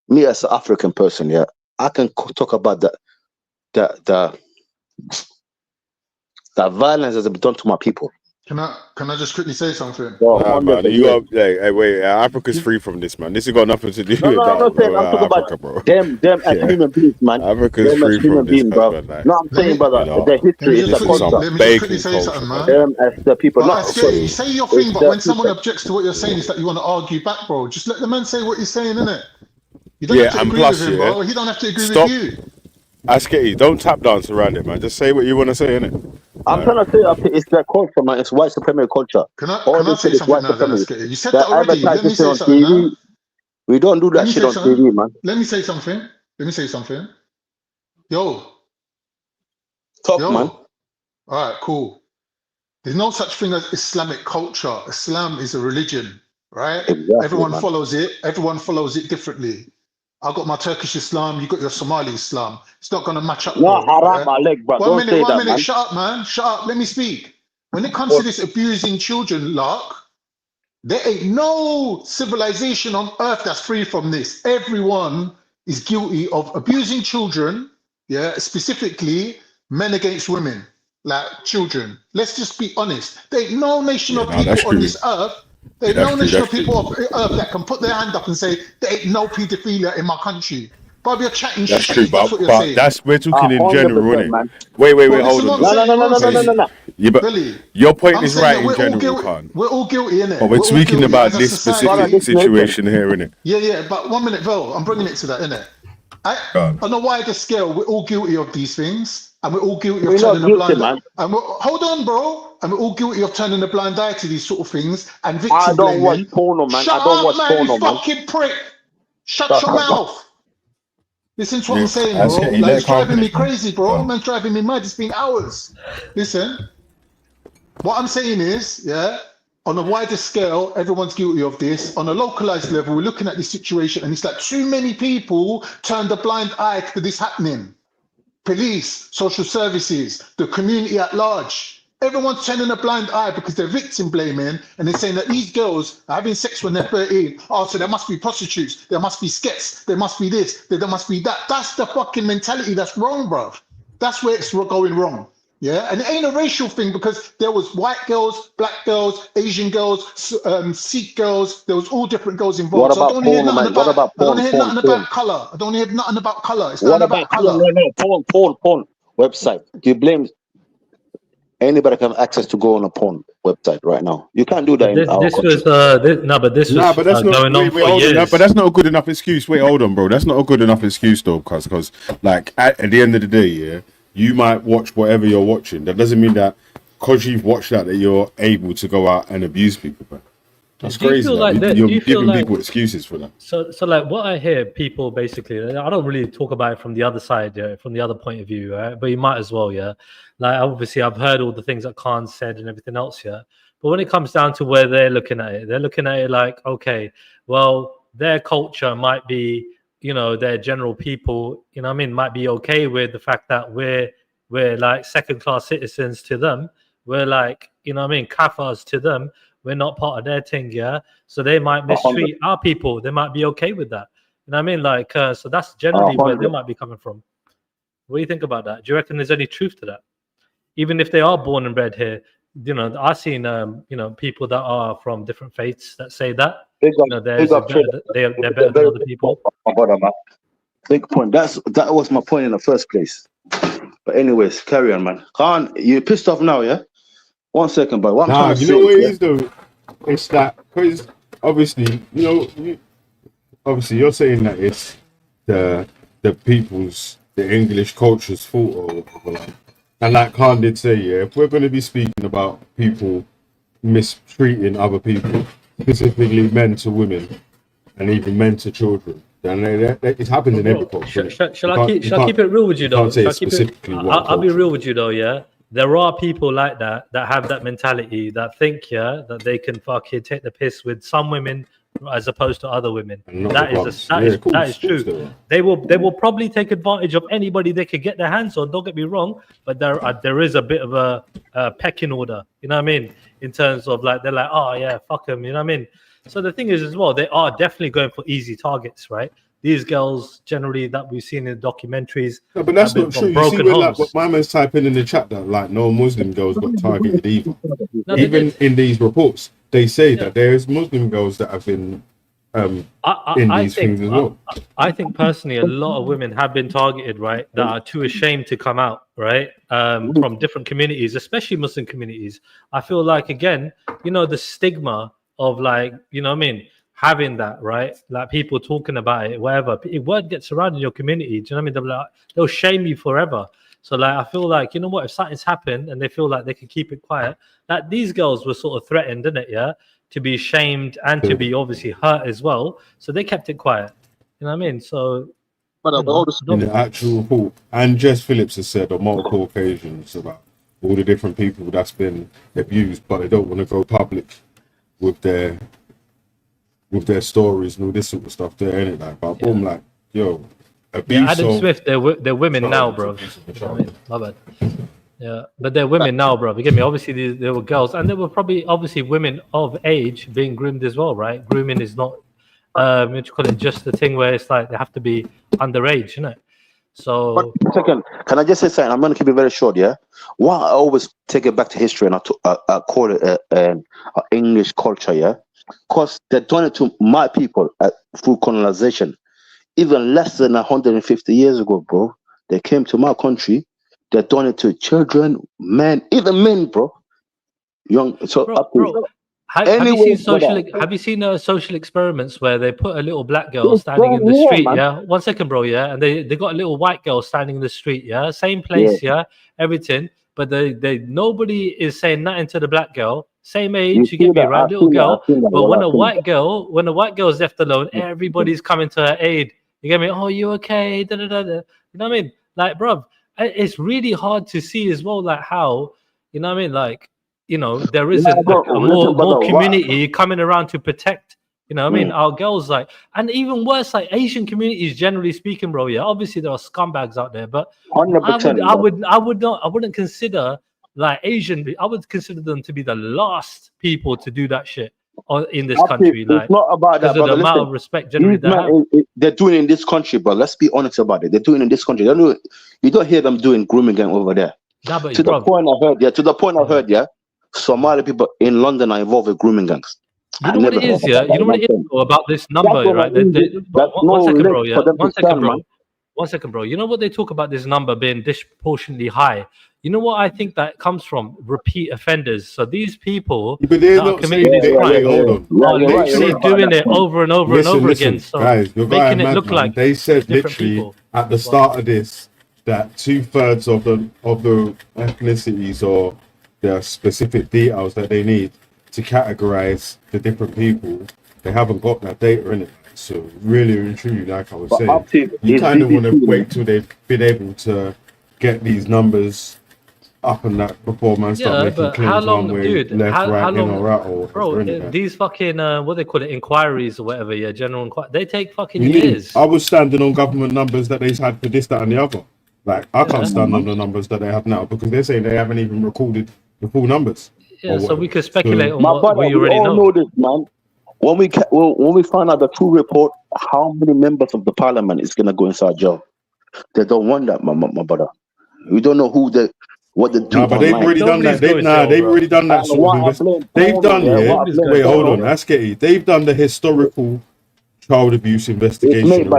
Me as an African person, yeah, I can talk about the violence that's been done to my people. Can I just quickly say something? Nah, man, hey, wait, Africa's free from this, man. This has got nothing to do with that. I'm talking Africa, about bro. them as human beings, man. Africa's free from this, bro. man. No, I'm saying, brother, their history is a culture. Let me just quickly say something, man. Them as the people, not you say your thing, but when someone objects to what you're saying, it's that you want to argue back, bro. Just let the man say what he's saying, innit? You don't have to agree with him, bro. He don't have to agree with you. Asketty, don't tap dance around it, man. Just say what you want to say, innit? I'm trying to say it's their culture, man. It's white supremacy culture. Can I say something now, then, Asketty? You said that already. Let me say something now. We don't do that shit on TV, man. Let me say something. Yo. Man. All right, cool. There's no such thing as Islamic culture. Islam is a religion, right? Exactly, Everyone man. follows it. Everyone follows it differently. I got my Turkish Islam. You got your Somali Islam. It's not gonna match up. No, haram, my leg, bro. One minute. Shut up, man. Shut up. Let me speak. When it comes to this abusing children, Lark, there ain't no civilization on earth that's free from this. Everyone is guilty of abusing children. Yeah, specifically men against women, like children. Let's just be honest. There ain't no nation of people on this earth. There ain't no nation of people on earth that can put their hand up and say there ain't no paedophilia in my country. But you're chatting shit. That's true, That's what you're saying. we're talking in general, isn't it? Wait, hold on. No. Yeah, but your point is right in general, Khan. We're all guilty, innit? But we're speaking about this specific situation here, innit? Yeah, but 1 minute, Vel, I'm bringing it to that, innit? On a wider scale, we're all guilty of these things, and we're all guilty of turning a blind eye. Hold on, bro. and we're all guilty of turning a blind eye to these sort of things and I victim don't watch blaming. porno, man. Shut I don't up, watch man, porno, you man. fucking prick. Shut Shut your up, man. mouth. Listen to what I'm saying, That's bro. it. You Like, let it's driving me confidence. crazy, bro. Man's driving me mad. It's been hours. Listen, what I'm saying is, yeah, on a wider scale, everyone's guilty of this. On a localized level, we're looking at this situation, and it's like too many people turned a blind eye to this happening. Police, social services, the community at large. Everyone's turning a blind eye because they're victim blaming, and they're saying that these girls are having sex when they're 13. Oh, so there must be prostitutes, there must be skets, there must be this, there must be that. That's the fucking mentality that's wrong, bro. That's where it's going wrong. Yeah, and it ain't a racial thing because there was white girls, black girls, Asian girls, Sikh girls. There was all different girls involved. What So I about don't hear porno, nothing man? What about. about I don't porn, hear porn, nothing porn? about color. I don't hear nothing about color. It's What nothing about about color. porn website? Do you blame anybody can have access to go on a porn website right now? You can't do that in our country. But that's not. going on for hold on. years. But that's not a good enough excuse. Wait, hold on, bro. That's not a good enough excuse, though, because like at the end of the day, yeah, you might watch whatever you're watching. That doesn't mean that because you've watched that you're able to go out and abuse people, man. That's Do you crazy. feel Like, like that? you're Do you feel giving like people excuses for that. so like what I hear people basically, I don't really talk about it from the other side, yeah, from the other point of view, right? But you might as well, yeah. Like obviously I've heard all the things that Khan said and everything else, yeah. But when it comes down to where they're looking at it like, okay, well, their culture might be, you know, their general people, you know what I mean, might be okay with the fact that we're like second-class citizens to them. We're like, you know what I mean, kafirs to them. We're not part of their thing, yeah. So they might mistreat our people. They might be okay with that. You know what I mean? Like, so that's generally where they might be coming from. What do you think about that? Do you reckon there's any truth to that? Even if they are born and bred here, you know, I've seen, you know, people that are from different faiths that say that. You know, they're better than other people. Big point. That was my point in the first place. But anyways, carry on, man. Khan, you pissed off now, yeah? 1 second, but what I'm trying to say, you know what it is though? It's that because obviously, you know, obviously you're saying that it's the people's, the English culture's fault or whatever. And like Khan did say, yeah, if we're going to be speaking about people mistreating other people, specifically men to women, and even men to children, then it happens in every culture. Shall I keep it real with you though? I'll be real with you though, yeah. There are people like that have that mentality that think, yeah, that they can fucking take the piss with some women as opposed to other women. That is true. They will probably take advantage of anybody they could get their hands on. Don't get me wrong, but there is a bit of a pecking order. You know what I mean? In terms of like they're like, oh yeah, fuck them. You know what I mean? So the thing is as well, they are definitely going for easy targets, right? These girls generally that we've seen in documentaries. No, but that's not true. You see, when, like, what my man's typing in the chat that like no Muslim girls got targeted either. Even in these reports, they say that there's Muslim girls that have been in these things as well. I think personally, a lot of women have been targeted, right? That are too ashamed to come out, right? From different communities, especially Muslim communities. I feel like again, you know, the stigma of like, you know what I mean? Having that, right? Like people talking about it, whatever. Word gets around in your community. Do you know what I mean? They'll shame you forever. So like, I feel like, you know what? If something's happened and they feel like they can keep it quiet, like these girls were sort of threatened, didn't it? Yeah, to be shamed and to be obviously hurt as well. So they kept it quiet. You know what I mean? So. In the actual report, and Jess Phillips has said on multiple occasions about all the different people that's been abused, but they don't want to go public with their stories and all this sort of stuff there, ain't it? Like, but boom, like, yo, Adam Swift, they're women now, bro. I mean, my bad. Yeah, but they're women now, bro. You get me? Obviously, there were girls, and there were probably obviously women of age being groomed as well, right? Grooming is not, what you call it, just the thing where it's like they have to be underage, isn't it? So, 1 second, can I just say something? I'm going to keep it very short, yeah. Why I always take it back to history, and I call it English culture, yeah. Because they're done it to my people through colonization. Even less than 150 years ago, bro, they came to my country. They're done it to children, men, even men, bro. Young, so bro, have you seen social experiments where they put a little black girl standing in the street? Man. Yeah, 1 second, bro. Yeah, and they got a little white girl standing in the street. Yeah, same place. Yeah, everything. but nobody is saying nothing to the black girl. Same age, you get me, right? Little girl. But when a white girl is left alone, everybody's coming to her aid. You get me? Oh, you okay? Da, da, da, da. You know what I mean? Like, bro, it's really hard to see as well, like how, you know what I mean? Like, you know, there isn't more community coming around to protect, you know what I mean, our girls, like, and even worse, like Asian communities, generally speaking, bro. Yeah, obviously there are scumbags out there, but I wouldn't consider like Asian. I would consider them to be the last people to do that shit in this country. Like, it's not about that, brother. The amount of respect generally they're doing in this country, bro. Let's be honest about it. They're doing in this country. You don't hear them doing grooming gang over there. To the point I heard, yeah, Somali people in London are involved with grooming gangs. You know what it is, yeah? You know what it is about this number, right? One second, bro, yeah? One second, bro. You know what they talk about this number being disproportionately high? You know what I think that comes from? Repeat offenders. So these people that are committing this crime are literally doing it over and over and over again. So guys, making it look like they said literally at the start of this that 2/3 of the ethnicities or the specific details that they need to categorize the different people, they haven't got that data in it. So really and truly, like I was saying, you kind of want to wait till they've been able to get these numbers up and that before man start making claims one way, left, right, in or out, or bro, these fucking what they call it, inquiries or whatever, general inquiry, they take fucking years. I was standing on government numbers that they had for this, that, and the other. Like I can't stand on the numbers that they have now because they're saying they haven't even recorded the full numbers. Yeah, so we could speculate on what we already know this, man. When we find out the true report, how many members of the parliament is gonna go inside jail? They don't want that, my brother. We don't know what they do. No, but they've already done that. They've already done that sort of they've done, wait, hold on, that's getty. They've done the historical child abuse investigation.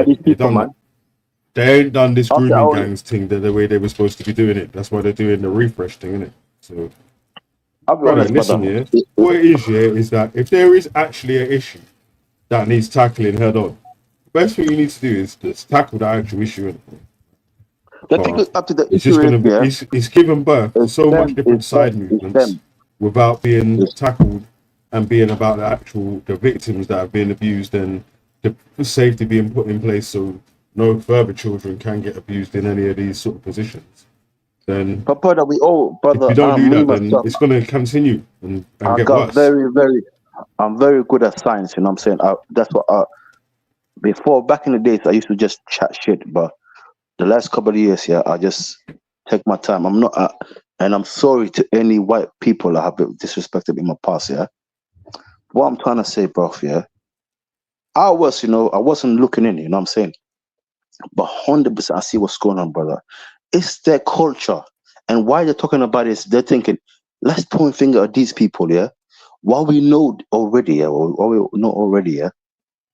They ain't done this grooming gangs thing the way they were supposed to be doing it. That's why they're doing the refresh thing, innit? So brother, listen here. What it is here is that if there is actually an issue that needs tackling head on, the best thing you need to do is just tackle the actual issue. It's given birth to so much different side movements without being tackled and being about the victims that have been abused and the safety being put in place so no further children can get abused in any of these sort of positions. Then but brother, if you don't do that, then it's going to continue and get worse. I'm very good at science, you know what I'm saying? That's what before, back in the days, I used to just chat shit, but the last couple of years, I just take my time. I'm not, and I'm sorry to any white people I have been disrespected in my past, What I'm trying to say, bro, I wasn't looking in, you know what I'm saying? But 100% I see what's going on, brother. It's their culture. And why they're talking about it is they're thinking, let's point finger at these people, What we know already,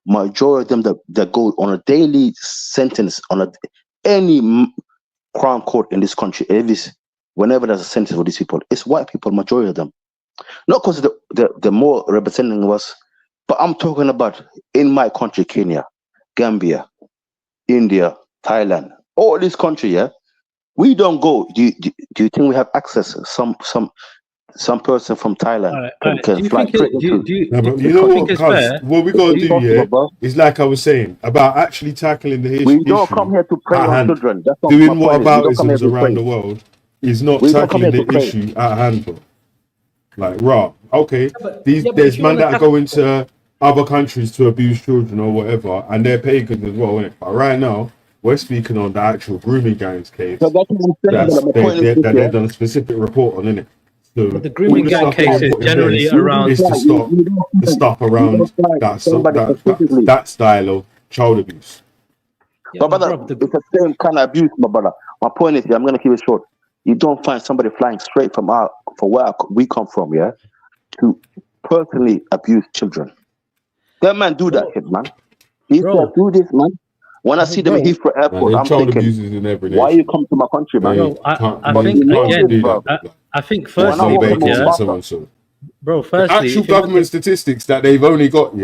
majority of them that go on a daily sentence on any crime court in this country, whenever there's a sentence for these people, it's white people, majority of them. Not because they're more representing us, but I'm talking about in my country, Kenya, Gambia, India, Thailand, all this country, we don't go. Do you think we have access? Some person from Thailand can fly. You know what? What we gotta do is like I was saying about actually tackling the issue. We don't come here to prey on children. Doing what aboutisms around the world is not tackling the issue at hand, bro. Like, okay, there's men that go into other countries to abuse children or whatever, and they're pagans as well, innit? But right now, we're speaking on the actual grooming gangs case that they've done a specific report on, innit? So the grooming gang case is generally around is to stop the stuff around that style of child abuse. But brother, it's the same kind of abuse, my brother. My point is, I'm gonna keep it short. You don't find somebody flying straight from where we come from, to personally abuse children. That man do that shit, man. He said, do this, man. When I see them at Heathrow Airport, I'm thinking, why you come to my country, man? I think firstly, bro, firstly, the actual government statistics that they've only got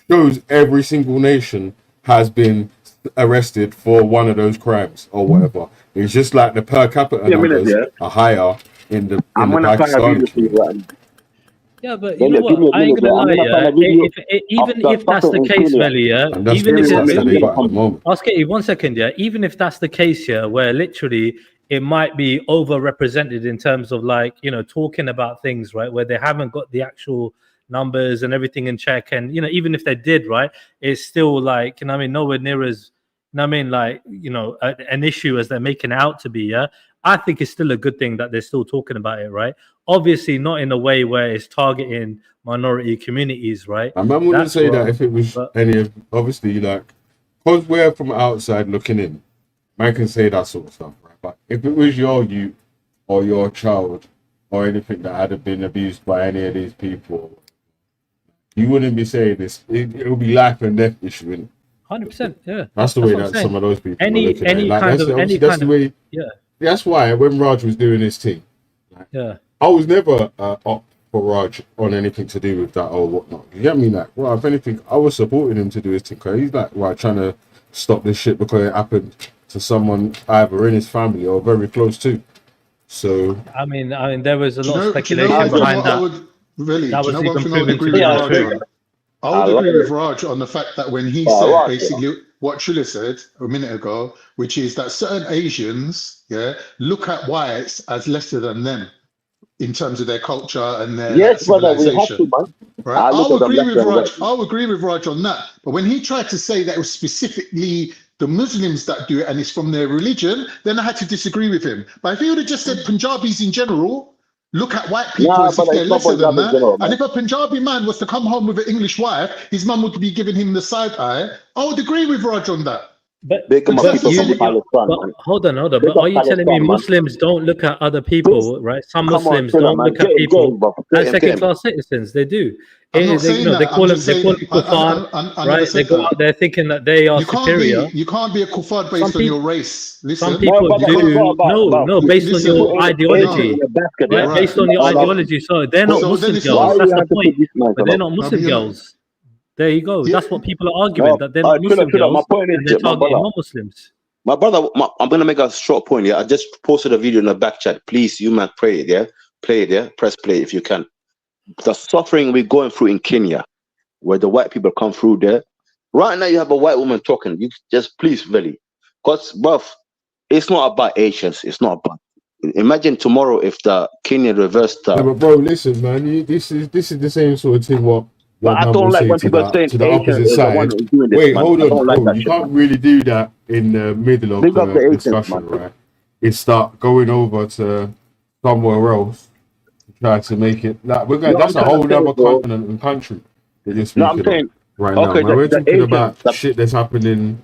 shows every single nation has been arrested for one of those crimes or whatever. It's just like the per capita numbers are higher in the Pakistani community. Yeah, but you know what? I ain't gonna lie, yeah. Even if that's the case, Veli, yeah. Even if I'll skate you 1 second, yeah. Even if that's the case, yeah, where literally it might be overrepresented in terms of like, you know, talking about things, right, where they haven't got the actual numbers and everything in check, and you know, even if they did, right, it's still like, you know, I mean, nowhere near as, you know, I mean, like, you know, an issue as they're making it out to be, yeah. I think it's still a good thing that they're still talking about it, right? Obviously, not in a way where it's targeting minority communities, right? I wouldn't say that if it was any of, obviously, like, because we're from outside looking in, man can say that sort of stuff, right? But if it was your youth or your child or anything that had been abused by any of these people, you wouldn't be saying this. It would be life and death issue, innit? 100%, yeah. That's the way that some of those people are looking at it. Like, That's the way, yeah. That's why when Raj was doing his thing, like, yeah, I was never up for Raj on anything to do with that or whatnot. You get me? Like, well, if anything, I was supporting him to do his thing, because he's like, right, trying to stop this shit because it happened to someone either in his family or very close to. So I mean, there was a lot of speculation behind that. That was even proven to be untrue. I would agree with Raj on the fact that when he said basically what Trilla said a minute ago, which is that certain Asians, look at whites as lesser than them in terms of their culture and their civilization. Right? I'll agree with Raj on that. But when he tried to say that it was specifically the Muslims that do it and it's from their religion, then I had to disagree with him. But if he would have just said Punjabis in general, look at white people as if they're lesser than that. And if a Punjabi man was to come home with an English wife, his mum would be giving him the side eye. I would agree with Raj on that. But hold on. But are you telling me Muslims don't look at other people, right? Some Muslims don't look at people as second-class citizens. They do. They call them kuffar, right? They go out there thinking that they are superior. You can't be a kuffar based on your race. Some people do. No, based on your ideology. Right? Based on your ideology. So they're not Muslim girls. That's the point. But they're not Muslim girls. There you go. That's what people are arguing, that they're not Muslim girls and they're targeting non-Muslims. My brother, I'm going to make a short point here. I just posted a video in the back chat. Please, you man, play it, yeah? Play it, yeah? Press play if you can. The suffering we're going through in Kenya, where the white people come through there. Right now, you have a white woman talking. You just, please, really. Because, bruv, it's not about Asians. It's not about... Imagine tomorrow if the Kenya reversed... Yeah, but bro, listen, man. This is the same sort of thing what... But I don't like when people say to the opposite side. Wait, hold on, bro. You can't really do that in the middle of the discussion, right? It start going over to somewhere else to try to make it like we're going. That's a whole other continent and country that you're speaking of right now. Man, we're talking about shit that's happening in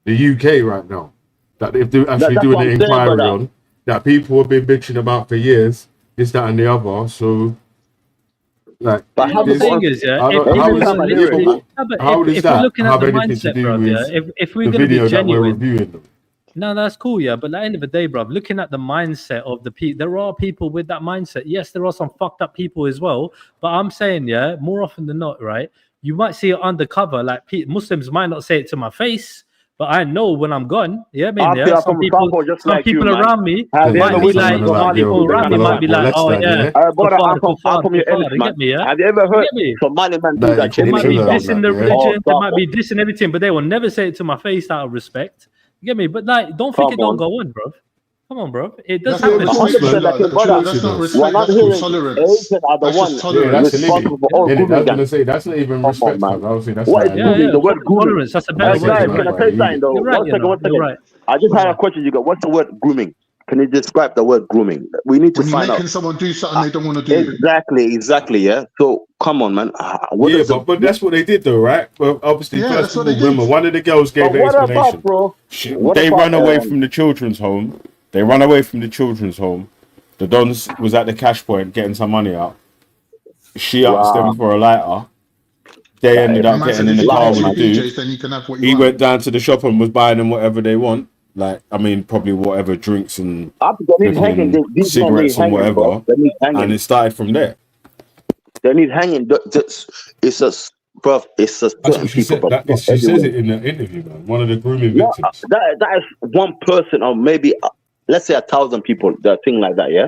the UK right now. That if they're actually doing an inquiry on that people have been bitching about for years, this, that, and the other. So. Like, but how the thing is, yeah, how does that have anything to do with if we're going to be genuine? No, that's cool, yeah. But at the end of the day, bro, looking at the mindset of the people, there are people with that mindset. Yes, there are some fucked up people as well. But I'm saying, yeah, more often than not, right? You might see it undercover. Like Muslims might not say it to my face, but I know when I'm gone. Yeah, I mean, yeah, some people around me might be like, oh yeah, you get me? Yeah, have you ever heard Somali man do that? They might be dissing the religion, they might be dissing everything, but they will never say it to my face out of respect. You get me? But like, don't think it don't go on, bro. Come on, bro. It does happen. That's not respect. That's tolerance. That's tolerance. That's not even respect. The word tolerance. That's a better word. Can I say something though? One second. I just had a question. You got what's the word grooming? Can you describe the word grooming? We need to find out. Making someone do something they don't want to do. Exactly. Yeah. So come on, man. But that's what they did, though, right? Well, obviously, first of all, remember, one of the girls gave an explanation. They ran away from the children's home. The Dons was at the cash point getting some money out. She asked them for a lighter. They ended up getting in the car with the dude. He went down to the shop and was buying them whatever they want. Like, I mean, probably whatever drinks and cigarettes and whatever. And it started from there. They need hanging. It's a that's what she said. She says it in the interview, man. One of the grooming victims. That is one person, or maybe let's say 1,000 people. That thing like that, yeah.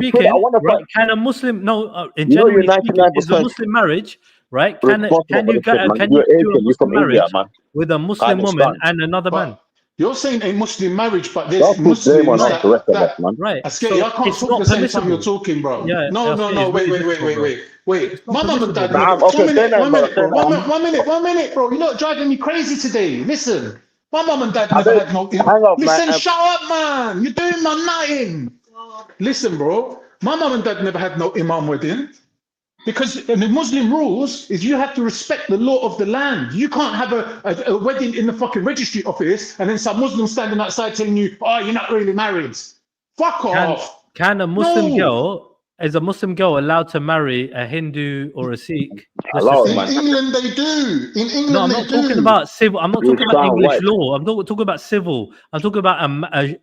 speaking, right? Can a Muslim generally speaking, is a Muslim marriage, right? Can you do a Muslim marriage with a Muslim woman and another man? You're saying a Muslim marriage, but there's Muslims that right. So I can't talk the same time you're talking, bro. Yeah, No, wait. My mum and dad. One minute, bro. You're not driving me crazy today. Listen, my mum and dad never had no. Listen, shut up, man. You're doing my nutting. Listen, bro. My mum and dad never had no imam wedding. Because the Muslim rules is you have to respect the law of the land. You can't have a wedding in the fucking registry office and then some Muslim standing outside telling you, oh, you're not really married. Fuck off. Can a Muslim girl, is a Muslim girl allowed to marry a Hindu or a Sikh? In England they do. In England no, I'm not talking about civil. I'm not talking about English law. I'm not talking about civil. I'm talking about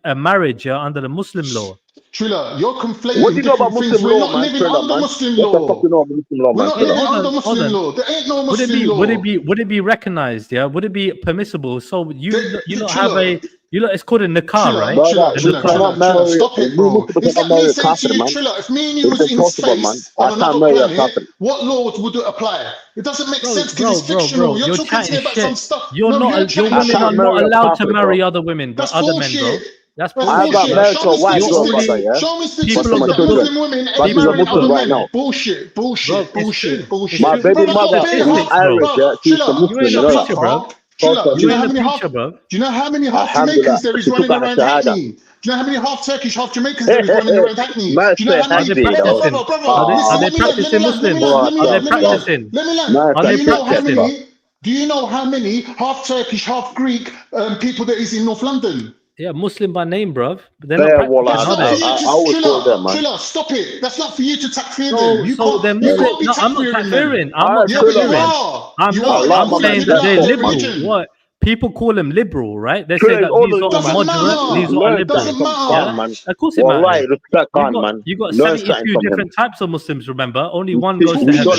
a marriage under the Muslim law. Trilla, you're conflating what do you know about Muslim We're law, not living under Muslim law. What the fuck you know about Muslim law, We're not living under Hold Muslim on. law. There ain't no Muslim law. Would it be recognized? Yeah, would it be permissible? So you don't have a. It's called a nikah, right? Trilla, stop it, bro. It's like me saying to you, Trilla, if me and you was in space on another planet, what laws would it apply? It doesn't make sense because it's fictional. You're talking to me about some stuff. Your women are not allowed to marry other women, but other men, bro. That's bullshit. Show me statistics of Muslim women ain't marrying other men. Bullshit. My baby mother is Irish. She's a Muslim, bro. Do you know how many half Jamaicans there is running around Hackney? Do you know how many half Turkish, half Jamaicans there is running around Hackney? Do you know how many Are they practicing Muslim? Are they practicing? Do you know how many half Turkish, half Greek people there is in North London? Yeah, Muslim by name, bruv. But they're not Trilla, stop it. That's not for you to takfir them. So they're Muslim. No, I'm not takfiring. I'm saying that they're liberal. What? People call them liberal, right? They say that these are moderate, these are liberal. Of course it matters. You got 72 different types of Muslims, remember? Only one goes to heaven. He's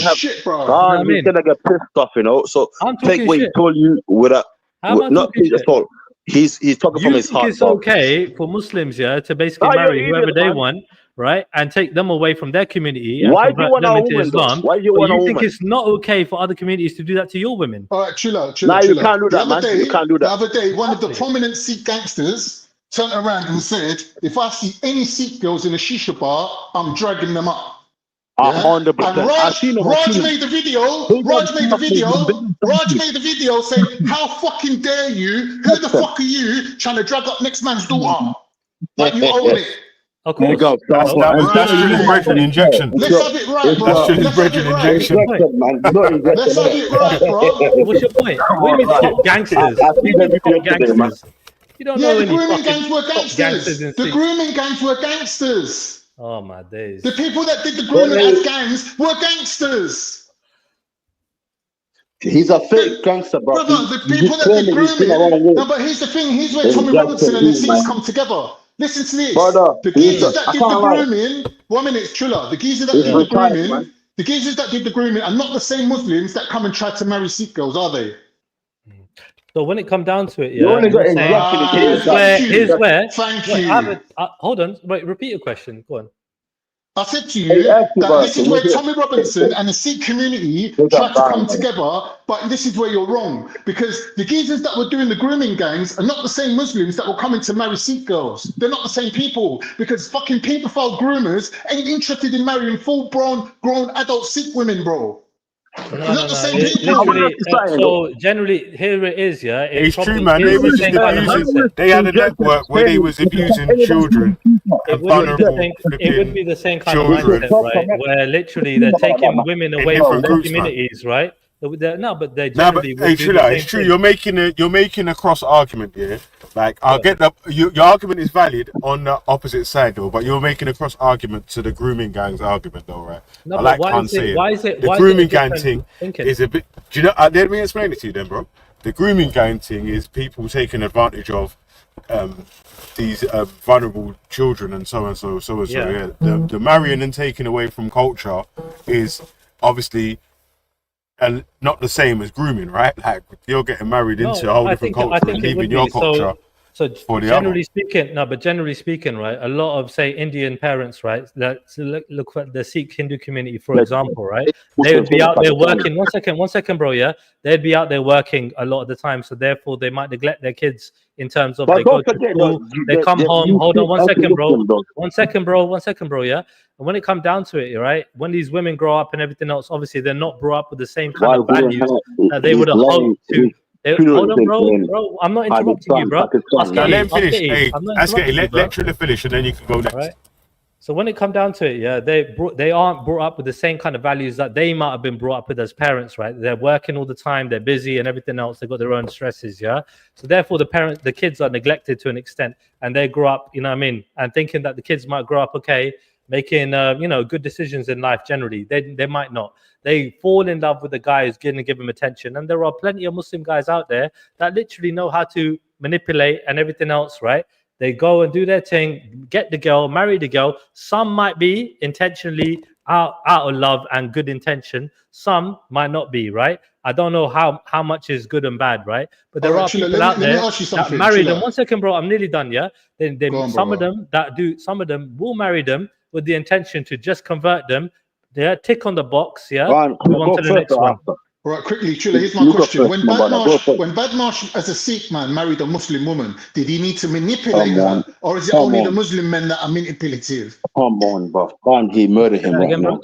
gonna get pissed off, you know. So take what he told you without not at all. He's talking from his heart. It's okay for Muslims, to basically marry whoever they want, right, and take them away from their community and convert them into Islam. Why do you want a woman? You think it's not okay for other communities to do that to your women? All right, Trilla. You can't do that, man. You can't do that. The other day, one of the prominent Sikh gangsters turned around and said, "If I see any Sikh girls in a shisha bar, I'm dragging them up." 100%. Raj made the video saying, how fucking dare you? Who the fuck are you trying to drag up next man's daughter? Like you own it. Of course. That's Julian Brethren injection. Let's have it right, bro. That's Julian Brethren injection. Let's have it right, bro. What's your point? What do you mean top gangsters? You don't know the any grooming gangs were gangsters. The grooming gangs were gangsters. Oh my days. The people that did the grooming as gangs were gangsters. He's a fake gangster, bro. Brother, the people that did grooming. No, but here's the thing. Here's where Tommy Robinson and the Sikhs come together. Listen to this. The geezers that did the grooming. 1 minute, Trilla. The geezers that did the grooming. The geezers that did the grooming are not the same Muslims that come and try to marry Sikh girls, are they? So when it comes down to it, here's where. Thank you. Hold on. Wait, repeat your question. Go on. I said to you that this is where Tommy Robinson and the Sikh community try to come together, but this is where you're wrong. Because the geezers that were doing the grooming gangs are not the same Muslims that were coming to marry Sikh girls. They're not the same people. Because fucking paedophile groomers ain't interested in marrying full-grown adult Sikh women, bro. Not the same people. So generally, here it is, It's true, man. They was just abusing. They had a network where they was abusing children. It would be the same kind of mindset, right? Where literally they're taking women away from their communities, right? It's true. You're making a cross argument here. Like I'll get that your argument is valid on the opposite side though, but you're making a cross argument to the grooming gang's argument though, right? No, I like can't say it. The grooming gang thing is a bit. Do you know? Let me explain it to you then, bro. The grooming gang thing is people taking advantage of these vulnerable children and so. Yeah. The marrying and taking away from culture is obviously. And not the same as grooming, right? Like you're getting married into a whole different culture and leaving your culture. So generally speaking, right? A lot of say Indian parents, right? That look at the Sikh Hindu community, for example, right? They would be out there working. One second, bro. Yeah, they'd be out there working a lot of the time, so therefore they might neglect their kids in terms of they go to school, they come home. Hold on, 1 second, bro. 1 second, bro. Yeah. And when it comes down to it, right, when these women grow up and everything else, obviously they're not brought up with the same kind of values that they would have hoped to. Hold on, bro. I'm not interrupting you, bro. Let him finish. Hey, let Trilla finish, and then you can go next. Right. So when it comes down to it, yeah, they aren't brought up with the same kind of values that they might have been brought up with as parents, right? They're working all the time, they're busy and everything else. They've got their own stresses, yeah. So therefore, the kids are neglected to an extent, and they grow up, you know what I mean, and thinking that the kids might grow up okay, making good decisions in life. Generally, they might not. They fall in love with the guy who's going to give them attention, and there are plenty of Muslim guys out there that literally know how to manipulate and everything else, right? They go and do their thing, get the girl, marry the girl. Some might be intentionally out of love and good intention. Some might not be, right? I don't know how much is good and bad, right? But there are people out there that marry them. 1 second, bro. I'm nearly done, yeah? Some of them will marry them with the intention to just convert them. They tick on the box, yeah? Move on to the next one. Right, quickly, Chula, here's my question. When Badmarsh, as a Sikh man, married a Muslim woman, did he need to manipulate her? Or is it only the Muslim men that are manipulative? Come on, bro. Can't he murder him right now?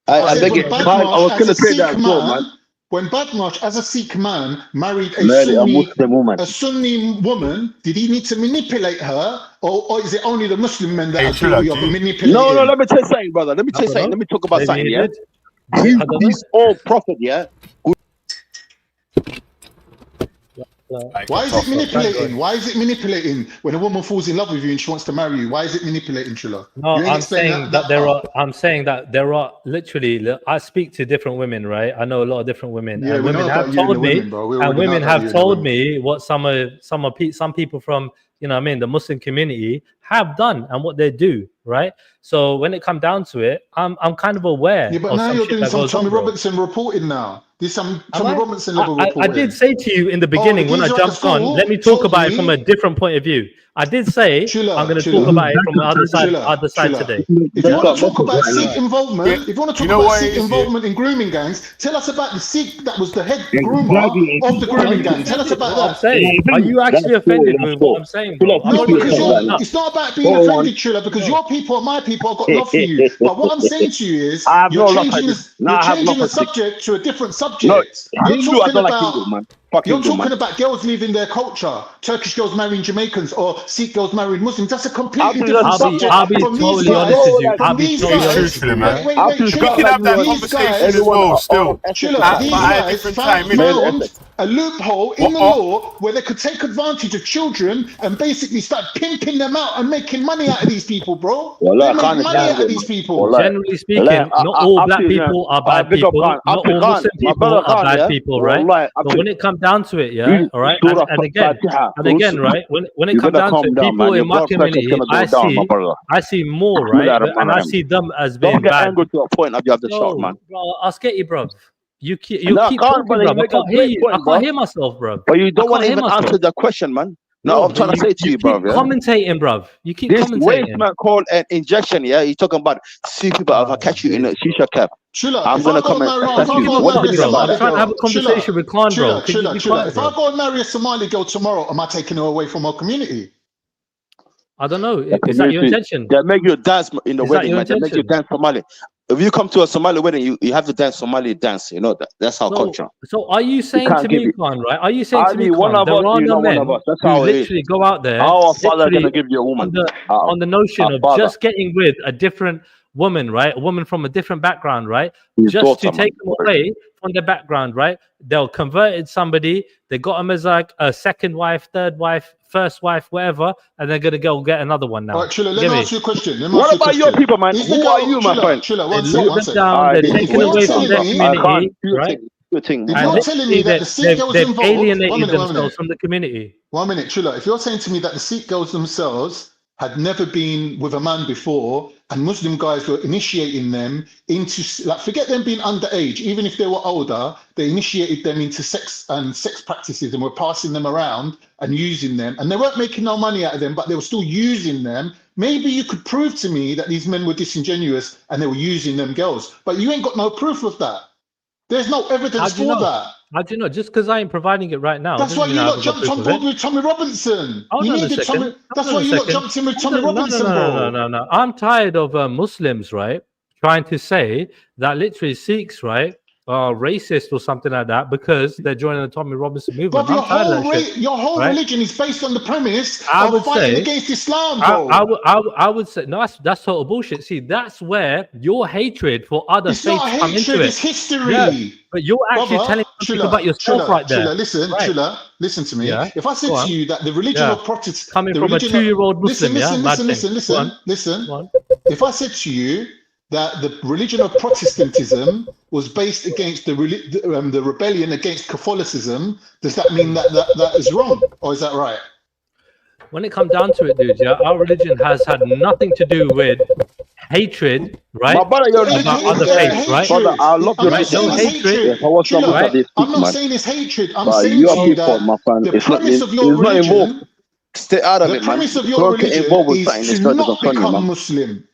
I beg it. I was going to say that as well, man. When Badmarsh, as a Sikh man, married a Sunni woman, did he need to manipulate her? Or is it only the Muslim men that are guilty of manipulating? No, let me tell you something, brother. Let me tell you something. Let me talk about something, yeah? He's all prophet, yeah? Why is it manipulating? Why is it manipulating when a woman falls in love with you and she wants to marry you? Why is it manipulating, Chula? No, I'm saying that there are literally. I speak to different women, right? I know a lot of different women, and women have told me, what some people from, you know what I mean, the Muslim community have done and what they do, right? So when it comes down to it, I'm kind of aware. Yeah, but now you're doing some Tommy Robinson reporting now. There's some Tommy Robinson level reporting. I did say to you in the beginning when I jumped on, let me talk about it from a different point of view. I did say I'm going to talk about it from the other side today. If you want to talk about Sikh involvement, if you want to talk about Sikh involvement in grooming gangs, tell us about the Sikh that was the head groomer of the grooming gang. Tell us about that. I'm saying, are you actually offended with what I'm saying? No, because it's not about being offended, Chula, because your people and my people have got love for you. But what I'm saying to you is, you're changing the subject to a different subject. You're talking about girls leaving their culture, Turkish girls marrying Jamaicans or Sikh girls marrying Muslims. That's a completely different subject. I'll be totally honest with you. I'll be totally honest with you, man. We can have that conversation as well, still. These guys found a loophole in the law where they could take advantage of children and basically start pimping them out and making money out of these people, bro. They make money out of these people. Generally speaking, not all black people are bad people. Not all Muslim people are bad people, right? But when it comes down to it, yeah, all right, and again, right, when it comes down to people in my community, I see more, right, and I see them as being bad. Bro, I'll skate you, bro. You keep talking, bro. I can't hear you. I can't hear myself, bro. But you don't want to even answer the question, man. No, I'm trying to say to you, bro. Commentating, bro. You keep commentating. This waste man called an injection, yeah? You're talking about see people if I catch you in a shisha cap. I'm gonna come and attack you. What do you think about that? I'm trying to have a conversation with Khan, bro. If I go and marry a Somali girl tomorrow, am I taking her away from our community? I don't know. Is that your intention? They make you dance in the wedding, man. They make you dance Somali. If you come to a somali wedding, you have to dance Somali dance. You know that. That's our culture. So are you saying to me, Khan, right? Are you saying to me, Khan, there are no men who literally go out there our father gonna give you a woman on the notion of just getting with a different woman, right? A woman from a different background, right? Just to take them away from their background, right? They'll converted somebody, they got them as like a second wife, third wife, first wife, whatever, and they're gonna go get another one now. All right, Chula, let me ask you a question. What about your people, man? Who are you, my friend? Chula, they're taken away from their community, right? If you're telling me that the Sikh girls they've involved, alienated themselves from the community. 1 minute, Chula. If you're saying to me that the Sikh girls themselves had never been with a man before, and Muslim guys were initiating them into, like, forget them being underage, even if they were older, they initiated them into sex practices and were passing them around and using them, and they weren't making no money out of them, but they were still using them. Maybe you could prove to me that these men were disingenuous and they were using them girls, but you ain't got no proof of that. There's no evidence for that. How do you know? Just because I ain't providing it right now. That's why you lot jumped on board with Tommy Robinson. You needed Tommy. That's why you lot jumped in with Tommy Robinson, bro. No. I'm tired of Muslims, right, trying to say that literally Sikhs, right, racist or something like that because they're joining the Tommy Robinson movement. But your whole religion is based on the premise of fighting against Islam, bro. I would say no. That's total bullshit. See, that's where your hatred for other faiths come into it. It's history. Yeah, but you're actually telling people about yourself right there. Chula, listen to me. Yeah. If I said to you that the religion of Protestant, coming from a 2-year-old Muslim, listen. If I said to you that the religion of Protestantism was based against the rebellion against Catholicism, does that mean that is wrong, or is that right? When it comes down to it, dude, our religion has had nothing to do with hatred, right? My brother, your religion about other faiths, right? Brother, I love your religion. No hatred. I'm not saying it's hatred. I'm saying to you that the premise of your religion, stay out of it, man. The premise of your religion is to not become Muslim.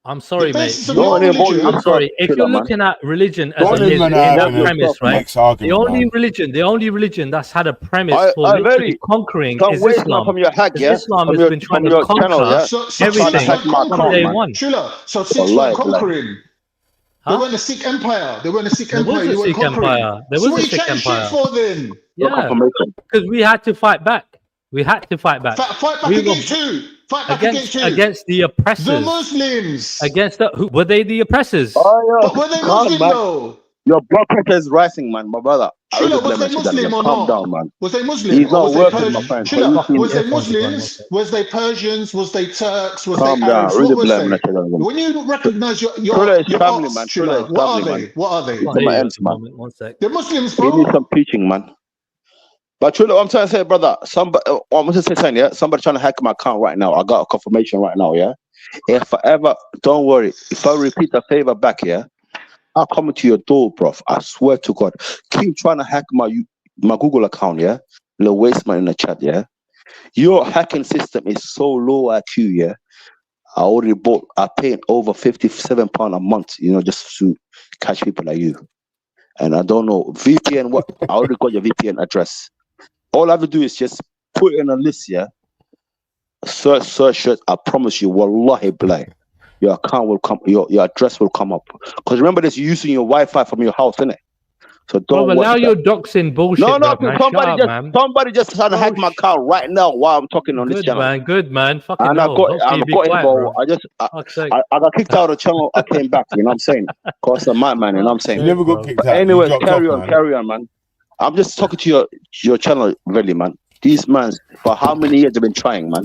I'm sorry, mate. I'm sorry. If you're looking at religion as in that premise, right? The only religion that's had a premise for literally conquering is Islam. Islam has been trying to conquer everything from day one. So since we're conquering, they weren't a Sikh empire. They weren't a Sikh empire. There was a Sikh empire. There was a Sikh empire. For then? Yeah, because we had to fight back. We had to fight back. Fight back against who? Fight back against who? Against the oppressors. The Muslims. Against the were they the oppressors? But were they Muslim though? Your blood pressure is rising, man, my brother. Was they Muslim or not? Down, man. Was they Muslim? He's not working, my friend. Was they Muslims? Was they Persians? Was they Turks? Was calm they Arabs? What was they? When you recognize your family, man. What are they? One sec. They're Muslims, bro. You need some teaching, man. But Chulo, I'm trying to say, brother, I'm going to say something, yeah? Somebody trying to hack my account right now. I got a confirmation right now, yeah? If I ever, don't worry, if I repeat a favor back here, I'll come to your door, bro. I swear to God. Keep trying to hack my Google account, yeah? Little waste man in the chat, yeah? Your hacking system is so low IQ, yeah? I paid over £57 a month, just to catch people like you. And I don't know, VPN, what? I already got your VPN address. All I have to do is just put it in a list, yeah? Search it. I promise you, wallahi billah, your account will come, your address will come up. Because remember this, you're using your Wi-Fi from your house, innit? So don't allow your doxing bullshit. Somebody just trying to hack my account right now while I'm talking on this channel. Good man. Fucking and I got involved. I got kicked out of the channel. I came back. You know what I'm saying? Cause I'm my man. You know what I'm saying? You never got kicked out. Anyway, carry on, man. I'm just talking to your channel, really, man. These man, for how many years they've been trying, man.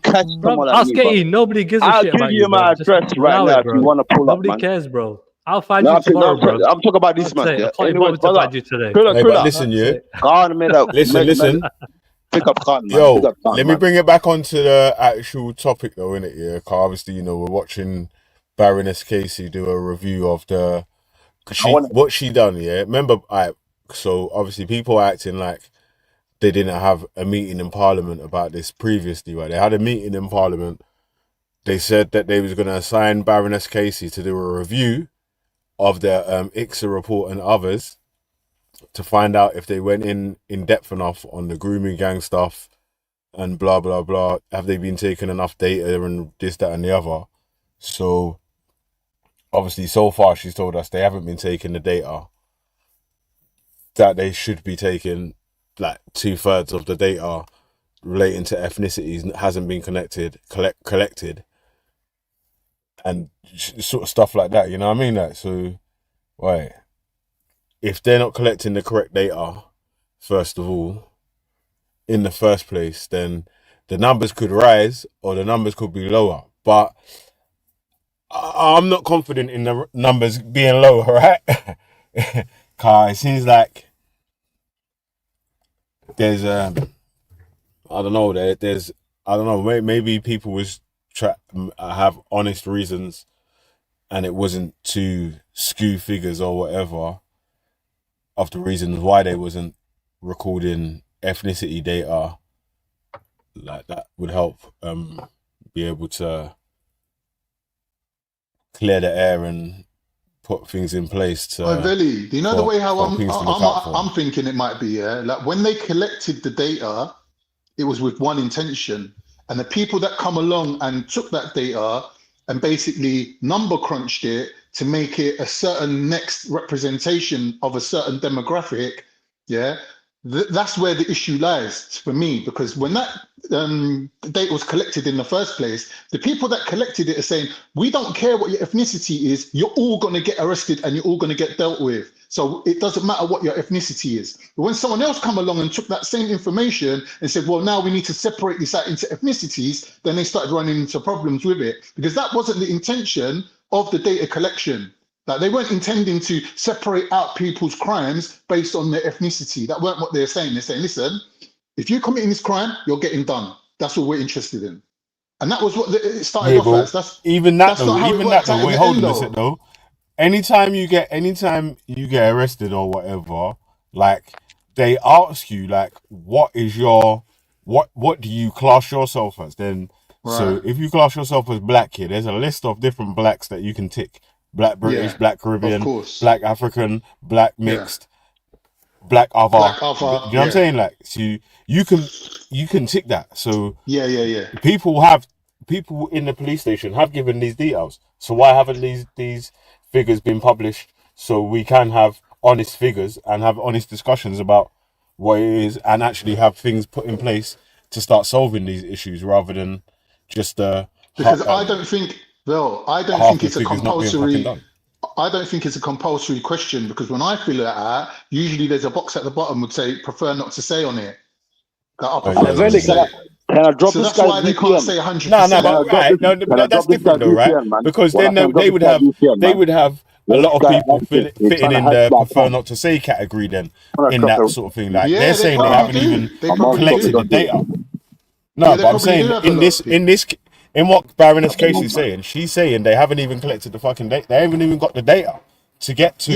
Catch someone like me, nobody gives a shit about you. I'll give you my address right now if you want to pull up, man. Nobody cares, bro. I'll find you tomorrow, bro. I'm talking about this man. Anyway, to find you today. Listen, listen. Pick up Khan, man. Yo, let me bring it back onto the actual topic, though, innit? Yeah, because obviously, we're watching Baroness Casey do a review of what she done. Yeah, remember, so obviously people are acting like they didn't have a meeting in Parliament about this previously, right? They had a meeting in Parliament. They said that they was going to assign Baroness Casey to do a review of their ICSA report and others to find out if they went in depth enough on the grooming gang stuff and blah, blah, blah. Have they been taking enough data and this, that, and the other? So, obviously, so far, she's told us they haven't been taking the data that they should be taking. Like 2/3 of the data relating to ethnicities hasn't been collected. And sort of stuff like that, you know what I mean? Like, so, right, if they're not collecting the correct data, first of all, in the first place, then the numbers could rise or the numbers could be lower. But I'm not confident in the numbers being lower, right? Because it seems like there's, maybe people was have honest reasons and it wasn't to skew figures or whatever of the reasons why they wasn't recording ethnicity data. Like that would help be able to clear the air and put things in place to Veli, do you know the way how I'm thinking it might be, yeah? Like when they collected the data, it was with one intention. And the people that come along and took that data and basically number crunched it, to make it a certain next representation of a certain demographic, yeah, that's where the issue lies for me, because when that data was collected in the first place, the people that collected it are saying, we don't care what your ethnicity is, you're all going to get arrested and you're all going to get dealt with. So it doesn't matter what your ethnicity is. But when someone else come along and took that same information and said, well, now we need to separate this out into ethnicities, then they started running into problems with it, because that wasn't the intention of the data collection. Like, they weren't intending to separate out people's crimes based on their ethnicity. That weren't what they're saying. They're saying, listen, if you're committing this crime, you're getting done. That's what we're interested in. And that was what it started off as. That's even that that's not how it worked out wait, in hold the on a end, sec though. Anytime you get arrested or whatever, like, they ask you, like, what do you class yourself as? Then so Right. if you class yourself as black here, there's a list of different blacks that you can tick. Black British, Yeah, black of Caribbean, course. black African, black Yeah. mixed, black other. Black You know other, what I'm yeah. saying? Like, so you can tick that. So Yeah. people in the police station have given these details. So why haven't these figures been published so we can have honest figures and have honest discussions about what it is and actually have things put in place to start solving these issues rather than just Because I don't think, well, I don't half think the it's a figures not being fucking compulsory. done. I don't think it's a compulsory question, because when I fill it out, usually there's a box at the bottom would say prefer not to say on it. That I prefer not to Really, say. can I drop So this that's guy's why they can't VPN? say 100%. No, but right, no, Can I that's drop this different guy's though, right? VPN, man? Because Well, then I can drop they this would guy's have VPN, they man. would have a This lot of guy people active. He's fitting trying to in hack the black prefer man. not to say category then Trying to in drop that the- sort of thing. Like, Yeah, they're they saying they probably haven't do. even They probably collected do. the data. Yeah, No, they but I'm probably do saying have a lot of people. in what Baroness Casey's saying, she's saying they haven't even collected the fucking data. They haven't even got the data to get to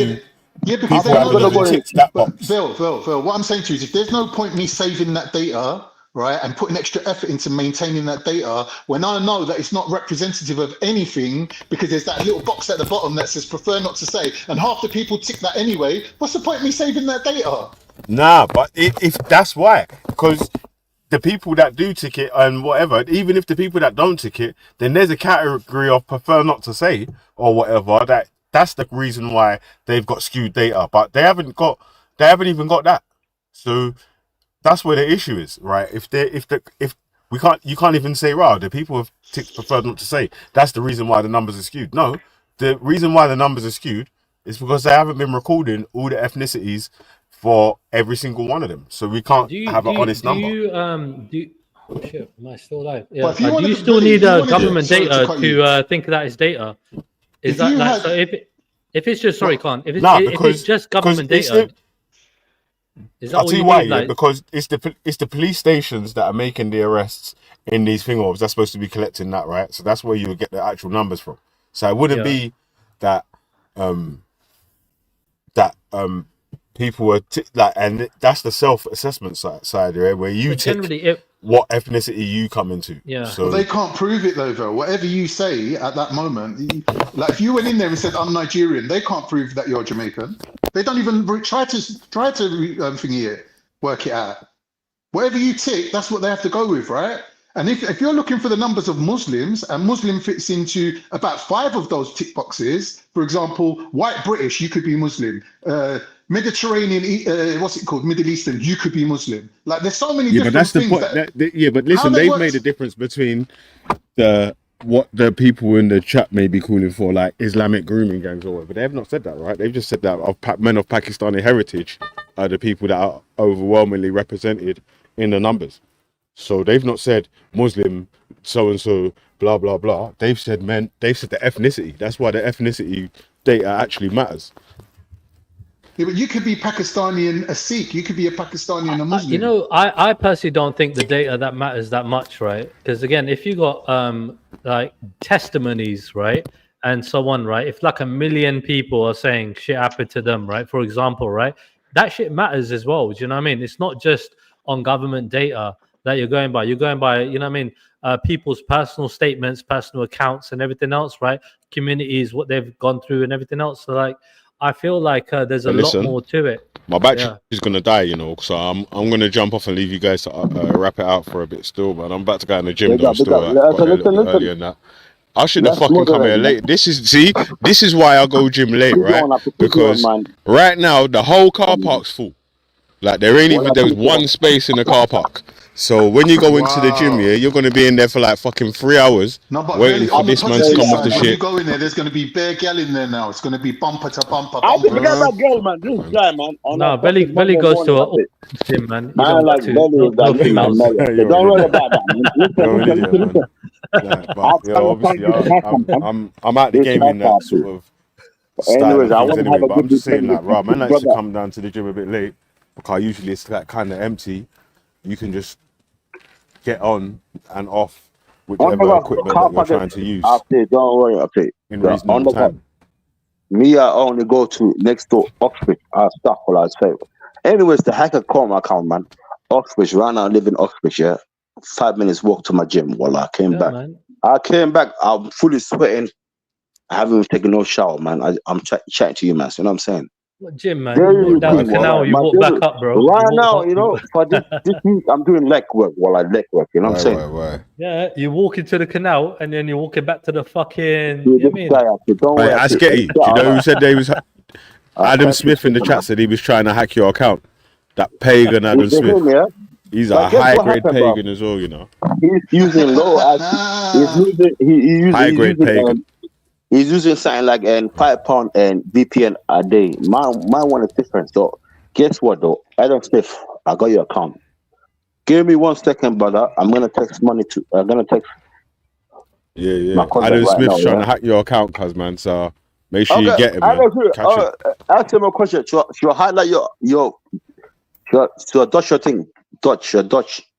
Yeah, because people they know having that. even ticked that But box. Phil, what I'm saying to you is, if there's no point me saving that data, right, and putting extra effort into maintaining that data, when I know that it's not representative of anything, because there's that little box at the bottom that says prefer not to say, and half the people tick that anyway, what's the point me saving that data? Nah, but if that's why, because the people that do tick it and whatever, even if the people that don't tick it, then there's a category of prefer not to say or whatever. That's the reason why they've got skewed data, but they haven't even got that. So that's where the issue is, right? If you can't even say, wow, the people have ticked prefer not to say. That's the reason why the numbers are skewed. No, the reason why the numbers are skewed is because they haven't been recording all the ethnicities for every single one of them. So we can't have an honest number. Oh shit, am I still alive? Yeah. Well, if you Do wanna- you still Billy, if need you wanna government do- sorry to data cut you. to think that is data? Is If that you like, had- so if it's just sorry, Khan, if it's, Nah, if because- it's just government because it's data, is that I'll all tell you you why, need? yeah, Like, because it's the police stations that are making the arrests in these thingovs. That's supposed to be collecting that, right? So that's where you would get the actual numbers from. So it wouldn't Yeah. be that people were and that's the self-assessment side, right? Where you but tick generally, what ethnicity you come into. Yeah. So Well, they can't prove it though. Whatever you say at that moment, like if you went in there and said I'm Nigerian, they can't prove that you're Jamaican. They don't even try to thingy it, work it out. Whatever you tick, that's what they have to go with, right? And if you're looking for the numbers of Muslims, and Muslim fits into about 5 of those tick boxes, for example, white British, you could be Muslim. Mediterranean, what's it called? Middle Eastern, you could be Muslim. Like there's so many yeah, but different that's the things. point. Yeah, but listen, they they've work- made a difference between what the people in the chat may be calling for, like Islamic grooming gangs or whatever. They have not said that, right? They've just said that men of Pakistani heritage are the people that are overwhelmingly represented in the numbers. So they've not said Muslim so and so blah blah blah. They've said men. They've said the ethnicity. That's why the ethnicity data actually matters. Yeah, but you could be Pakistani and a Sikh. You could be a Pakistani and a Muslim. you know, I personally don't think the data that matters that much, right? Because again, if you got like testimonies, right, and so on, right, if like 1 million people are saying shit happened to them, right, for example, right, that shit matters as well. Do you know what I mean? It's not just on government data that you're going by. You're going by, you know what I mean, people's personal statements, personal accounts, and everything else, right? Communities, what they've gone through, and everything else. So like, I feel like there's a lot more to it. My battery is gonna die, you know, so I'm gonna jump off and leave you guys to wrap it out for a bit still, but I'm about to go in the gym though, still quite a little bit earlier than that. I should have fucking come here late. This is why I go gym late, right? Because right now the whole car park's full. Like there was one space in the car park. So when you go into the gym, yeah, you're gonna be in there for like fucking 3 hours waiting for this man to come off the shit. When you go in there, there's gonna be bare gal in there now. It's gonna be bumper to bumper. I think forget that girl, man. This guy, man. No, Belly goes to a gym, man. Man, like Belly is like thing, man. Don't worry about that, man. I'm at the game in that sort of style. Anyways, I want to have a good. I'm just saying, like, right, man likes to come down to the gym a bit late because usually it's like kind of empty. You can just get on and off whichever equipment that you're trying to use. Don't worry, okay. In reasonable time. Me, I only go to next door Oxford. Stuff what I say. Anyways, the hacker called my account, man. Oxford, right now I live in Oxford, yeah. 5 minutes walk to my gym. While I came back. Man. I came back, I'm fully sweating. I haven't even taken no shower, man. I'm chatting to you, man. So you know what I'm saying? What gym, man? You walk down the canal, you walk back up, bro. Right now, you know, for this week, I'm doing leg work while I leg work. You know what I'm saying? Yeah, you walk into the canal and then you're walking back to the fucking. You know what I mean? Ask Getty. Do you know who said they was? Adam Smith in the chat said he was trying to hack your account. That pagan Adam Smith. He's a high-grade pagan as well, you know. He's using low. He's using high-grade pagan. He's using something like £5 and VPN a day. My one is different. So guess what though? Adam Smith, I got your account. Give me 1 second, brother. I'm gonna text money to. I'm gonna text. Yeah. Adam Smith's trying to hack your account, cuz man. So make sure you get him. Ask him a question. Should I highlight your Dutch your thing? Dutch.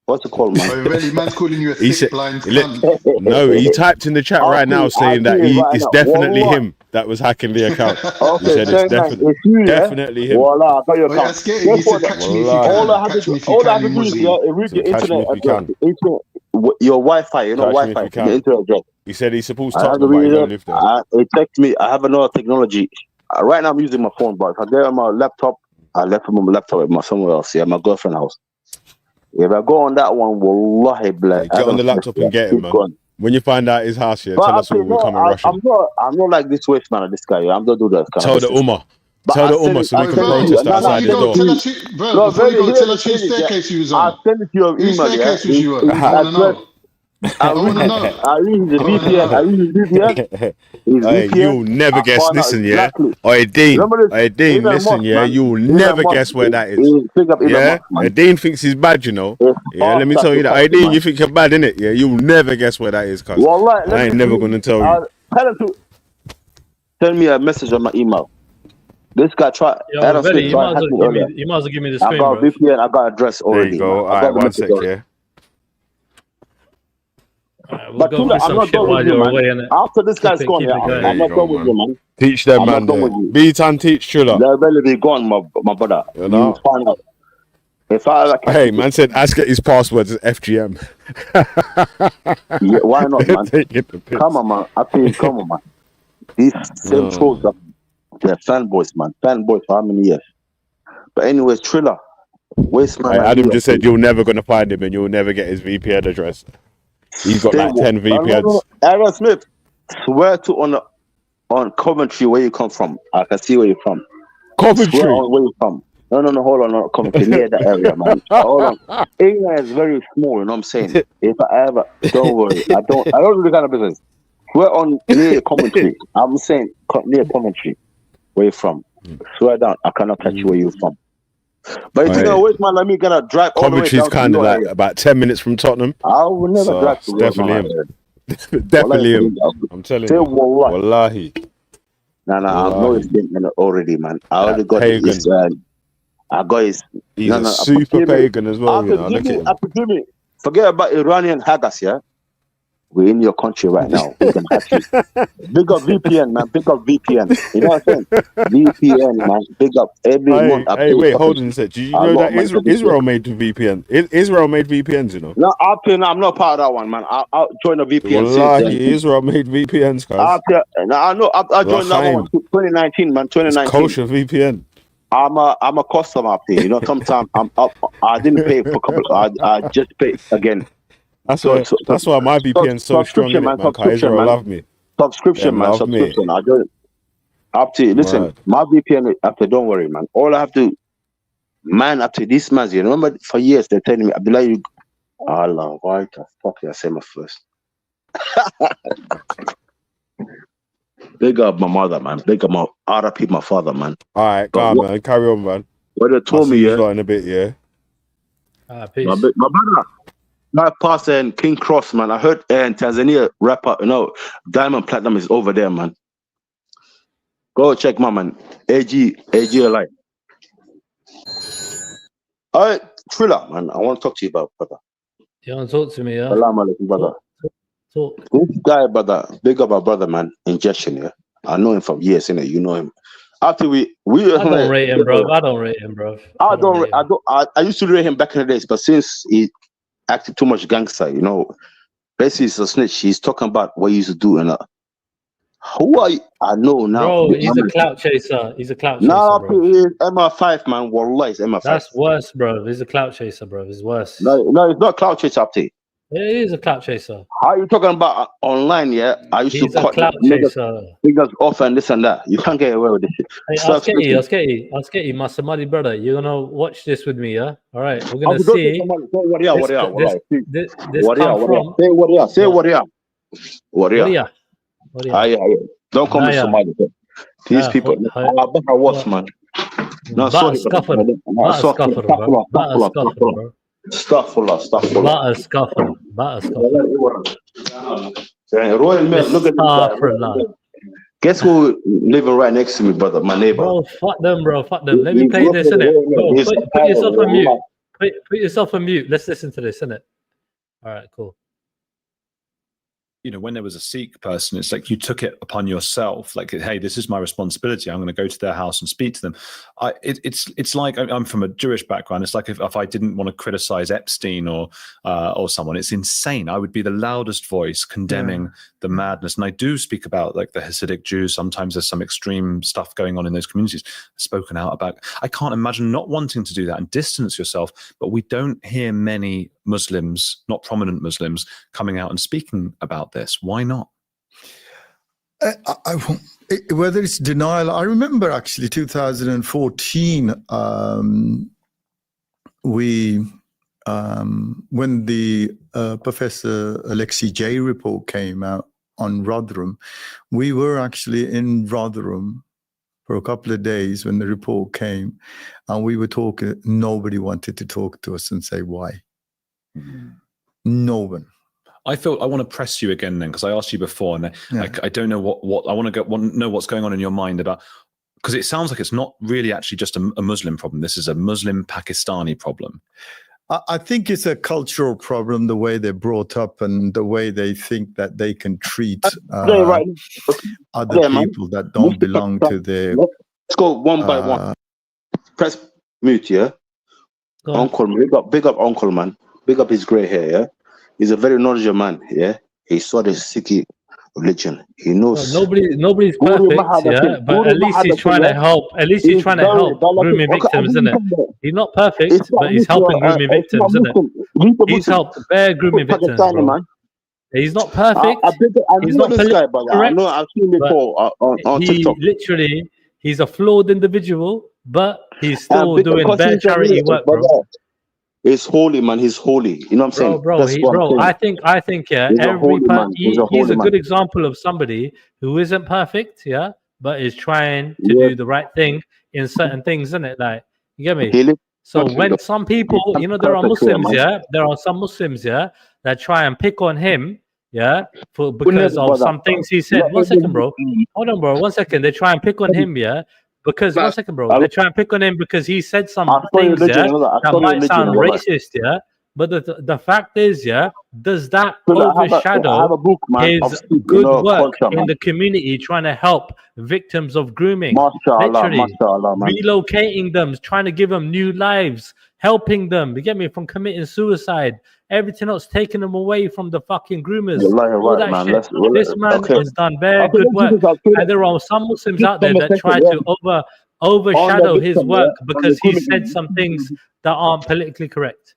What's it called, man? Really, man's calling you a thick, blind cunt. No, he typed in the chat right now saying that it's definitely him that was hacking the account. Okay, he said it's definitely him. Voila, I got your account. All I have to do is read the internet address. Your Wi-Fi, you know, Wi-Fi, the internet address. He said he supposed to talk to me, don't live there. It texted me. I have another technology. Right now I'm using my phone, but if I get on my laptop, I left my laptop at somewhere else. Yeah, my girlfriend's house. If I go on that one, wallahi, black. Get on the laptop and get him, man. When you find out his house, tell us all. We'll come and rush him. I'm not like this waste man of this guy. I'm not do that. Tell the Ummah. Tell the Ummah so we can protest outside the door. Tell us whose staircase you was on. I'll send it to your email. Whose staircase was you on? I want to know. I use the VPN. You'll never guess. Listen, yeah. Oi, Dean, listen, yeah. You'll never guess where that is. Yeah. Dean thinks he's bad, you know. Yeah. Let me tell you that. Oi, Dean, you think you're bad, innit? Yeah. You'll never guess where that is, cuz. I ain't never gonna tell you. Tell him to send me a message on my email. This guy tried. You might as well give me the screen, I got VPN. I got address already. There you go. All right, 1 sec, yeah. But I'm not done with you, man. After this guy's gone, I'm not done with you, man. Teach them, man. Beat teach Triller. They're really be gone, my brother. You know? Find out. Hey, man said, ask his passwords as FGM. Yeah, why not, man? Come on, man. I feel, come on, man. These same trolls, they're fanboys, man. Fanboys for how many years? But anyways, Triller. Waste man. Adam just said you're never going to find him and you'll never get his VPN address. He's got like 10 VPNs. Aaron Smith, swear to on Coventry where you come from. I can see where you're from. Coventry? Where you from? No, hold on, no, Coventry, near that area, man. Hold on. England is very small, you know what I'm saying? If I ever, don't worry, I don't do the kind of business. We're on near Coventry. I'm saying near Coventry. Where you from? Swear down, I cannot catch you where you're from. But if you're gonna wait, man, let me gonna drive. Coventry's kind of like about 10 minutes from Tottenham. I will never drive to definitely him. Definitely him. I'm telling you. Wallahi. I know his thing already, man. I already got his. I got his. He's a super pagan as well. You know, look at him. Forget about Iranian hackers, yeah. We're in your country right now. We can hack you. Big up VPN, man. Big up VPN. You know what I'm saying? VPN, man. Big up every month. Hey, wait, hold on a sec. Did you know that Israel made VPN? Israel made VPNs, you know? No, I'm not part of that one, man. I'll join a VPN. Wallahi, Israel made VPNs, guys. I know. I joined that one 2019, man. 2019. It's kosher VPN. I'm a customer up here. You know, sometimes I'm up. I didn't pay for a couple. I just pay again. That's why my VPN's so strong in it, man. Isreal love me. Subscription, man. Subscription. I don't. Up to listen. Right. My VPN. Up to, don't worry, man. All I have to, man. Up to this man. You remember for years they're telling me, Abdullah, you. Allah, why the fuck did I say my first? Big up my mother, man. Big up my RIP, my father, man. All right, come on, man. Carry on, man. What they told me, yeah. In a bit, yeah. Peace. My brother, my pastor and King Cross, man. I heard Tanzania rapper, Diamond Platinum is over there, man. Go check my man. AG alive. All right, Thriller, man. I want to talk to you about, brother. You want to talk to me, yeah? Salam alaikum, brother. Talk. This guy, brother, big up our brother, man. Injection, yeah. I know him from years, innit? You know him. After we I don't rate him, bro. I don't rate him, bro. I used to rate him back in the days, but since he acted too much gangster, basically he's a snitch. He's talking about what he used to do and who are you? I know now. Bro, he's a clout chaser. He's a clout chaser. Nah, bro. he's MR5, man. Wallah, he's MR5. That's worse, bro. He's a clout chaser, bro. It's worse. No, it's not clout chaser, Abdi. It is a clout chaser. How are you talking about online, yeah? I used He's to a cut clout chaser. niggas off and this and that. You can't get away with this shit. Hey, I'll get you, my Somali brother. You're gonna watch this with me, yeah? All right, we're gonna see. Don't call me Somali. These people, man. No, sorry, Guess who living right next to me, brother? My neighbor. Bro, fuck them, bro. Fuck them. Let me play this, innit? Bro, put yourself on mute. Put yourself on mute. Let's listen to this, innit? All right, cool. When there was a Sikh person, it's like you took it upon yourself. Like, hey, this is my responsibility. I'm going to go to their house and speak to them. It's like I'm from a Jewish background. It's like if I didn't want to criticize Epstein or someone, it's insane. I would be the loudest voice condemning the madness. And I do speak about like the Hasidic Jews. Sometimes there's some extreme stuff going on in those communities. Spoken out about. I can't imagine not wanting to do that and distance yourself. But we don't hear many Muslims, not prominent Muslims, coming out and speaking about this. Why not? Whether it's denial, I remember actually 2014, when the Professor Alexei J report came out on Rotherham, we were actually in Rotherham for a couple of days when the report came, and we were talking. Nobody wanted to talk to us and say why. No one. I want to press you again then, because I asked you before, and I don't know what I want to know what's going on in your mind about, because it sounds like it's not really actually just a Muslim problem. This is a Muslim Pakistani problem. I think it's a cultural problem, the way they're brought up and the way they think that they can treat other people that don't belong to their. Let's go one by one. Press mute, yeah. Uncle, big up, Uncle, man. Big up his grey hair, yeah. He's a very knowledgeable man, yeah. He saw the Sikh religion. He knows. Nobody's perfect, yeah. But at least he's trying to help. At least he's trying to help grooming victims, isn't it? He's not perfect, but he's helping grooming victims, isn't it? He's helped bare grooming victims, bro. He's not perfect. He's not correct. I've seen before on TikTok. He's a flawed individual, but he's still doing bare charity work, bro. He's holy, man. He's holy. You know what I'm saying? I think, yeah. He's a good example of somebody who isn't perfect, yeah, but is trying to do the right thing in certain things, isn't it? Like, you get me? So when some people, there are Muslims, yeah, there are some Muslims, yeah, that try and pick on him, yeah, because of some things he said. 1 second, bro. Hold on, bro. 1 second. They try and pick on him, yeah. Because 1 second, bro, they try and pick on him because he said some things, yeah, that might sound racist, yeah. But the fact is, yeah, does that overshadow his good work in the community, trying to help victims of grooming, literally relocating them, trying to give them new lives, helping them, you get me, from committing suicide, everything else, taking them away from the fucking groomers, all that shit. This man has done very good work, and there are some Muslims out there that try to overshadow his work because he said some things that aren't politically correct.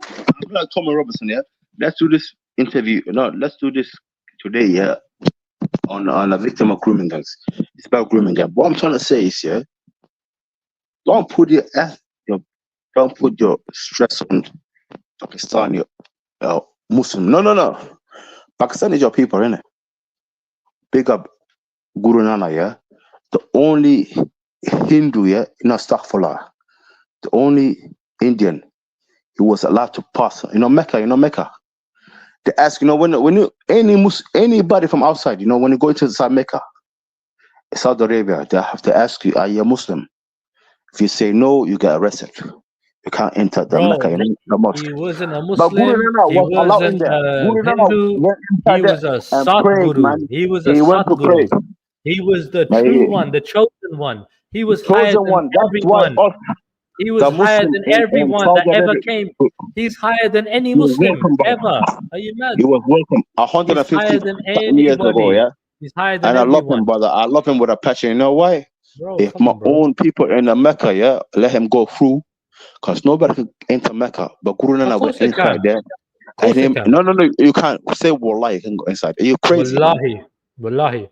I'm like Tommy Robertson, yeah. let's do this interview. No, let's do this today. Yeah, on a victim of grooming gangs. It's about grooming gang. What I'm trying to say is, yeah, don't put your don't put your stress on Pakistan, Muslim. No. Pakistan is your people, innit? Big up Guru Nana, yeah. The only Hindu, yeah, in Astaghfirullah, the only Indian who was allowed to pass, Mecca. They ask, when you anybody from outside, when you go into Mecca, Saudi Arabia, they have to ask you, are you a Muslim? If you say no, you get arrested. You can't enter the Mecca, the mosque. He wasn't a Muslim. But Guru Nana He was allowed in wasn't there. a Guru Nana Hindu. went He inside was there a and Sat prayed, Guru. man. He was a He went Sat to Guru. pray. He was the Now, true one, the chosen one. He was higher chosen than one. That's why everyone. He was the higher Muslim than everyone that Saudi ever Arabia, came. He's higher than any he was Muslim welcome, brother. ever. Are you mad? He was welcome He's higher 150 than years ago, anybody. yeah. He's higher than And I love everyone. him, brother. I love him with a passion. You know why? Bro, If come my on, bro. own people in the Mecca, yeah, let him go through, because nobody can enter Mecca. But Guru Nana Of went course they inside can. there. Of course they And can. no, you can't say Wallah, you can go inside. Are you crazy, man? Wallahi.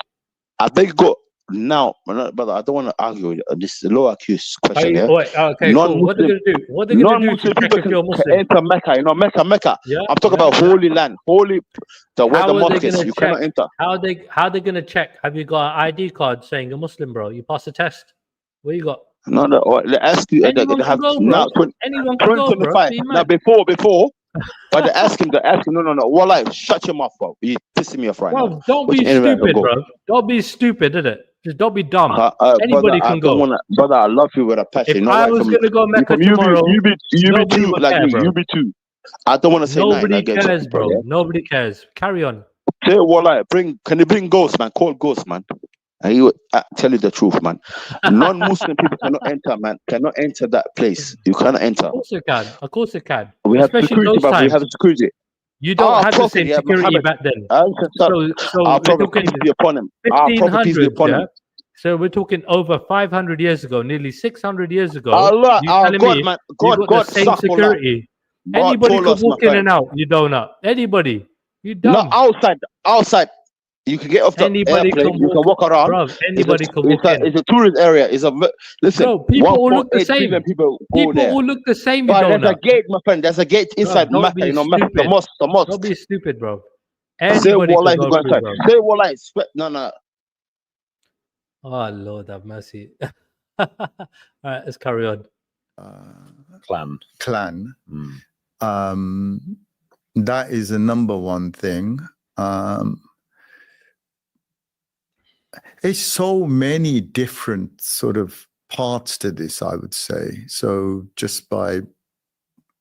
I think go now, brother. I don't want to argue with you. This is a low accused question, yeah. Okay, cool. What are they gonna do? What are they gonna do to Non-Muslim check people if you're can Muslim? enter Mecca, Mecca. Yeah, I'm talking about holy land, holy, where the How are they mosque is. gonna You check? cannot enter. How they gonna check? Have you got an ID card saying you're Muslim, bro? You passed the test. What you got? No, they ask you. They Anyone have can go, now bro. Anyone can go, bro. 2025. Be Now mad. before, but they ask him. No. Wallah, shut your mouth, bro. You pissing me off right now. Bro, don't Which be anywhere I can stupid, go. bro. Don't be stupid, innit? Just don't be dumb. Brother, Anybody I can don't go. wanna. Brother, I love you with a passion. If You know I why? was gonna go Mecca From tomorrow, you be nobody too would like care, me. bro. You be too. I don't want to say nothing Nobody against cares, people, bro. yeah? Nobody cares. Carry on. Say Wallah, can you bring ghosts, man? Call ghosts, man. And he will tell you the truth, man. Non-Muslim people cannot enter, man. Cannot enter that place. You cannot enter. Of course it can. Of course it can. We have Especially security, those but we times. have security. You don't have the Prophet, same yeah, security Muhammad. back then. Our So we're Prophet, talking peace be upon him. Our Prophet, peace be 1500s, upon yeah? him. So we're talking over 500 years ago, nearly 600 years ago. Allah, You our telling God, me man. you God, got the same Astaghfirullah. security? God Anybody told could us, my walk in friend. and out. You don't know. Anybody. You Not dumb. outside. You can get off the Anybody airplane. can You can walk around. Bro, anybody can walk in. It's a tourist area. Listen. Bro, people all look the 1.8 same. billion people go People there. all look the same, you But there's donut. a gate, my friend. There's a gate inside Bro, don't Mecca. be Mecca, the stupid. mosque. Don't be stupid, bro. Say Anybody Wallah can if you go go through, inside. bro. Say Wallah. No. Oh, Lord have mercy. All right, let's carry on. Clan. That is the number one thing. There's so many different sort of parts to this, I would say. So just by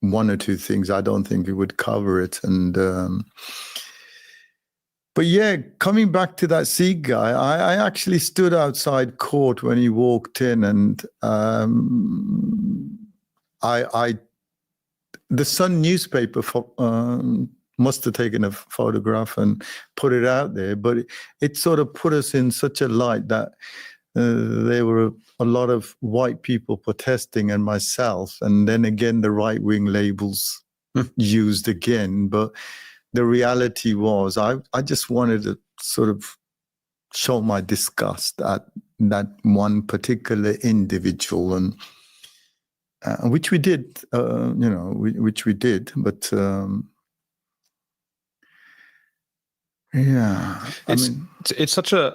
one or two things, I don't think it would cover it. And but yeah, coming back to that Sikh guy, I actually stood outside court when he walked in, and the Sun newspaper must have taken a photograph and put it out there, but it sort of put us in such a light that there were a lot of white people protesting and myself, and then again the right-wing labels used again. But the reality was I just wanted to sort of show my disgust at that one particular individual, and which we did, which we did, but yeah, it's such a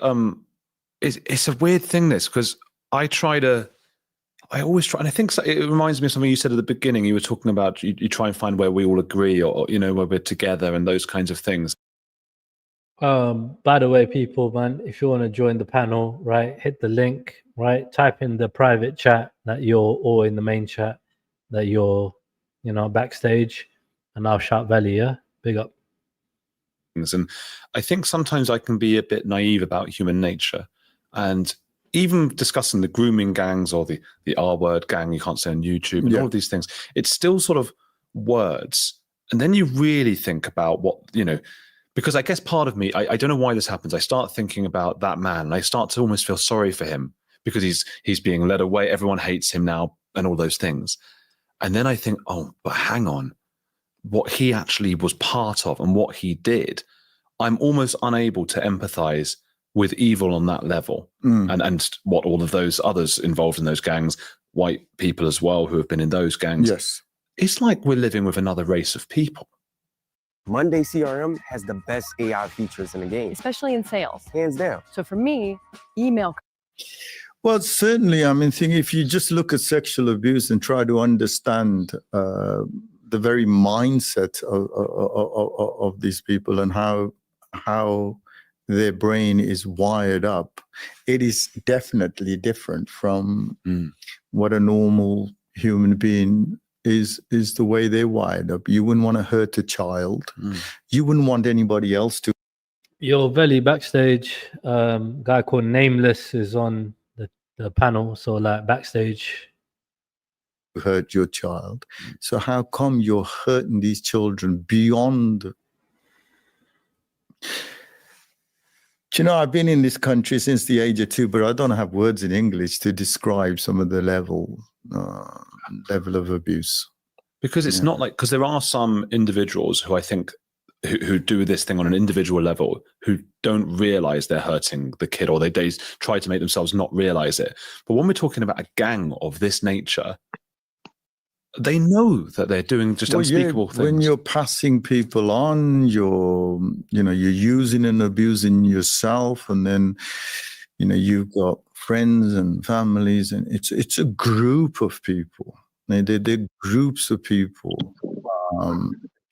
it's a weird thing, this, because I always try, and I think it reminds me of something you said at the beginning. You were talking about you try and find where we all agree, or where we're together, and those kinds of things. By the way, people, man, if you want to join the panel, right, hit the link, right, type in the private chat that you're, or in the main chat that you're, backstage, and I'll shout Valley, yeah? Big up. And I think sometimes I can be a bit naive about human nature, and even discussing the grooming gangs or the R-word gang you can't say on YouTube and all of these things, it's still sort of words. And then you really think about what, because I guess part of me, I don't know why this happens. I start thinking about that man, and I start to almost feel sorry for him because he's being led away. Everyone hates him now and all those things. And then I think, oh, but hang on. what he actually was part of and what he did, I'm almost unable to empathize with evil on that level. And what all of those others involved in those gangs, white people as well who have been in those gangs. Yes. It's like we're living with another race of people. Monday CRM has the best AI features in the game. Especially in sales. Hands down. So for me, email. Well, certainly, I mean, if you just look at sexual abuse and try to understand the very mindset of these people and how their brain is wired up, it is definitely different from what a normal human being is the way they're wired up. You wouldn't want to hurt a child. You wouldn't want anybody else to. Your Valley backstage, guy called Nameless is on the panel. So like backstage. Hurt your child. So how come you're hurting these children beyond? You know, I've been in this country since the age of 2, but I don't have words in English to describe some of the level of abuse. Because it's not like, because there are some individuals who I think who do this thing on an individual level who don't realize they're hurting the kid, or they try to make themselves not realize it. But when we're talking about a gang of this nature, they know that they're doing just unspeakable things. When you're passing people on, you're using and abusing yourself, and then you've got friends and families, and it's a group of people. They're groups of people.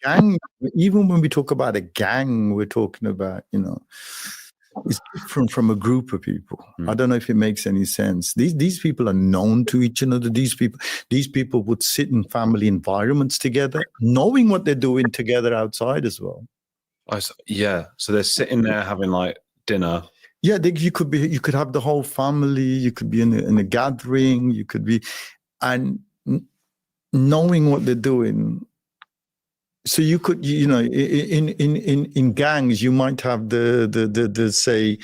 Gang. Even when we talk about a gang, we're talking about it's different from a group of people. I don't know if it makes any sense. These people are known to each other. These people would sit in family environments together, knowing what they're doing together outside as well. Yeah, so they're sitting there having like dinner. Yeah, you could have the whole family. You could be in a gathering. You could be, and knowing what they're doing. So you could, in gangs, you might have the say,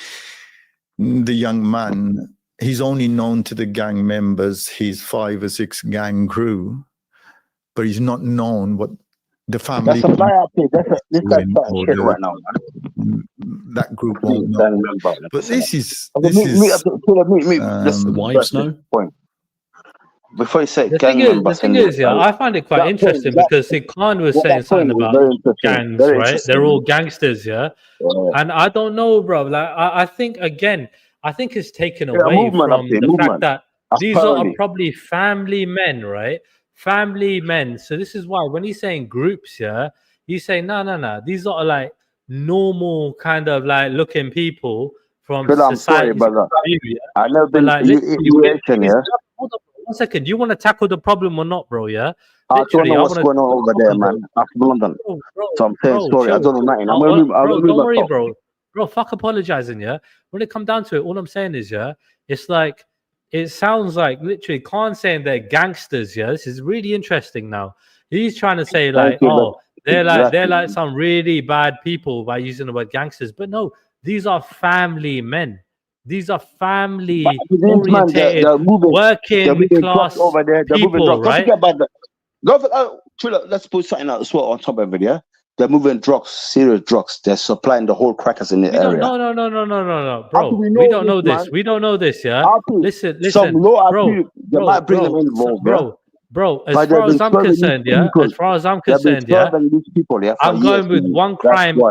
the young man, he's only known to the gang members, his 5 or 6 gang crew, but he's not known what the family. That's a lie up here. That's shit right now, man. That group won't know. But this is wives know. Before you say the thing is, I find it quite interesting because Khan was saying something about gangs, right? They're all gangsters, yeah. And I don't know, bro. Like, I think it's taken away from the fact that these are probably family men, right? Family men. So this is why when he's saying groups, yeah, he's saying no. These are like normal kind of like looking people from society. I know yeah. Hold on 1 second. You want to tackle the problem or not, bro? Yeah. I don't know what's going on over there, man. I'm from London, so I'm saying sorry. I don't know nothing. Don't worry, bro. Bro, fuck apologizing. Yeah. When it comes down to it, all I'm saying is, yeah, it's like it sounds like literally Khan saying they're gangsters. Yeah. This is really interesting. Now he's trying to say like, they're like some really bad people by using the word gangsters, but no, these are family men. These are family-oriented, working class over there. People, right? Let's put something else on top of it, yeah? They're moving drugs, serious drugs. They're supplying the whole crackers in the area. No, bro. We don't know this. We don't know this, yeah? Listen, they might bring them involved, bro, as far as I'm concerned, yeah? As far as I'm concerned, yeah? I'm going with one crime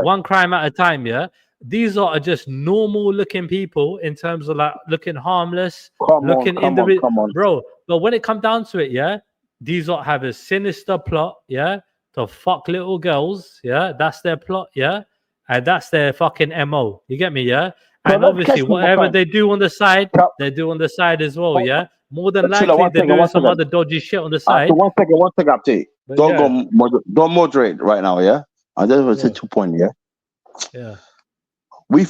at a time, yeah? These are just normal looking people in terms of like looking harmless, looking individual, bro. But when it comes down to it, yeah, these are have a sinister plot, yeah, to fuck little girls, yeah. That's their plot, yeah, and that's their fucking MO. You get me, yeah? And obviously, whatever they do on the side, they do on the side as well, yeah. More than likely, they're doing some other dodgy shit on the side. One second, up to you. Don't moderate right now, yeah. I just want to say 2 points, yeah. Yeah. Me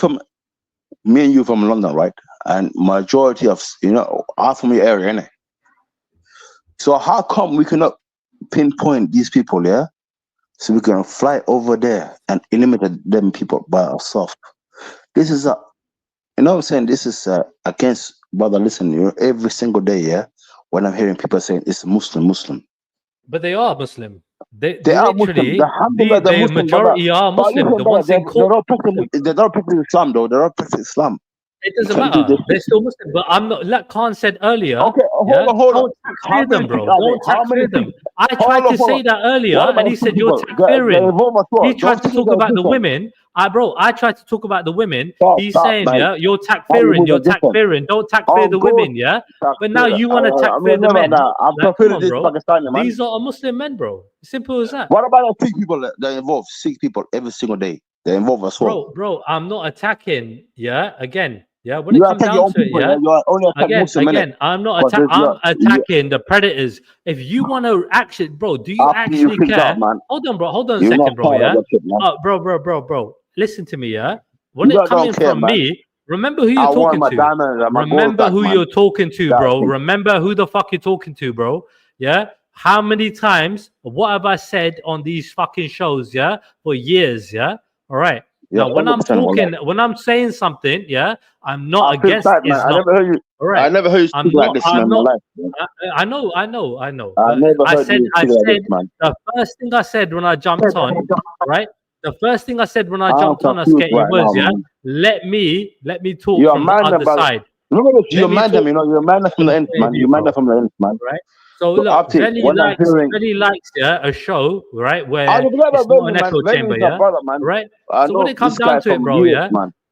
and you from London, right? And majority of are from your area, innit? So how come we cannot pinpoint these people, yeah? So we can fly over there and eliminate them people by ourselves. This is what I'm saying? This is against, brother, listen, every single day, yeah? When I'm hearing people saying it's Muslim. But they are Muslim. They are literally, Muslim. the majority are Muslim. The ones in court. They're not practicing Islam, though. They're not practicing Islam. It doesn't matter. They're still Muslim. But I'm not. Like Khan said earlier. Okay, hold on. Don't takfir them, bro. Don't takfir them. I tried to say that earlier, and he said you're takfiring. He tried to talk about the women. I tried to talk about the women. He's saying, you're takfiring. You're takfiring. Don't takfir the women, yeah. But now you want to takfir the men. These are Muslim men, bro. Simple as that. What about the Sikh people that involve Sikh people every single day? They involve as well. Bro, I'm not attacking. Yeah, again. Yeah, when it comes down to it, again, I'm not attacking. I'm attacking the predators. If you want to actually, bro, do you actually care? Hold on, bro. Hold on a second, bro. Yeah, bro. Listen to me, yeah. When it's coming from me, remember who you're talking to. Remember who you're talking to, bro. Remember who the fuck you're talking to, bro. Yeah. How many times? What have I said on these fucking shows? Yeah, for years. Yeah. All right. Now, when I'm talking, when I'm saying something, yeah, I'm not against it. I never heard you. All right. I never heard you speak like this in my life. I know. I said the first thing I said when I jumped on, right? The first thing I said when I jumped on Sketty was, let me talk from the other side. Remember, you're a man, you're a man from the end, man. You're a man from the end, man. Right. So look, Jenny likes a show, right, where it's not an echo chamber, yeah, right. So when it comes down to it, bro,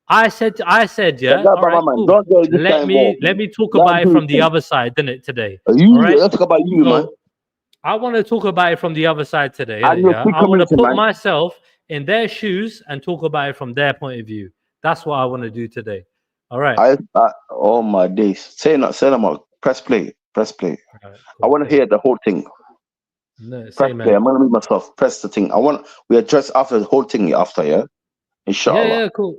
I said, yeah. All right, cool. Let me talk about it from the other side, didn't it, today? Let's talk about you, man. I want to talk about it from the other side today. I want to put myself in their shoes and talk about it from their point of view. That's what I want to do today. All right. Oh my days. Say no more. Press play. Right, cool. I want to hear the whole thing. No, press play. I'm gonna mute myself. Press the thing. We address after the whole thing after, yeah. Inshallah. Yeah, cool.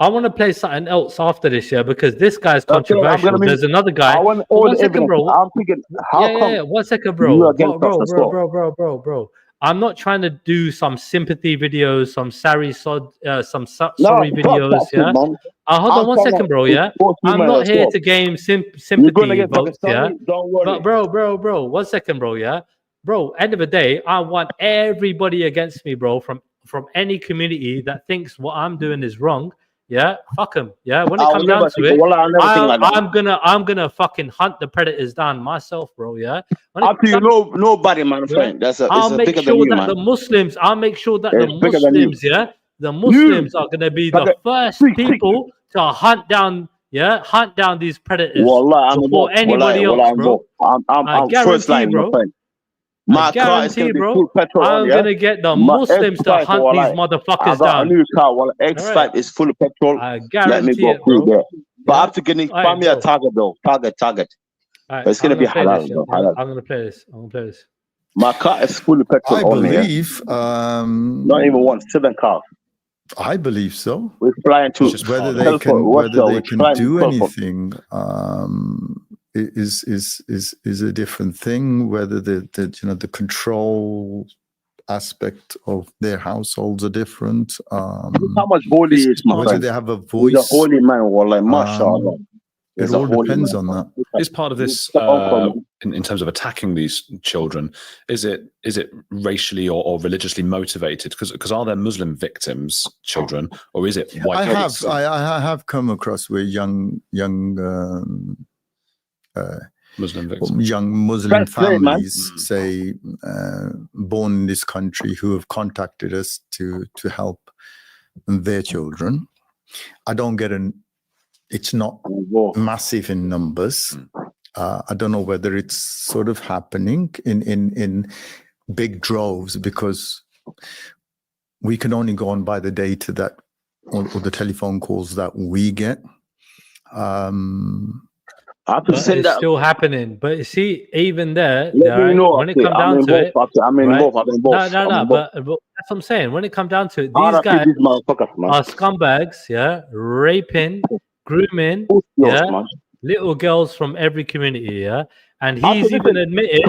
I want to play something else after this, yeah, because this guy's controversial. There's another guy. I want all the evidence, bro. I'm thinking, how come? 1 second, bro. Bro. I'm not trying to do some sympathy videos, some sorry videos, yeah. Hold on 1 second, bro, yeah. I'm not here to gain sympathy votes, yeah. But bro, 1 second, bro, yeah. Bro, end of the day, I want everybody against me, bro, from any community that thinks what I'm doing is wrong. Yeah, fuck them. Yeah, when it comes down to it, I'm gonna fucking hunt the predators down myself, bro. Yeah, nobody, man, friend. I'll make sure that the Muslims. I'll make sure that the Muslims, the Muslims are gonna be the first people to hunt down these predators before anybody else, bro. I'm first line, bro. My car is going to be full petrol. I'm going to get the Muslims to hunt these motherfuckers down. A new car, X5 is full of petrol. I guarantee it, bro. But I have to get a target, though. Target. But it's going to be halal, bro. I'm going to play this. My car is full of petrol. I believe. Not even 7 cars. I believe so. We're flying to whether they can do anything. Is a different thing. Whether the control aspect of their households are different. How much holy is my whether friend? They have a voice. He's a holy man, wallah, mashallah. It all depends on that. Is part of this in terms of attacking these children? Is it racially or religiously motivated? Because are there Muslim victims, children, or is it white? I have come across where young Muslim victims. Young Muslim families, say, born in this country, who have contacted us to help their children. I don't get it's not massive in numbers. I don't know whether it's sort of happening in big droves, because we can only go on by the data that or the telephone calls that we get. It's still happening, but you see, even there, when it comes down to it, I'm involved. No, but that's what I'm saying. When it comes down to it, these guys are scumbags, raping, grooming, little girls from every community, and he's even admitted,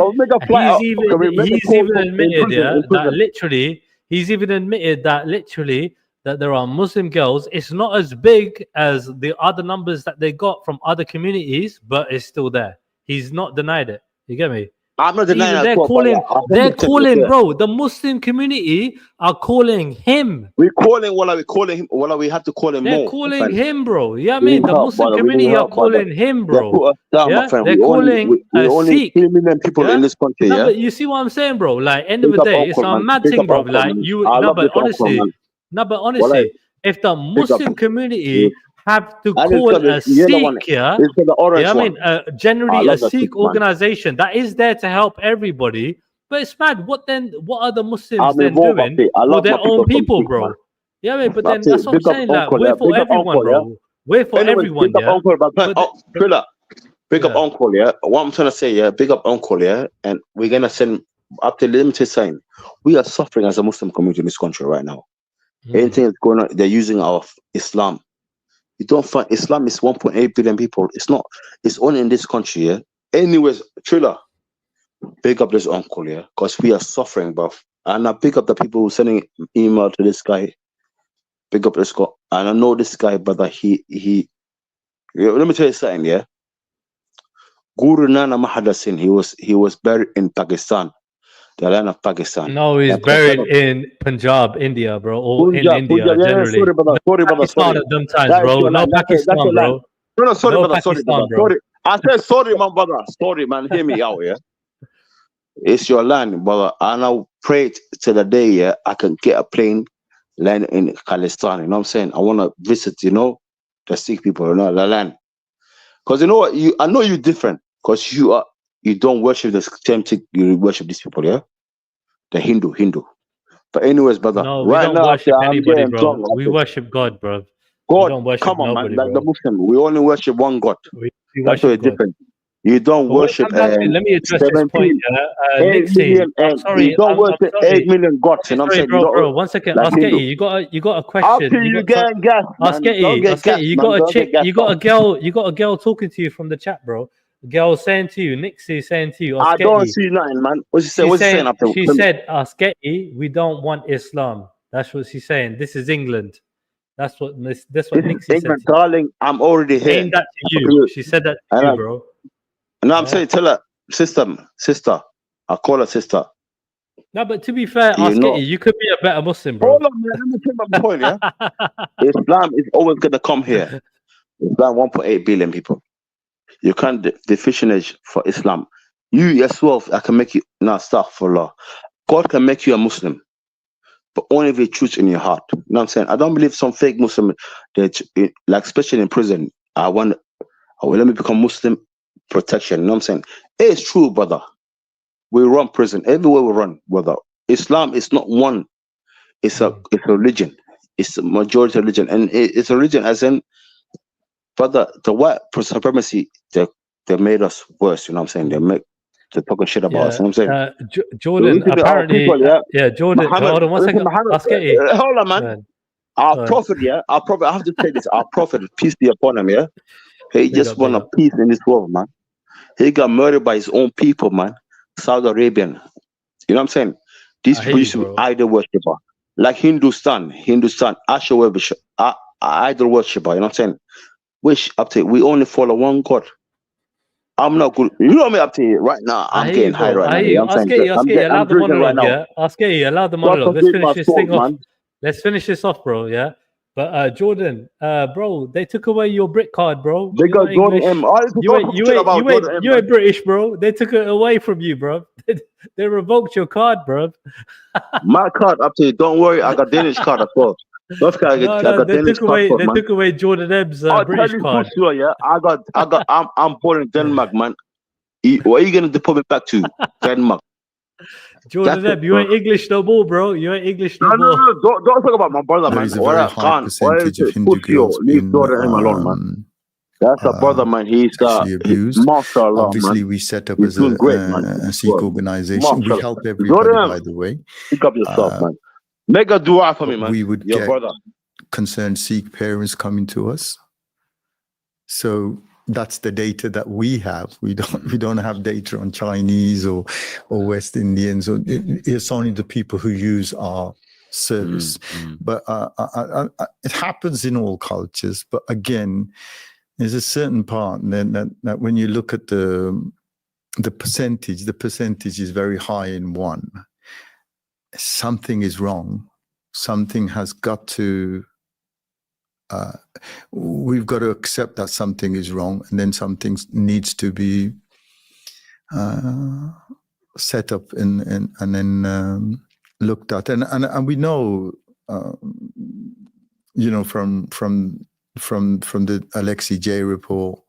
that there are Muslim girls. It's not as big as the other numbers that they got from other communities, but it's still there. He's not denied it. You get me? I'm not denying They're calling, bro. The Muslim community are calling him. We're calling. What are we calling him? What are we have to call him? They're more, calling him, bro. Yeah, I mean, the Muslim brother. community are calling him, bro. Yeah, they're calling we only 3 million people in this country. No, Yeah, but you see what I'm saying, bro? Like, end of the day, it's a mad thing, bro. Like, but honestly, if the Muslim community have to call a Sikh, yeah, I mean, generally a Sikh organization that is there to help everybody. But it's mad. What are the Muslims then doing for their own people, bro? Yeah, man, but then that's what I'm saying. Like, we're for everyone, bro. We're for everyone, yeah. Big up Uncle, yeah. What I'm trying to say, yeah, big up Uncle, yeah. And we're gonna send up to limited sign. We are suffering as a Muslim community in this country right now. Anything that's going on, they're using our Islam. You don't find Islam is 1.8 billion people. It's not. It's only in this country, yeah. Anyways, Triller, big up this Uncle, yeah, because we are suffering, bro. And I pick up the people who sending email to this guy. Big up this guy, and I know this guy, brother. He. Let me tell you something, yeah. Guru Nana Mahadasin, he was buried in Pakistan, the land of Pakistan. No, he's buried in Punjab, India, bro, or in India generally. Sorry, brother. Pakistan at them times, bro. No Pakistan, bro. No, sorry, brother. Sorry, brother. Sorry. I said sorry, man, brother. Sorry, man. Hear me out, yeah. It's your land, brother. And I pray to the day, yeah, I can get a plane land in Palestine. You know what I'm saying? I want to visit, the Sikh people, the land. Because you know what? I know you're different. Because you don't worship the same thing. You worship these people, yeah. The Hindu. But anyways, brother. No, we don't worship anybody, bro. We worship God, bro. God, we don't worship come on, nobody, man. Like bro. the Muslim, we only worship one God. We That's why it's different. You don't worship. Let me address this point. 8 million, you don't worship 8 million gods. You know what I'm saying? Bro. 1 second. Like Asketi, you got a question. After you get gas, Asketi, you got a chick. You got a girl talking to you from the chat, bro. Girl saying to you, Nixie saying to you, Asketi, I don't see nothing, man. What's she saying? What's she saying after? She said, Asketi, we don't want Islam. That's what she's saying. This is England. That's what Nixie said. Darling, I'm already here. Saying that to you. She said that to you, bro. No, I'm saying, tell her, sister. I call her sister. No, but to be fair, Asketi, you could be a better Muslim, bro. Hold on, man. Let me tell my point, yeah? Islam is always going to come here. Islam, 1.8 billion people. You can't deficienage for Islam. You yourself, I can make you astaghfirullah. God can make you a Muslim, but only if you choose in your heart. You know what I'm saying? I don't believe some fake Muslim that, like, especially in prison, let me become Muslim protection. You know what I'm saying? It's true, brother. We run prison everywhere we run, brother. Islam is not one. It's a religion. It's a majority religion, and it's a religion as in, brother. The white supremacy, they made us worse. You know what I'm saying? They're talking shit about us. You know what I'm saying? Jordan, apparently, Jordan. Hold on 1 second. Hold on, man. Our prophet, I have to say this. Our prophet, peace be upon him, yeah. He just want a peace in this world, man. He got murdered by his own people, man. Saudi Arabian. You know what I'm saying? These people used to be idol worshiper. Like Hindustan, idol worshiper. You know what I'm saying? Which up to we only follow one God. I'm not good. You know me up to right now. I'm getting high right now. You know what I'm saying? Allow the monologue, yeah. Allow the monologue. Let's finish this thing off. Let's finish this off, bro. Yeah. But Jordan, bro, they took away your Brit card, bro. They got Jordan M. You ain't British, bro. They took it away from you, bro. They revoked your card, bro. My card up to you. Don't worry, I got Danish card as well. They took away Jordan M's British card. Sure, yeah. I'm born in Denmark, man. Where are you gonna deport me back to? Denmark. Jordan M, you ain't English no more, bro. You ain't English no more. No. Don't talk about my brother, man. There is a very high percentage of Hindu girls leave Jordan M alone, man. That's a brother, man. He's abused. Mashallah, obviously, man. we set up He's as great, a Sikh organization. We help everybody, Jordan, by the way. Pick up yourself, man. Make a dua for me, man. We would your get brother. concerned Sikh parents coming to us. So that's the data that we have. We don't have data on Chinese or West Indians. Or it's only the people who use our service. But it happens in all cultures. But again, there's a certain part that when you look at the the percentage is very high in one. Something is wrong. Something has got to. We've got to accept that something is wrong, and then something needs to be set up and then looked at. And we know, you know, from the Alexei J report,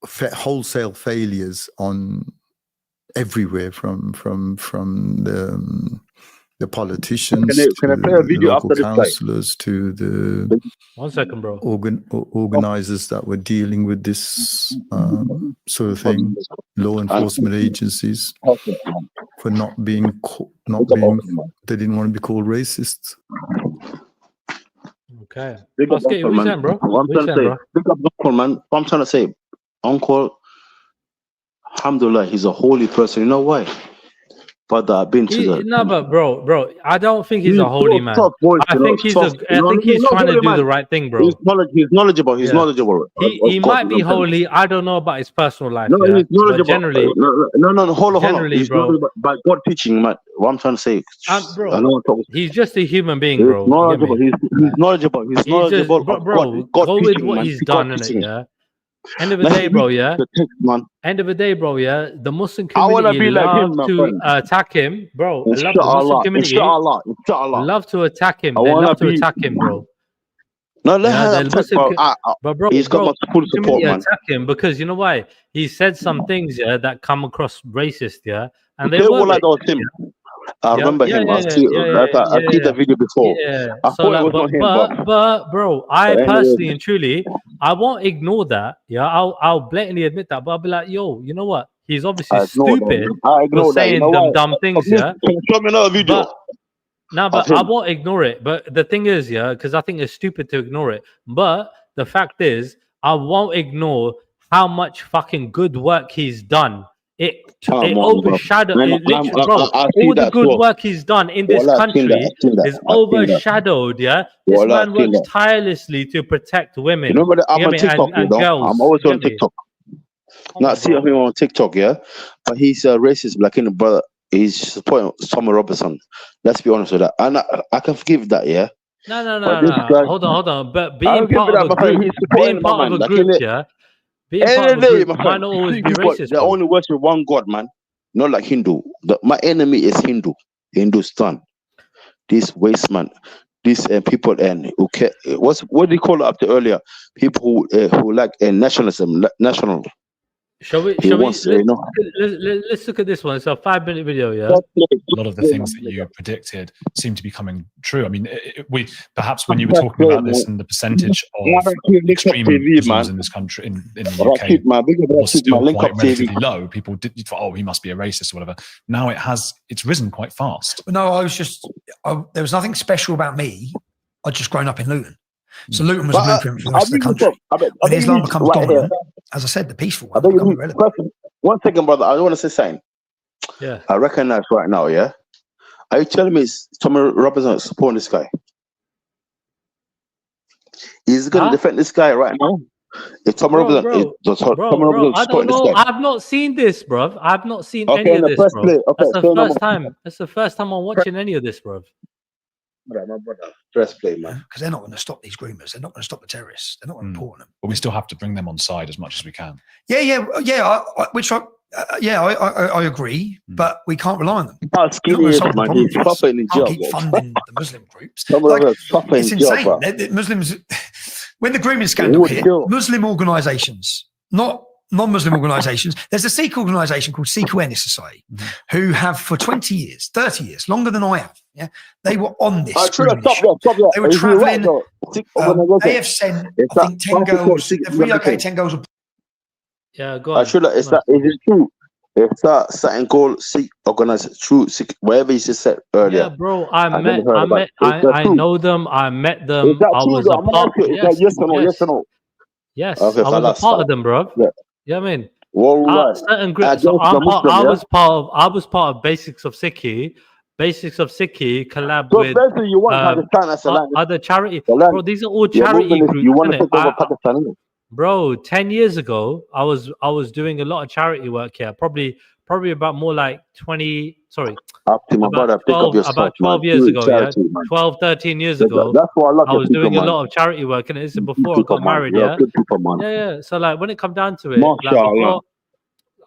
wholesale failures on everywhere from the politicians, can I play a video after this councillors, to the 1 second, bro. Organizers that were dealing with this sort of thing, law enforcement agencies, for not being, they didn't want to be called racists. Okay. Big up Oscar, what you saying, bro? What I'm trying to say, big up Uncle, man. What I'm trying to say, Uncle, alhamdulillah, he's a holy person. You know why? But I've been to the. No, but bro, I don't think he's a holy man. I think he's trying to do the right thing, bro. He's knowledgeable. He's knowledgeable. He might be holy. I don't know about his personal life. No, he's knowledgeable. But generally, no. Hold on. He's knowledgeable by God teaching, man. What I'm trying to say, bro, he's just a human being, bro. He's knowledgeable. He's knowledgeable. He's knowledgeable. Bro, go with what he's done, innit? Yeah. End of the day, bro, yeah. End of the day, bro, yeah. The Muslim community love to attack him, bro. I love the Muslim community. Love to attack him. They love to attack him, bro. No, bro, he's got my full support, man. Attack him because you know why? He said some things, yeah, that come across racist, yeah, and they were like him. I remember him. I've seen the video before. I thought it was not him, but bro, I personally and truly, I won't ignore that. Yeah, I'll blatantly admit that. But I'll be like, yo, you know what? He's obviously stupid for saying dumb things. Yeah. Show me another video. But I won't ignore it. But the thing is, yeah, because I think it's stupid to ignore it. But the fact is, I won't ignore how much fucking good work he's done. It overshadowed all the good work he's done in this country is overshadowed. Yeah, this man works tirelessly to protect women. You know what? I'm on TikTok, and girls. I'm always on TikTok. Now, see him on TikTok, yeah, but he's a racist black in brother. He's supporting Tommy Robinson. Let's be honest with that, and I can forgive that, yeah. No. Hold on. But being part of a group, yeah. Being part of a group might not always be racist. They only worship one God, man. Not like Hindu. My enemy is Hindustan. This waste man, these people and what do you call it up to earlier? People who like nationalism, national. Let's look at this one. It's a 5-minute video, yeah. A lot of the things that you predicted seem to be coming true. I mean, we perhaps when you were talking about this and the percentage of extreme Muslims in this country, in the UK, was still quite relatively low. People did, he must be a racist or whatever. Now it's risen quite fast. No, there was nothing special about me. I'd just grown up in Luton. So Luton was a blueprint for the rest of the country. When Islam becomes dominant, as I said, the peaceful one becomes irrelevant. 1 second, brother. I want to say something. Yeah. I recognize right now, yeah? Are you telling me Tommy Robinson supporting this guy? He's going to defend this guy right now? If Tommy Robinson supporting this guy? I've not seen this, bro. I've not seen any of this, bro. That's the first time. That's the first time I'm watching any of this, bro. My brother, press play, man. Because they're not going to stop these groomers. They're not going to stop the terrorists. They're not going to report them. But we still have to bring them on side as much as we can. Yeah. I agree, but we can't rely on them. He's suffering in jail. Can't keep funding the Muslim groups. It's insane. The Muslims, when the grooming scandal hit, Muslim organisations, not non-Muslim organisations. There's a Sikh organisation called Sikh Awareness Society, who have for 20 years, 30 years, longer than I have. Yeah, they were on this. They were travelling. They have sent, I think, 10 girls. They've relocated 10 girls. Yeah, go on. Is it true? It's something called Sikh organization, true Sikh, whatever you just said earlier. Yeah, bro. I know them. I met them. Is that true? Yes or no? Yes, okay, I was a part of them, bro. Yeah, I mean, certain groups. I was part of Basics of Sikhi. Basics of Sikhi collab with you want Pakistan as a land. Other charity. Bro, these are all charity groups. You want to take over Pakistan? Bro, 10 years ago, I was doing a lot of charity work here. Probably about more like 20, sorry, about 12 years ago, charity, yeah? 12, 13 years ago, that's why I was doing a lot of charity work, and this is before I got married, yeah? Yeah. So like when it come down to it, like before,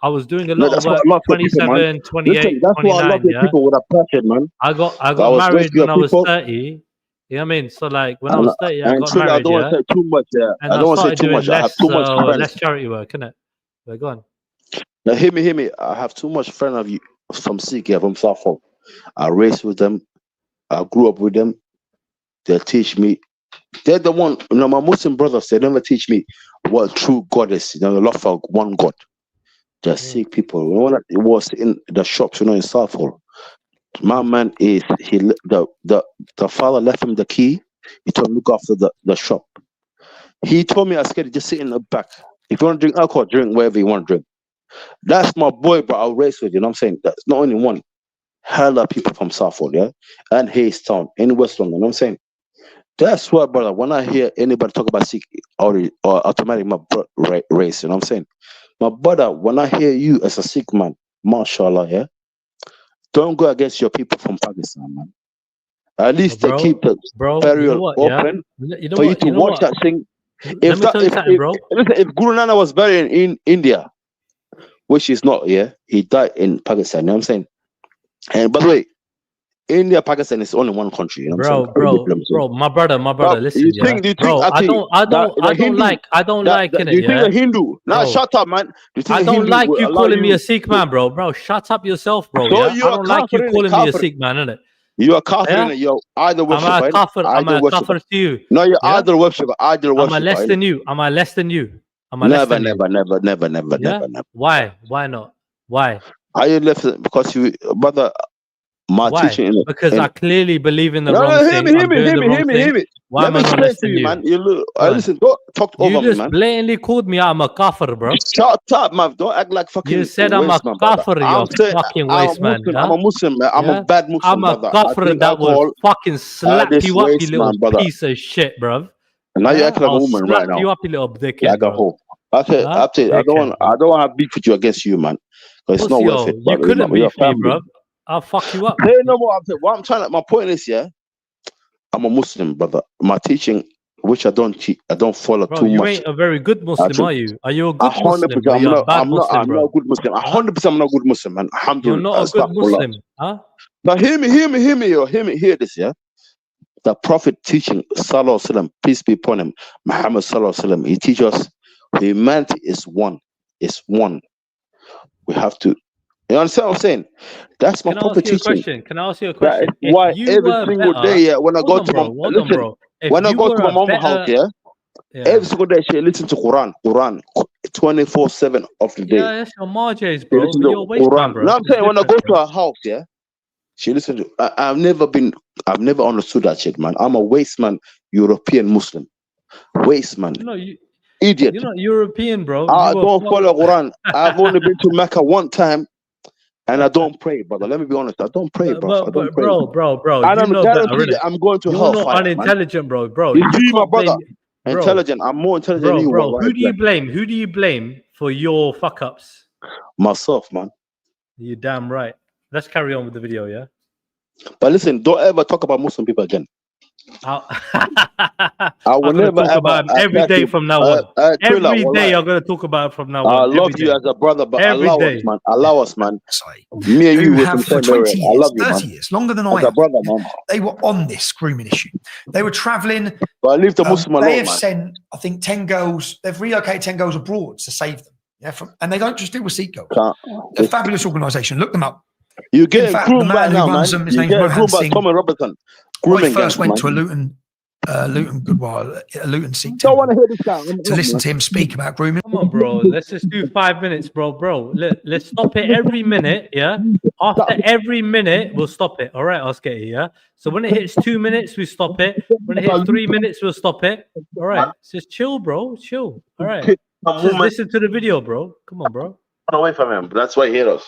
I was doing a lot of work, 27, 28, 29, yeah? People with a passion, man. I got married when I was 30. You know what I mean? So like when I was 30, I got married, I don't want to say too much, and I don't want to say too much. I have too much friends. Less charity work, innit? Go on. Now hear me. I have too much friends of you from Sikh, from Suffolk. I raised with them. I grew up with them. They teach me. They're the one. You know, my Muslim brothers. They never teach me what true God is. You know, the love for one God. The Sikh people. You know, when it was in the shops, you know, in Suffolk. My man is the father left him the key. He told him look after the shop. He told me I was scared to just sit in the back. If you want to drink alcohol, drink wherever you want to drink. That's my boy, bro. I'll race with you. You know what I'm saying? That's not only one. Hella people from Suffolk, yeah, and Hayes Town in West London. You know what I'm saying? That's why, brother. When I hear anybody talk about Sikh or automatically my race, you know what I'm saying? My brother, when I hear you as a Sikh man, mashallah, yeah. Don't go against your people from Pakistan, man. At least they keep the burial open for you to watch that thing. If Guru Nana was buried in India, which is not, yeah, he died in Pakistan. You know what I'm saying? And by the way, India, Pakistan is only one country. You know what I'm saying? Bro, my brother, listen, I don't like it. You think a Hindu? Now shut up, man. I don't like you calling me a Sikh man, bro. Bro, shut up yourself, bro. So I don't like you calling me a Sikh man, innit? You are kafir, innit? You're idol worshiper. I'm a kafir to you. No, you're idol worshiper. Idol worshiper. Am I less than you? Am I less than you? Never. Why? Why not? Why? Are you left because you, brother? Why? Teaching because I clearly believe in the wrong thing. Hear me. Why am I not listening to you? Man. Listen, don't talk over me, man. You just blatantly called me out. I'm a kafir, bro. Shut up, man. Don't act like fucking. You said I'm a kafir, you fucking waste man. I'm a Muslim, man. I'm a bad Muslim, I'm a kafir that will fucking slap you up, you little piece of shit, bro. And now you're acting like a woman right now. Slap you up, you little dickhead. Okay, I don't want to beef with you against you, man. It's not worth it. You couldn't beef me, bro. I'll fuck you up. Hey, no more. My point is, yeah, I'm a Muslim, brother. My teaching, which I don't follow too much. You ain't a very good Muslim, are you? Are you a good Muslim? I'm not a good Muslim. 100% I'm not a good Muslim, man. You're not a good Muslim, huh? Now hear me, hear this, yeah. The Prophet teaching, Sallallahu Alaihi Wasallam, peace be upon him, Muhammad Sallallahu Alaihi Wasallam, he teaches us humanity is one. It's one. We have to. You understand what I'm saying? That's my proper teaching. Can I ask you a question? Why every single day, yeah, when I go to my mom's house, yeah, every single day she listen to Quran 24/7 of the day. Yeah, that's your marges, bro. You're Quran. Bro. Now I'm saying when I go to her house, yeah, she listen to. I've never understood that shit, man. I'm a waste man, European Muslim, waste man. Idiot. You're not European, bro. I don't follow Quran. I've only been to Mecca one time. And I don't pray, brother. Let me be honest. I don't pray, bro. I don't pray. Bro. I don't know that I'm going to hell. You're not unintelligent, bro. You my brother. Intelligent. I'm more intelligent than you, bro. Who do you blame? Who do you blame for your fuck ups? Myself, man. You're damn right. Let's carry on with the video, yeah? But listen, don't ever talk about Muslim people again. I will never talk about him every day from now on. Every day I'm going to talk about it from now on. I love you as a brother, but allow us, man. Me and you have for 20 years, I love you, 30 years, longer than I am. Brother, man. They were on this grooming issue. They were traveling. But I leave the Muslim alone, They have sent, I think, 10 girls. They've relocated 10 girls abroad to save them. Yeah, and they don't just deal with Sikh girls. They're a fabulous organisation. Look them up. You get groomed right now, man. You get groomed by Tommy Robertson. I first went to a Luton Sikh don't want to hear this guy to listen to him speak about grooming. Come on, bro. Let's just do 5 minutes, bro. Let's stop it every minute, yeah? After every minute, we'll stop it. All right, Oscar, yeah? So when it hits 2 minutes, we stop it. When it hits 3 minutes, we'll stop it. All right. Just chill, bro. Chill. All right. Just listen to the video, bro. Come on, bro. Run away from him. That's why he hit us.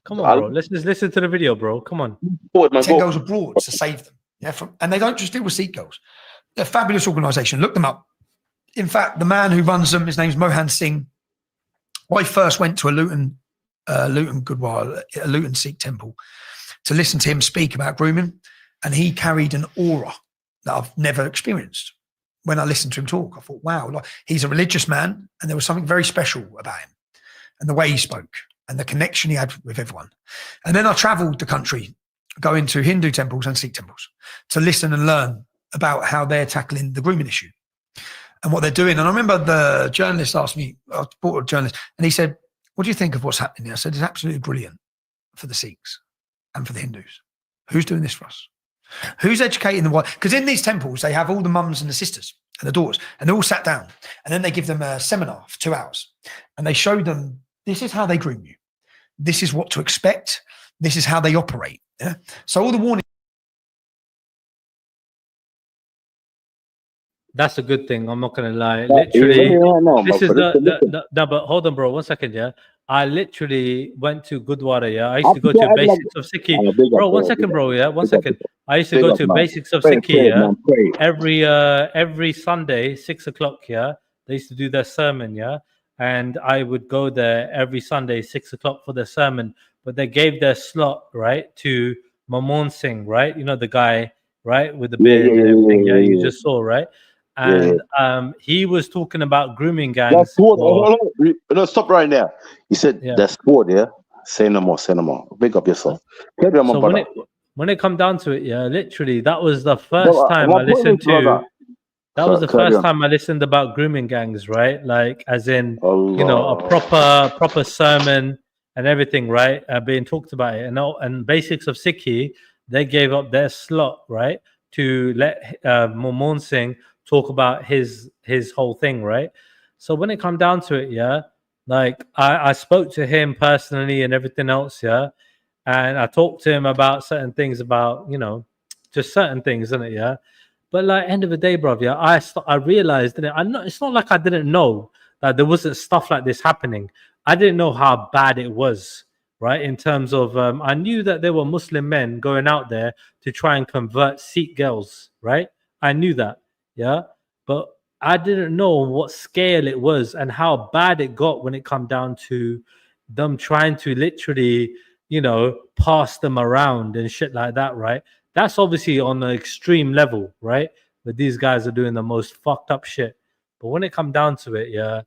Come on, bro. Let's just listen to the video, bro. Come on. 10 girls abroad to save them. Yeah, and they don't just deal with Sikh girls. They're a fabulous organisation. Look them up. in fact, the man who runs them, his name's Mohan Singh. I first went to a Luton Sikh temple to listen to him speak about grooming, and he carried an aura that I've never experienced. When I listened to him talk, I thought, wow, like, he's a religious man, and there was something very special about him, and the way he spoke, and the connection he had with everyone. And then I travelled the country, going to Hindu temples and Sikh temples to listen and learn about how they're tackling the grooming issue and what they're doing. And I remember the journalist asked me, I brought a journalist, and he said, what do you think of what's happening here? I said, it's absolutely brilliant for the Sikhs and for the Hindus. Who's doing this for us? Who's educating the wife? Because in these temples, they have all the mums and the sisters and the daughters, and they're all sat down. And then they give them a seminar for 2 hours. And they show them, this is how they groom you. This is what to expect. This is how they operate. Yeah? So all the warning. That's a good thing. I'm not going to lie. Literally, this is no, but hold on, bro. 1 second, yeah. I literally went to Gurdwara, yeah. I used to go to Basics of Sikhi. Bro, 1 second, bro, yeah. 1 second. I used to go to Basics of Sikhi, yeah. Every Sunday, 6 o'clock, yeah. They used to do their sermon, yeah. And I would go there every Sunday, 6 o'clock for their sermon. But they gave their slot, right, to Mamon Singh, right? You know, the guy, right, with the beard and everything, yeah, you just saw, right? And he was talking about grooming gangs. That's what, no, stop right there. He said, that's what, yeah? Say no more, say no more. Big up yourself. So when it come down to it, yeah, literally, that was the first time I listened to... That was the first time I listened about grooming gangs, right? Like, as in, you know, a proper sermon and everything, right? Being talked about it. And Basics of Sikhi, they gave up their slot, right? To let Mamon Singh talk about his whole thing, right? So when it come down to it, yeah, like I spoke to him personally and everything else, yeah, and I talked to him about certain things, about, you know, just certain things, isn't it, yeah? But like, end of the day, bro, yeah, I realized that it's not like I didn't know that there wasn't stuff like this happening. I didn't know how bad it was, right? In terms of, I knew that there were Muslim men going out there to try and convert Sikh girls, right? I knew that. Yeah, but I didn't know what scale it was and how bad it got when it come down to them trying to literally, you know, pass them around and shit like that, right? That's obviously on the extreme level, right? But these guys are doing the most fucked up shit. But when it come down to it, yeah,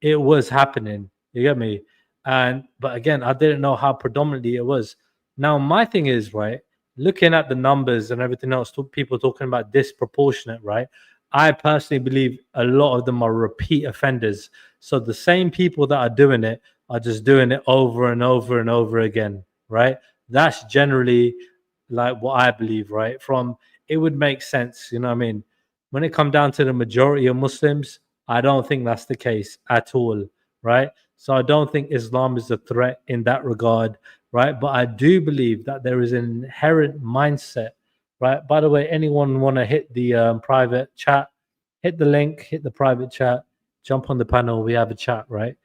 it was happening. You get me? But again, I didn't know how predominantly it was. Now, my thing is, right, looking at the numbers and everything else, people talking about disproportionate, right? I personally believe a lot of them are repeat offenders. So the same people that are doing it are just doing it over and over and over again, right? That's generally like what I believe, right? It would make sense, you know what I mean? When it comes down to the majority of Muslims, I don't think that's the case at all, right? So I don't think Islam is a threat in that regard, right? But I do believe that there is an inherent mindset, right? By the way, anyone want to hit the private chat, hit the link, hit the private chat, jump on the panel, we have a chat, right?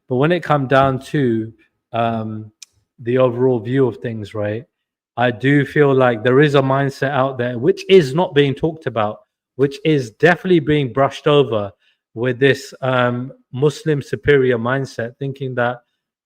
But when it comes down to the overall view of things, right, I do feel like there is a mindset out there which is not being talked about, which is definitely being brushed over with this Muslim superior mindset, thinking that,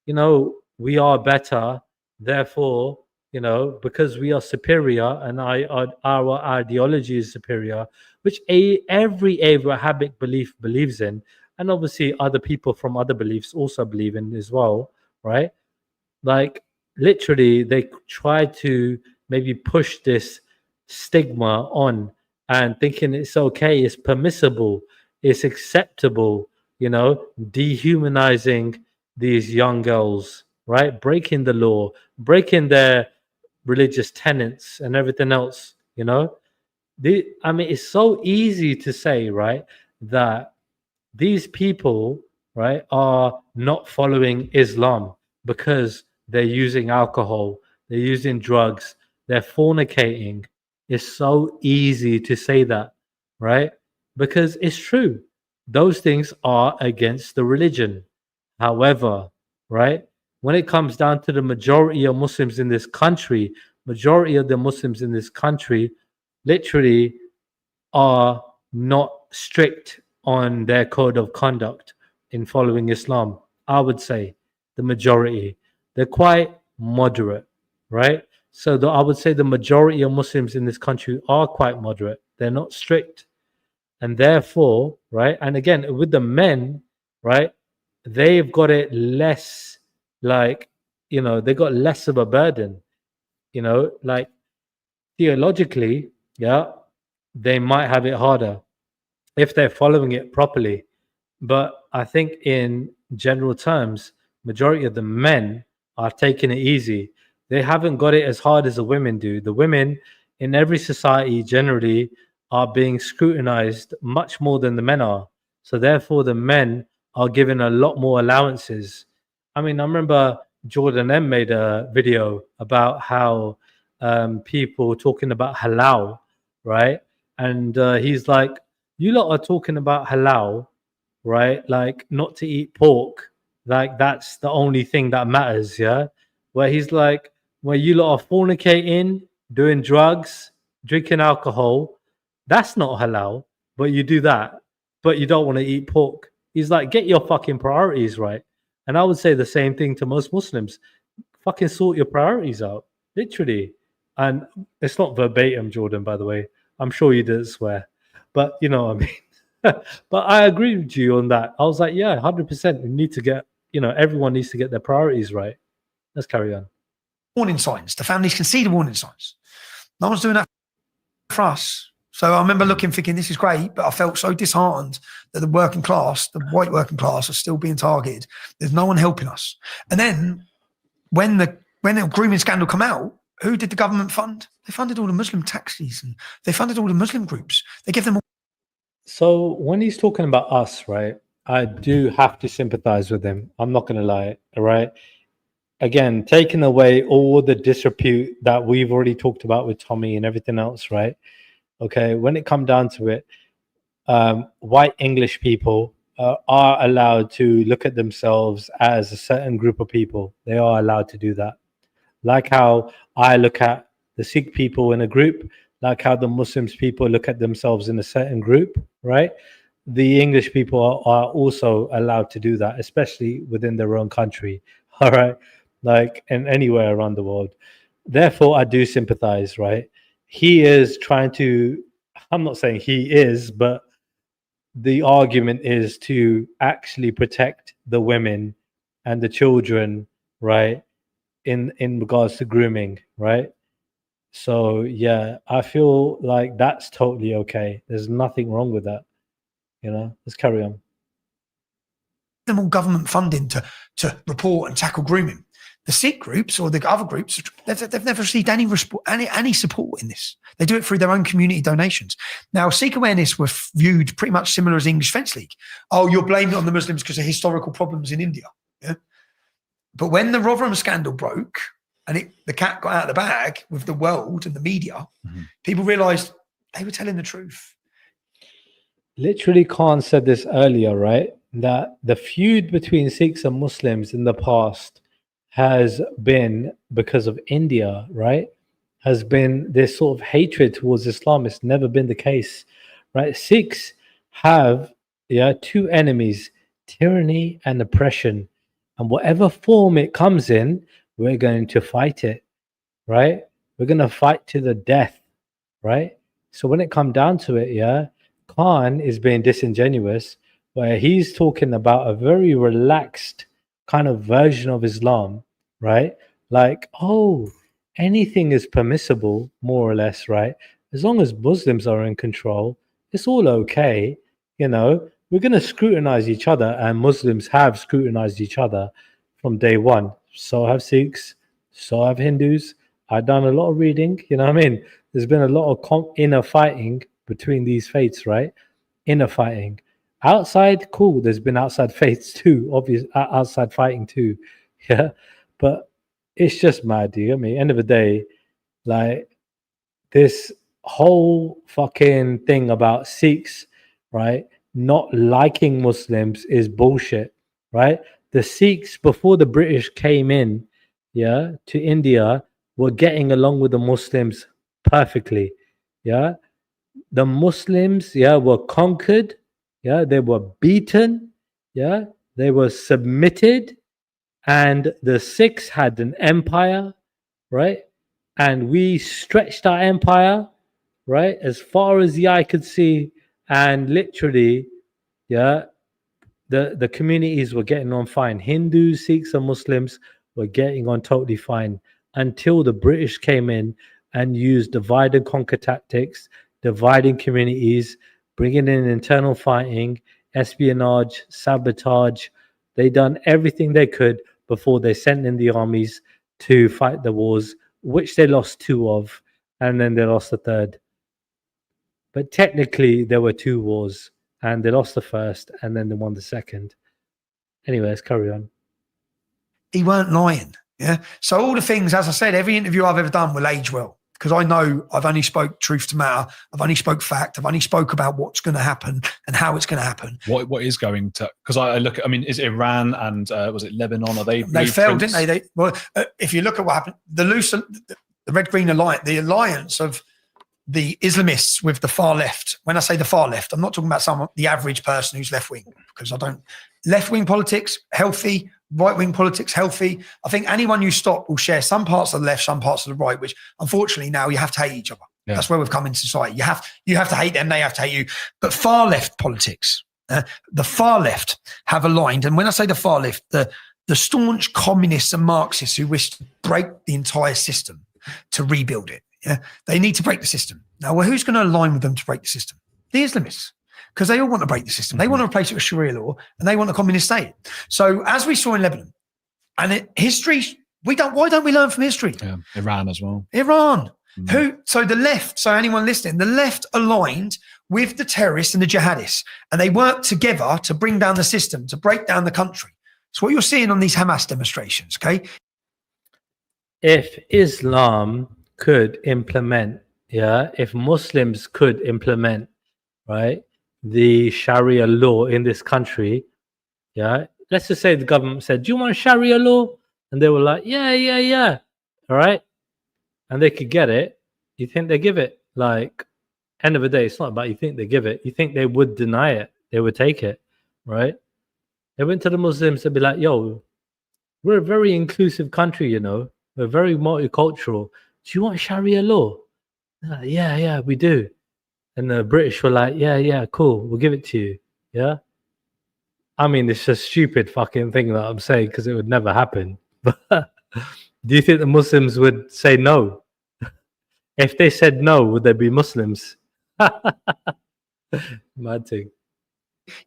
you know, we are better, therefore, you know, because we are superior and our ideology is superior, which every Wahhabic belief believes in, and obviously other people from other beliefs also believe in as well, right? Like, literally, they try to maybe push this stigma on and thinking it's okay, it's permissible, it's acceptable, you know, dehumanizing these young girls, right? Breaking the law, breaking their religious tenets and everything else, you know? I mean, it's so easy to say, right, that these people, right, are not following Islam because they're using alcohol, they're using drugs, they're fornicating. It's so easy to say that, right? Because it's true. Those things are against the religion. However, right, when it comes down to the majority of Muslims in this country, majority of the Muslims in this country literally are not strict on their code of conduct in following Islam. I would say the majority. They're quite moderate, right? So I would say the majority of Muslims in this country are quite moderate. They're not strict. And therefore, right, and again, with the men, right, they've got it less, like, you know, they got less of a burden, you know, like theologically, yeah, they might have it harder if they're following it properly. But I think in general terms, majority of the men are taking it easy. They haven't got it as hard as the women do. The women in every society generally are being scrutinized much more than the men are. So therefore, the men are given a lot more allowances. I mean, I remember Jordan M made a video about how people talking about halal, right? And he's like, you lot are talking about halal, right? Like not to eat pork. Like that's the only thing that matters, yeah? Where he's like, where you lot are fornicating, doing drugs, drinking alcohol, that's not halal, but you do that, but you don't want to eat pork. He's like, get your fucking priorities right. And I would say the same thing to most Muslims. Fucking sort your priorities out, literally. And it's not verbatim, Jordan, by the way. I'm sure you didn't swear, but you know what I mean. But I agree with you on that. I was like, yeah, 100%. We need to get, you know, everyone needs to get their priorities right. Let's carry on. Warning signs. The families can see the warning signs. No one's doing that for us. So I remember looking, thinking, this is great, but I felt so disheartened that the working class, the white working class, are still being targeted. There's no one helping us. And then when the grooming scandal come out, who did the government fund? They funded all the Muslim taxis and they funded all the Muslim groups. They give them all. So when he's talking about us, right, I do have to sympathize with him. I'm not going to lie, all right? Again, taking away all the disrepute that we've already talked about with Tommy and everything else, right? Okay, when it comes down to it, white English people are allowed to look at themselves as a certain group of people. They are allowed to do that. Like how I look at the Sikh people in a group, like how the Muslims people look at themselves in a certain group, right? The English people are also allowed to do that, especially within their own country, all right? Like in anywhere around the world. Therefore, I do sympathize, right? He is trying to, I'm not saying he is, but the argument is to actually protect the women and the children, right? In regards to grooming, right? So yeah, I feel like that's totally okay. There's nothing wrong with that. You know, let's carry on. Them all government funding to report and tackle grooming. The Sikh groups or the other groups, they've never received any support in this. They do it through their own community donations. Now, Sikh awareness were viewed pretty much similar as English Fence League. Oh, you're blaming it on the Muslims because of historical problems in India. Yeah? But when the Rotherham scandal broke and the cat got out of the bag with the world and the media, people realised they were telling the truth. Literally, Khan said this earlier, right? That the feud between Sikhs and Muslims in the past has been because of India, right? Has been this sort of hatred towards Islam. It's never been the case, right? Sikhs have two enemies, tyranny and oppression. And whatever form it comes in, we're going to fight it, right? We're going to fight to the death, right? So when it comes down to it, Khan is being disingenuous, where he's talking about a very relaxed kind of version of Islam, right? Like, oh, anything is permissible, more or less, right? As long as Muslims are in control, it's all okay. You know, we're going to scrutinize each other, and Muslims have scrutinized each other from day one. So have Sikhs, so have Hindus. I've done a lot of reading, you know what I mean? There's been a lot of inner fighting between these faiths, right? Inner fighting. Outside, cool. There's been outside faiths too, obvious outside fighting too. Yeah. But it's just mad, dude. I mean, end of the day, like this whole fucking thing about Sikhs, right, not liking Muslims is bullshit, right? The Sikhs before the British came in, to India, were getting along with the Muslims perfectly. The Muslims, were conquered, Yeah, they were beaten. Yeah, they were submitted, and the Sikhs had an empire, right? And we stretched our empire, right, as far as the eye could see, and literally, yeah, the communities were getting on fine. Hindus, Sikhs, and Muslims were getting on totally fine until the British came in and used divide and conquer tactics, dividing communities, bringing in internal fighting, espionage, sabotage. They done everything they could before they sent in the armies to fight the wars, which they lost 2 of, and then they lost the 3rd. But technically, there were 2 wars, and they lost the 1st, and then they won the 2nd. Anyway, let's carry on. He weren't lying. Yeah. So all the things, as I said, every interview I've ever done will age well, because I know I've only spoke truth to matter. I've only spoke fact. I've only spoke about what's going to happen and how it's going to happen. What is going to? Because I look at. I mean, is it Iran and was it Lebanon? Are they? They failed, didn't they? If you look at what happened, the Red Green Alliance, the alliance of the Islamists with the far left. When I say the far left, I'm not talking about the average person who's left wing, because I don't. Left wing politics healthy. Right wing politics healthy. I think anyone you stop will share some parts of the left, some parts of the right, which unfortunately now you have to hate each other. Yeah. That's where we've come in society. You have to hate them, they have to hate you. But far left politics, the far left have aligned, and when I say the far left, the staunch communists and Marxists who wish to break the entire system to rebuild it. Yeah, they need to break the system. Now, well, who's going to align with them to break the system? The Islamists. Because they all want to break the system. They want to replace it with Sharia law, and they want a communist state. So as we saw in Lebanon, and history, why don't we learn from history? Yeah, Iran as well. Iran. So the left, so anyone listening, the left aligned with the terrorists and the jihadists, and they worked together to bring down the system, to break down the country. It's what you're seeing on these Hamas demonstrations, okay? If Islam could implement, if Muslims could implement, right, the Sharia law in this country, let's just say the government said, do you want Sharia law? And they were like, yeah, all right, and they could get it. You think they give it? Like, end of the day, it's not about you think they give it. You think they would deny it? They would take it, right? They went to the Muslims and be like, yo, we're a very inclusive country, you know, we're very multicultural. Do you want Sharia law? Like, yeah, we do. And the British were like, yeah, cool, we'll give it to you. Yeah. I mean, it's a stupid fucking thing that I'm saying, because it would never happen. But do you think the Muslims would say no? If they said no, would they be Muslims? Mad thing.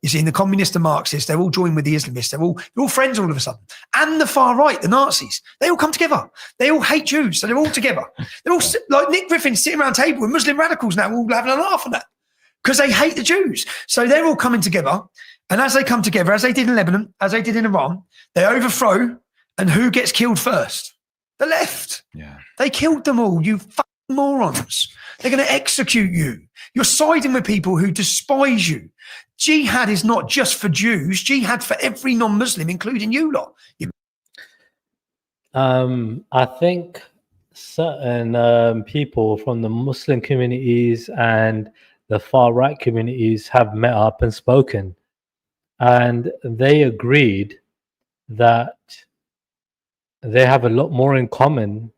You see, in the communists and Marxists, they're all joined with the Islamists. They're all friends all of a sudden. And the far right, the Nazis, they all come together. They all hate Jews, so they're all together. They're all like Nick Griffin sitting around a table with Muslim radicals now, all having a laugh at that, because they hate the Jews. So they're all coming together. And as they come together, as they did in Lebanon, as they did in Iran, they overthrow. And who gets killed first? The left. Yeah. They killed them all, you fucking morons. They're going to execute you. You're siding with people who despise you. Jihad is not just for Jews. Jihad for every non-Muslim, including you lot. I think certain people from the Muslim communities and the far right communities have met up and spoken, and they agreed that they have a lot more in common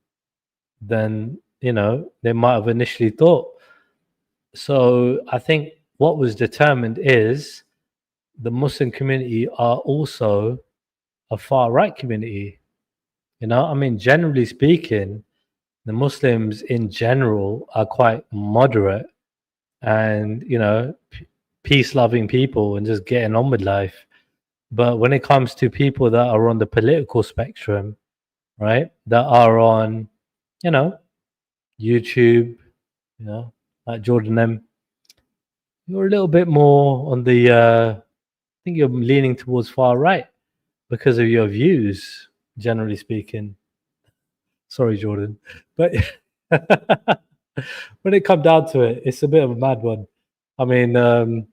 than they might have initially thought. So I think what was determined is the Muslim community are also a far right community. I mean, generally speaking, the Muslims in general are quite moderate and peace-loving people and just getting on with life. But when it comes to people that are on the political spectrum, right, that are on YouTube, like Jordan M, you're a little bit more on the I think you're leaning towards far right because of your views, generally speaking. Sorry, Jordan, but when it comes down to it, it's a bit of a mad one. I mean,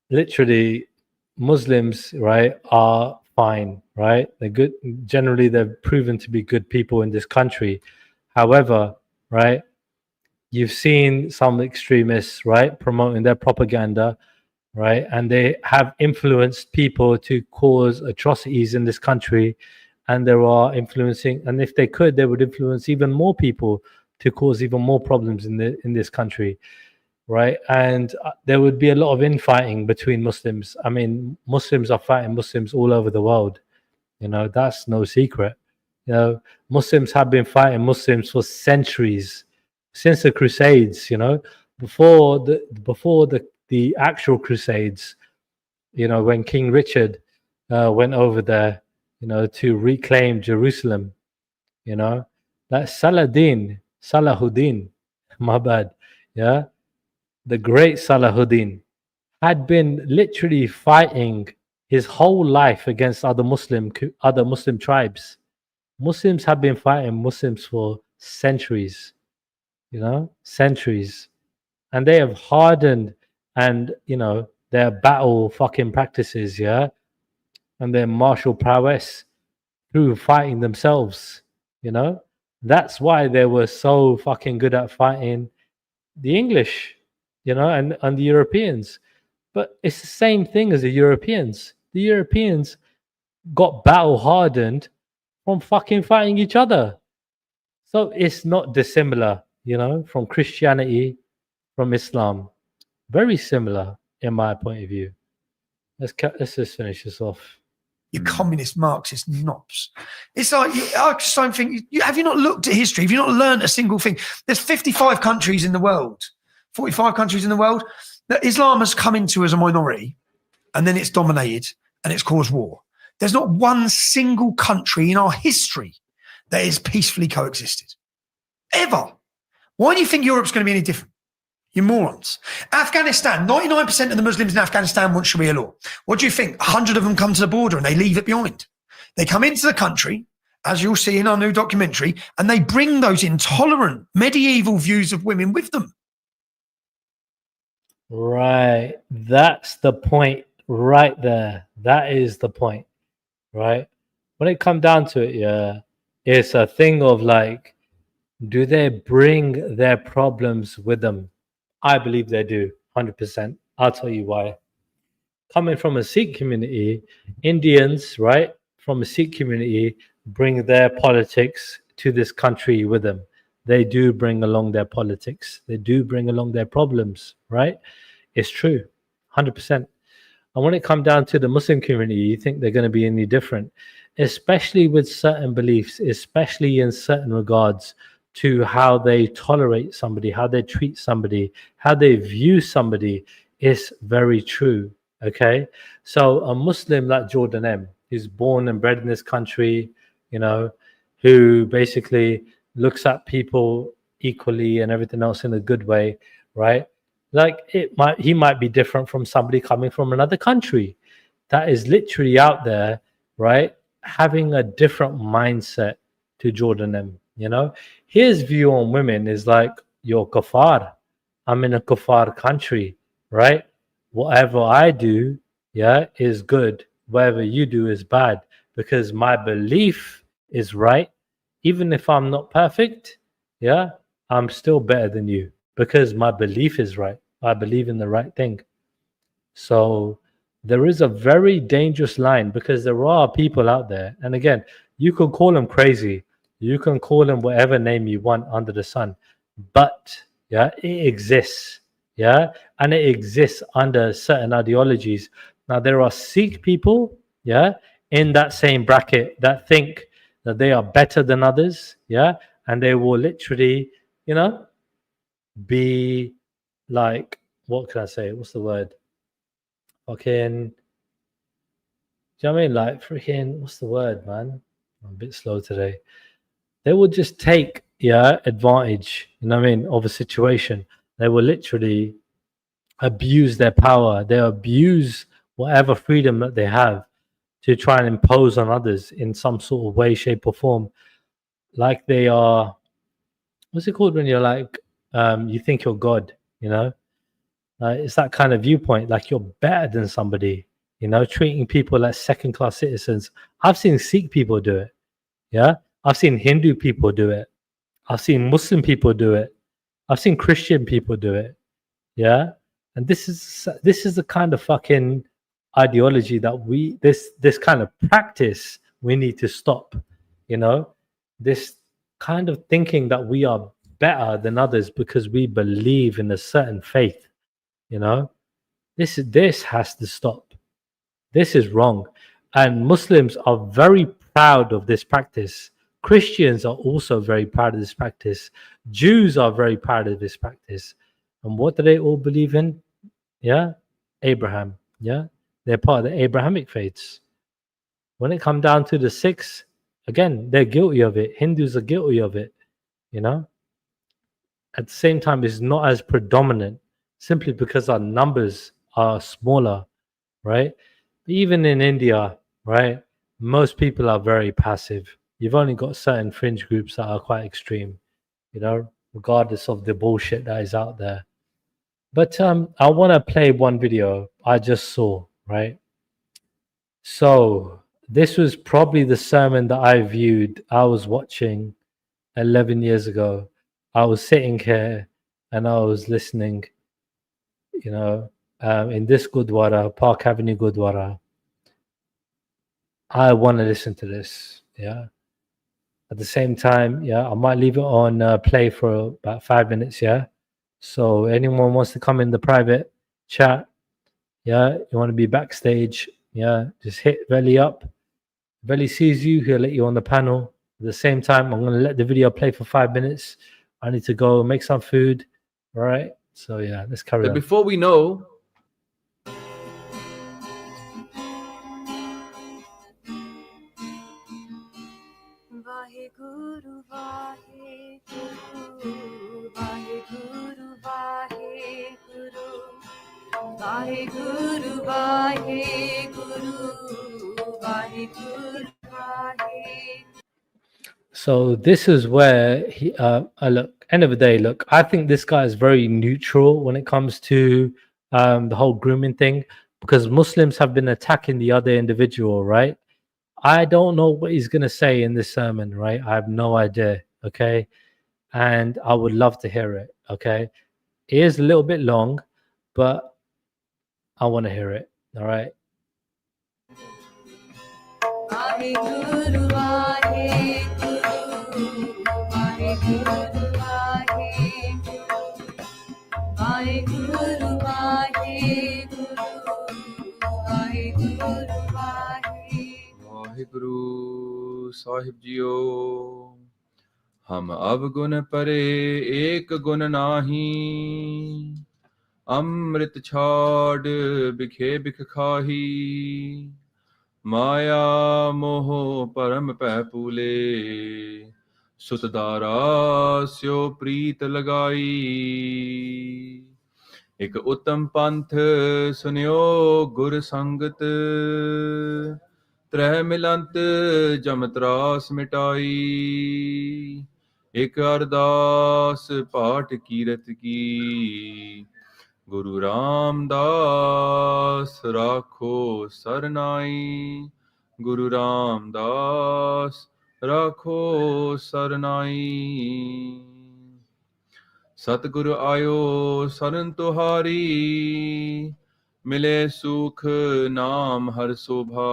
literally, Muslims, right, are fine, right? They're good. Generally, they're proven to be good people in this country. However, right, you've seen some extremists, right, promoting their propaganda right? And they have influenced people to cause atrocities in this country, and there are influencing, and if they could, they would influence even more people to cause even more problems in this country, right? And there would be a lot of infighting between Muslims. I mean, Muslims are fighting Muslims all over the world. You know, that's no secret. You know, Muslims have been fighting Muslims for centuries, since the Crusades. You know, before the actual Crusades. You know, when King Richard went over there, you know, to reclaim Jerusalem. You know, that Salahuddin, my bad. Yeah, the great Salahuddin had been literally fighting his whole life against other Muslim tribes. Muslims have been fighting Muslims for centuries, you know, centuries. And they have hardened and, you know, their battle fucking practices, yeah, and their martial prowess through fighting themselves, you know. That's why they were so fucking good at fighting the English, you know, and the Europeans. But it's the same thing as the Europeans. The Europeans got battle hardened from fucking fighting each other. So it's not dissimilar, you know, from Christianity, from Islam. Very similar, in my point of view. Let's just finish this off. You communist Marxist knobs. It's like, I just don't think, have you not looked at history? Have you not learned a single thing? There's 55 countries in the world, 45 countries in the world that Islam has come into as a minority, and then it's dominated and it's caused war. There's not one single country in our history that has peacefully coexisted. Ever. Why do you think Europe's going to be any different? You morons. Afghanistan, 99% of the Muslims in Afghanistan want Sharia law. What do you think? 100 of them come to the border and they leave it behind. They come into the country, as you'll see in our new documentary, and they bring those intolerant medieval views of women with them. Right. That's the point right there. That is the point, right? When it comes down to it, yeah, it's a thing of like, do they bring their problems with them? I believe they do, 100%. I'll tell you why. Coming from a Sikh community, Indians, right, from a Sikh community, bring their politics to this country with them. They do bring along their politics. They do bring along their problems, right? It's true, 100%. And when it comes down to the Muslim community, you think they're going to be any different, especially with certain beliefs, especially in certain regards to how they tolerate somebody, how they treat somebody, how they view somebody is very true, okay? So a Muslim like Jordan M, who's born and bred in this country, you know, who basically looks at people equally and everything else in a good way, right? Like he might be different from somebody coming from another country that is literally out there, right? Having a different mindset to Jordan M, you know? His view on women is like, you're kafar. I'm in a kafar country, right? Whatever I do, yeah, is good. Whatever you do is bad because my belief is right. Even if I'm not perfect, yeah, I'm still better than you because my belief is right. I believe in the right thing. So there is a very dangerous line because there are people out there. And again, you can call them crazy. You can call them whatever name you want under the sun. But, yeah, it exists. Yeah, and it exists under certain ideologies. Now, there are Sikh people, yeah, in that same bracket that think that they are better than others, yeah, and they will literally, you know, be like, what can I say? What's the word? Fucking, do you know what I mean? Like, freaking, what's the word, man? I'm a bit slow today. They will just take, yeah, advantage, you know what I mean, of a situation. They will literally abuse their power. They abuse whatever freedom that they have to try and impose on others in some sort of way, shape, or form. Like they are, what's it called when you're like, you think you're God, you know? It's that kind of viewpoint, like you're better than somebody, you know, treating people like second-class citizens. I've seen Sikh people do it, yeah? I've seen Hindu people do it. I've seen Muslim people do it. I've seen Christian people do it, yeah? And this is the kind of fucking ideology that this kind of practice we need to stop. You know, this kind of thinking that we are better than others because we believe in a certain faith. You know, this has to stop. This is wrong. And Muslims are very proud of this practice. Christians are also very proud of this practice. Jews are very proud of this practice. And what do they all believe in? Yeah, Abraham. Yeah, they're part of the Abrahamic faiths. When it comes down to the Sikhs, again, they're guilty of it. Hindus are guilty of it. You know, at the same time, it's not as predominant simply because our numbers are smaller, right? Even in India, right, most people are very passive. You've only got certain fringe groups that are quite extreme, you know, regardless of the bullshit that is out there. But I want to play one video I just saw, right? So this was probably the sermon that I was watching 11 years ago. I was sitting here and I was listening, you know, in this Gurdwara, Park Avenue Gurdwara. I want to listen to this, yeah. At the same time, yeah, I might leave it on play for about 5 minutes, yeah. So anyone wants to come in the private chat, yeah, you want to be backstage, yeah, just hit Veli up. Veli sees you, he'll let you on the panel. At the same time, I'm going to let the video play for 5 minutes. I need to go make some food, all right? So yeah, let's carry on. Before we know, So this is where he look, end of the day, look, I think this guy is very neutral when it comes to the whole grooming thing, because Muslims have been attacking the other individual, right? I don't know what he's going to say in this sermon, right? I have no idea, okay? And I would love to hear it, okay? It is a little bit long, but I want to hear it, all right? Waheguru Sahib जियो हम अवगुण परे एक गुण नाही अमृत छाड़ बिखे बिख खाही माया मोह परम पै पूले सुतदारा स्यो प्रीत लगाई एक उत्तम पंथ सुनियो गुर संगत त्रह मिलंत जम त्रास मिटाई एक अरदास पाठ कीरत की गुरु रामदास राखो सरनाई गुरु रामदास राखो सरनाई सतगुरु आयो सरन तुहारी मिले सुख नाम हर शोभा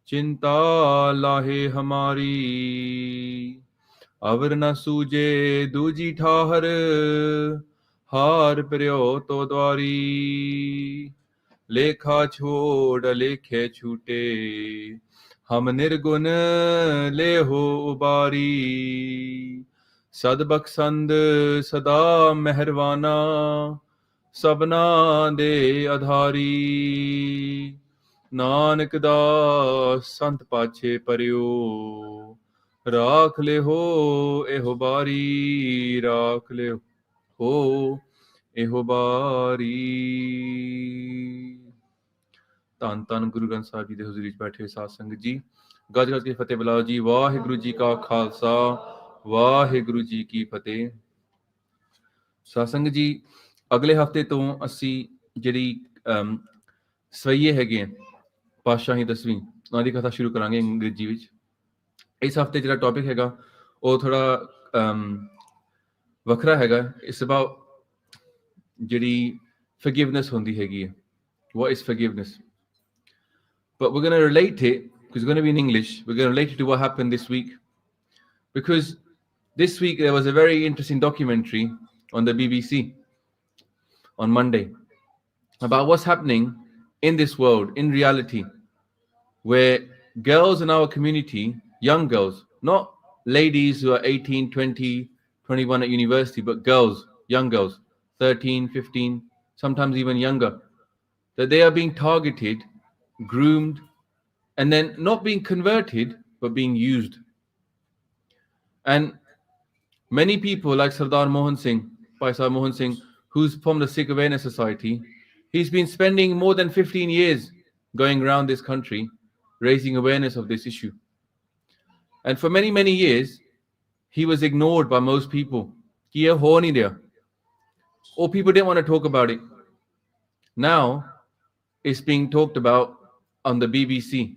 चिंता लाहे हमारी अवर न सूजे दूजी ठाहर हार प्रियो तो द्वारी लेखा छोड़ लेखे छूटे हम निर्गुण ले हो उबारी सदबख्शंद सदा मेहरवाना सबना दे आधारी नानक दास संत पाछे परियो राख ले हो एहो बारी राख ले हो एहो बारी ਧੰਨ ਧੰਨ ਗੁਰੂ ਗ੍ਰੰਥ ਸਾਹਿਬ ਜੀ ਦੇ ਹਜ਼ੂਰੀ 'ਚ ਬੈਠੇ ਸਾਧ ਸੰਗਤ ਜੀ ਗੱਜ ਗੱਜ ਕੇ ਫਤਿਹ ਬੁਲਾਓ ਜੀ ਵਾਹਿਗੁਰੂ ਜੀ ਕਾ ਖਾਲਸਾ ਵਾਹਿਗੁਰੂ ਜੀ ਕੀ ਫਤਿਹ ਸਾਧ ਸੰਗਤ ਜੀ ਅਗਲੇ ਹਫਤੇ ਤੋਂ ਅਸੀਂ ਜਿਹੜੀ ਸਵਈਏ ਹੈਗੇ ਪਾਤਸ਼ਾਹੀ 10ਵੀਂ ਉਹਨਾਂ ਦੀ ਕਥਾ ਸ਼ੁਰੂ ਕਰਾਂਗੇ ਅੰਗਰੇਜ਼ੀ ਵਿੱਚ ਇਸ ਹਫਤੇ ਜਿਹੜਾ ਟੌਪਿਕ ਹੈਗਾ ਉਹ ਥੋੜਾ ਵੱਖਰਾ ਹੈਗਾ ਇਸ ਅਬਾਊਟ ਜਿਹੜੀ forgiveness hundi hegi hai. What is forgiveness? But we're going to relate it, because it's going to be in English, we're going to relate it to what happened this week. Because this week there was a very interesting documentary on the BBC on Monday about what's happening in this world, in reality, where girls in our community, young girls, not ladies who are 18, 20, 21 at university, but girls, young girls, 13, 15, sometimes even younger, that they are being targeted, groomed, and then not being converted, but being used. And many people like Sardar Mohan Singh, Paisa Mohan Singh, who's from the Sikh Awareness Society, he's been spending more than 15 years going around this country, raising awareness of this issue. And for many, many years, he was ignored by most people. Or people didn't want to talk about it. Now, it's being talked about on the BBC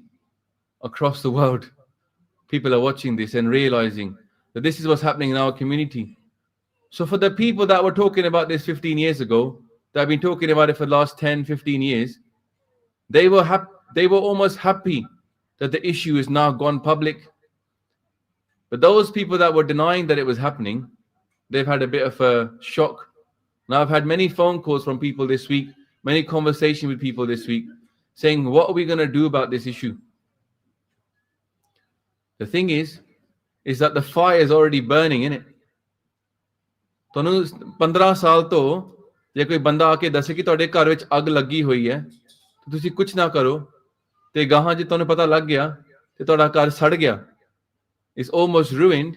across the world. People are watching this and realizing that this is what's happening in our community. So for the people that were talking about this 15 years ago, that have been talking about it for the last 10, 15 years, they were almost happy that the issue is now gone public. But those people that were denying that it was happening, they've had a bit of a shock. Now I've had many phone calls from people this week, many conversations with people this week, saying, what are we going to do about this issue? The thing is that the fire is already burning in it. 15 ਸਾਲ ਤੋਂ ਜੇ ਕੋਈ ਬੰਦਾ ਆ ਕੇ ਦੱਸੇ ਕਿ ਤੁਹਾਡੇ ਘਰ ਵਿੱਚ ਅੱਗ ਲੱਗੀ ਹੋਈ ਹੈ ਤੇ ਤੁਸੀਂ ਕੁਝ ਨਾ ਕਰੋ ਤੇ ਗਾਹਾਂ ਜੇ ਤੁਹਾਨੂੰ ਪਤਾ ਲੱਗ ਗਿਆ ਤੇ ਤੁਹਾਡਾ ਘਰ ਸੜ ਗਿਆ, it's almost ruined,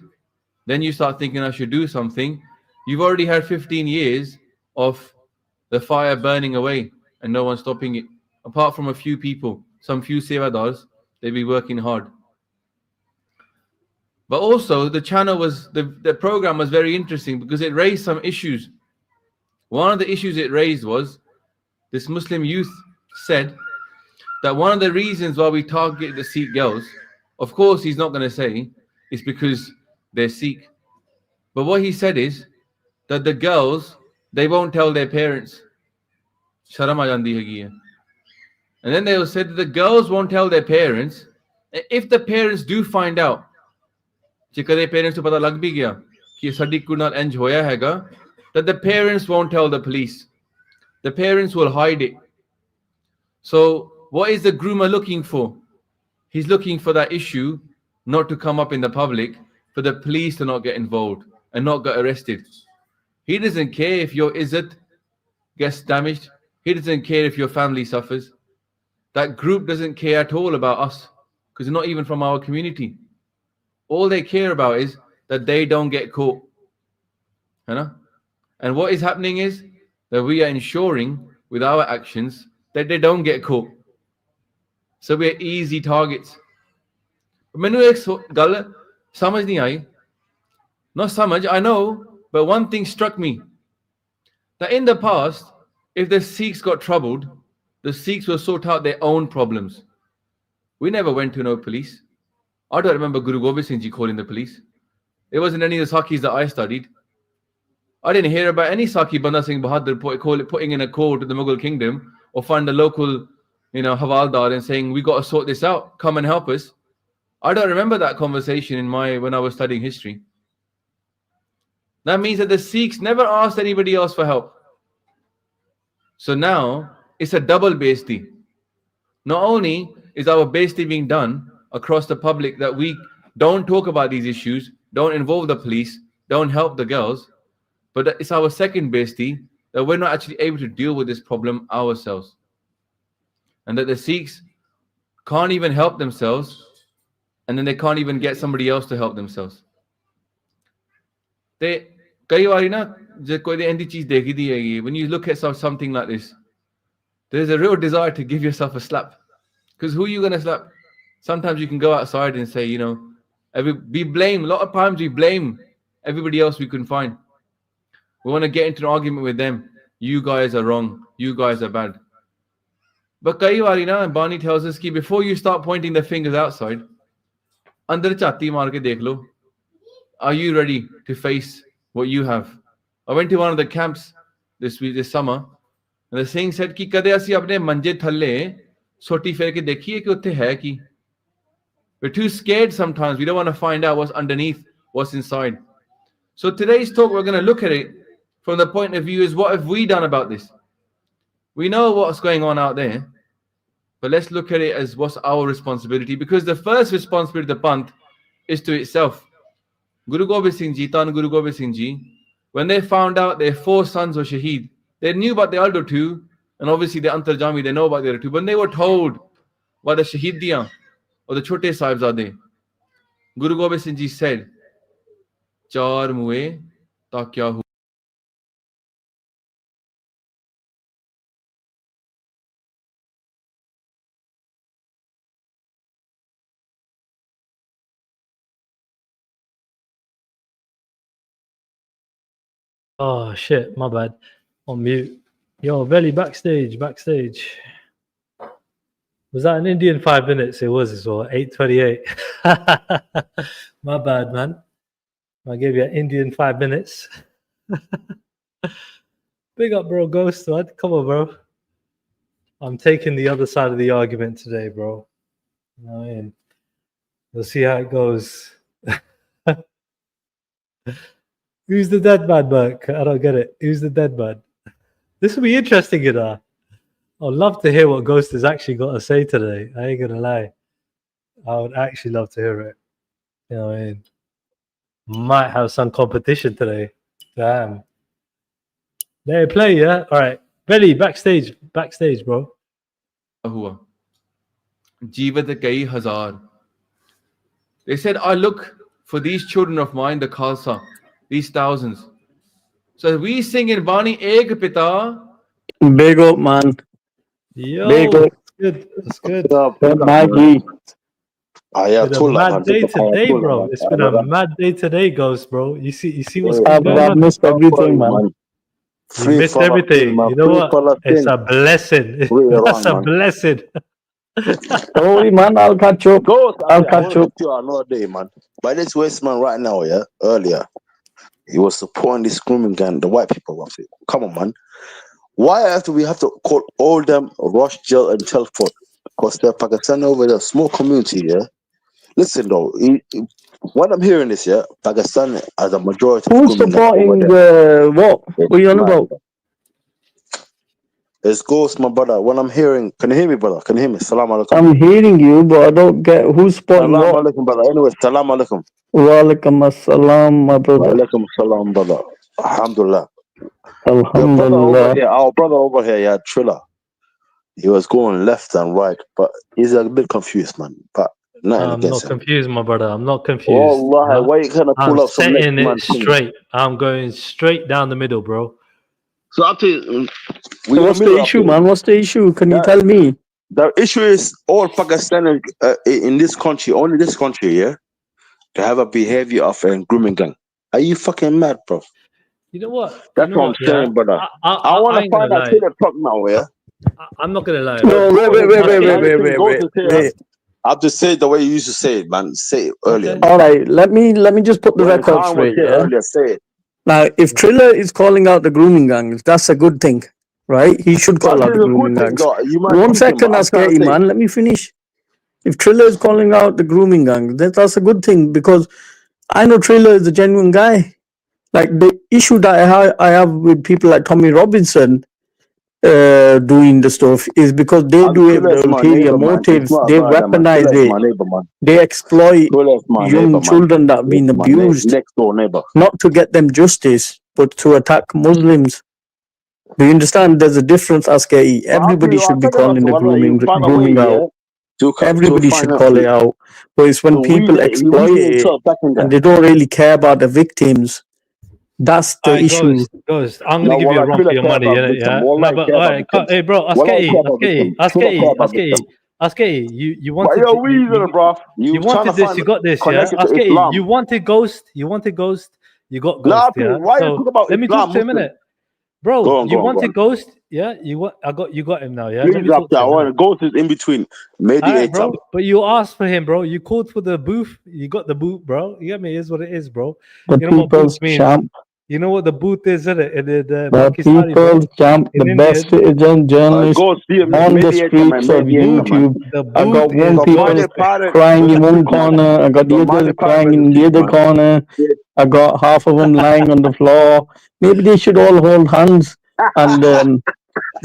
then you start thinking I should do something. You've already had 15 years of the fire burning away and no one stopping it, apart from a few people, some few sevadars. They've been working hard. But also the channel was, the program was very interesting because it raised some issues. One of the issues it raised was this Muslim youth said that one of the reasons why we target the Sikh girls, of course he's not going to say it's because they're Sikh, but what he said is that the girls, they won't tell their parents. Sharam aa jandi hegi hai. And then they will say that the girls won't tell their parents. If the parents do find out, ਜੇ ਕਦੇ parents ਨੂੰ ਪਤਾ ਲੱਗ ਵੀ ਗਿਆ ਕਿ ਸਾਡੀ ਕੁੜੀ ਨਾਲ ਇੰਜ ਹੋਇਆ ਹੈਗਾ, that the parents won't tell the police. The parents will hide it. So what is the groomer looking for? He's looking for that issue not to come up in the public, for the police to not get involved and not get arrested. He doesn't care if your izzat gets damaged. He doesn't care if your family suffers. That group doesn't care at all about us because they're not even from our community. All they care about is that they don't get caught. You know? And what is happening is that we are ensuring with our actions that they don't get caught. So we're easy targets. Mainu ek gal samajh nahi aayi. Not samajh, I know, but one thing struck me. That in the past, if the Sikhs got troubled, the Sikhs will sort out their own problems. We never went to no police. I don't remember Guru Gobind Singh Ji calling the police. It wasn't any of the Sakhis that I studied. I didn't hear about any Sakhi Banda Singh Bahadur putting in a call to the Mughal kingdom or find a local, Havaldar and saying, we got to sort this out, come and help us. I don't remember that conversation when I was studying history. That means that the Sikhs never asked anybody else for help. So now it's a double besti. Not only is our besti being done across the public that we don't talk about these issues, don't involve the police, don't help the girls, but it's our second besti that we're not actually able to deal with this problem ourselves. And that the Sikhs can't even help themselves, and then they can't even get somebody else to help themselves. When you look at something like this, there's a real desire to give yourself a slap. Because who are you going to slap? Sometimes you can go outside and say, we blame, a lot of times we blame everybody else we can find. We want to get into an argument with them. You guys are wrong. You guys are bad. But Bani tells us that before you start pointing the fingers outside, andar chatti maar ke dekh lo. Are you ready to face what you have? I went to one of the camps this summer, And the Singh said कि कदे ਅਸੀਂ ਆਪਣੇ ਮੰਜੇ ਥੱਲੇ ਸੋਟੀ ਫੇਰ ਕੇ ਦੇਖੀਏ ਕਿ ਉੱਥੇ ਹੈ ਕੀ. We're too scared sometimes. We don't want to find out what's underneath, what's inside. So today's talk, we're going to look at it from the point of view is what have we done about this? We know what's going on out there, but let's look at it as what's our responsibility, because the first responsibility of the Panth is to itself. Guru Gobind Singh Ji, Tan Guru Gobind Singh Ji, when they found out their 4 sons were shaheed, they knew about the other 2, and obviously the Antarjami, they know about the other 2, but when they were told by the shaheed diyan, or the Chote Sahibzade, Guru Gobind Singh Ji said, Char muhe ta kya hu. Oh shit, my bad. On mute. Yo, Belly, backstage. Was that an Indian 5 minutes? It was as well. 8:28. My bad, man. I gave you an Indian 5 minutes. Big up, bro. Ghost, man. Come on, bro. I'm taking the other side of the argument today, bro. You know what I mean? We'll see how it goes. Who's the dead man, Burke? I don't get it. Who's the dead man? This will be interesting, you know. I'd love to hear what Ghost has actually got to say today. I ain't gonna lie. I would actually love to hear it. You know what I mean? Might have some competition today. Damn. Let it play, yeah? All right. Belly, backstage, bro. They said, I look for these children of mine, the Khalsa, these thousands. So we sing in Bani Ek Pita. Big up, man. Yo, big up. That's good. Maggie. It's been a mad day today, bro. It's been a mad day today, Ghost, bro. You see what's going on? I've missed everything, man. You missed everything. You know what? It's a blessing. That's a blessing. Don't worry, man. I'll catch up. I'll catch up. Another day, man. By this waste man right now, yeah. Earlier, he was supporting this screaming gang, the white people. Come on, man. Why we have to call all them Rothschild and Telford? Because they're Pakistan over there, small community, yeah. Listen though, what I'm hearing is, yeah, Pakistan as a majority. Who's supporting what? What are you on about? It's Ghost, my brother. What I'm hearing, can you hear me, brother? Can you hear me? Salam alaikum. I'm hearing you, but I don't get who's supporting Salam what. alaikum, brother. Anyway, salam alaikum. Wa alaikum assalam, my brother. Wa alaikum salam, brother. Alhamdulillah. Alhamdulillah. Our brother over here, yeah, Triller. He was going left and right, but he's a bit confused, man. But I'm not confused, my brother. I'm not confused. Wallah, why you kind of pull up some setting it straight. I'm going straight down the middle, bro. So after what's the issue, man? What's the issue? Can you tell me? The issue is all Pakistani in this country, only this country, yeah, to have a behavior of a grooming gang. Are you fucking mad, bro? You know what? That's what I'm saying, brother. I want to find out to the talk now, yeah. I'm not gonna lie. No, wait. I have to say it the way you used to say it, man. Say it earlier. All right, let me just put the record straight. Yeah? Earlier, say it. Now, if Triller is calling out the grooming gangs, that's a good thing, right? He should call out the grooming gangs. 1 second, Askari, man. Let me finish. If Triller is calling out the grooming gangs, that's a good thing, because I know Triller is a genuine guy. Like, the issue that I have with people like Tommy Robinson doing the stuff is because they do it with ulterior motives. They weaponize it. They exploit young children that have been abused, not to get them justice, but to attack Muslims. Do you understand? There's a difference, Askari. Everybody should be calling the grooming out. Everybody should call it out. But it's when people exploit it and they don't really care about the victims. That's the issue. Ghost. I'm gonna give you a run for your money, yeah. No, but all right, hey, bro, Askari, you wanted. You wanted this. You got this, yeah. Askari, you wanted Ghost. You got Ghost, yeah. So let me talk to him a minute, bro. You wanted Ghost, yeah. You got him now, yeah. Ghost is in between mediator. But you asked for him, bro. You called for the booth. You got the boot, bro. You get me? It is what it is, bro. The people's champ. You know what the booth is, isn't it? The People's Champ, the best citizen journalist on the streets of YouTube. I got one people crying in one corner. I got the others crying in the other corner. I got half of them lying on the floor. Maybe they should all hold hands and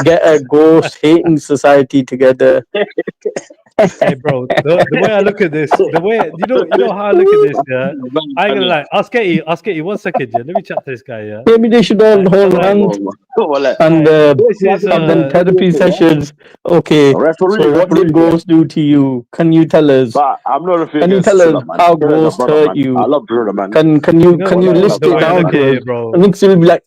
get a ghost hating society together. Hey, bro, the way I look at this, the way you know how I look at this, yeah. I ain't gonna lie. I'll get you 1 second, yeah. Let me chat to this guy, yeah. Maybe they should all hold hands and have them therapy sessions. Okay, so what did ghosts do to you? Can you tell us? I'm not a Can you tell us how ghosts hurt you? I love Bruno, man. Can you list it down to us? And Nix will be like,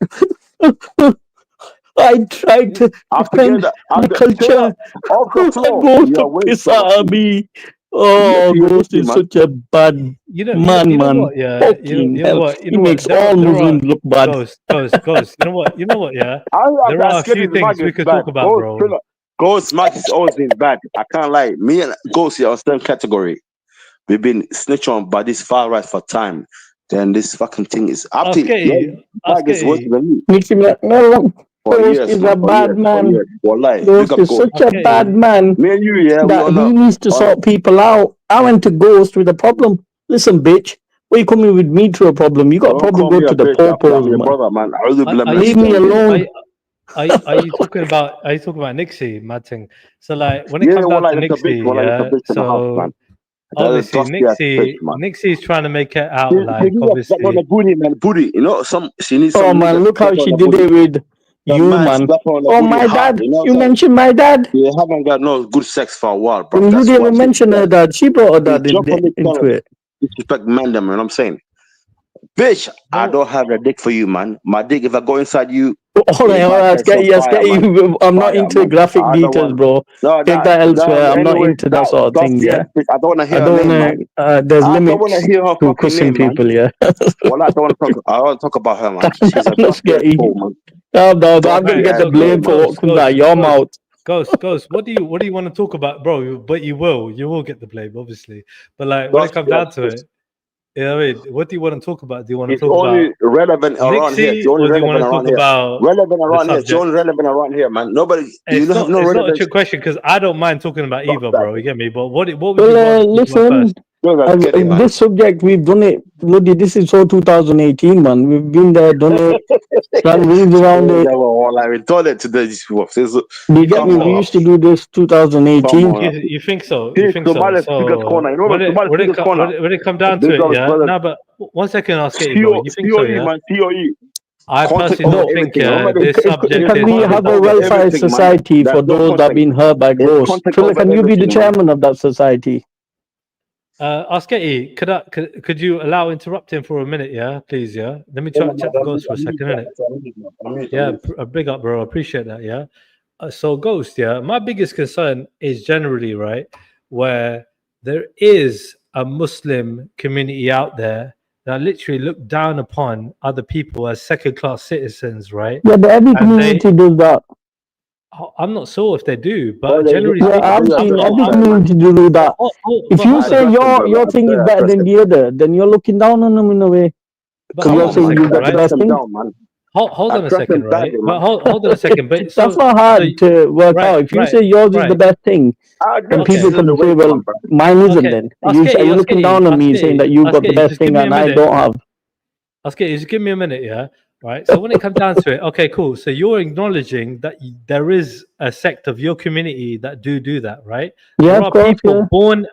I tried to defend the culture. Ghost to piss out of me. Oh, Ghost is such a bad man. You know what, yeah. You know what? He makes all Muslims look bad. Ghost. You know what? Yeah. There are a few things we could talk about, bro. Ghost Max has always been bad. I can't lie. Me and Ghost here on the same category. We've been snitched on by this far right for time. Then this fucking thing is up to you. Worse than me. Makes him like, no. Ghost is a bad man. Ghost is such a bad man that he needs to sort people out. I went to Ghost with a problem. Listen, bitch, why you coming with me to a problem? You got a problem, go to the popos, man. Leave me alone. Are you talking about Nixie, mad thing? So like when it comes down to Nixie, so obviously Nixie's trying to make it out like obviously. Booty, you know, she needs. Oh man, look how she did it with. You man, oh my dad! You mentioned my dad. You haven't got no good sex for a while, bro. You didn't even mention her dad. She brought her dad into it. Disrespect man, them, man. I'm saying, bitch, I don't have a dick for you, man. My dick, if I go inside you. All right, get you. I'm not into graphic details, bro. Take that elsewhere. I'm not into that sort of thing. Yeah, I don't want to hear. There's limits to cussing people. Yeah. Well, I don't want to talk about her, man. She's a man. No, I'm gonna get the blame for what comes out your mouth. Ghost. What do you want to talk about, bro? But you will get the blame, obviously. But like when it comes down to it, you know what I mean? What do you want to talk about? Do you want to talk about? It's only relevant around here. It's only relevant around here. Relevant around here. It's only relevant around here, man. Nobody. It's not a trick question because I don't mind talking about either, bro. You get me? But what would you want to talk about first? This subject, we've done it. Bloody, this is so 2018, man. We've been there, done it, done rings around it. We done it today. You get me? We used to do this 2018. You think so? You think so? When it come down to it, yeah. No, but 1 second, I'll skate you, bro. You think so, yeah? I personally don't think this subject can we have a welfare society for those that have been hurt by ghosts? Can you be the chairman of that society? Asketi, could you allow interrupting for a minute, yeah, please, yeah? Let me chat to Ghost for a second, innit? Yeah, big up, bro. I appreciate that, yeah. So Ghost, yeah, my biggest concern is generally, right, where there is a Muslim community out there that literally look down upon other people as second-class citizens, right? Yeah, but every community does that. I'm not sure if they do, but generally I've seen every community do that. If you say your thing is better than the other, then you're looking down on them in a way. Because you're saying you got the best thing. Hold on a second, right? But hold on a second. But that's not hard to work out. If you say yours is the best thing, then people can say, well, mine isn't then. You're looking down on me saying that you've got the best thing and I don't have. Okay, just give me a minute, yeah? Right. So when it comes down to it, okay, cool. So you're acknowledging that there is a sect of your community that do that, right? Yeah, there are people born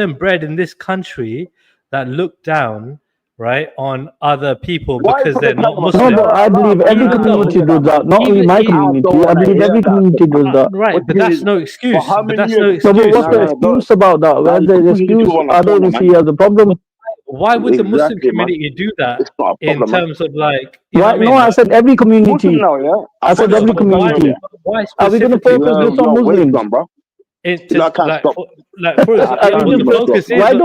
and bred in this country that look down, right, on other people because they're not Muslim. No, but I believe every community does that. Not only my community. I believe every community does that. Right, but that's no excuse. But that's no excuse. So what's the excuse about that? Where's the excuse? I don't even see as a problem. Why would the Muslim community do that in terms of like? No, I said every community. I said every community. Why are we going to focus just on Muslims?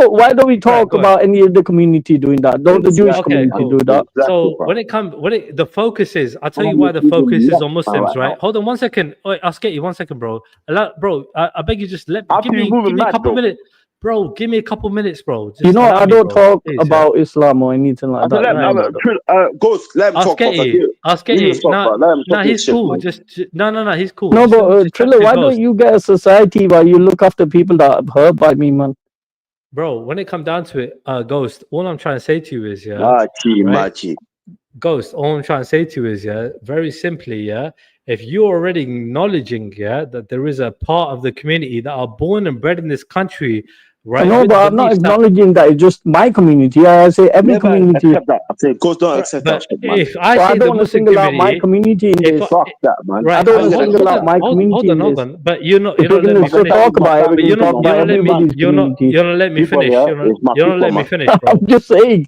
Why don't we talk about any of the community doing that? Don't the Jewish community do that? So the focus is, I'll tell you why the focus is on Muslims, right? Hold on 1 second. I'll get you 1 second, bro. Bro, I beg you, just give me a couple minutes. bro, give me a couple minutes, bro. Just You know, allow I me, don't bro, talk please, about Islam or anything like that. Ghost, let him talk. Nah, he's cool. No, he's cool. No, Just let me but just chat Triller, to why Ghost. don't you get a society where you look after people that are hurt by me, man? Bro, when it comes down to it, Ghost, all I'm trying to say to you is, Ghost, all I'm trying to say to you is, very simply, if you're already acknowledging, that there is a part of the community that are born and bred in this country, right? No, but I'm not acknowledging that it's just my community. I say every community. Accept that. I say, Ghost, don't accept that shit, man. If I So say I the don't want to Muslim single out my community, community in this. Fuck that, man. right, I don't want to hold single on, out my community in hold this. on. But you're not If we're letting going me to finish. talk about it, we're But going to talk about everybody's community. you're not letting me finish. You're not letting me finish, bro. I'm just saying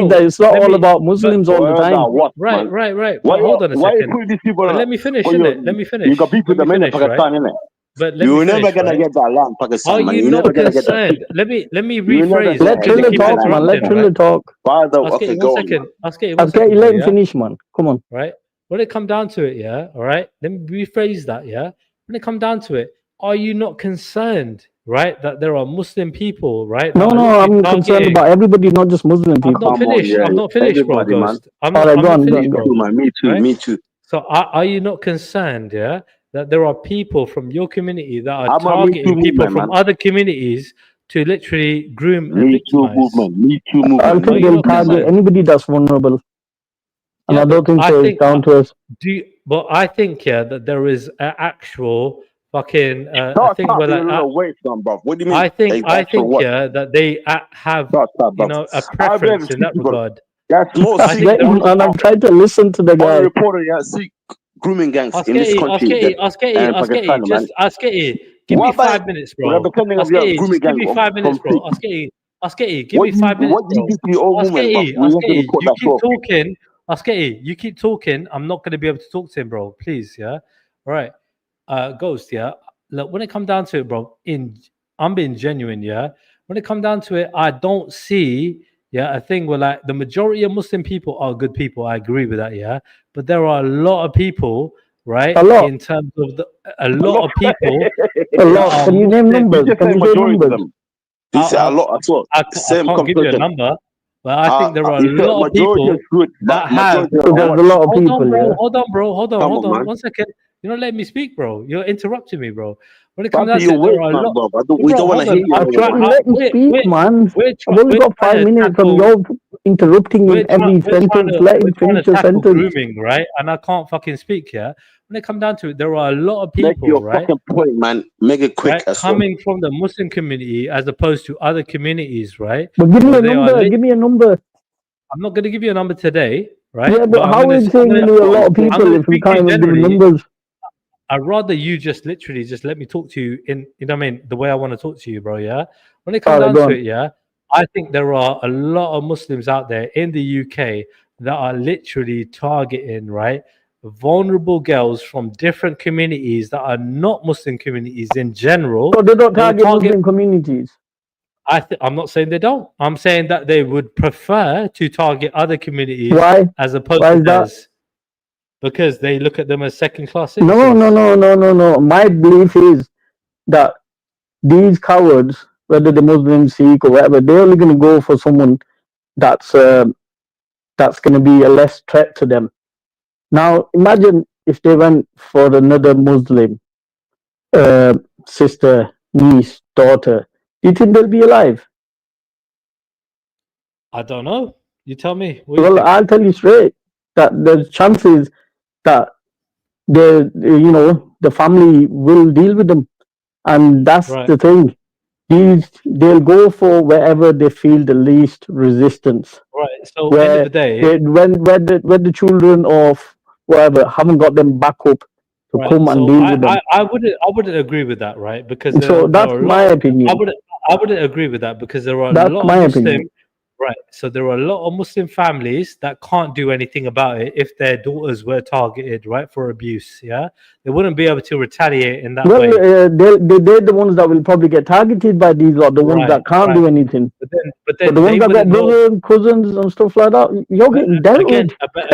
that it's not all about Muslims all the time. Right. But hold on a second. But let me finish, innit? Let me finish. You got people with them in Pakistan, innit? But let me You're finish, never gonna right? get that land, Pakistan, Are man. you You're not never gonna get that. concerned? Let me You're never rephrase. Let gonna Triller get talk, that man. Let land, Triller talk. Father, I'll okay, get go one on, second. man. I'll get you one Okay, second, let bro, him finish, man. Come on. Right? When it come down to it, all right? Let me rephrase that, When it come down to it, are you not concerned, right, that there are Muslim people, right? No, that are no, literally I'm concerned targeting- about everybody, not just Muslim people. I'm not finished. I'm not finished, bro, Everybody, man. Ghost. I'm All right, not go on, finished, go bro. on. Me too, Right? me too. So are you not concerned, that there are people from your community that are I'm a Me Too targeting people movement, from man. other communities to literally groom and Me Too victimize? movement, Me Too I movement, think man. they'll target anybody that's vulnerable. And Yeah, I don't but think I so. It's think down to us. but I think that there is an actual fucking a Stop thing where talking a like little weight from, bro. What do you mean? I think what? that they have Stop, you bro. know a I'll be able preference to in speak that to you, bro. regard. That's more I think there And I'm trying to listen to the on guy. reporter, see grooming gangs in this country and Pakistan, man. Asketi, give me 5 minutes, bro. Representing of your Asketi, grooming just give gang me 5 minutes, from bro. Asketi, give me 5 minutes, what you bro. do to your own woman, bro? Asketi, We have to report you that keep stuff. talking. Asketi, you keep talking. I'm not going to be able to talk to him, bro. Please, All right. Ghost, Look, when it comes down to it, bro, I'm being genuine, When it comes down to it, I don't see, a thing where like the majority of Muslim people are good people. I agree with that, But there are a lot of people, right? A lot. In terms of a lot of people. A lot. Can you name numbers? Can you say numbers? You say a lot as well. I can't give you a number, but I think there are a you said lot of majority people is good, that but majority have. are There's what? a lot of Hold people, on, bro. yeah. Hold on, bro. Hold on. Come Hold on, on. man. 1 second. You're not letting me speak, bro. You're interrupting me, bro. When it Back comes down to to your it, there weight, are a man, lot. bro. We Bro, don't want to hold hear on. you. I try to let him speak, man. I've only got 5 minutes and you're interrupting in every sentence. Let him finish the tackle sentence. grooming, right? And I can't fucking speak, When it comes down to it, there are a lot of Make people, your right? fucking point, man. Make it quick Right, as well. coming from the Muslim community as opposed to other communities, right? But give me where a they are number. Give me a number. I'm not going to give you a number today, right? Yeah, but I'm how gonna, is saying you know a lot of I'm people gonna if we speak to can't you even give generally. numbers? I'd rather you just literally just let me talk to you in, you know what I mean, the way I want to talk to you, bro. When it comes Alright, down go to on. it, I think there are a lot of Muslims out there in the UK that are literally targeting, right, vulnerable girls from different communities that are not Muslim communities in general. So they don't They would target Muslim communities. I'm not saying they don't. I'm saying that they would prefer to target other communities Why? as opposed Why to is that? theirs. Because they look at them as second-class No, citizens. no. My belief is that these cowards, whether they're Muslim, Sikh, or whatever, they're only going to go for someone that's going to be a less threat to them. Now, imagine if they went for another Muslim sister, niece, daughter. Do you think they'll be alive? I don't know. You tell me. What do you Well, think? I'll tell you straight that the chances that the family will deal with them, and that's Right. the thing. They'll go for wherever they feel the least resistance. Right. So end of the day, when the children of whatever haven't got them back up to right. come and So deal with them. I wouldn't agree with that, right? Because So there that's are a my lot. opinion. I wouldn't agree with that because there are a That's lot my of Muslim. opinion. Right. So there are a lot of Muslim families that can't do anything about it if their daughters were targeted, right, for abuse. Yeah, they wouldn't be able to retaliate in that Well, way. they're the ones that will probably get targeted by these lot, the ones that can't do anything. But But then the ones they that got wouldn't know. brothers, cousins, and stuff like that, you're getting dealt with. But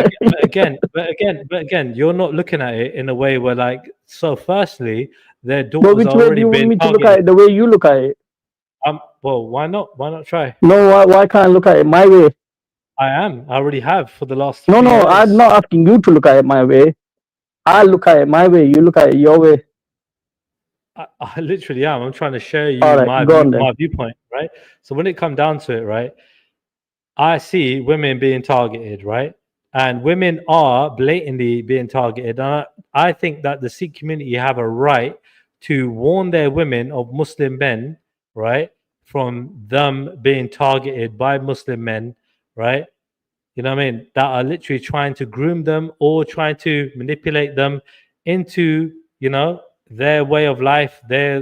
again, you're not looking at it in a way where, like, so firstly, their But daughters which are way do already you want being me to look targeted. at it? The way you look at it? Well, why not? Why not try? No, why can't I look at it my way? I am. I already have for the last. No, few no, years. I'm not asking you to look at it my way. I look at it my way. You look at it your way. I literally am. I'm trying to share you All right, my go on then. my viewpoint, right? So when it comes down to it, right, I see women being targeted, right, and women are blatantly being targeted. And I think that the Sikh community have a right to warn their women of Muslim men, right, from them being targeted by Muslim men, right? You know what I mean? That are literally trying to groom them or trying to manipulate them into, you know, their way of life, their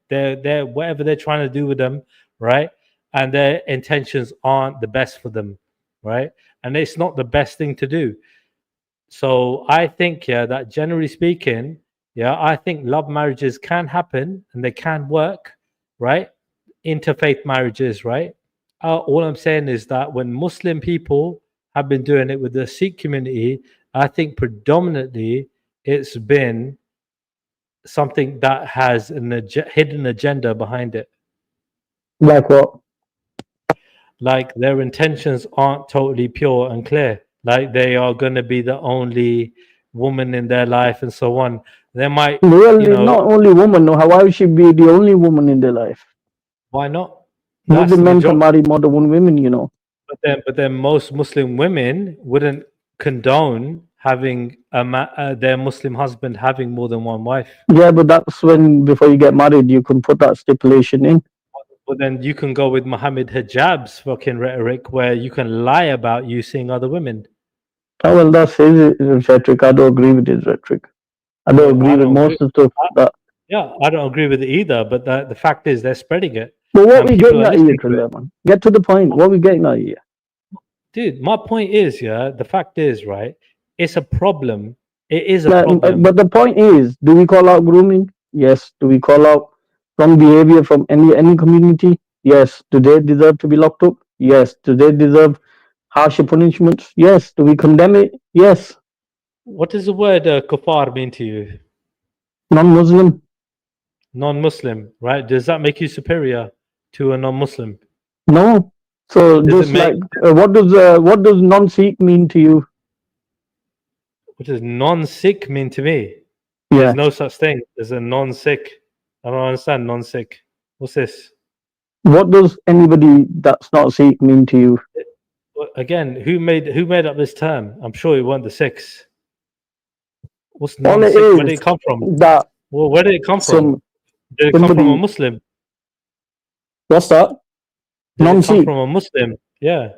whatever they're trying to do with them, right? And their intentions aren't the best for them, right? And it's not the best thing to do. So I think, yeah, that generally speaking, yeah, I think love marriages can happen and they can work, right? Interfaith marriages, right? All I'm saying is that when Muslim people have been doing it with the Sikh community, I think predominantly it's been something that has a hidden agenda behind it. Like what? Like their intentions aren't totally pure and clear. Like they are going to be the only woman in their life and so on. They might, Well, you know, not only woman. No, why would she be the only woman in their life? Why not? Muslim men can marry more than one woman, you know. But then most Muslim women wouldn't condone having their Muslim husband having more than one wife. Yeah, but that's when before you get married, you can put that stipulation in. But then you can go with Muhammad Hijab's fucking rhetoric where you can lie about you seeing other women. Oh, well, that's his rhetoric. I don't agree with his rhetoric. I don't agree with most of the stuff. Yeah, I don't agree with it either. But the fact is, they're spreading it. But what we getting at here, Triller, man? Get to the point. What we getting at here? Dude, my point is, yeah, the fact is, right, it's a problem. It is a problem. But the point is, do we call out grooming? Yes. Do we call out wrong behavior from any community? Yes. Do they deserve to be locked up? Yes. Do they deserve harsher punishments? Yes. Do we condemn it? Yes. What does the word kafar mean to you? Non-Muslim. Non-Muslim, right? Does that make you superior to a non-Muslim? No. So just like what does non-Sikh mean to you? What does non-Sikh mean to me? Yeah. There's no such thing as a non-Sikh. I don't understand non-Sikh. What's this? What does anybody that's not Sikh mean to you? Again, who made up this term? I'm sure it weren't the Sikhs. What's All it non-Sikh? is Where did it come from? that Where did it come from? Did it come from a Muslim? What's that? Did it come Non-Sikh. from a Muslim? Yeah.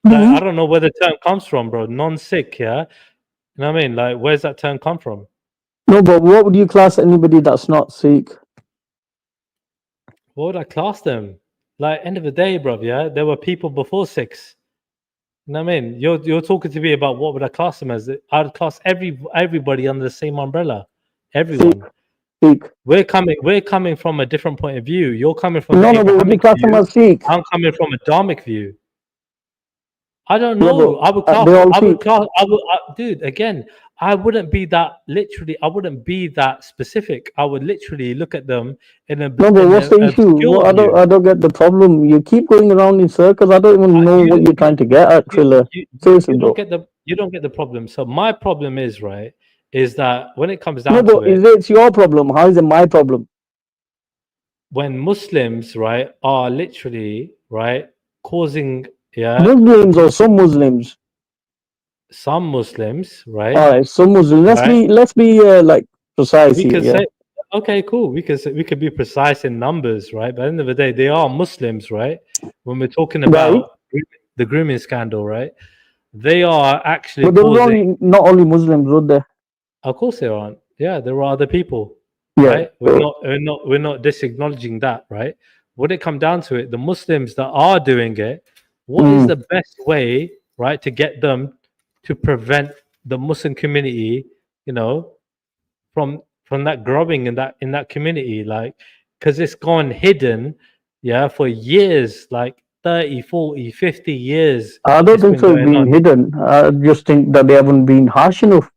Like, I don't know where the term comes from, bro. Non-Sikh, yeah? You know what I mean? Like, where's that term come from? No, but what would you class anybody that's not Sikh? What would I class them? Like, end of the day, bro, yeah? There were people before Sikhs. You know what I mean? You're talking to me about what would I class them as? I'd class everybody under the same umbrella. Everyone. Sikh. We're coming from a different point of view. You're coming from No, the but would you Abrahamic class them view. as Sikh? I'm coming from a Dharmic view. I don't Yeah, know. but Dude, again, I wouldn't be that specific. I would literally look at them in a No, but what's the issue? obscure I view. don't get the problem. You keep going around in circles. I don't even know what you're trying to get at, Triller. Seriously, You bro. don't get the problem. So my problem is, right, is that when it comes No, down to but it, it's your problem. How is it my problem? when Muslims, right, are literally, right, causing, Muslims or some Muslims? some Muslims, right? All right, some Muslims. Right. Let's be like precise We here. can Yeah. say, okay, cool. We could be precise in numbers, right? But at the end of the day, they are Muslims, right? When we're talking about the grooming scandal, right? They are actually But there were causing. not only Muslims, were there? Of course, there aren't. Yeah, there are other people, Yeah. right? We're not disacknowledging that, right? When it comes down to it, the Muslims that are doing it, what is the best way, right, to get them to prevent the Muslim community, you know, from that growing in that community, like, because it's gone hidden, yeah, for years, like 30, 40, 50 years. I don't think so. It's been hidden. I just think that they haven't been harsh enough.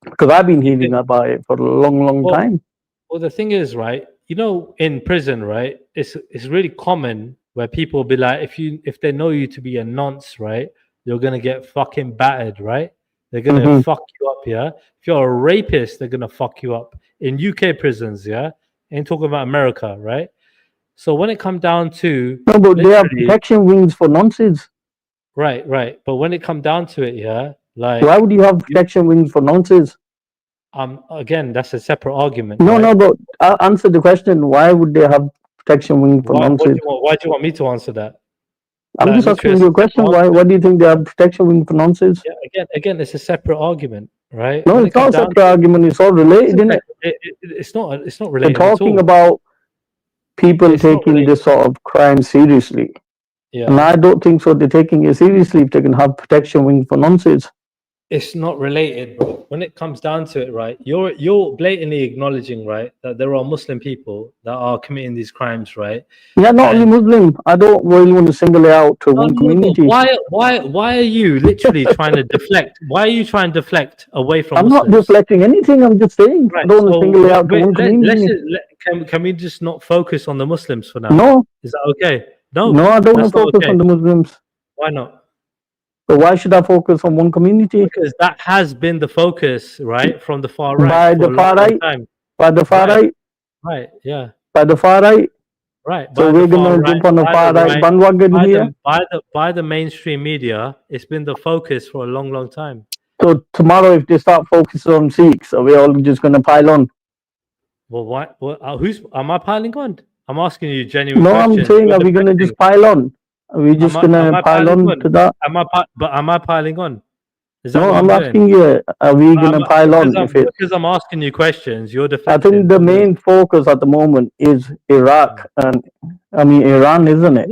Because I've been hearing about it for a long time. Well, the thing is, right, you know, in prison, right? It's really common where people will be like, if they know you to be a nonce, right? You're gonna get fucking battered, right? They're gonna fuck you up, yeah. If you're a rapist, they're gonna fuck you up in UK prisons, yeah. Ain't talking about America, right? So when it comes down to no, but they have protection wings for nonsense. Right. But when it come down to it, yeah, like why would you have protection wings for nonsense? Again, that's a separate argument. No, right? no, but I'll answer the question. Why would they have protection wings for nonsense? Why do you want me to answer that? I'm just asking you a question. Why do you think they have protection wing for nonsense? Yeah, again, it's a separate argument, right? No, it's not a separate argument. It's all related, isn't it? It's not They're related. talking about people taking this sort of crime seriously. Yeah. And I don't think so. They're taking it seriously if they can have protection wing for nonsense. It's not related, bro. When it comes down to it, right? You're blatantly acknowledging, right, that there are Muslim people that are committing these crimes, right? Yeah, not only Muslim. I don't really want to single it out to one community. Why are you literally trying to deflect? Why are you trying to deflect away from I'm Muslims? not deflecting anything. I'm just saying. Right, I don't want to single it out to one community. Can we just not focus on the Muslims for now? No. Is that okay? No, I don't want to focus okay. on the Muslims. Why not? So why should I focus on one community? Because that has been the focus, right, from the far right. By the far right? By the far right? Right, yeah. By the far right? Right. So we're going to jump on the far right bandwagon here? By the mainstream media, it's been the focus for a long, long time. So tomorrow, if they start focusing on Sikhs, are we all just going to pile on? Well, why? Am I piling on? I'm asking you genuine No, questions. I'm saying, are we going to just pile on? Are we just going to pile on to that? Am I piling on? No, I'm asking you, are we going to pile on? Because I'm asking you questions, you're deflecting. I think the main focus at the moment is Iraq and, Iran, isn't it?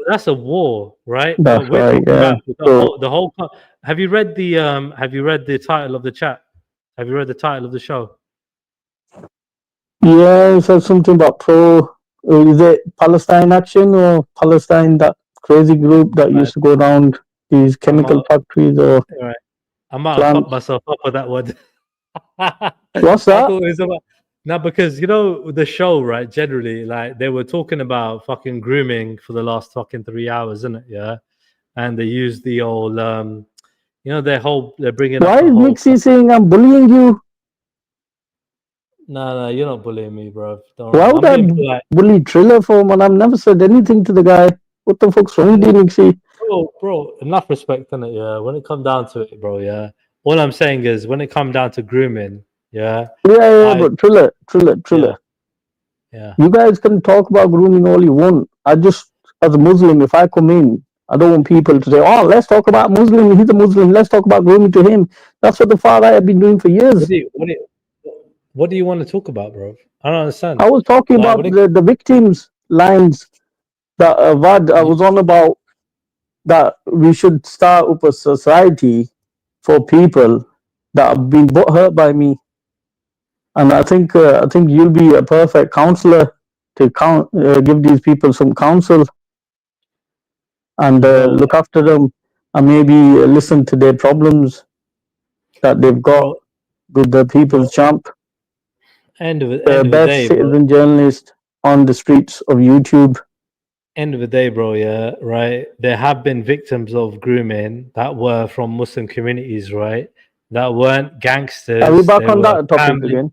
That's a war, right? That's right, yeah. The whole. Have you read the title of the chat? Have you read the title of the show? Yeah, it says something about is it Palestine Action or Palestine, that crazy group that used to go around these chemical factories or... Right. I might have fucked myself up with that one. What's that? No, because you know the show, right? Generally, like they were talking about fucking grooming for the last fucking 3 hours, isn't it? Yeah, and they used the old, they're bringing. Why is Mixie saying I'm bullying you? No, you're not bullying me, bro. Why would I bully Triller for, man? I've never said anything to the guy. What the fuck's wrong with you, Mixie? Bro, enough respect in it, yeah. When it comes down to it, bro, yeah. All I'm saying is when it comes down to grooming, yeah. But Triller. Yeah. You guys can talk about grooming all you want. I just, as a Muslim, if I come in, I don't want people to say, oh, let's talk about Muslim. He's a Muslim. Let's talk about grooming to him. That's what the far right have been doing for years. What do you want to talk about, bro? I don't understand. I was talking about the victims' lines that I was on about, that we should start up a society for people that have been hurt by me. And I think you'll be a perfect counselor to give these people some counsel and look after them and maybe listen to their problems that they've got with the People's Champ. The best citizen journalist on the streets of YouTube. End of the day, bro, yeah, right? There have been victims of grooming that were from Muslim communities, right? That weren't gangsters. Are we back on that topic again?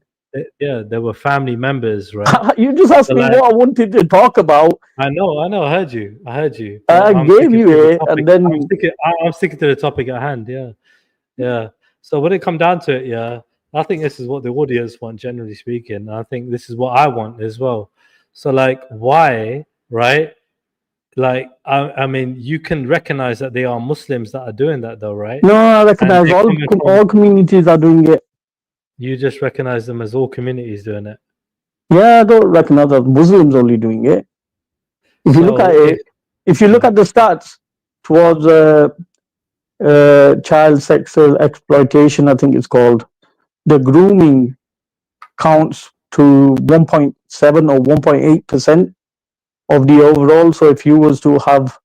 Yeah, there were family members, right? You just asked me what I wanted to talk about. I know, I heard you. I gave you it, and then... I'm sticking to the topic at hand, yeah. So when it comes down to it, yeah, I think this is what the audience want, generally speaking. I think this is what I want as well. So, like, why, right? Like, I mean, you can recognize that they are Muslims that are doing that, though, right? No, I recognize all communities are doing it. You just recognize them as all communities doing it. Yeah, I don't recognize that Muslims only doing it. If you look at it, if you look at the stats towards child sexual exploitation, I think it's called, the grooming counts to 1.7 or 1.8% of the overall. So if you was to have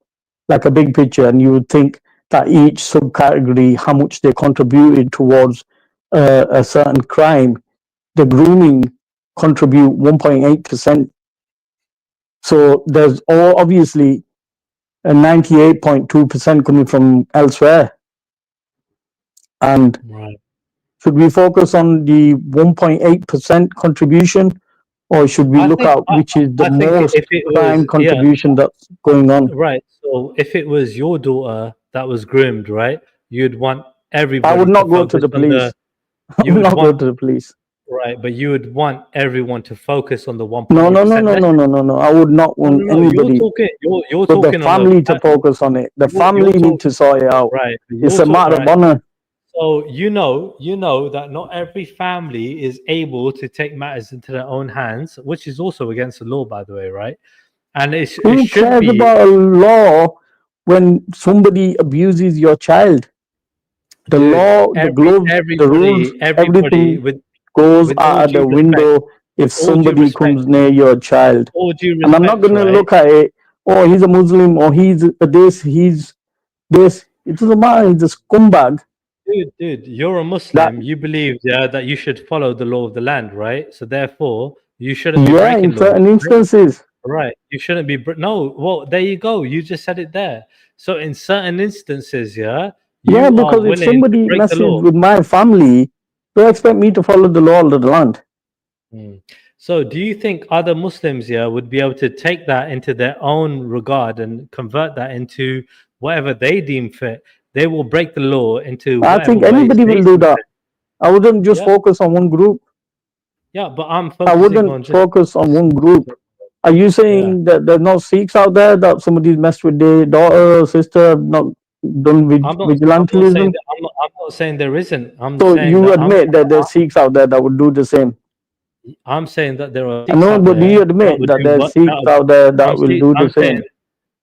like a big picture and you would think that each subcategory, how much they contributed towards a certain crime, the grooming contribute 1.8%. So there's obviously a 98.2% coming from elsewhere. And should we focus on the 1.8% contribution, or should we look at which is the most prime contribution that's going on? Right. So if it was your daughter that was groomed, right, you'd want everybody. I would not go to the police. I would not go to the police. Right, but you would want everyone to focus on the 1.8%. No. I would not want anybody. You're but talking the family to focus on it. The family need to sort it out. Right. It's a matter of honor. So you know that not every family is able to take matters into their own hands, which is also against the law, by the way, right? And who cares about a law when somebody abuses your child? The law, the gloves, the rules, everything goes out of the window if somebody comes near your child. And I'm not going to look at it, oh, he's a Muslim, or he's this, he's this. It doesn't matter, he's a scumbag. Dude, you're a Muslim. You believe that you should follow the law of the land, right? So therefore, you shouldn't be breaking in certain instances. Right. You shouldn't be. No, well, there you go. You just said it there. So in certain instances, because if somebody messes with my family, don't expect me to follow the law of the land. So do you think other Muslims would be able to take that into their own regard and convert that into whatever they deem fit? They will break the law into. I think anybody will do that. I wouldn't just focus on one group. Yeah, but I wouldn't focus on one group. Are you saying that there's no Sikhs out there that somebody's messed with their daughter or sister, not done with vigilantism? I'm not saying there isn't. So you admit that there's Sikhs out there that would do the same? I'm saying that there are. No, but do you admit that there's Sikhs out there that will do the same?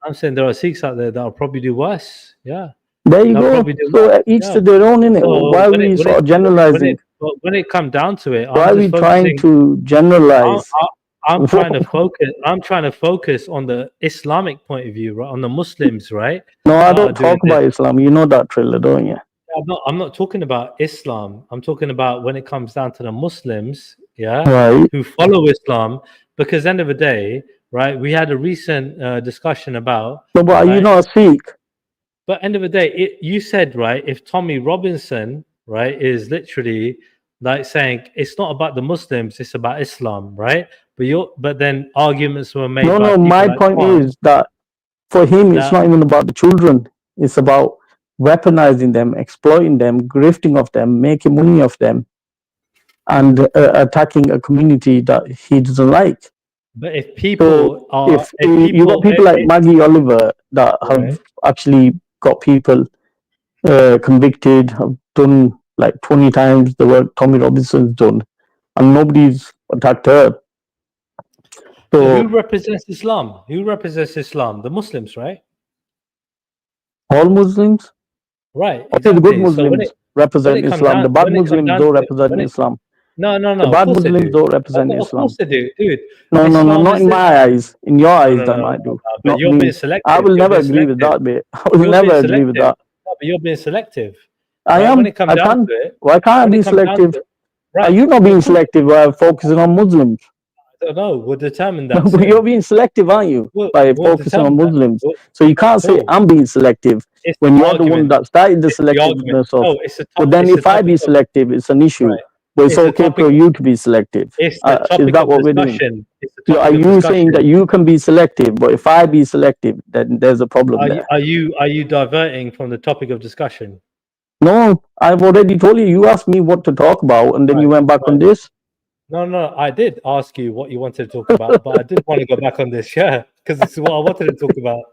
I'm saying there are Sikhs out there that will probably do worse. Yeah. There you go. So each to their own, innit? Why are we sort of generalizing? When it comes down to it, why are we trying to generalize? I'm trying to focus. I'm trying to focus on the Islamic point of view, right? On the Muslims, right? No, I don't talk about Islam. You know that, Triller, don't you? I'm not talking about Islam. I'm talking about when it comes down to the Muslims, right, who follow Islam. Because end of the day, right? We had a recent discussion about. No, but are you not a Sikh? But end of the day, you said, right, if Tommy Robinson, right, is literally like saying it's not about the Muslims, it's about Islam, right? But then arguments were made. No, my point is that for him, it's not even about the children. It's about weaponizing them, exploiting them, grifting off them, making money off them, and attacking a community that he doesn't like. But if people you got people like Maggie Oliver that have actually got people convicted, have done like 20 times the work Tommy Robinson's done, and nobody's attacked her. So who represents Islam? Who represents Islam? The Muslims, right? All Muslims? Right. Exactly. The good Muslims represent Islam. The bad Muslims don't represent Islam. No. The bad Muslims don't represent Islam. Of course they do, dude. No, not in my eyes. In your eyes, they might do. But you're being selective. I will never agree with that bit. I will never agree with that. No, but you're being selective. I am. Why can't I be selective? Are you not being selective by focusing on Muslims? I don't know. We'll determine that. But you're being selective, aren't you? By focusing on Muslims. So you can't say I'm being selective when you're the one that started the selectiveness of. But then if I be selective, it's an issue. But it's okay for you to be selective. Is that what we're doing? Are you saying that you can be selective, but if I be selective, then there's a problem there? Are you diverting from the topic of discussion? No, I've already told you. You asked me what to talk about, and then you went back on this. No, I did ask you what you wanted to talk about, but I did want to go back on this, because this is what I wanted to talk about.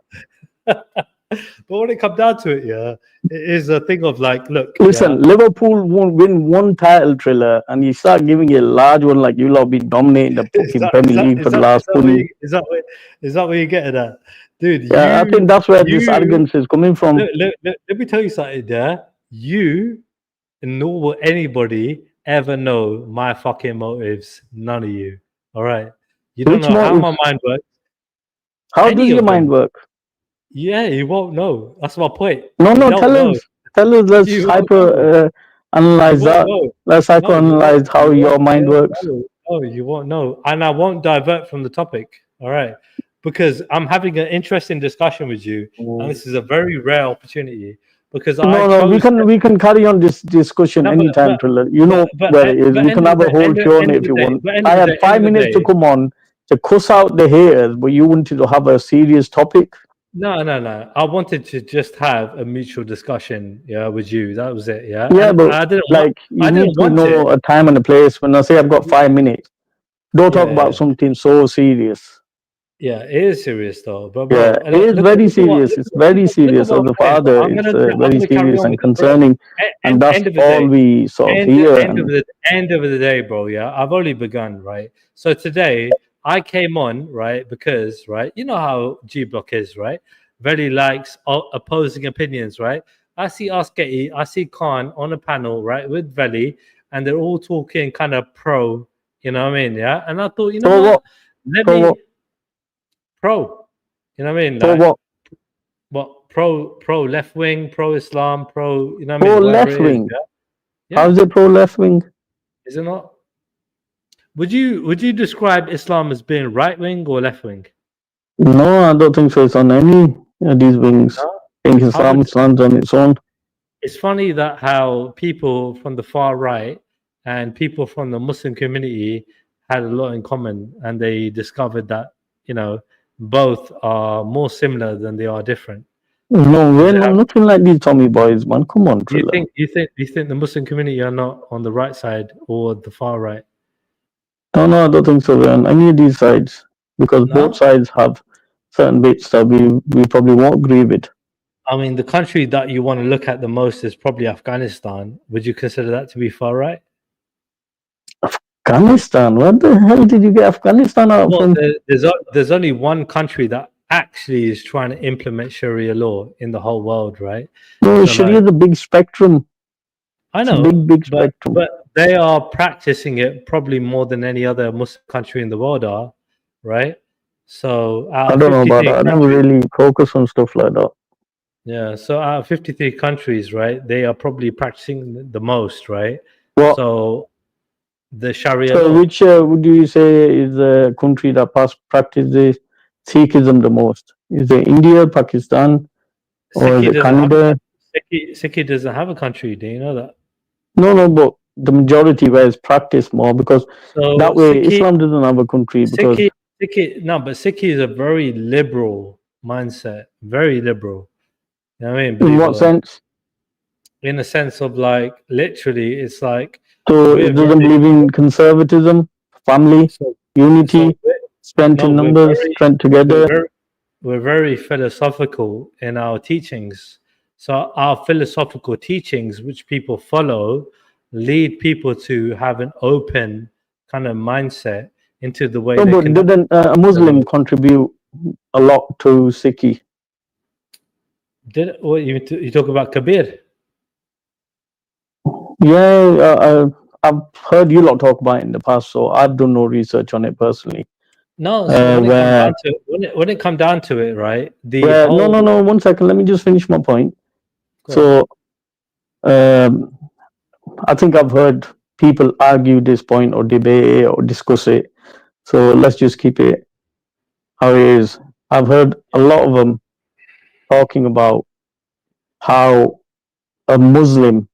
But when it comes down to it, it is a thing of like, look. Listen, Liverpool won't win one title, Triller, and you start giving it a large one like you lot been dominating the fucking Premier League for the last 20. Is that where you're getting at? Dude, yeah, I think that's where this arrogance is coming from. Let me tell you something there. You, nor will anybody ever know my fucking motives. None of you. All right. You don't know how my mind works. How does your mind work? Yeah, you won't know. That's my point. No, tell us. Let's hyper analyze that. Let's hyper analyze how your mind works. Oh, you won't know, and I won't divert from the topic. All right, because I'm having an interesting discussion with you, and this is a very rare opportunity. Because we can carry on this discussion anytime, Triller. You know where it is. We can have a whole show on it if you want. I had 5 minutes to come on to cuss out the haters, but you wanted to have a serious topic. No. I wanted to just have a mutual discussion, with you. That was it, yeah. Yeah, and but you need to know a time and a place. When I say I've got 5 minutes, don't talk about something so serious. Yeah, it is serious though. But yeah, it is very serious. It's very serious. As a father, it's very serious and concerning, and that's all we sort of hear. End of the day, bro. Yeah, I've only begun, right? So today I came on, right, because you know how G Block is, right? Very likes opposing opinions, right? I see Asketi, I see Khan on a panel, right, with Veli, and they're all talking kind of pro. You know what I mean? Yeah, and I thought, pro, you know what I mean? Like, what pro left wing, pro Islam, pro, you know what I mean? Pro left wing. Yeah. How's it pro left wing? Is it not? Would you describe Islam as being right wing or left wing? No, I don't think so. It's on any of these wings. No? I think Islam's on its own. It's funny that how people from the far right and people from the Muslim community had a lot in common, and they discovered that both are more similar than they are different. No, we're nothing like these Tommy boys, man. Come on, Do you think the Muslim community are not on the right side or the far right? No, I don't think so. We're on any of these sides, because both sides have certain bits that we probably won't agree with. I mean, the country that you want to look at the most is probably Afghanistan. Would you consider that to be far right? Afghanistan? What the hell did you get Afghanistan out from? There's only one country that actually is trying to implement Sharia law in the whole world, right? No, Sharia is a big spectrum. I know, it's a big spectrum. But they are practicing it probably more than any other Muslim country in the world are, right? So I don't know about that. I never really focus on stuff like that. Yeah, so out of 53 countries, right, they are probably practicing the most, right? Well, so the Sharia. So which would you say is the country that practices Sikhism the most? Is it India, Pakistan, or is it Canada? Sikh doesn't have a country. Do you know that? No, but the majority where it's practiced more, because that way Islam doesn't have a country. Because Sikh is a very liberal mindset, very liberal. You know what I mean? In what sense? In the sense of like literally, it's like. So it doesn't believe in conservatism, family, unity, strength in numbers, strength together. We're very philosophical in our teachings. So our philosophical teachings, which people follow, lead people to have an open kind of mindset into the way. No, but didn't a Muslim contribute a lot to Sikhi? You talk about Kabir? Yeah, I've heard you lot talk about it in the past, so I've done no research on it personally. No, so when it comes down to it, right? No, 1 second. Let me just finish my point. So, I think I've heard people argue this point or debate it or discuss it. So let's just keep it how it is. I've heard a lot of them talking about how a Muslim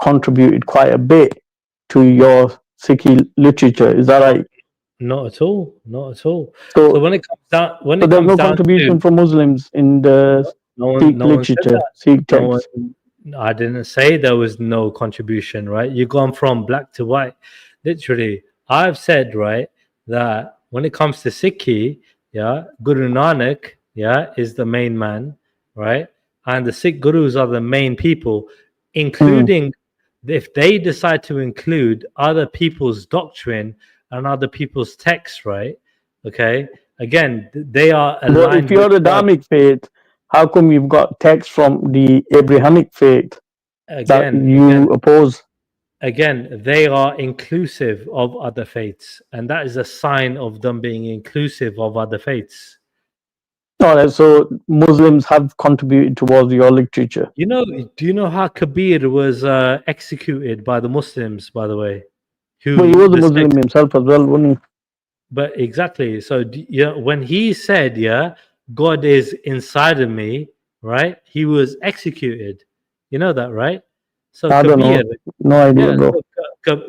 contributed quite a bit to your Sikhi literature. Is that right? Not at all. Not at all. So when it comes down, there's no contribution from Muslims in the Sikh literature, Sikh text. I didn't say there was no contribution, right? You've gone from black to white. Literally, I've said, right, that when it comes to Sikhi, Guru Nanak, is the main man, right? And the Sikh Gurus are the main people, including if they decide to include other people's doctrine and other people's texts, right? Okay. Again, they are aligned. But if you're the Dharmic faith, how come you've got texts from the Abrahamic faith that you oppose? Again, they are inclusive of other faiths, and that is a sign of them being inclusive of other faiths. All right, so Muslims have contributed towards your literature. Do you know how Kabir was executed by the Muslims, by the way? who But he was a the Muslim sect- himself as well, wasn't he? But exactly. So when he said, God is inside of me, right? He was executed. You know that, right? So I don't know. Kabir, No idea, bro.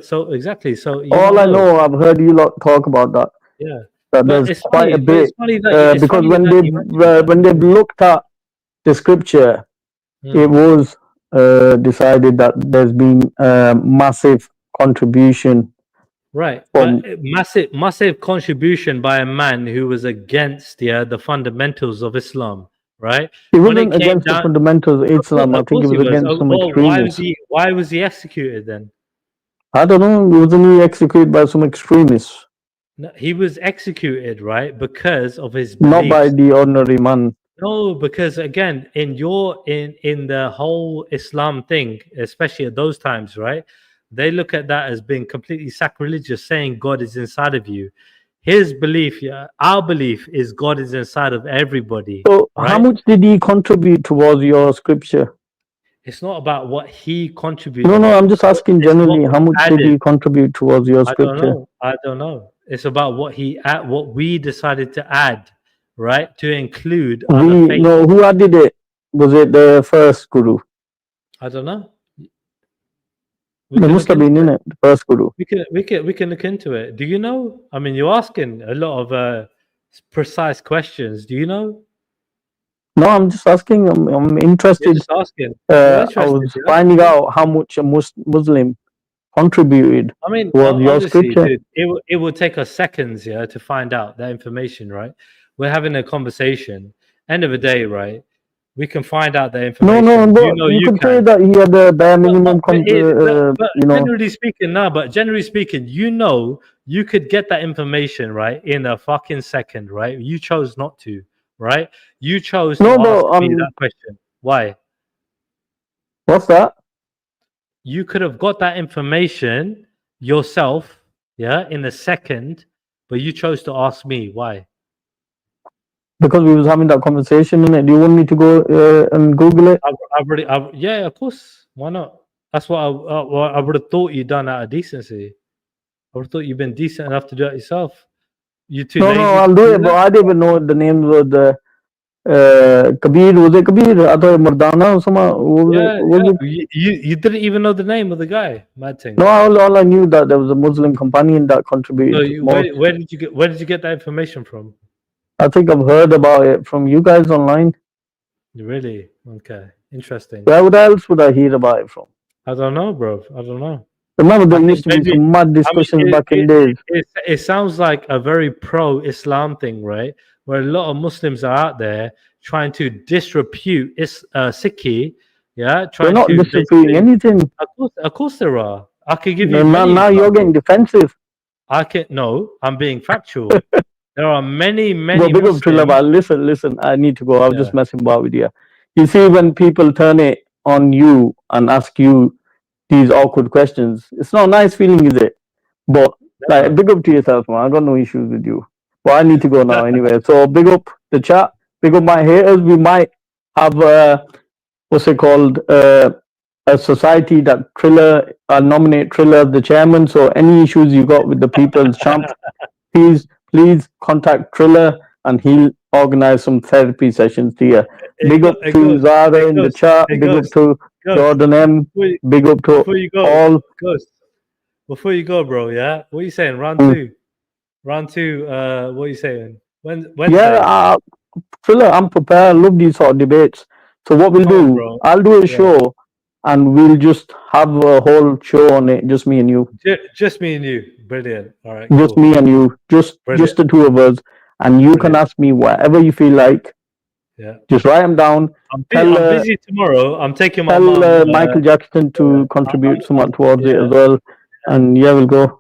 so exactly. So you All don't I know. know, I've heard you lot talk about that. Yeah. That But there's it's quite funny. a But it's bit funny that because when they've looked at the scripture, it was decided that there's been massive contribution. Right, From but massive contribution by a man who was against the fundamentals of Islam, right? he When it wasn't came against the down, fundamentals of Islam. I of think he course he was was. against some Well, extremists. why was he executed then? I don't know. Wasn't he executed by some extremists? No, he was executed, right, because of his Not by beliefs. the ordinary man. No, because again, in the whole Islam thing, especially at those times, right? They look at that as being completely sacrilegious, saying God is inside of you. His belief, our belief is God is inside of everybody. So, right? how much did he contribute towards your scripture? It's not about what he contributed. No, I'm just asking It's what generally, was how much did added. he contribute towards your I don't scripture? know. I don't know. It's about what we decided to add, right? To include other faiths. No, who added it? Was it the first guru? I don't know. There must have been in it, the first guru. We can look into it. Do you know? I mean, you're asking a lot of precise questions. Do you know? No, I'm just asking. I'm interested. You're just asking. I was finding out how much a Muslim contributed I mean, towards your honestly, scripture. dude, it will take us seconds, to find out that information, right? We're having a conversation. End of the day, right? We can find out the information. No, but you you can say can. that he had a bare minimum. But generally speaking, you could get that information, right, in a fucking second, right? You chose not to, right? You chose to ask me that question. Why? What's that? You could have got that information yourself, in a second, but you chose to ask me. Why? Because we was having that conversation, innit? Do you want me to go and Google it? Yeah, of course. Why not? That's what I would have thought you'd done out of decency. I would have thought you'd been decent enough to do it yourself. You too lazy? No, I'll do it, but I didn't even know the names of the Kabir. Was it Kabir? I thought Mardana or something. You didn't even know the name of the guy. Mad thing. No, all I knew that there was a Muslim companion that contributed. So where did you get that information from? I think I've heard about it from you guys online. Really? Okay. Interesting. Where else would I hear about it from? I don't know, bro. I don't know. Remember, there used to be some mad discussions back in days. It sounds like a very pro-Islam thing, right? Where a lot of Muslims are out there trying to disrepute Sikhi, They're not disreputing anything. Of course there are. I could give you. Now you're getting defensive. I'm being factual. There are many Well, big up Triller, but listen, I need to go. I was just messing about with you. You see, when people turn it on you and ask you these awkward questions, it's not a nice feeling, is it? But like, big up to yourself, man. I got no issues with you. But I need to go now anyway. So big up the chat. Big up my haters. We might have what's it called? A society that Triller nominate Triller as the chairman. So any issues you got with the people's champ, please contact Triller and he'll organize some therapy sessions to you. Big up to Zara in the chat. Big up to Jordan M. Big up to all. Before you go, bro, what are you saying? Round two. What are you saying? Yeah, Triller, I'm prepared. I love these sort of debates. So what we'll do, I'll do a show and we'll just have a whole show on it, just me and you. Just me and you. Brilliant. All right. Just me and you. Just the two of us. And you can ask me whatever you feel like. Yeah. Just write them down. I'm busy tomorrow. I'm taking my mom. Tell Michael Jackson to contribute somewhat towards it as well. And we'll go.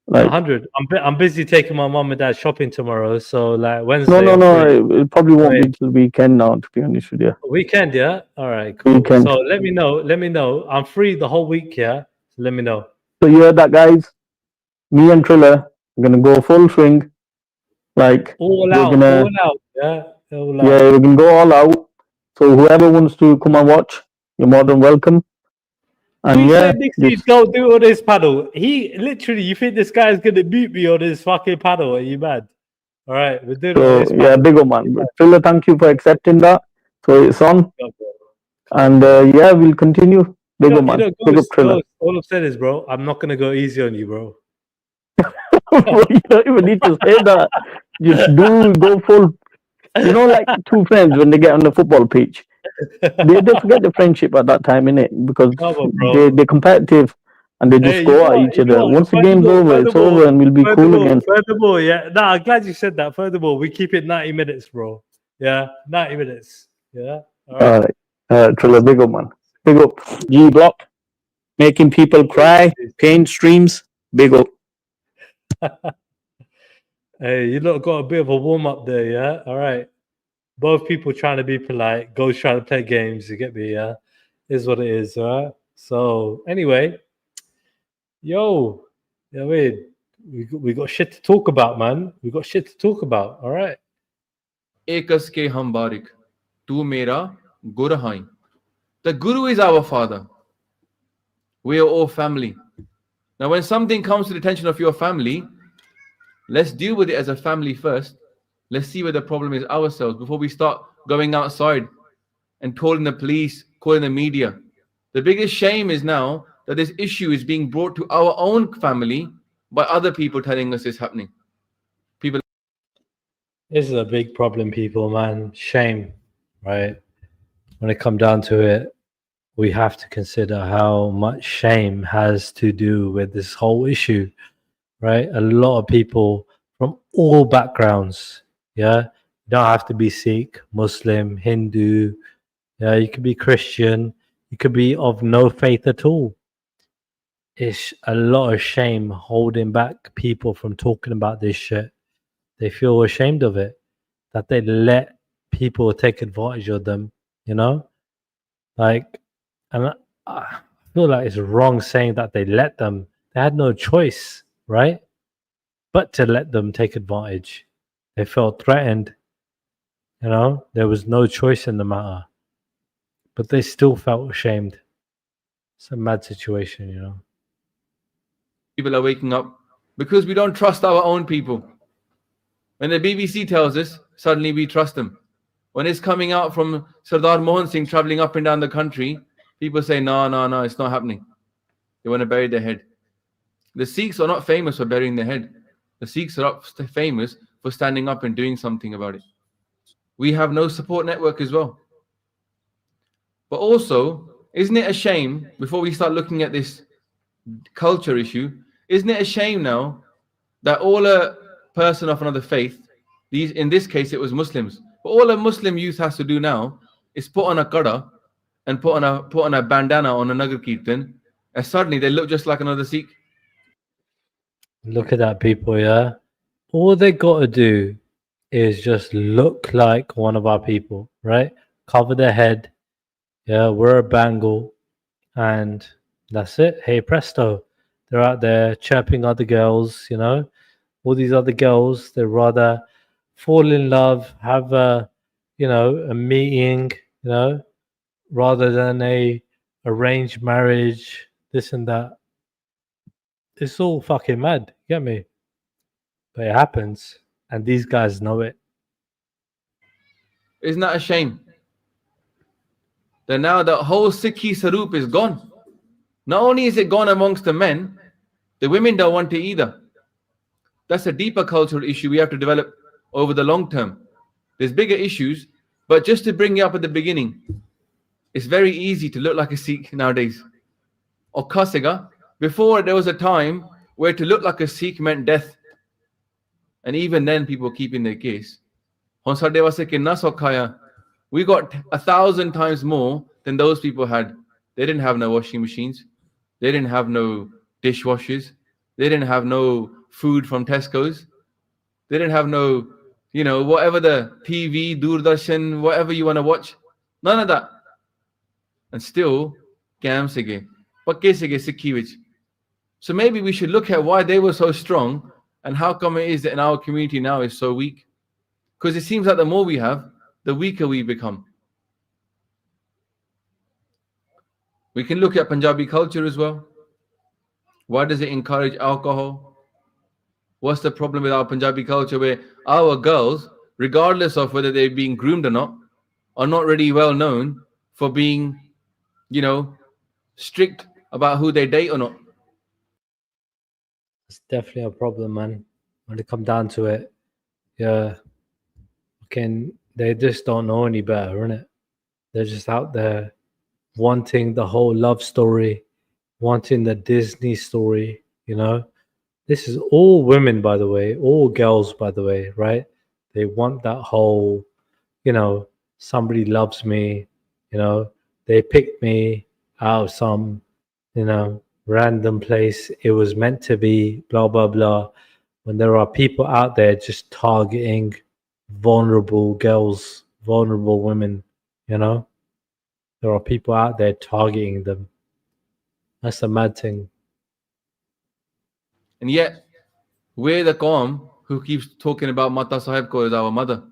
Like 100. I'm busy taking my mom and dad shopping tomorrow. So like Wednesday. No. It probably won't be till weekend now, to be honest with you. Weekend, yeah. All right, cool. Weekend. So let me know. I'm free the whole week, yeah. So let me know. So you heard that, guys? Me and Triller are gonna go full swing. Like all out, yeah. All out. Yeah, we can go all out. So whoever wants to come and watch, you're more than welcome. And Who yeah, said Nixie don't do it on his panel? He literally, you think this guy's gonna beat me on his fucking panel? Are you mad? All right, we're doing it on his panel. yeah, big man. Triller, thank you for accepting that. So it's on. And yeah, we'll continue. Big man. Big up Triller. All I've said is, bro, I'm not gonna go easy on you, bro. Bro, you don't even need to say that. Just go full. You know, like two friends when they get on the football pitch, they forget the friendship at that time, innit? Because they're competitive and they just go at each other. Once the game's over, it's over and we'll be cool again. Furthermore, yeah. No, I'm glad you said that. Furthermore, we keep it 90 minutes, bro. Yeah, 90 minutes. Yeah. All right. Triller, big up, man. Big up. G Block. Making people cry. Pain streams. Big up. Hey, you lot got a bit of a warm up there, yeah? All right. Both people trying to be polite, Ghost trying to play games, you get me, yeah? Is what it is, all right? So, anyway, yo, yeah, we got shit to talk about, man. We got shit to talk about, all right? Ekas ke hum barik, tu mera gur hai. The Guru is our father. We are all family. Now, when something comes to the attention of your family, let's deal with it as a family first. Let's see where the problem is ourselves before we start going outside and calling the police, calling the media. The biggest shame is now that this issue is being brought to our own family by other people telling us it's happening. People. This is a big problem, people, man. Shame, right? When it comes down to it, we have to consider how much shame has to do with this whole issue, right? A lot of people from all backgrounds, yeah? You don't have to be Sikh, Muslim, Hindu, yeah? You could be Christian, you could be of no faith at all. It's a lot of shame holding back people from talking about this shit. They feel ashamed of it, that they let people take advantage of them, you know? Like, and I feel like it's wrong saying that they let them. They had no choice, right? But to let them take advantage. They felt threatened, you know? There was no choice in the matter. But they still felt ashamed. It's a mad situation, you know? People are waking up because we don't trust our own people. When the BBC tells us, suddenly we trust them. When it's coming out from Sardar Mohan Singh traveling up and down the country, people say, no, it's not happening. They want to bury their head. The Sikhs are not famous for burying their head. The Sikhs are famous for standing up and doing something about it. We have no support network as well. But also, isn't it a shame, before we start looking at this culture issue, isn't it a shame now that all a person of another faith, in this case it was Muslims, but all a Muslim youth has to do now is put on a kada and put on a bandana on a Nagar Kirtan, and suddenly they look just like another Sikh. Look at that, people, yeah? All they got to do is just look like one of our people, right? Cover their head, yeah, wear a bangle, and that's it. Hey, presto. They're out there chirping other girls, you know? All these other girls, they'd rather fall in love, have a meeting, you know, rather than a arranged marriage, this and that. It's all fucking mad, you get me? But it happens, and these guys know it. Isn't that a shame? That now the whole Sikhi Sarup is gone. Not only is it gone amongst the men, the women don't want it either. That's a deeper cultural issue we have to develop over the long term. There's bigger issues, but just to bring you up at the beginning, it's very easy to look like a Sikh nowadays. Or Kasega, before there was a time where to look like a Sikh meant death. And even then people were keeping their case. We got 1,000 times more than those people had. They didn't have no washing machines. They didn't have no dishwashers. They didn't have no food from Tesco's. They didn't have no, whatever the TV, Doordarshan, whatever you want to watch. None of that. And still, Kam sige, pakke sige Sikhi vich. So maybe we should look at why they were so strong and how come it is that in our community now is so weak. Because it seems like the more we have, the weaker we become. We can look at Punjabi culture as well. Why does it encourage alcohol? What's the problem with our Punjabi culture where our girls, regardless of whether they're being groomed or not, are not really well known for being, you know, strict about who they date or not? It's definitely a problem, man. When it comes down to it, yeah, they just don't know any better, innit? They're just out there wanting the whole love story, wanting the Disney story, you know? This is all women, by the way, all girls, by the way, right? They want that whole, you know, somebody loves me, you know, they picked me out of some, you know, random place. It was meant to be, blah, blah, blah. When there are people out there just targeting vulnerable girls, vulnerable women, you know, there are people out there targeting them. That's the mad thing. And yet, we're the Qawm who keeps talking about Mata Sahib Ko as our mother.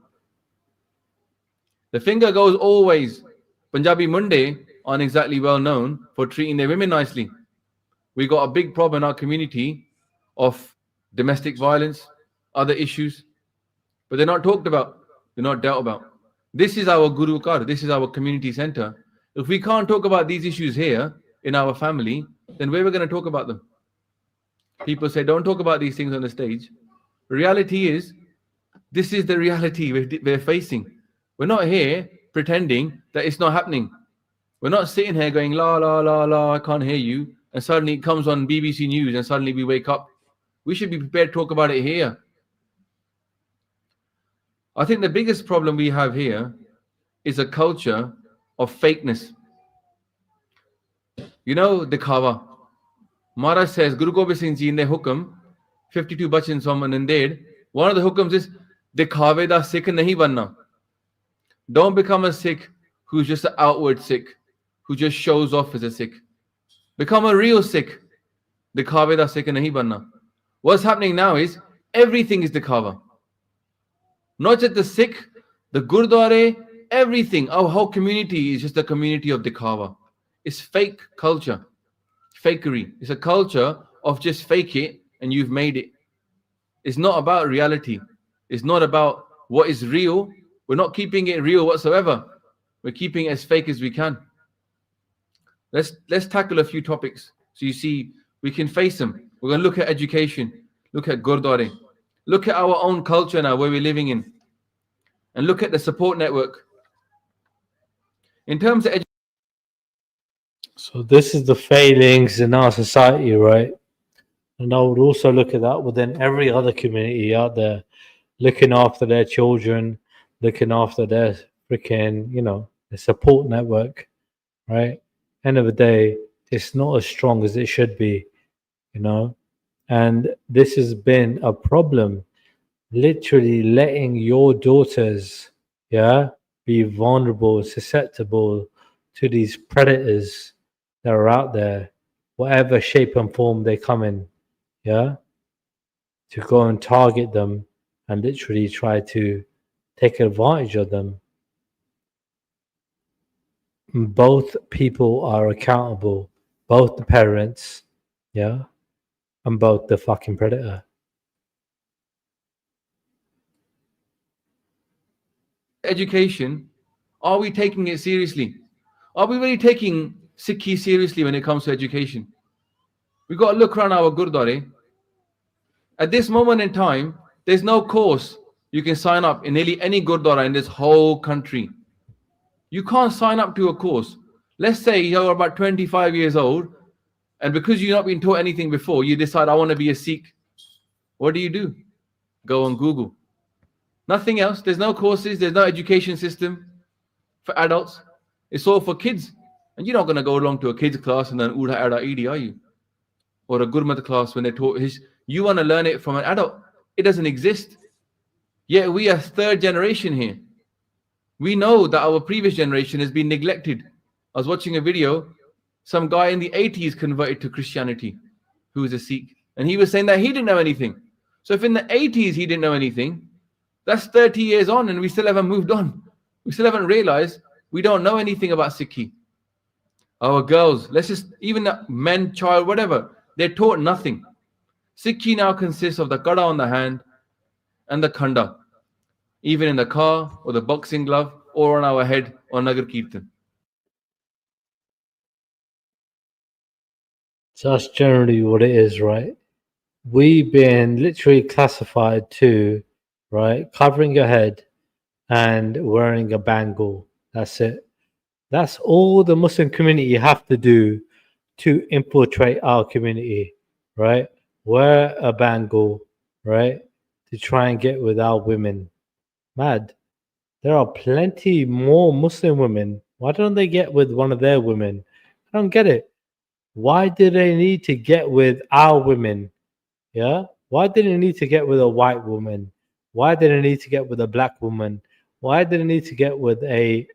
The finger goes always. Punjabi Munde aren't exactly well known for treating their women nicely. We got a big problem in our community of domestic violence, other issues, but they're not talked about. They're not dealt about. This is our Guru Kar. This is our community center. If we can't talk about these issues here in our family, then where are we going to talk about them? People say, don't talk about these things on the stage. Reality is, this is the reality we're facing. We're not here pretending that it's not happening. We're not sitting here going, la, la, la, la, I can't hear you. And suddenly it comes on BBC News and suddenly we wake up. We should be prepared to talk about it here. I think the biggest problem we have here is a culture of fakeness. You know, dikhawa. Maharaj says, Guru Gobind Singh Ji in the hukam, 52 bachans from Nanded, one of the hukams is, dikhawe da Sikh nahi banna. Don't become a Sikh who's just an outward Sikh, who just shows off as a Sikh. Become a real Sikh. Dikhawe da Sikh nahi banna. What's happening now is, everything is dikhawa. Not just the Sikh, the Gurdwara, everything. Our whole community is just a community of dikhawa. It's fake culture. Fakery. It's a culture of just fake it and you've made it. It's not about reality. It's not about what is real. We're not keeping it real whatsoever. We're keeping it as fake as we can. Let's tackle a few topics. So you see, we can face them. We're going to look at education, look at Gurdwara, look at our own culture now, where we're living in, and look at the support network. In terms of education, so this is the failings in our society, right? And I would also look at that within every other community out there, looking after their children, looking after their freaking, you know, the support network, right? End of the day, it's not as strong as it should be, you know? And this has been a problem, literally letting your daughters, be vulnerable, susceptible to these predators that are out there, whatever shape and form they come in, to go and target them and literally try to take advantage of them. Both people are accountable, both the parents, and both the fucking predator. Education, are we taking it seriously? Are we really taking Sikhi seriously when it comes to education? We've got to look around our Gurdwara. At this moment in time, there's no course you can sign up in nearly any Gurdwara in this whole country. You can't sign up to a course. Let's say you're about 25 years old, and because you've not been taught anything before, you decide, I want to be a Sikh. What do? Go on Google. Nothing else. There's no courses. There's no education system for adults. It's all for kids. And you're not going to go along to a kids class and then Ura Ada Idi, are you? Or a Gurmat class when they taught you want to learn it from an adult. It doesn't exist. Yet we are third generation here. We know that our previous generation has been neglected. I was watching a video. Some guy in the 80s converted to Christianity who was a Sikh. And he was saying that he didn't know anything. So if in the 80s he didn't know anything, that's 30 years on and we still haven't moved on. We still haven't realized we don't know anything about Sikhi. Our girls, let's just, even men, child, whatever, they're taught nothing. Sikhi now consists of the kada on the hand and the khanda, even in the car or the boxing glove or on our head or Nagar Kirtan. So that's generally what it is, right? We've been literally classified to, right, covering your head and wearing a bangle. That's it. That's all the Muslim community have to do to infiltrate our community, right? Wear a bangle, right, to try and get with our women. Mad. There are plenty more Muslim women. Why don't they get with one of their women? I don't get it. Why do they need to get with our women? Yeah? Why did they need to get with a white woman? Why did they need to get with a black woman? Why did they need to get with a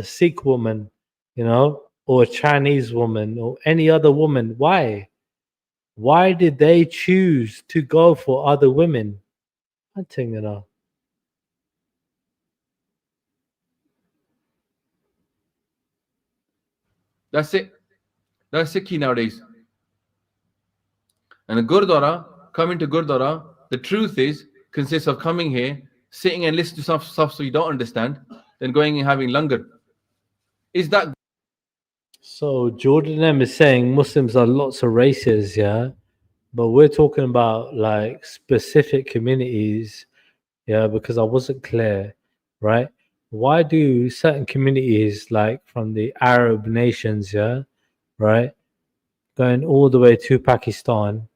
Sikh woman, or a Chinese woman or any other woman? Why? Why did they choose to go for other women? I think That's it. That's Sikhi nowadays. And a Gurdwara, coming to Gurdwara, the truth is, consists of coming here, sitting and listening to stuff so you don't understand, then going and having langar. Is that... So Jordan M is saying Muslims are lots of races, yeah? But we're talking about like specific communities, yeah, because I wasn't clear, right? Why do certain communities, like from the Arab nations, yeah, right, going all the way to Pakistan,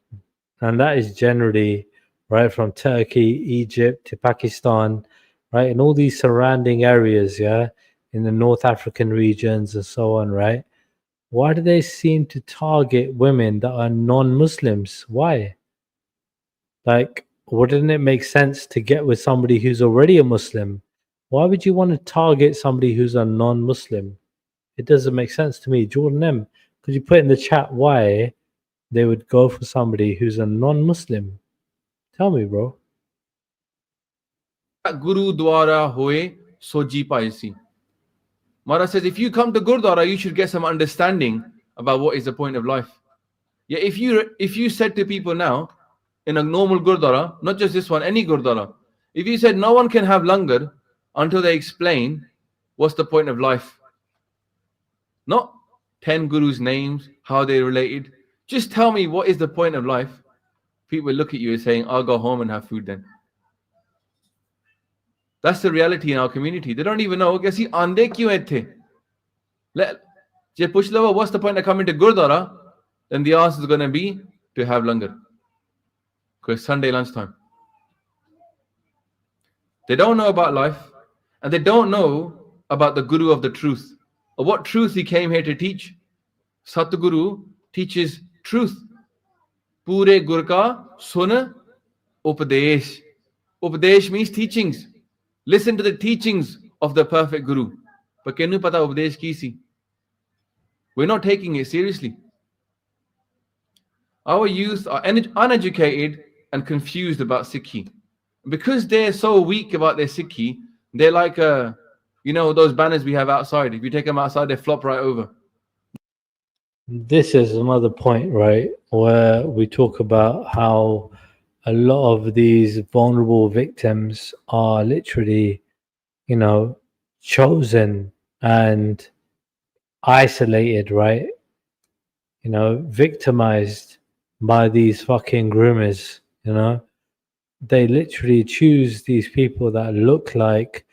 and that is generally, right, from Turkey, Egypt to Pakistan, right, in all these surrounding areas, yeah, in the North African regions and so on, right? Why do they seem to target women that are non-Muslims? Why? Like, wouldn't it make sense to get with somebody who's already a Muslim? Why would you want to target somebody who's a non-Muslim? It doesn't make sense to me. Jordan M, could you put in the chat why they would go for somebody who's a non-Muslim? Tell me, bro. Guru Dwara Hoye Soji Paisi. Mara says, if you come to Gurdwara, you should get some understanding about what is the point of life. Yeah, if you said to people now, in a normal Gurdwara, not just this one, any Gurdwara, if you said no one can have langar until they explain what's the point of life, not 10 gurus' names, how they're related, just tell me what is the point of life, people will look at you and saying, I'll go home and have food then. That's the reality in our community. They don't even know. What's the point of coming to Gurdwara? Then the answer is going to be to have langar. Because Sunday lunchtime. They don't know about life, and they don't know about the Guru of the truth, or what truth he came here to teach. Satguru teaches truth. Pure Gur ka sun upadesh. Upadesh means teachings. Listen to the teachings of the perfect Guru. But kenu pata upadesh ki si? We're not taking it seriously. Our youth are uneducated and confused about Sikhi. Because they're so weak about their Sikhi, they're like, those banners we have outside. If you take them outside, they flop right over. This is another point, right, where we talk about how a lot of these vulnerable victims are literally, chosen and isolated, right? Victimized by these fucking groomers, They literally choose these people that look like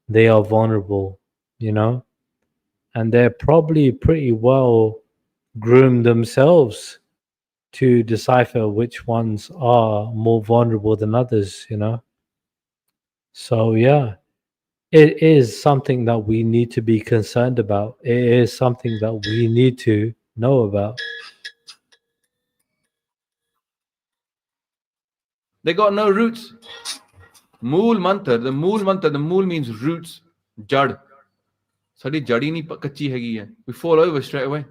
they are vulnerable, and they're probably pretty well groomed themselves to decipher which ones are more vulnerable than others, So yeah, it is something that we need to be concerned about. It is something that we need to know about. They got no roots. Mool mantra, the mool means roots, jad. Sadi jadi ni kachi hegi hai. We fall over straight away.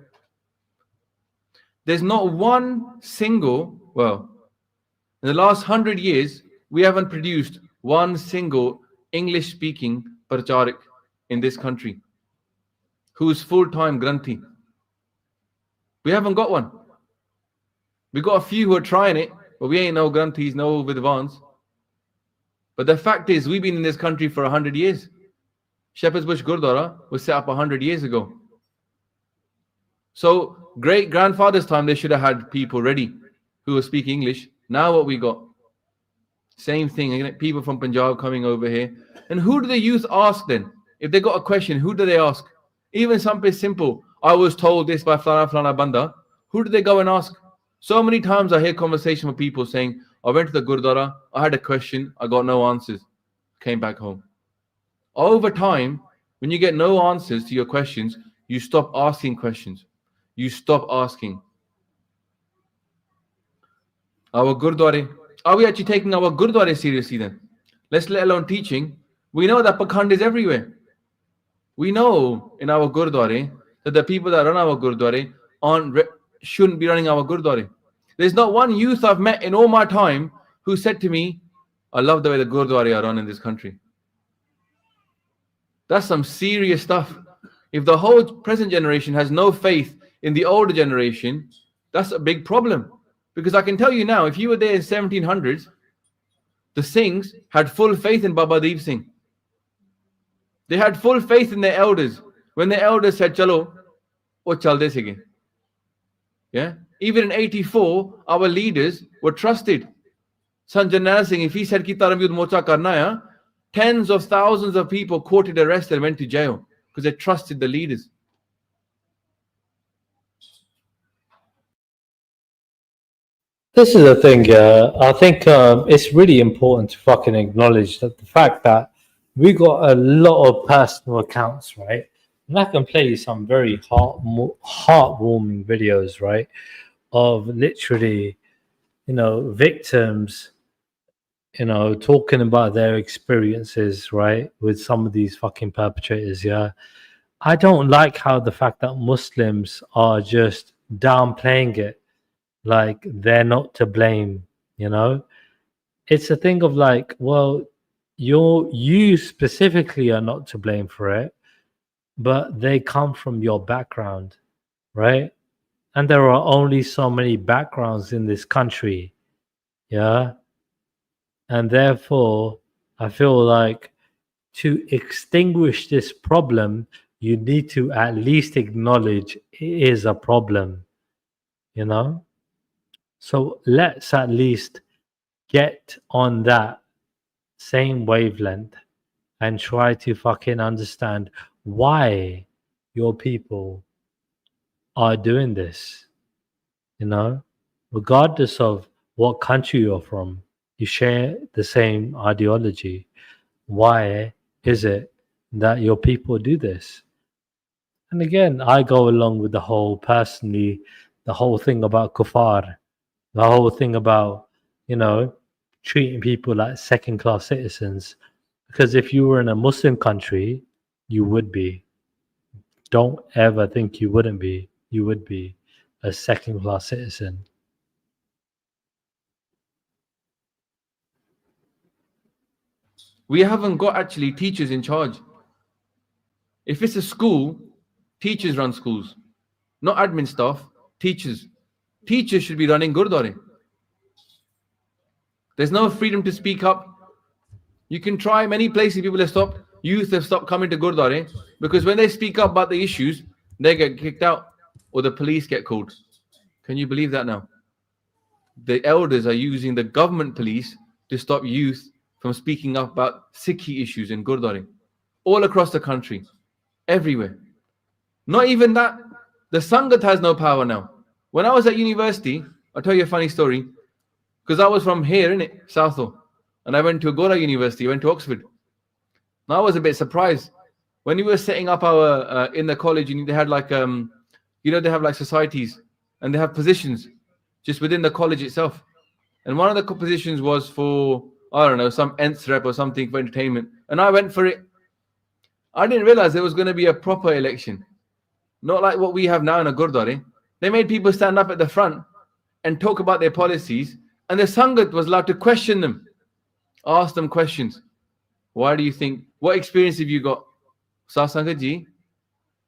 There's not one single, in the last 100 years, we haven't produced one single English-speaking pracharik in this country who's full-time granthi. We haven't got one. We got a few who are trying it, but we ain't no granthis, no vidvans. But the fact is, we've been in this country for 100 years. Shepherd's Bush Gurdwara was set up 100 years ago. So great grandfather's time, they should have had people ready who were speaking English. Now what we got? Same thing, people from Punjab coming over here. And who do the youth ask then? If they got a question, who do they ask? Even something simple. I was told this by Flana Flana Banda. Who do they go and ask? So many times I hear conversation with people saying, I went to the Gurdwara, I had a question, I got no answers, came back home. Over time, when you get no answers to your questions, you stop asking questions. You stop asking. Our Gurdwara, are we actually taking our Gurdwara seriously then? Let's let alone teaching. We know that Pakhand is everywhere. We know in our Gurdwara that the people that run our Gurdwara shouldn't be running our Gurdwara. There's not one youth I've met in all my time who said to me, I love the way the Gurdwara are run in this country. That's some serious stuff. If the whole present generation has no faith in the older generation, that's a big problem. Because I can tell you now, if you were there in 1700s, the Singhs had full faith in Baba Deep Singh. They had full faith in their elders. When their elders said, Chalo, wo chalde sige. Yeah? Even in 84, our leaders were trusted. Sant Jarnail Singh, if he said ki Dharam Yudh Morcha karna hai, tens of thousands of people courted, arrested, and went to jail because they trusted the leaders. This is the thing, I think it's really important to fucking acknowledge that the fact that we got a lot of personal accounts, right? And I can play you some very heartwarming videos, right? Of literally, victims, talking about their experiences, right? With some of these fucking perpetrators, yeah. I don't like how the fact that Muslims are just downplaying it. Like they're not to blame, It's a thing of like, well, you specifically are not to blame for it, but they come from your background, right? And there are only so many backgrounds in this country, yeah? And therefore, I feel like to extinguish this problem, you need to at least acknowledge it is a problem, So let's at least get on that same wavelength and try to fucking understand why your people are doing this, regardless of what country you're from, you share the same ideology. Why is it that your people do this? And again, I go along with the whole thing about kuffar, the whole thing about, treating people like second-class citizens. Because if you were in a Muslim country, you would be. Don't ever think you wouldn't be. You would be a second-class citizen. We haven't got actually teachers in charge. If it's a school, teachers run schools. Not admin staff, teachers. Teachers should be running Gurdwara. There's no freedom to speak up. You can try many places, people have stopped. Youth have stopped coming to Gurdwara because when they speak up about the issues, they get kicked out or the police get called. Can you believe that now? The elders are using the government police to stop youth from speaking up about Sikhi issues in Gurdwara. All across the country. Everywhere. Not even that. The Sangat has no power now. When I was at university, I'll tell you a funny story. Because I was from here, innit? Southall. And I went to Agora University, went to Oxford. And I was a bit surprised. When we were setting up our, in the college, they had like, they have like societies. And they have positions just within the college itself. And one of the positions was for, I don't know, some Nth rep or something for entertainment. And I went for it. I didn't realize there was going to be a proper election. Not like what we have now in a Gurdwara. They made people stand up at the front and talk about their policies. And the Sangat was allowed to question them. Ask them questions. Why do you think? What experience have you got? Sangat ji,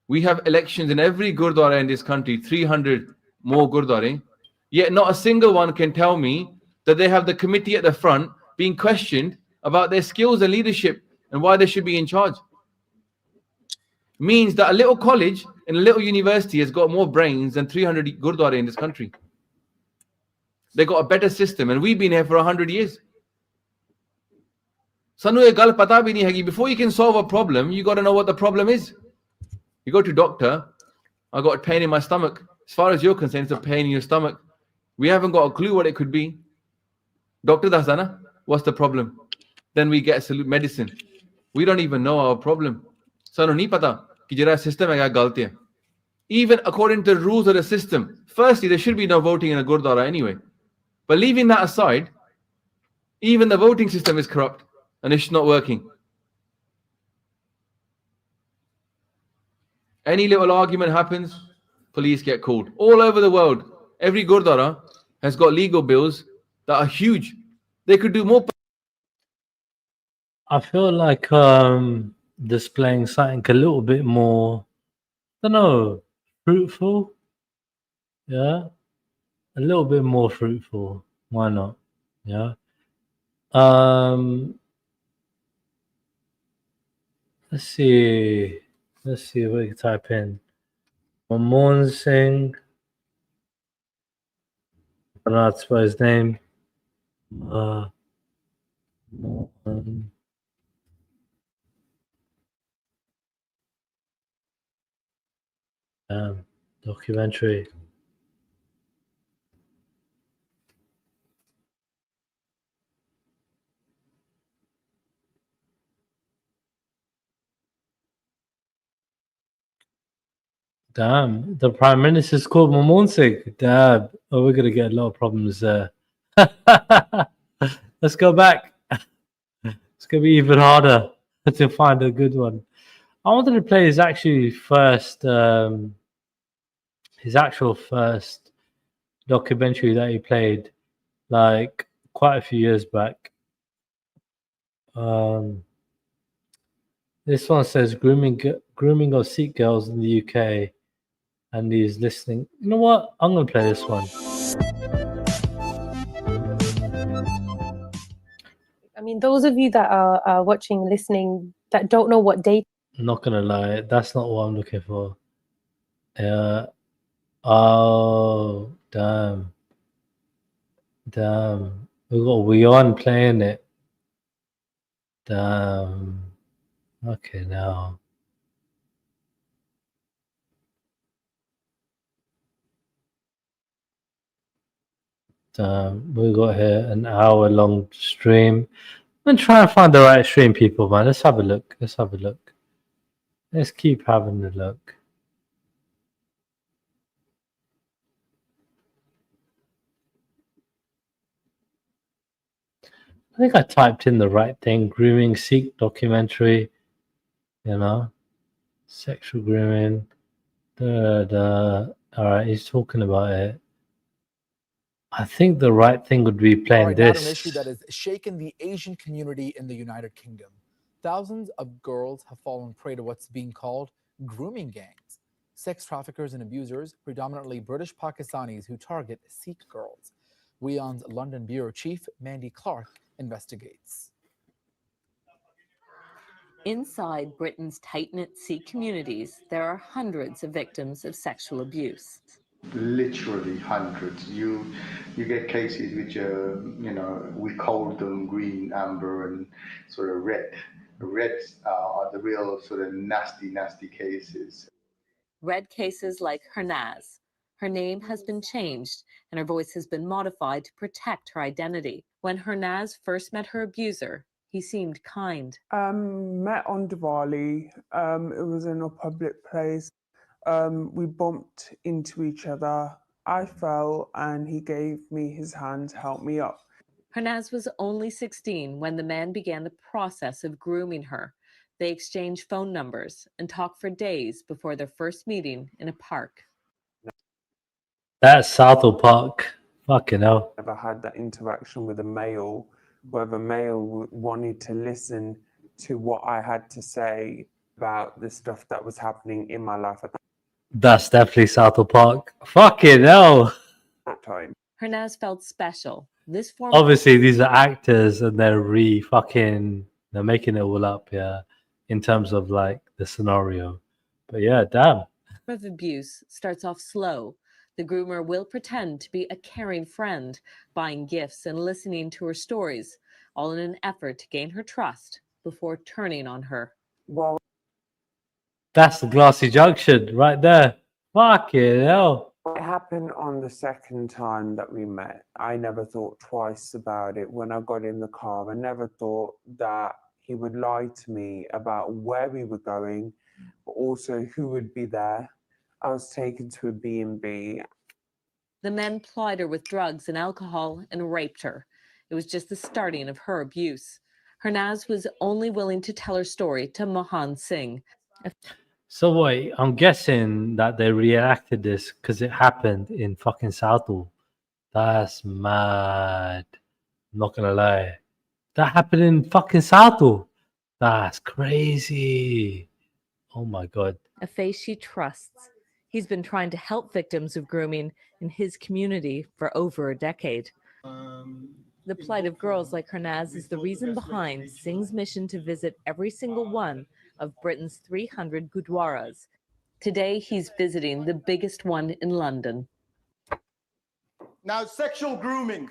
we have elections in every Gurdwara in this country. 300 more Gurdwara, yet not a single one can tell me that they have the committee at the front being questioned about their skills and leadership and why they should be in charge. Means that a little college and a little university has got more brains than 300 Gurdwara in this country. They got a better system, and we've been here for 100 years. Before you can solve a problem, you got to know what the problem is. You go to doctor, I got a pain in my stomach. As far as you're concerned, it's a pain in your stomach. We haven't got a clue what it could be. Doctor Dasana, what's the problem? Then we get medicine. We don't even know our problem. Even according to the rules of the system, firstly, there should be no voting in a Gurdwara anyway. But leaving that aside, even the voting system is corrupt and it's not working. Any little argument happens, police get called. All over the world, every Gurdwara has got legal bills that are huge. They could do more. I feel like displaying something a little bit more, I don't know, fruitful. Yeah, a little bit more fruitful. Why not? Yeah. Let's see what you can type in. Manmohan Singh. I don't know how to spell his name. Documentary. Damn, the Prime Minister is called Manmohan Singh. Damn, oh, we're gonna get a lot of problems there. Let's go back. It's gonna be even harder to find a good one. I wanted to play his actual first documentary that he played like quite a few years back. This one says grooming of Sikh girls in the UK, and he's listening. You know what? I'm gonna play this one. I mean, those of you that are watching, listening, that don't know what date. I'm not gonna lie, that's not what I'm looking for. Oh, damn. We got Weon playing it. Damn. Okay, now. We got here an hour-long stream. I'm trying to find the right stream, people, man. Let's have a look. Let's keep having a look. I think I typed in the right thing. Grooming Sikh documentary. You know, sexual grooming. All right, he's talking about it. I think the right thing would be playing this. Now an issue that has shaken the Asian community in the United Kingdom. Thousands of girls have fallen prey to what's being called grooming gangs. Sex traffickers and abusers, predominantly British Pakistanis who target Sikh girls. WION's London Bureau Chief, Mandy Clark, investigates. Inside Britain's tight-knit Sikh communities, there are hundreds of victims of sexual abuse. Literally hundreds. You get cases which are, we call them green, amber, and sort of red. Reds are the real sort of nasty cases. Red cases like Hernaz. Her name has been changed and her voice has been modified to protect her identity. When Hernaz first met her abuser, he seemed kind. Met on Diwali. It was in a public place. We bumped into each other. I fell and he gave me his hand to help me up. Hernaz was only 16 when the man began the process of grooming her. They exchanged phone numbers and talked for days before their first meeting in a park. That's Southall Park. Fucking hell. Never had that interaction with a male, where the male wanted to listen to what I had to say about the stuff that was happening in my life at that. That's definitely Southall Park. Fucking hell. Hernaz felt special. This form Obviously, these are actors and they're they're making it all up, yeah, in terms of like the scenario. But yeah, damn. of abuse starts off slow. The groomer will pretend to be a caring friend, buying gifts and listening to her stories, all in an effort to gain her trust before turning on her. That's the glassy junction right there. Fucking hell. It happened on the second time that we met. I never thought twice about it when I got in the car. I never thought that he would lie to me about where we were going, but also who would be there. I was taken to a B&B. The men plied her with drugs and alcohol and raped her. It was just the starting of her abuse. Hernaz was only willing to tell her story to Mohan Singh. So wait, I'm guessing that they reenacted this because it happened in fucking Southall. That's mad. I'm not gonna lie. That happened in fucking Southall. That's crazy. Oh my god. A face she trusts. He's been trying to help victims of grooming in his community for over a decade. The plight of girls like Hernaz is the reason behind Singh's mission to visit every single one of Britain's 300 gurdwaras. Today, he's visiting the biggest one in London. Now, sexual grooming.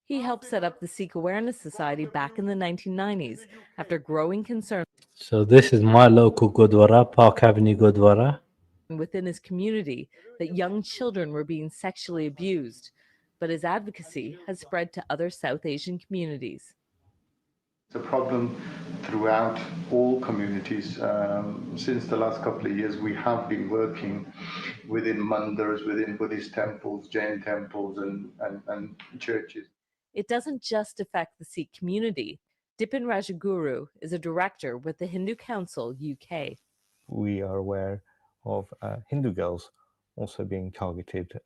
He helped set up the Sikh Awareness Society back in the 1990s after growing concern So this is my local Gurdwara, Park Avenue Gurdwara. within his community that young children were being sexually abused, but his advocacy has spread to other South Asian communities. It's a problem throughout all communities. Since the last couple of years, we have been working within mandirs, within Buddhist temples, Jain temples, and churches. It doesn't just affect the Sikh community. Dipin Rajaguru is a director with the Hindu Council UK. We are aware of Hindu girls also being targeted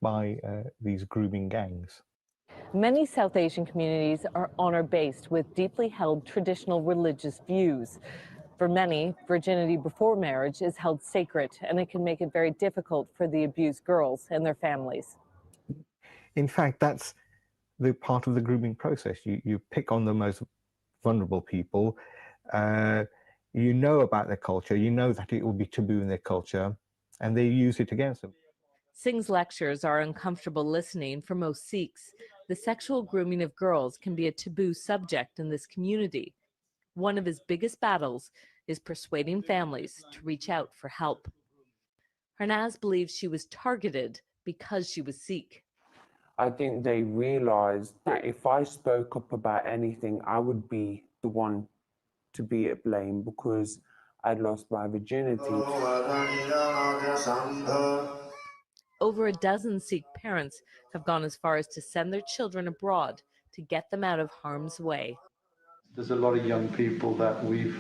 by these grooming gangs. Many South Asian communities are honor-based with deeply held traditional religious views. For many, virginity before marriage is held sacred, and it can make it very difficult for the abused girls and their families. In fact, that's the part of the grooming process. You pick on the most vulnerable people. You know about their culture. You know that it will be taboo in their culture, and they use it against them. Singh's lectures are uncomfortable listening for most Sikhs. The sexual grooming of girls can be a taboo subject in this community. One of his biggest battles is persuading families to reach out for help. Hernaz believes she was targeted because she was Sikh. I think they realized that if I spoke up about anything, I would be the one to be at blame because I'd lost my virginity. Over a dozen Sikh parents have gone as far as to send their children abroad to get them out of harm's way. There's a lot of young people that we've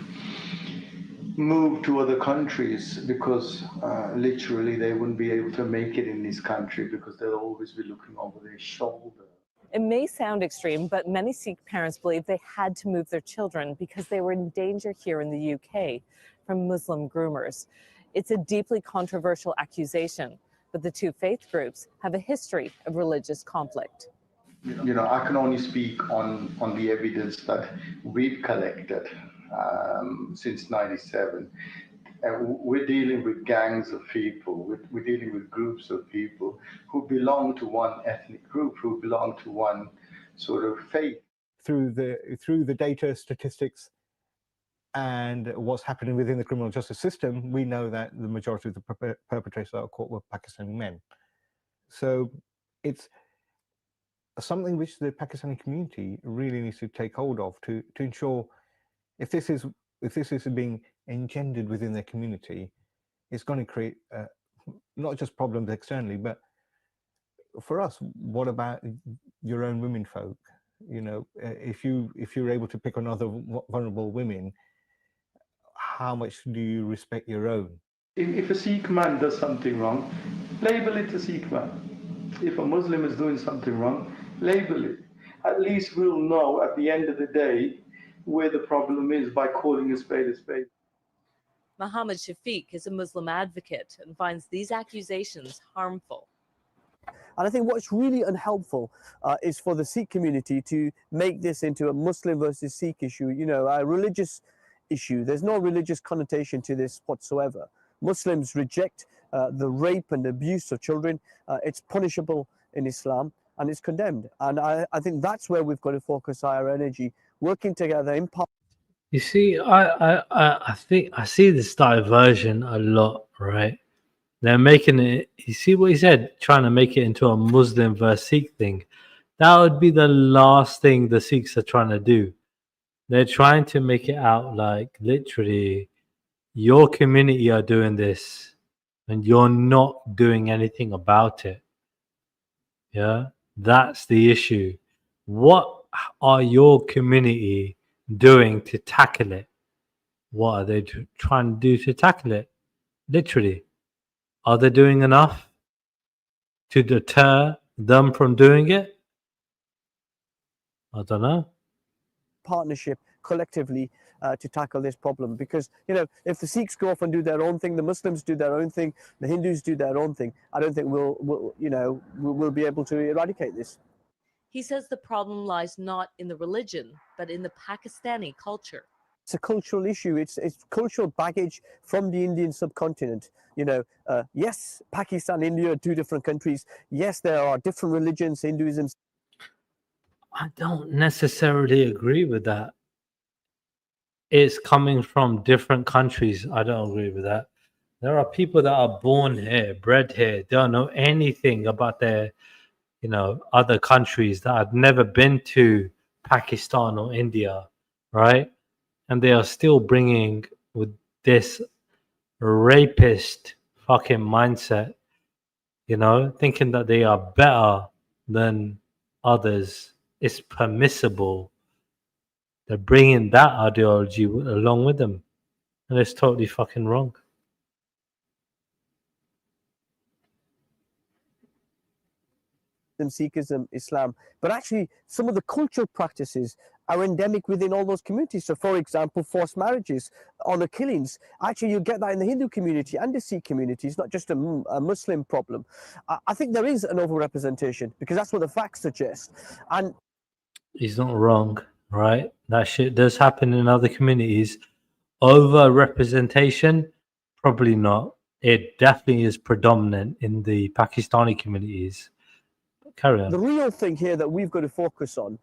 moved to other countries because literally they wouldn't be able to make it in this country because they'll always be looking over their shoulder. It may sound extreme, but many Sikh parents believe they had to move their children because they were in danger here in the UK from Muslim groomers. It's a deeply controversial accusation, but the two faith groups have a history of religious conflict. You know, I can only speak on the evidence that we've collected since '97. We're dealing with gangs of people. We're dealing with groups of people who belong to one ethnic group, who belong to one sort of faith. Through the data, statistics, and what's happening within the criminal justice system, we know that the majority of the perpetrators that are caught were Pakistani men. So it's something which the Pakistani community really needs to take hold of to ensure if this is being engendered within their community, it's going to create not just problems externally, but for us, what about your own women folk? You know, if you're able to pick on other vulnerable women, how much do you respect your own? If a Sikh man does something wrong, label it a Sikh man. If a Muslim is doing something wrong, label it. At least we'll know at the end of the day where the problem is by calling a spade a spade. Muhammad Shafiq is a Muslim advocate and finds these accusations harmful. And I think what's really unhelpful is for the Sikh community to make this into a Muslim versus Sikh issue, you know, a religious issue. There's no religious connotation to this whatsoever. Muslims reject the rape and abuse of children. It's punishable in Islam and it's condemned. And I think that's where we've got to focus our energy, working together in part. You see, I think I see this diversion a lot, right? They're making it. You see what he said, trying to make it into a Muslim versus Sikh thing. That would be the last thing the Sikhs are trying to do. They're trying to make it out like literally your community are doing this and you're not doing anything about it. Yeah, that's the issue. What are your community doing to tackle it? What are they trying to do to tackle it? Literally. Are they doing enough to deter them from doing it? I don't know. Partnership collectively to tackle this problem, because you know, if the Sikhs go off and do their own thing, the Muslims do their own thing, the Hindus do their own thing, I don't think we'll be able to eradicate this. He says the problem lies not in the religion, but in the Pakistani culture. It's a cultural issue. It's cultural baggage from the Indian subcontinent. You know, yes, Pakistan, India are two different countries. Yes, there are different religions, Hinduism. I don't necessarily agree with that. It's coming from different countries. I don't agree with that. There are people that are born here, bred here, don't know anything about their, you know, other countries, that have never been to Pakistan or India, right? And they are still bringing with this rapist fucking mindset, you know, thinking that they are better than others. It's permissible. They're bringing that ideology along with them, and it's totally fucking wrong. Sikhism, Islam, but actually some of the cultural practices are endemic within all those communities. So, for example, forced marriages, honor killings. Actually, you get that in the Hindu community and the Sikh community. It's not just a Muslim problem. I think there is an overrepresentation because that's what the facts suggest. And he's not wrong, right? That shit does happen in other communities. Overrepresentation, probably not. It definitely is predominant in the Pakistani communities. Carry on. The real thing here that we've got to focus on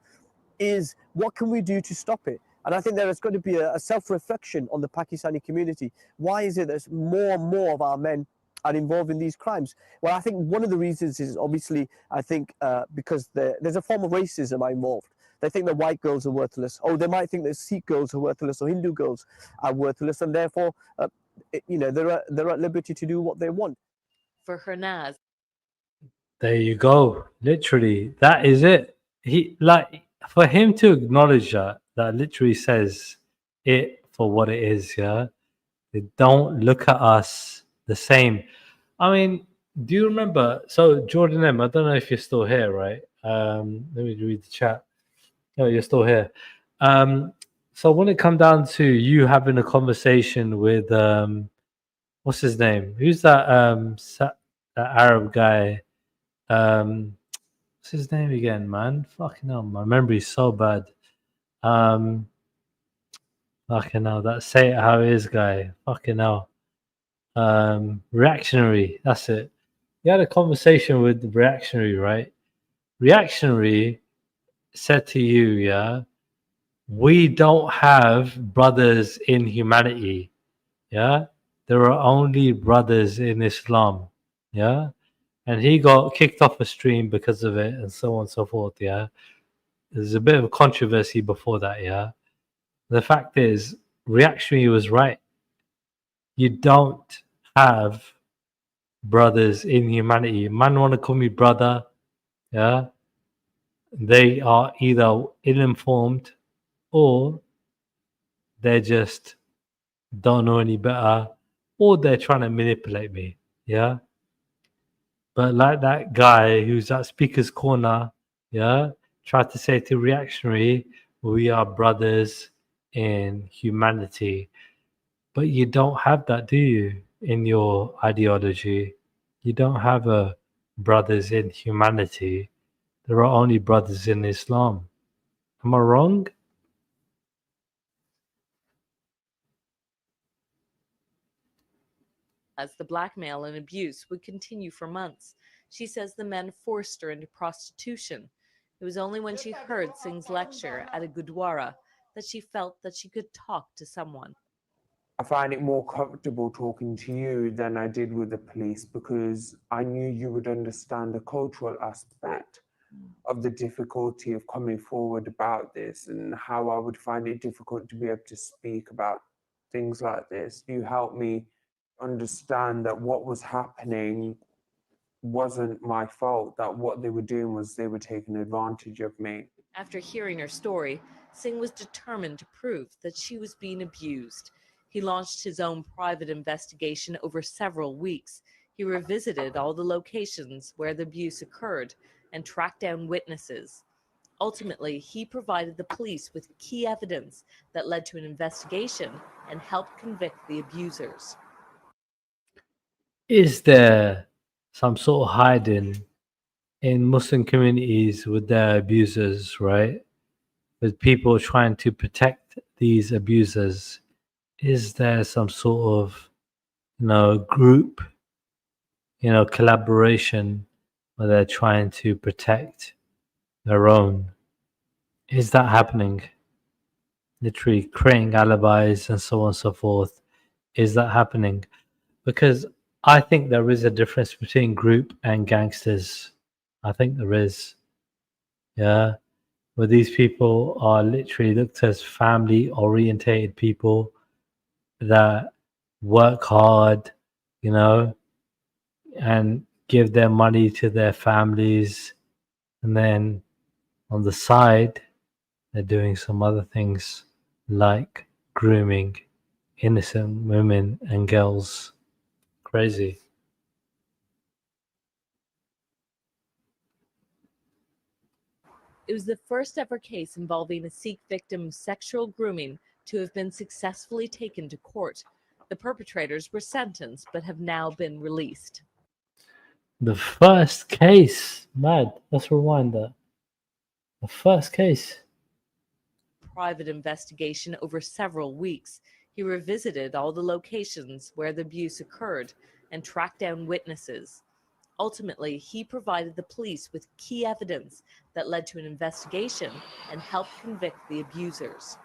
is what can we do to stop it? And I think there has got to be a self-reflection on the Pakistani community. Why is it that more and more of our men are involved in these crimes? Well, I think one of the reasons is obviously, I think, because there's a form of racism involved. They think that white girls are worthless. Or they might think that Sikh girls are worthless or Hindu girls are worthless. And therefore, you know, they're at liberty to do what they want. For Hernaz. There you go. Literally, that is it. He, like, for him to acknowledge that literally says it for what it is. Yeah, they don't look at us the same. I mean, do you remember? So Jordan M, I don't know if you're still here, right? Let me read the chat. No, you're still here. So when it come down to you having a conversation with what's his name? Who's that that Arab guy? What's his name again, man? Fucking hell, my memory's so bad. Fucking hell, that say it how it is guy. Fucking hell. Reactionary, that's it. You had a conversation with Reactionary, right? Reactionary said to you, yeah, we don't have brothers in humanity. Yeah, there are only brothers in Islam. Yeah. And he got kicked off a stream because of it and so on and so forth, yeah. There's a bit of a controversy before that, yeah. The fact is, Reactionary was right. You don't have brothers in humanity. Man want to call me brother, yeah. They are either ill-informed or they just don't know any better or they're trying to manipulate me, yeah. But like that guy who's at Speaker's Corner, yeah, tried to say to Reactionary, we are brothers in humanity. But you don't have that, do you, in your ideology? You don't have a brothers in humanity. There are only brothers in Islam. Am I wrong? As the blackmail and abuse would continue for months. She says the men forced her into prostitution. It was only when she heard Singh's lecture at a Gurdwara that she felt that she could talk to someone. I find it more comfortable talking to you than I did with the police because I knew you would understand the cultural aspect of the difficulty of coming forward about this and how I would find it difficult to be able to speak about things like this. You helped me understand that what was happening wasn't my fault, that what they were doing was they were taking advantage of me. After hearing her story, Singh was determined to prove that she was being abused. He launched his own private investigation over several weeks. He revisited all the locations where the abuse occurred and tracked down witnesses. Ultimately, he provided the police with key evidence that led to an investigation and helped convict the abusers. Is there some sort of hiding in Muslim communities with their abusers, right? With people trying to protect these abusers? Is there some sort of, group, collaboration where they're trying to protect their own? Is that happening? Literally creating alibis and so on and so forth. Is that happening? Because I think there is a difference between group and gangsters. I think there is. Yeah. Where these people are literally looked as family orientated people that work hard, and give their money to their families. And then on the side, they're doing some other things like grooming innocent women and girls. Crazy. It was the first ever case involving a Sikh victim of sexual grooming to have been successfully taken to court. The perpetrators were sentenced but have now been released. The first case, mad. Let's rewind that. The first case. Private investigation over several weeks. He revisited all the locations where the abuse occurred and tracked down witnesses. Ultimately, he provided the police with key evidence that led to an investigation and helped convict the abusers.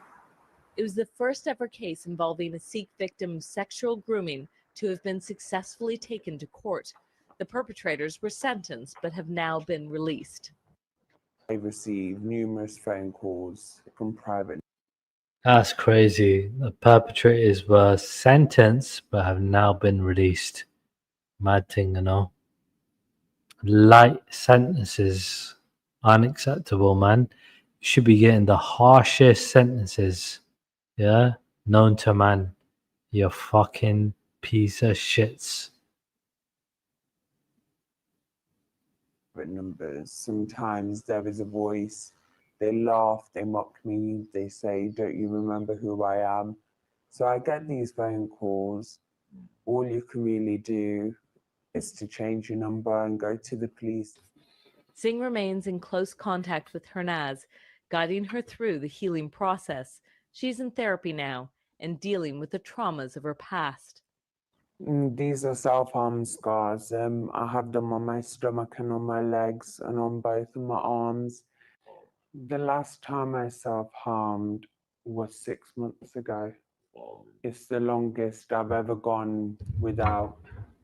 It was the first ever case involving a Sikh victim of sexual grooming to have been successfully taken to court. The perpetrators were sentenced but have now been released. I received numerous phone calls from private. That's crazy. The perpetrators were sentenced but have now been released. Mad thing, Light sentences. Unacceptable, man. You should be getting the harshest sentences. Yeah? Known to man. You fucking piece of shits. Numbers. Sometimes there is a voice. They laugh, they mock me, they say, "Don't you remember who I am?" So I get these phone calls. All you can really do is to change your number and go to the police. Singh remains in close contact with Hernaz, guiding her through the healing process. She's in therapy now and dealing with the traumas of her past. These are self-harm scars. I have them on my stomach and on my legs and on both of my arms. The last time I self-harmed was 6 months ago. It's the longest I've ever gone without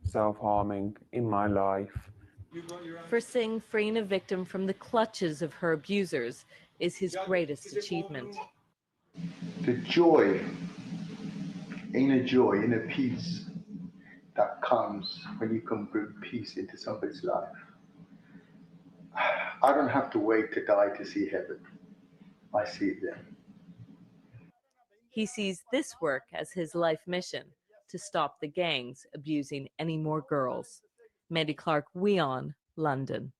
self-harming in my life. For Singh, freeing a victim from the clutches of her abusers is his greatest achievement. The joy, inner peace that comes when you can bring peace into somebody's life. I don't have to wait to die to see heaven. I see it then. He sees this work as his life mission, to stop the gangs abusing any more girls. Mandy Clark, Weon, London.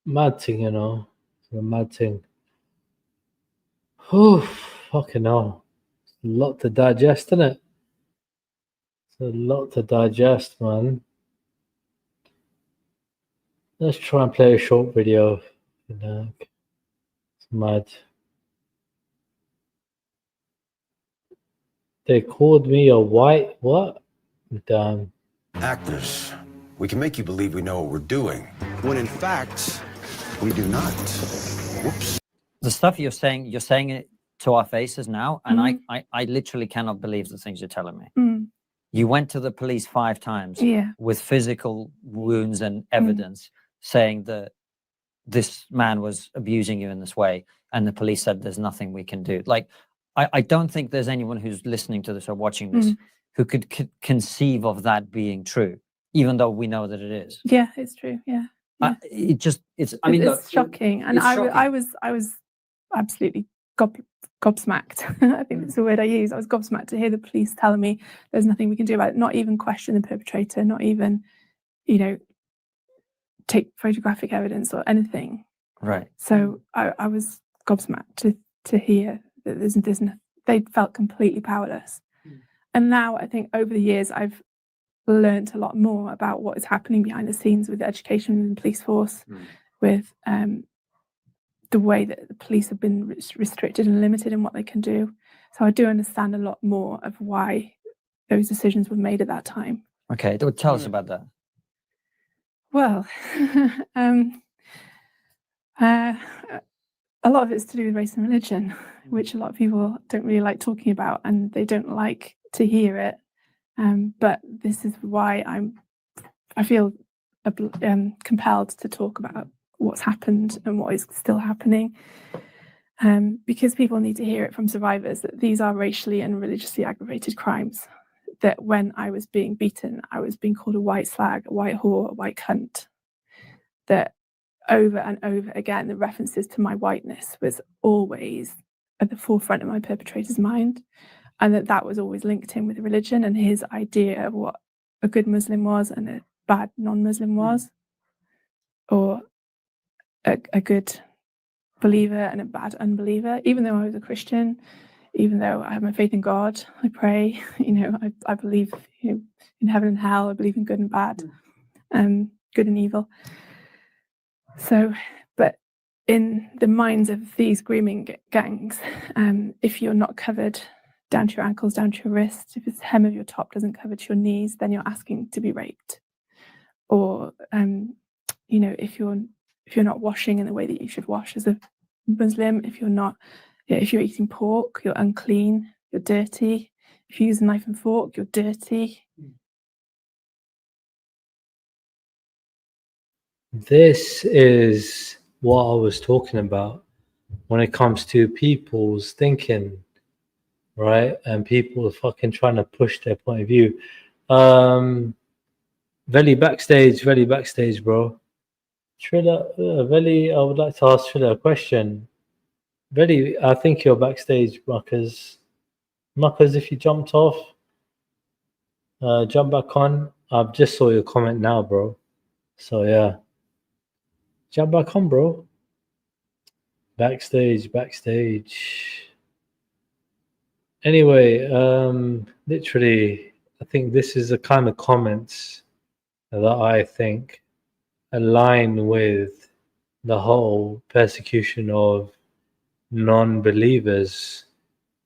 Mad thing, It's a mad thing. Whew, fucking hell. A lot to digest, isn't it? It's a lot to digest, man. Let's try and play a short video. It's mad. They called me a white what? Damn. Actors, we can make you believe we know what we're doing, when in fact, we do not. Whoops. The stuff you're saying it to our faces now, and I literally cannot believe the things you're telling me. You went to the police 5 times with physical wounds and evidence saying that this man was abusing you in this way, and the police said there's nothing we can do. Like, I don't think there's anyone who's listening to this or watching this who could conceive of that being true, even though we know that it is. Yeah, it's true. Yeah. It's look, shocking, and I was absolutely gobsmacked. I think that's the word I use. I was gobsmacked to hear the police telling me there's nothing we can do about it, not even question the perpetrator, not even, take photographic evidence or anything. Right. So I was gobsmacked to hear that there's they felt completely powerless. And now I think over the years I've learned a lot more about what is happening behind the scenes with the education and police force, with the way that the police have been restricted and limited in what they can do. So I do understand a lot more of why those decisions were made at that time. Okay, tell us about that. Well, a lot of it's to do with race and religion, which a lot of people don't really like talking about, and they don't like to hear it. But this is why I feel compelled to talk about what's happened and what is still happening, because people need to hear it from survivors that these are racially and religiously aggravated crimes. That when I was being beaten, I was being called a white slag, a white whore, a white cunt. That over and over again, the references to my whiteness was always at the forefront of my perpetrator's mind, and that was always linked in with religion and his idea of what a good Muslim was and a bad non-Muslim was, or a good believer and a bad unbeliever. Even though I was a Christian, even though I have my faith in God, I pray, I believe in heaven and hell, I believe in good and bad, good and evil. So, but in the minds of these grooming gangs, if you're not covered down to your ankles, down to your wrists, if the hem of your top doesn't cover to your knees, then you're asking to be raped. Or, if you're not washing in the way that you should wash as a Muslim, if you're eating pork, you're unclean, you're dirty. If you use a knife and fork, you're dirty. This is what I was talking about when it comes to people's thinking, right? And people are fucking trying to push their point of view. Veli backstage, bro. Triller, Veli, I would like to ask Triller a question. Veli, I think you're backstage, Muckers. Muckers, if you jumped off, jump back on. I've just saw your comment now, bro. So yeah. Jump back on, bro. Backstage. Anyway, literally, I think this is the kind of comments that I think align with the whole persecution of non-believers.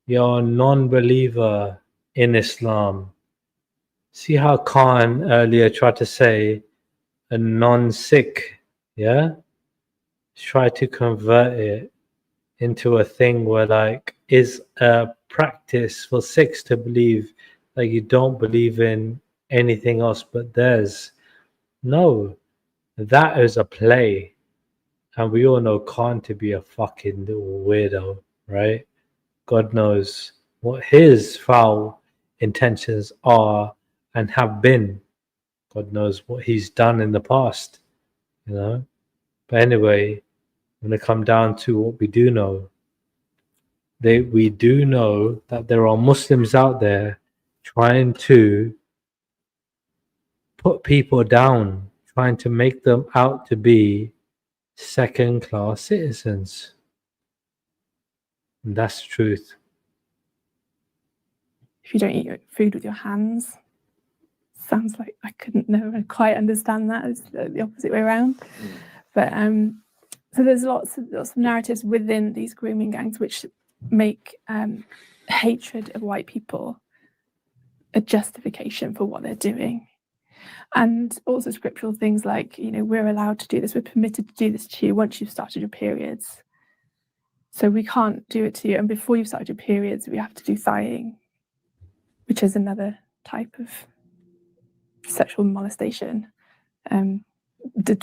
You're a non-believer in Islam. See how Khan earlier tried to say a non-Sikh, try to convert it into a thing where is a practice for Sikhs to believe you don't believe in anything else but theirs. No, that is a play, and we all know Khan to be a fucking little weirdo, right? God knows what his foul intentions are and have been. God knows what he's done in the past, But anyway, when it comes down to what we do know, we do know that there are Muslims out there trying to put people down, trying to make them out to be second-class citizens. And that's the truth. if you don't eat your food with your hands. Sounds like I couldn't never quite understand that. It's the opposite way around. But so there's lots of narratives within these grooming gangs which make hatred of white people a justification for what they're doing. And also scriptural things like, we're allowed to do this, we're permitted to do this to you once you've started your periods. So we can't do it to you. And before you've started your periods, we have to do thighing, which is another type of sexual molestation,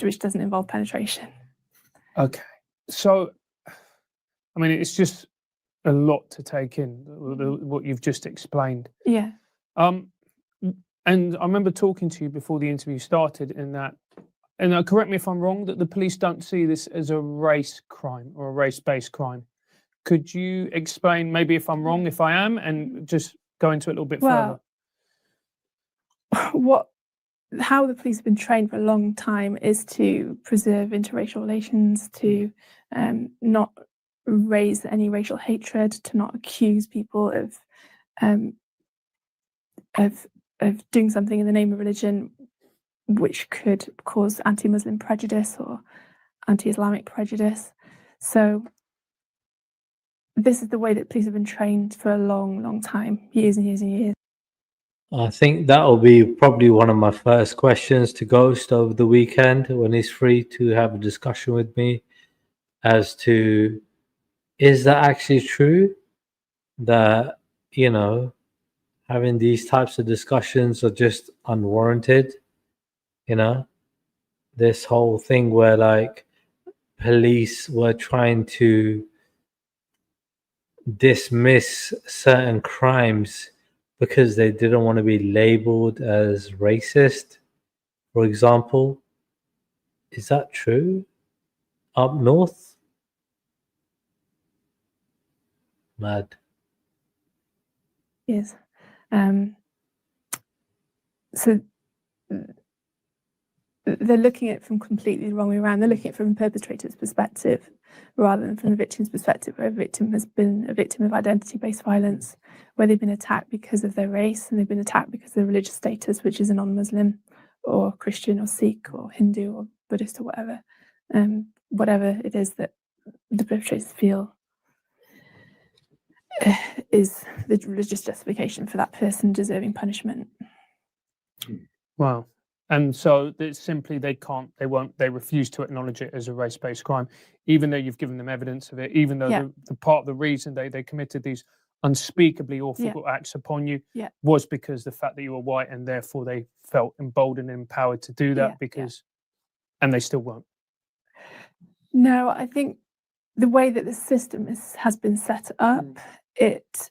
which doesn't involve penetration. Okay. So, I mean, it's just a lot to take in, what you've just explained. Yeah. And I remember talking to you before the interview started and correct me if I'm wrong, that the police don't see this as a race crime or a race-based crime. Could you explain, maybe if I'm wrong, if I am, and just go into it a little bit further? How the police have been trained for a long time is to preserve interracial relations, to not raise any racial hatred, to not accuse people of doing something in the name of religion which could cause anti-Muslim prejudice or anti-Islamic prejudice. So this is the way that police have been trained for a long, long time, years and years and years. I think that will be probably one of my first questions to Ghost over the weekend when he's free to have a discussion with me as to, is that actually true that, having these types of discussions are just unwarranted? This whole thing where like police were trying to dismiss certain crimes because they didn't want to be labeled as racist, for example. Is that true? Up north? Mad. Yes. So they're looking at it from completely the wrong way around. They're looking at it from the perpetrator's perspective rather than from the victim's perspective, where a victim has been a victim of identity-based violence, where they've been attacked because of their race and they've been attacked because of their religious status, which is a non-Muslim or Christian or Sikh or Hindu or Buddhist or whatever it is that the perpetrators feel is the religious justification for that person deserving punishment. Wow. And so it's simply they refuse to acknowledge it as a race-based crime, even though you've given them evidence of it, even though the part of the reason they committed these unspeakably awful acts upon you was because the fact that you were white, and therefore they felt emboldened and empowered to do that and they still won't. No, I think the way that the system has been set up, it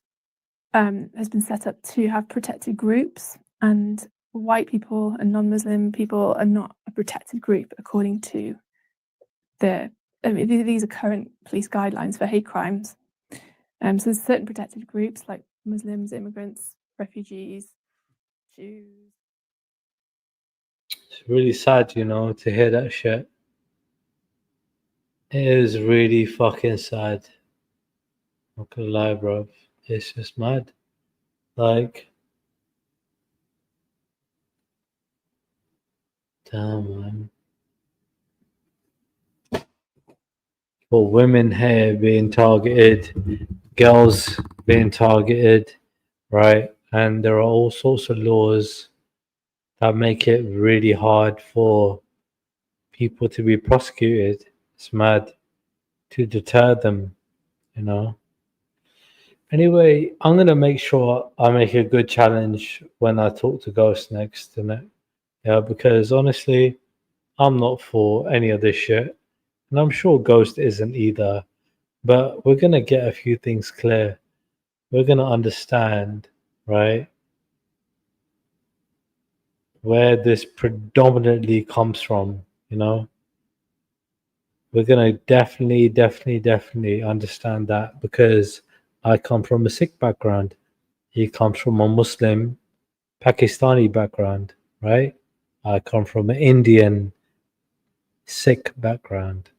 has been set up to have protected groups, and white people and non-Muslim people are not a protected group according to these are current police guidelines for hate crimes. So there's certain protected groups like Muslims, immigrants, refugees, Jews. It's really sad, to hear that shit. It is really fucking sad. Not gonna lie, bro. It's just mad. Like, damn, man. For women here being targeted, girls being targeted, right? And there are all sorts of laws that make it really hard for people to be prosecuted. It's mad, to deter them, Anyway, I'm going to make sure I make a good challenge when I talk to Ghost next, innit? Yeah, because honestly, I'm not for any of this shit. And I'm sure Ghost isn't either. But we're going to get a few things clear. We're going to understand, right, where this predominantly comes from, We're going to definitely understand that, because I come from a Sikh background. He comes from a Muslim Pakistani background, right? I come from an Indian Sikh background.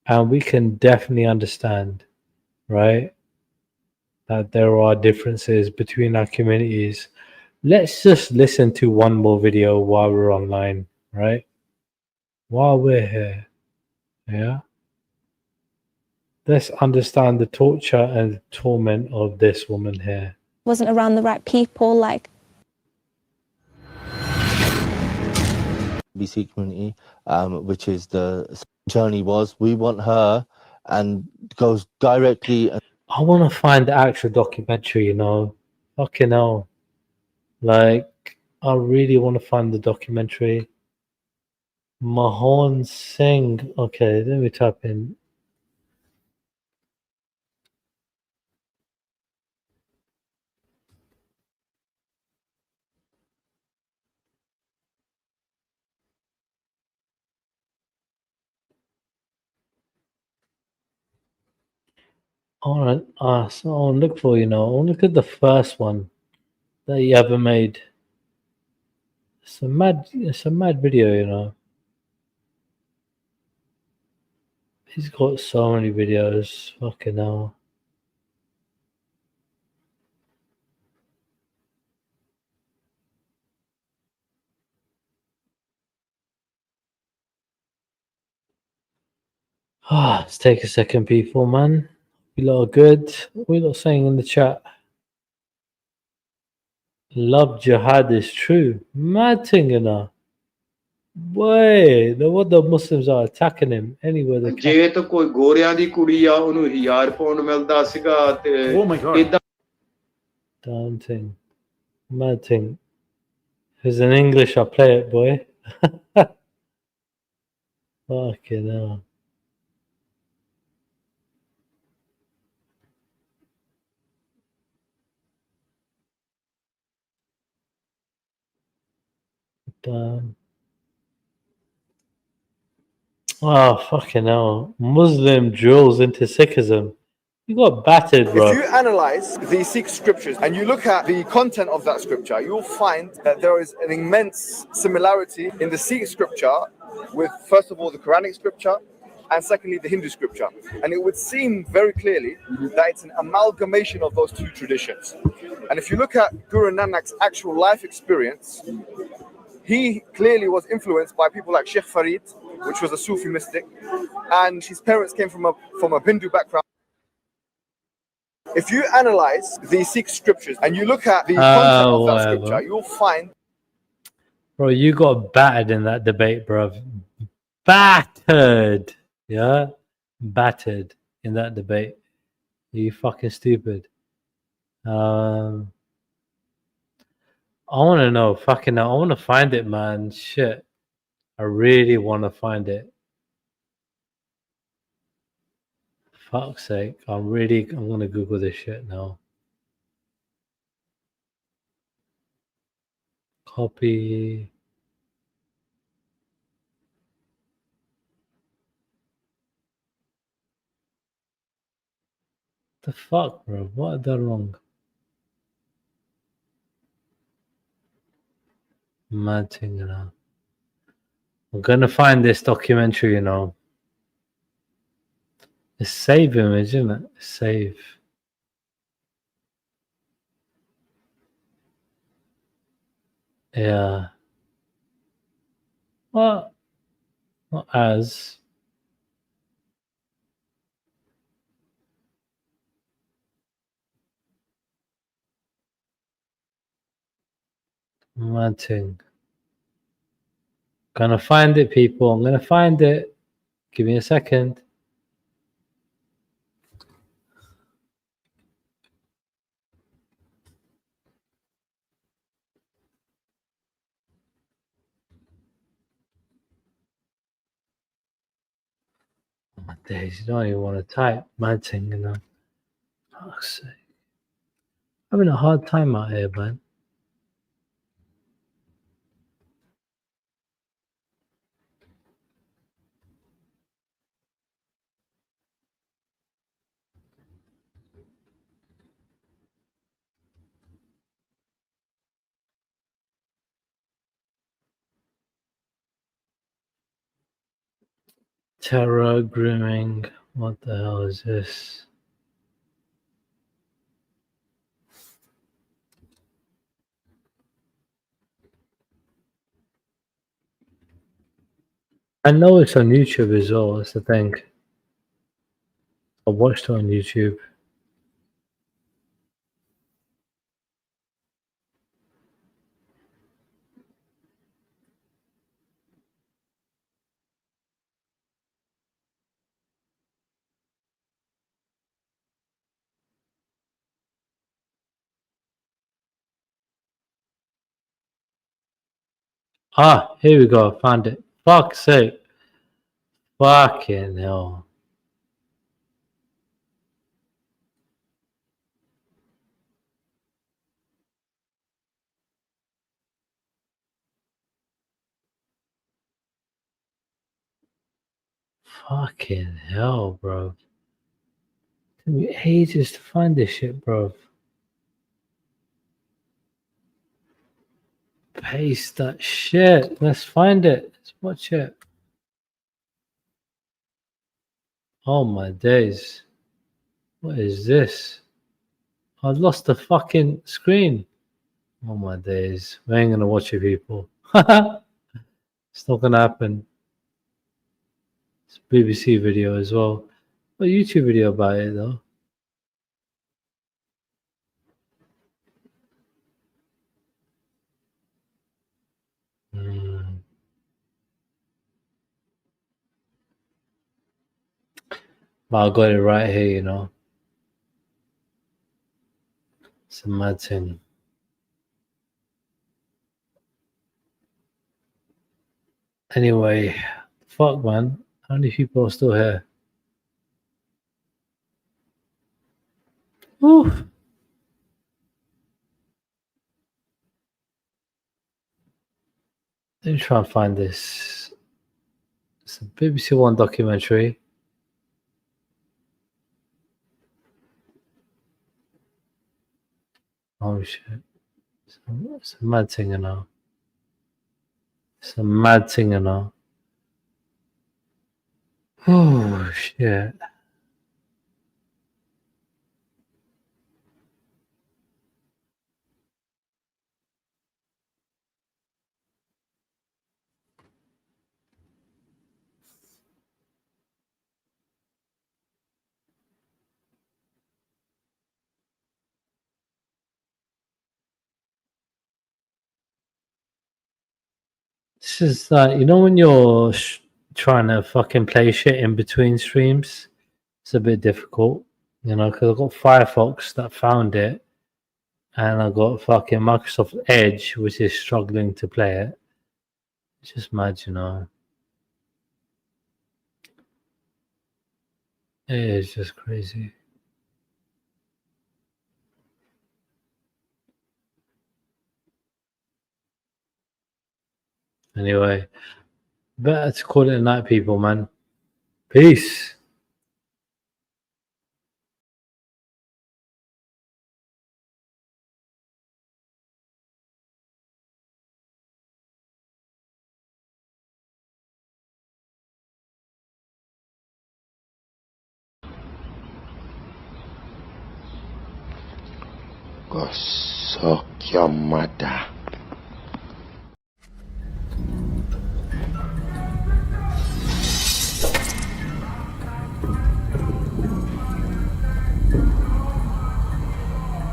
And we can definitely understand, right, that there are differences between our communities. Let's just listen to one more video while we're online, right? While we're here, yeah? Let's understand the torture and torment of this woman here. Wasn't around the right people, like BC community, which is the journey was. We want her and goes directly. I want to find the actual documentary, you know. Fucking hell. Like, I really want to find the documentary. Mohan Singh. Okay, let me type in. Alright, so I'll look for, you know, I'll look at the first one that you ever made. It's a mad video, you know. He's got so many videos, fucking hell. Let's take a second, people, man. We lot are good. We lot saying in the chat. Love jihad is true. Mad thing, you know. Boy, what the Muslims are attacking him anywhere they can. ਜੇ ਤਾਂ ਕੋਈ ਗੋਰਿਆਂ ਦੀ ਕੁੜੀ ਆ ਉਹਨੂੰ 1000 pound ਮਿਲਦਾ ਸੀਗਾ ਤੇ ਇਦਾਂ Damn thing. Mad thing. If it's in English, I'll play it, boy. Fucking hell. Damn. Oh, fucking hell. Muslim drills into Sikhism. You got battered, bro. If you analyze the Sikh scriptures and you look at the content of that scripture, you'll find that there is an immense similarity in the Sikh scripture with, first of all, the Quranic scripture, and secondly, the Hindu scripture. And it would seem very clearly that it's an amalgamation of those two traditions. And if you look at Guru Nanak's actual life experience, he clearly was influenced by people like Sheikh Farid, which was a Sufi mystic, and his parents came from a Hindu background. If you analyze the Sikh scriptures and you look at the content of that scripture, you'll find... Bro, you got battered in that debate, bro. Battered. Yeah? Battered in that debate. Are you fucking stupid? I want to know. Fucking hell. I want to find it, man. Shit. I really want to find it. Fuck's sake. I'm going to Google this shit now. Copy. The fuck, bro? What have I done wrong? Mad thing, you know. I'm gonna find this documentary, you know. It's save image, isn't it? Save. Yeah. Well, not as. Mad thing. Gonna find it, people. I'm gonna find it. Give me a second. Oh my days, you don't even want to type. Mad thing, you know. Fuck's sake. Having a hard time out here, man. Terror grooming. What the hell is this? I know it's on YouTube as well. That's the thing. I watched it on YouTube. Ah, here we go. Found it. Fuck's sake. Fucking hell. Fucking hell, bro. Took me ages to find this shit, bro. Paste that shit. Let's find it. Let's watch it. Oh my days. What is this? I lost the fucking screen. Oh my days. We ain't gonna watch it, people. It's not gonna happen. It's a BBC video as well. A YouTube video about it though. But I got it right here, you know. It's a mad thing. Anyway, fuck man. How many people are still here? Oof. Let me try and find this. It's a BBC One documentary. Oh shit. It's a mad thing, you know. It's a mad thing, you know. Oh shit. This is like, you know, when you're trying to fucking play shit in between streams, it's a bit difficult, you know, because I've got Firefox that found it, and I've got fucking Microsoft Edge, which is struggling to play it. It's just mad, you know. It is just crazy. Anyway, better to call it a night, people, man. Peace. Go suck your mother.